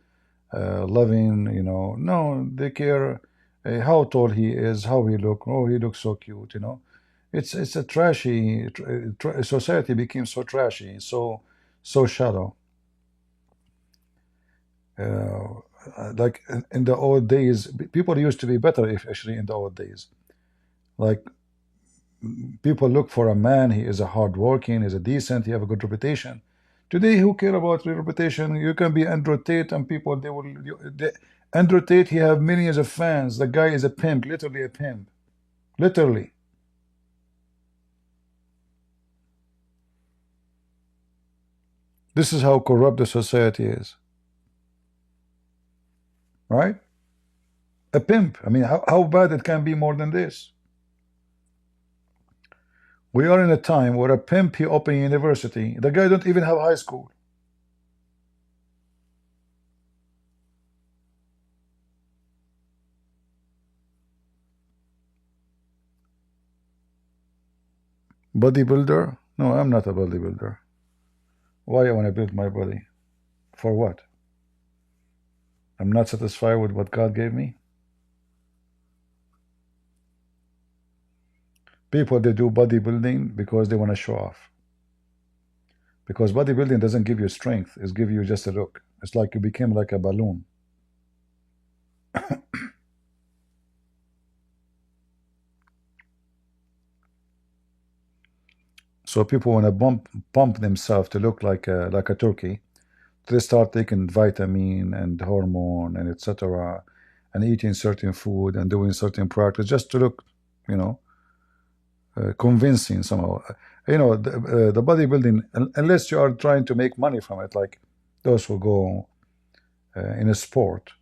loving, you know. No, they care how tall he is, how he look. Oh, he looks so cute, you know. It's a trashy society became so trashy, so shallow. Like in the old days, people used to be better, actually, in the old days. Like, people look for a man, he is a hard-working, he's a decent, he have a good reputation. Today, who care about your reputation? You can be Andrew Tate, and people, Andrew Tate, he have millions of fans. The guy is a pimp, literally a pimp. Literally. This is how corrupt the society is. Right? A pimp. I mean, how bad it can be more than this? We are in a time where a pimp, he open university. The guy don't even have high school. Bodybuilder? No, I'm not a bodybuilder. Why I want to build my body? For what? I'm not satisfied with what God gave me? People, they do bodybuilding because they want to show off. Because bodybuilding doesn't give you strength. It gives you just a look. It's like you became like a balloon. So people want to pump themselves to look like a turkey. They start taking vitamin and hormone and etc. and eating certain food and doing certain practice just to look, you know, convincing somehow. You know, the bodybuilding, unless you are trying to make money from it, like those who go in a sport.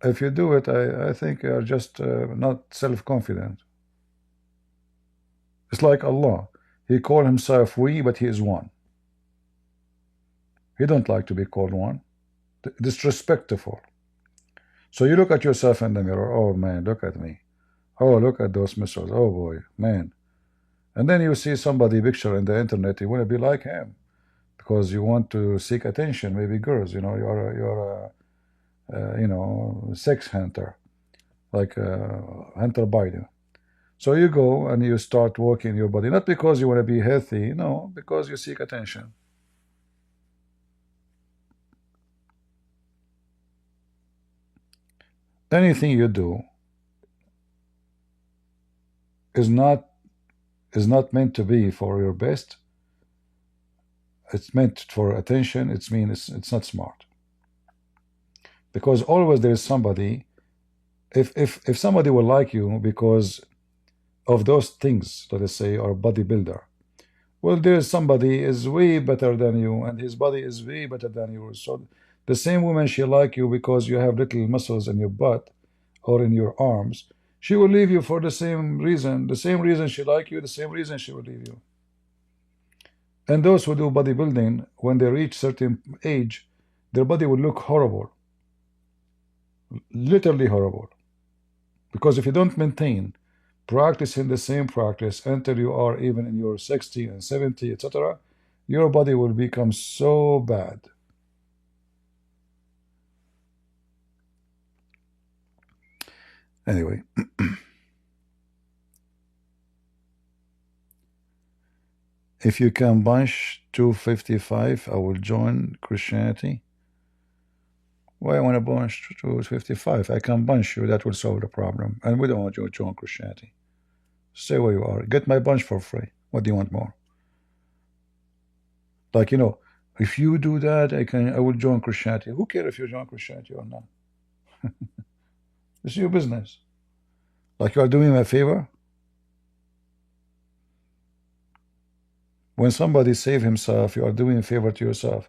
If you do it, I think you are just not self-confident. It's like Allah. He called himself we, but he is one. He don't like to be called one. Disrespectful. So you look at yourself in the mirror. Oh man, look at me. Oh, look at those missiles. Oh boy, man. And then you see somebody picture in the internet. You want to be like him because you want to seek attention. Maybe girls. You know, you're a sex hunter, like Hunter Biden. So you go and you start working your body, not because you want to be healthy, no, because you seek attention. Anything you do is not meant to be for your best. It's meant for attention. It's not smart. Because always there is somebody. If somebody will like you because of those things, let us say, or bodybuilder, well, there is somebody is way better than you, and his body is way better than yours. So the same woman, she like you because you have little muscles in your butt or in your arms. She will leave you for the same reason. The same reason she like you, the same reason she will leave you. And those who do bodybuilding, when they reach certain age, their body will look horrible. Literally horrible. Because if you don't maintain practicing the same practice until you are even in your 60 and 70, etc., your body will become so bad. Anyway. If you can bunch 255, I will join Christianity. Why I want to bunch 255? I can bunch you. That will solve the problem. And we don't want you to join Christianity. Stay where you are. Get my bunch for free. What do you want more? Like, you know, if you do that, I will join Christianity. Who cares if you join Christianity or not? It's your business. Like, you are doing me a favor. When somebody save himself, you are doing a favor to yourself.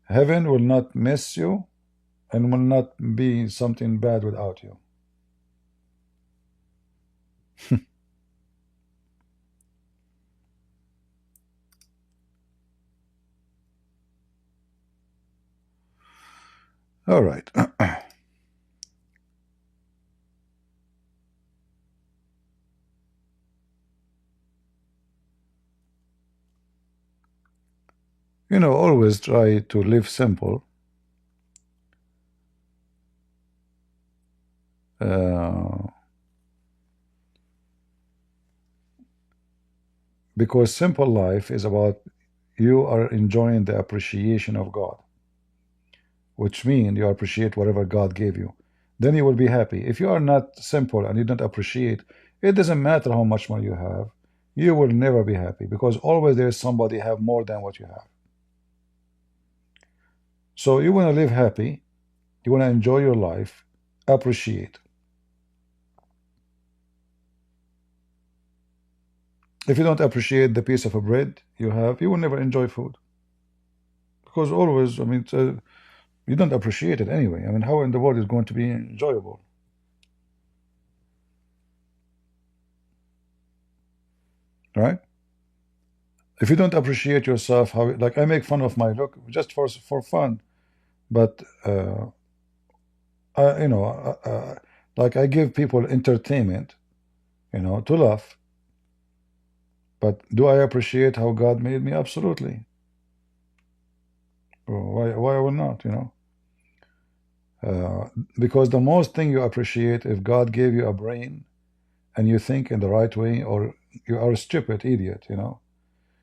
Heaven will not miss you and will not be something bad without you. All right. You know, always try to live simple. Because simple life is about you are enjoying the appreciation of God, which means you appreciate whatever God gave you. Then you will be happy. If you are not simple and you don't appreciate, it doesn't matter how much money you have, you will never be happy because always there is somebody have more than what you have. So you want to live happy, you want to enjoy your life, appreciate. If you don't appreciate the piece of bread you have, you will never enjoy food. Because always, I mean, you don't appreciate it anyway. I mean, how in the world is going to be enjoyable? Right? If you don't appreciate yourself, how, like, I make fun of my look just for fun, but like I give people entertainment, to laugh. But do I appreciate how God made me? Absolutely. Why I will not, because the most thing you appreciate, if God gave you a brain and you think in the right way, or you are a stupid idiot,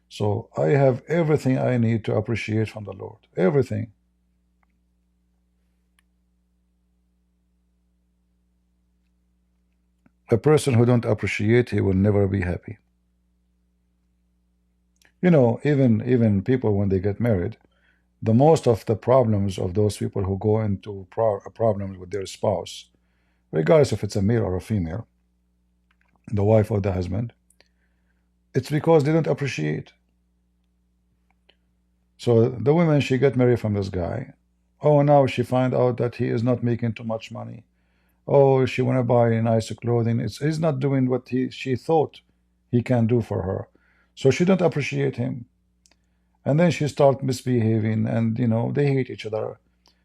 So I have everything I need to appreciate from the Lord. Everything. A person who don't appreciate, he will never be happy. Even people when they get married, the most of the problems of those people who go into problems with their spouse, regardless if it's a male or a female, the wife or the husband, it's because they don't appreciate. So the woman, she got married from this guy. Oh, now she find out that he is not making too much money. Oh, she want to buy nice clothing. He's not doing what she thought he can do for her. So she don't appreciate him. And then she start misbehaving, and they hate each other.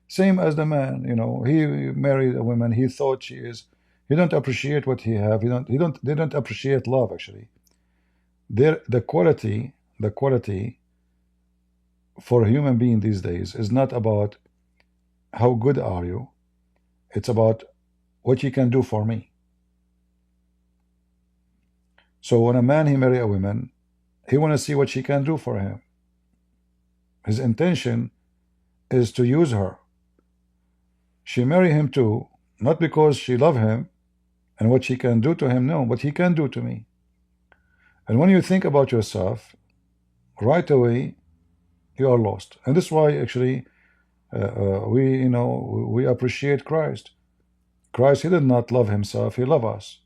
Same as the man, you know, he married a woman, he thought she is, he don't appreciate what he have, they don't appreciate love actually. The quality for a human being these days is not about how good are you, it's about what you can do for me. So when a man he marry a woman, he want to see what she can do for him. His intention is to use her. She marry him too, not because she love him and what she can do to him, no, what he can do to me. And when you think about yourself, right away, you are lost. And this is why actually we appreciate Christ. Christ, he did not love himself, he loved us.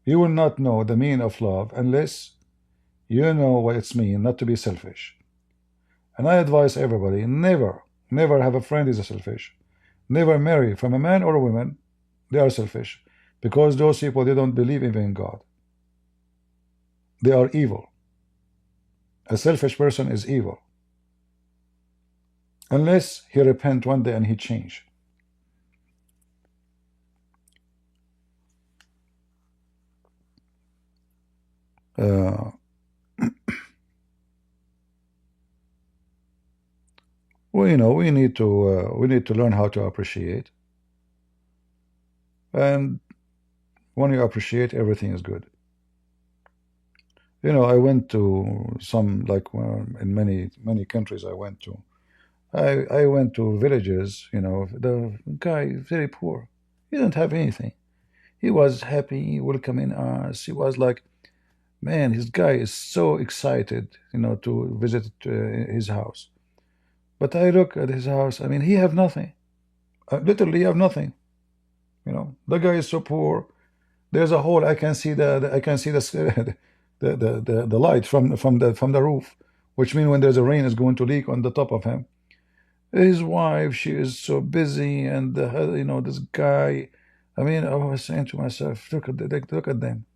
You will not know the meaning of love unless you know what it's mean not to be selfish. And I advise everybody, never have a friend who is selfish. Never marry from a man or a woman, they are selfish. Because those people, they don't believe even in God. They are evil. A selfish person is evil. Unless he repent one day and he change. Well, you know, we need to learn how to appreciate. And when you appreciate, everything is good. You know, I went to some, like in many countries I went to. I went to villages, you know, the guy very poor. He didn't have anything. He was happy welcoming us. He was like, man, this guy is so excited, you know, to visit his house. But I look at his house, I mean, he have nothing. Literally have nothing. You know, the guy is so poor. There's a hole. I can see the light from the roof, which means when there's a rain, it's going to leak on the top of him. His wife, she is so busy, and you know, this guy. I mean, I was saying to myself, look at them.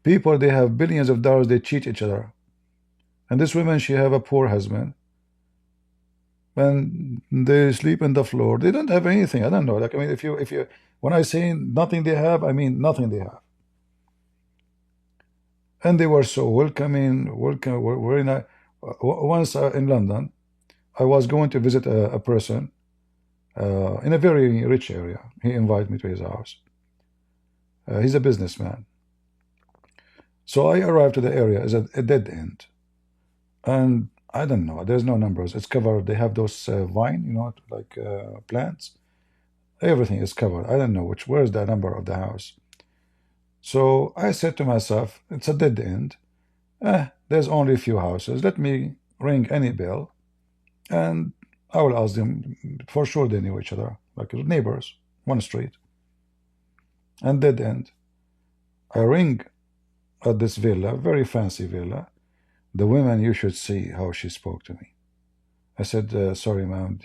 People, they have billions of dollars, they cheat each other. And this woman, she have a poor husband. And they sleep on the floor. They don't have anything. I don't know. Like, I mean, if you, when I say nothing they have, I mean nothing they have. And they were so welcoming, very nice. Once in London, I was going to visit a person in a very rich area. He invited me to his house. He's a businessman. So I arrived to the area as a dead end. And I don't know, there's no numbers. It's covered. They have those vine, you know, like plants. Everything is covered. I don't know where's the number of the house. So I said to myself, it's a dead end. There's only a few houses. Let me ring any bell and I will ask them. For sure they knew each other, like neighbors, one street. And dead end. I ring at this villa, very fancy villa. The woman, you should see how she spoke to me. I said, sorry, ma'am,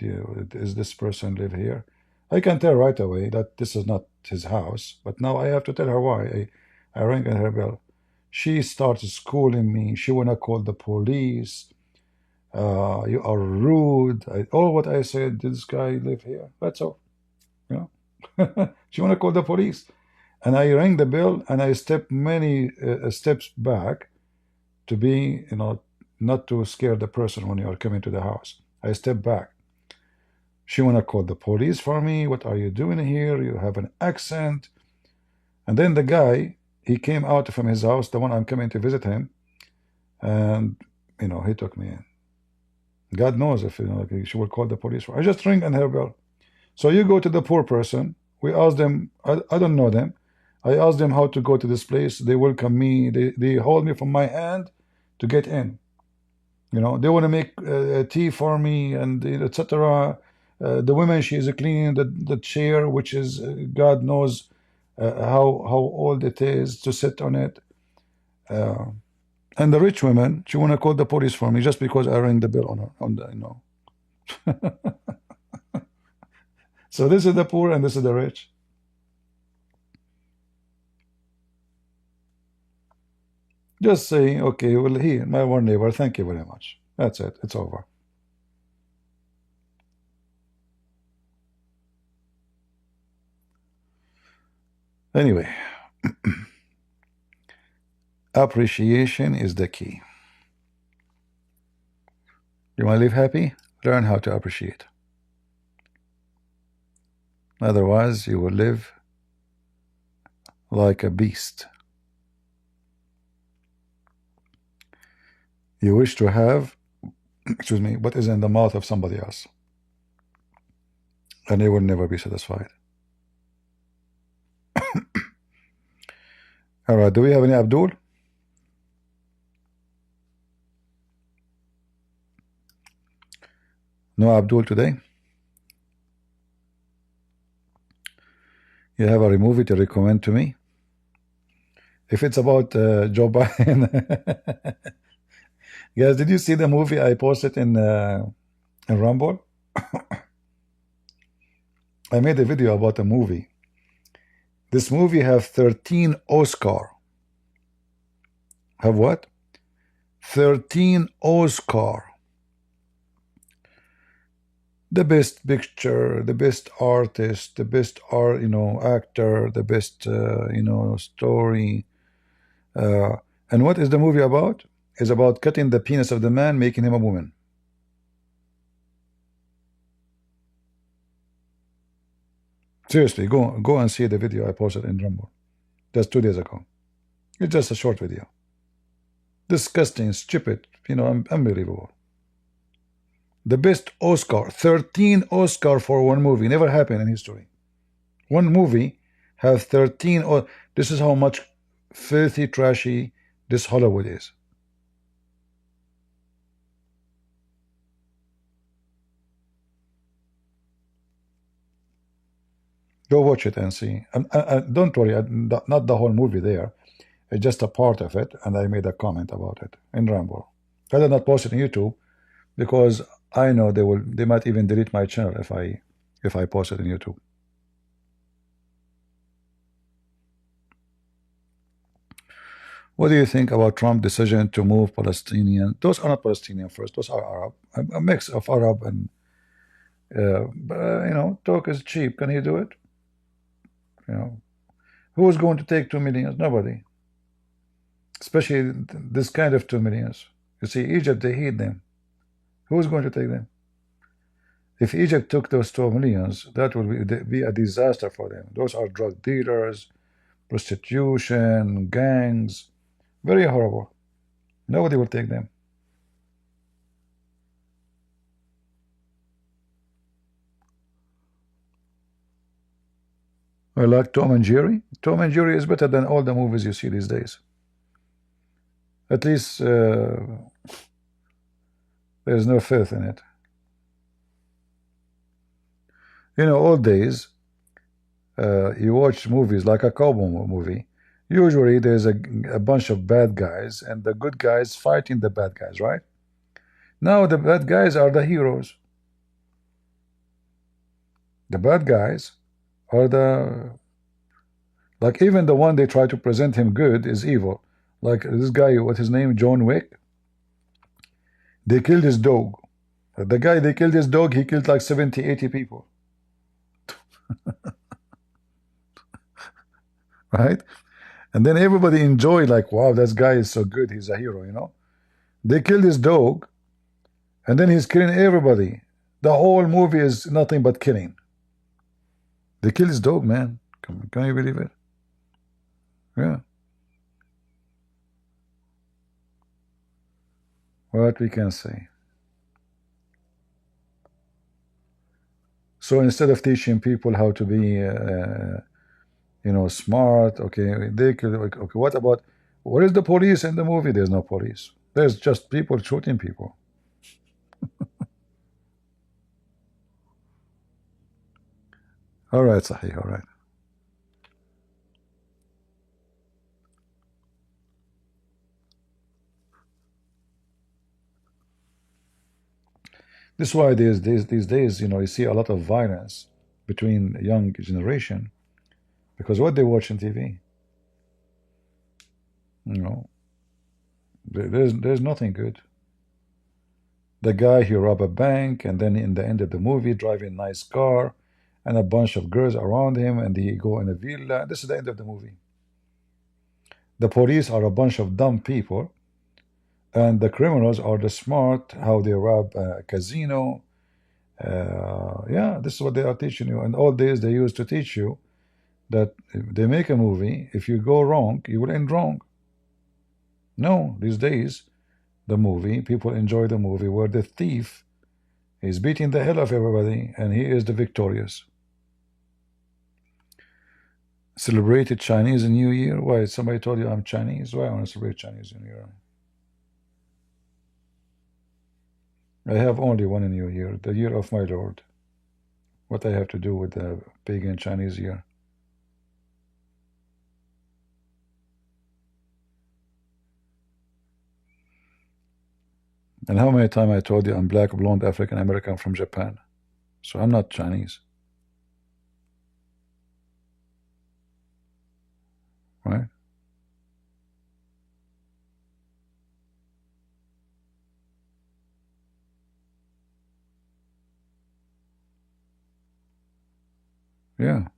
does this person live here? I can tell right away that this is not his house, but now I have to tell her why. I rang at her bell. She started schooling me. She want to call the police. You are rude. All what I said, did this guy live here? That's all. You know? She want to call the police. And I rang the bell and I stepped many steps back to be, you know, not to scare the person when you are coming to the house. I step back. She want to call the police for me. What are you doing here? You have an accent. And then the guy, he came out from his house, the one I'm coming to visit him, and, you know, he took me in. God knows if, you know, like, she will call the police. I just ring on her bell. So you go to the poor person. We ask them, I don't know them. I ask them how to go to this place. They welcome me. They hold me from my hand to get in. You know, they want to make tea for me and etc. The woman, she is cleaning the chair, which is God knows how old it is to sit on it. And the rich woman, she want to call the police for me just because I rang the bell on her, on the, you know. So this is the poor and this is the rich. Just saying, okay, well, my one neighbor, thank you very much. That's it. It's over. Anyway, appreciation is the key. You want to live happy? Learn how to appreciate. Otherwise, you will live like a beast. You wish to have, excuse me, what is in the mouth of somebody else, and you will never be satisfied. All right, do we have any Abdul? No Abdul today? You have a movie to recommend to me? If it's about Joe Biden. Guys, did you see the movie I posted in Rumble? I made a video about a movie. This movie have 13 Oscar. Have what? 13 Oscar. The best picture, the best artist, the best art, actor, the best, story. And what is the movie about? It's about cutting the penis of the man, making him a woman. Seriously, go and see the video I posted in Rumble. That's 2 days ago. It's just a short video. Disgusting, stupid, unbelievable. The best Oscar, 13 Oscar for one movie. Never happened in history. One movie have 13. This is how much filthy, trashy this Hollywood is. Go watch it and see. Don't worry, not the whole movie there. It's just a part of it, and I made a comment about it in Rumble. I did not post it on YouTube because I know they might even delete my channel if I post it on YouTube. What do you think about Trump's decision to move Palestinian? Those are not Palestinian first. Those are Arab. A mix of Arab and talk is cheap. Can he do it? Who is going to take 2 million? Nobody. Especially this kind of 2 million. You see, Egypt, they hate them. Who is going to take them? If Egypt took those 2 millions, that would be a disaster for them. Those are drug dealers, prostitution, gangs. Very horrible. Nobody will take them. I like Tom and Jerry. Tom and Jerry is better than all the movies you see these days. At least there's no filth in it. Old days, you watch movies like a cowboy movie. Usually there's a bunch of bad guys and the good guys fighting the bad guys, right? Now the bad guys are the heroes. The bad guys are like even the one they try to present him good is evil. Like this guy, what's his name? John Wick. They killed his dog. The guy, they killed his dog, he killed like 70, 80 people. Right? And then everybody enjoy like, wow, this guy is so good, he's a hero, They killed his dog, and then he's killing everybody. The whole movie is nothing but killing. They killed his dog, man. Can you believe it? Yeah. What we can say. So instead of teaching people how to be smart, okay, they could, okay, what about, where is the police in the movie? There's no police. There's just people shooting people. All right, Sahih, all right. This is why these days, you see a lot of violence between young generation, because what they watch on TV, there's nothing good. The guy, he robbed a bank, and then in the end of the movie, driving a nice car, and a bunch of girls around him, and he go in a villa. This is the end of the movie. The police are a bunch of dumb people, and the criminals are the smart, how they rob a casino. Yeah, this is what they are teaching you. And all days they used to teach you that if they make a movie, if you go wrong, you will end wrong. No, these days, the movie, people enjoy the movie where the thief is beating the hell of everybody and he is the victorious. Celebrated Chinese New Year? Why? Somebody told you I'm Chinese? Why I want to celebrate Chinese New Year? I have only one New Year, the year of my Lord. What I have to do with the pagan Chinese year? And how many times I told you I'm black, blonde, African American from Japan? So I'm not Chinese. Right? Yeah.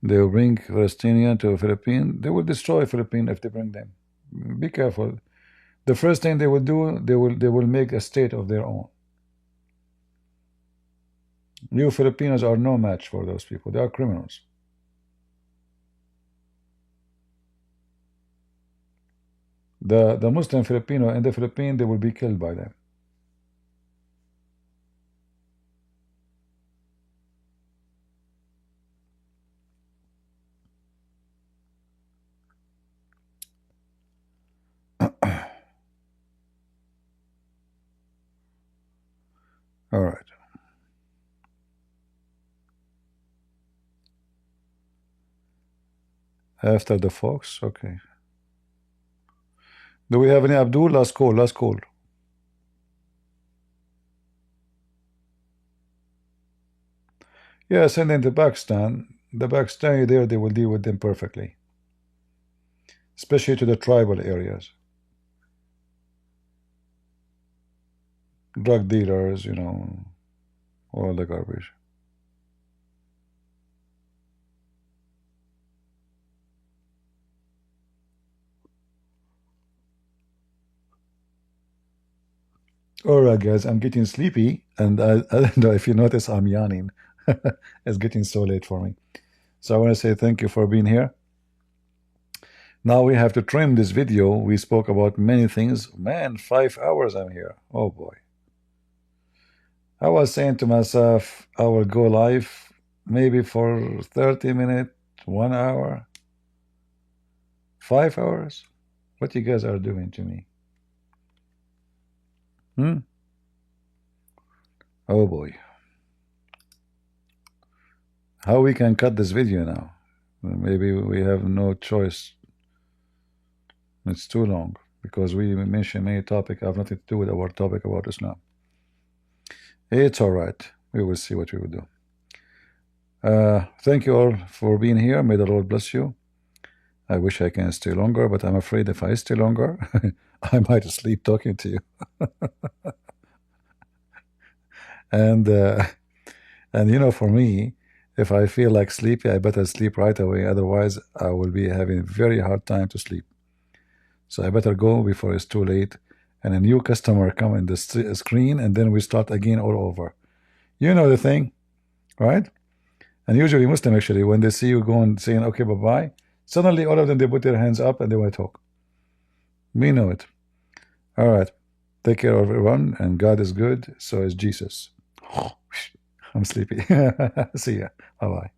They will bring Palestinian to Philippines. They will destroy Philippines if they bring them. Be careful. The first thing they will do, they will make a state of their own. You Filipinos are no match for those people. They are criminals. The Muslim Filipino in the Philippines, they will be killed by them. All right. After the Fox, okay. Do we have any Abdul? Last call, last call. Yeah, send them to Pakistan. The Pakistani there, they will deal with them perfectly. Especially to the tribal areas. Drug dealers, you know, all the garbage. All right, guys, I'm getting sleepy, and I don't know if you notice I'm yawning. It's getting so late for me. So I want to say thank you for being here. Now we have to trim this video. We spoke about many things. Man, 5 hours I'm here. Oh boy. I was saying to myself, I will go live maybe for 30 minutes, 1 hour, 5 hours. What you guys are doing to me? Oh boy. How we can cut this video now? Maybe we have no choice. It's too long because we mentioned many topics have nothing to do with our topic about Islam. It's all right. We will see what we will do. Thank you all for being here. May the Lord bless you. I wish I can stay longer, but I'm afraid if I stay longer, I might sleep talking to you. And you know, for me, if I feel like sleepy, I better sleep right away. Otherwise, I will be having a very hard time to sleep. So I better go before it's too late and a new customer come in the screen, and then we start again all over. You know the thing, right? And usually Muslim, actually, when they see you going, saying, okay, bye-bye, suddenly all of them, they put their hands up and they want to talk. We know it. All right. Take care of everyone, and God is good, so is Jesus. I'm sleepy. See ya. Bye-bye.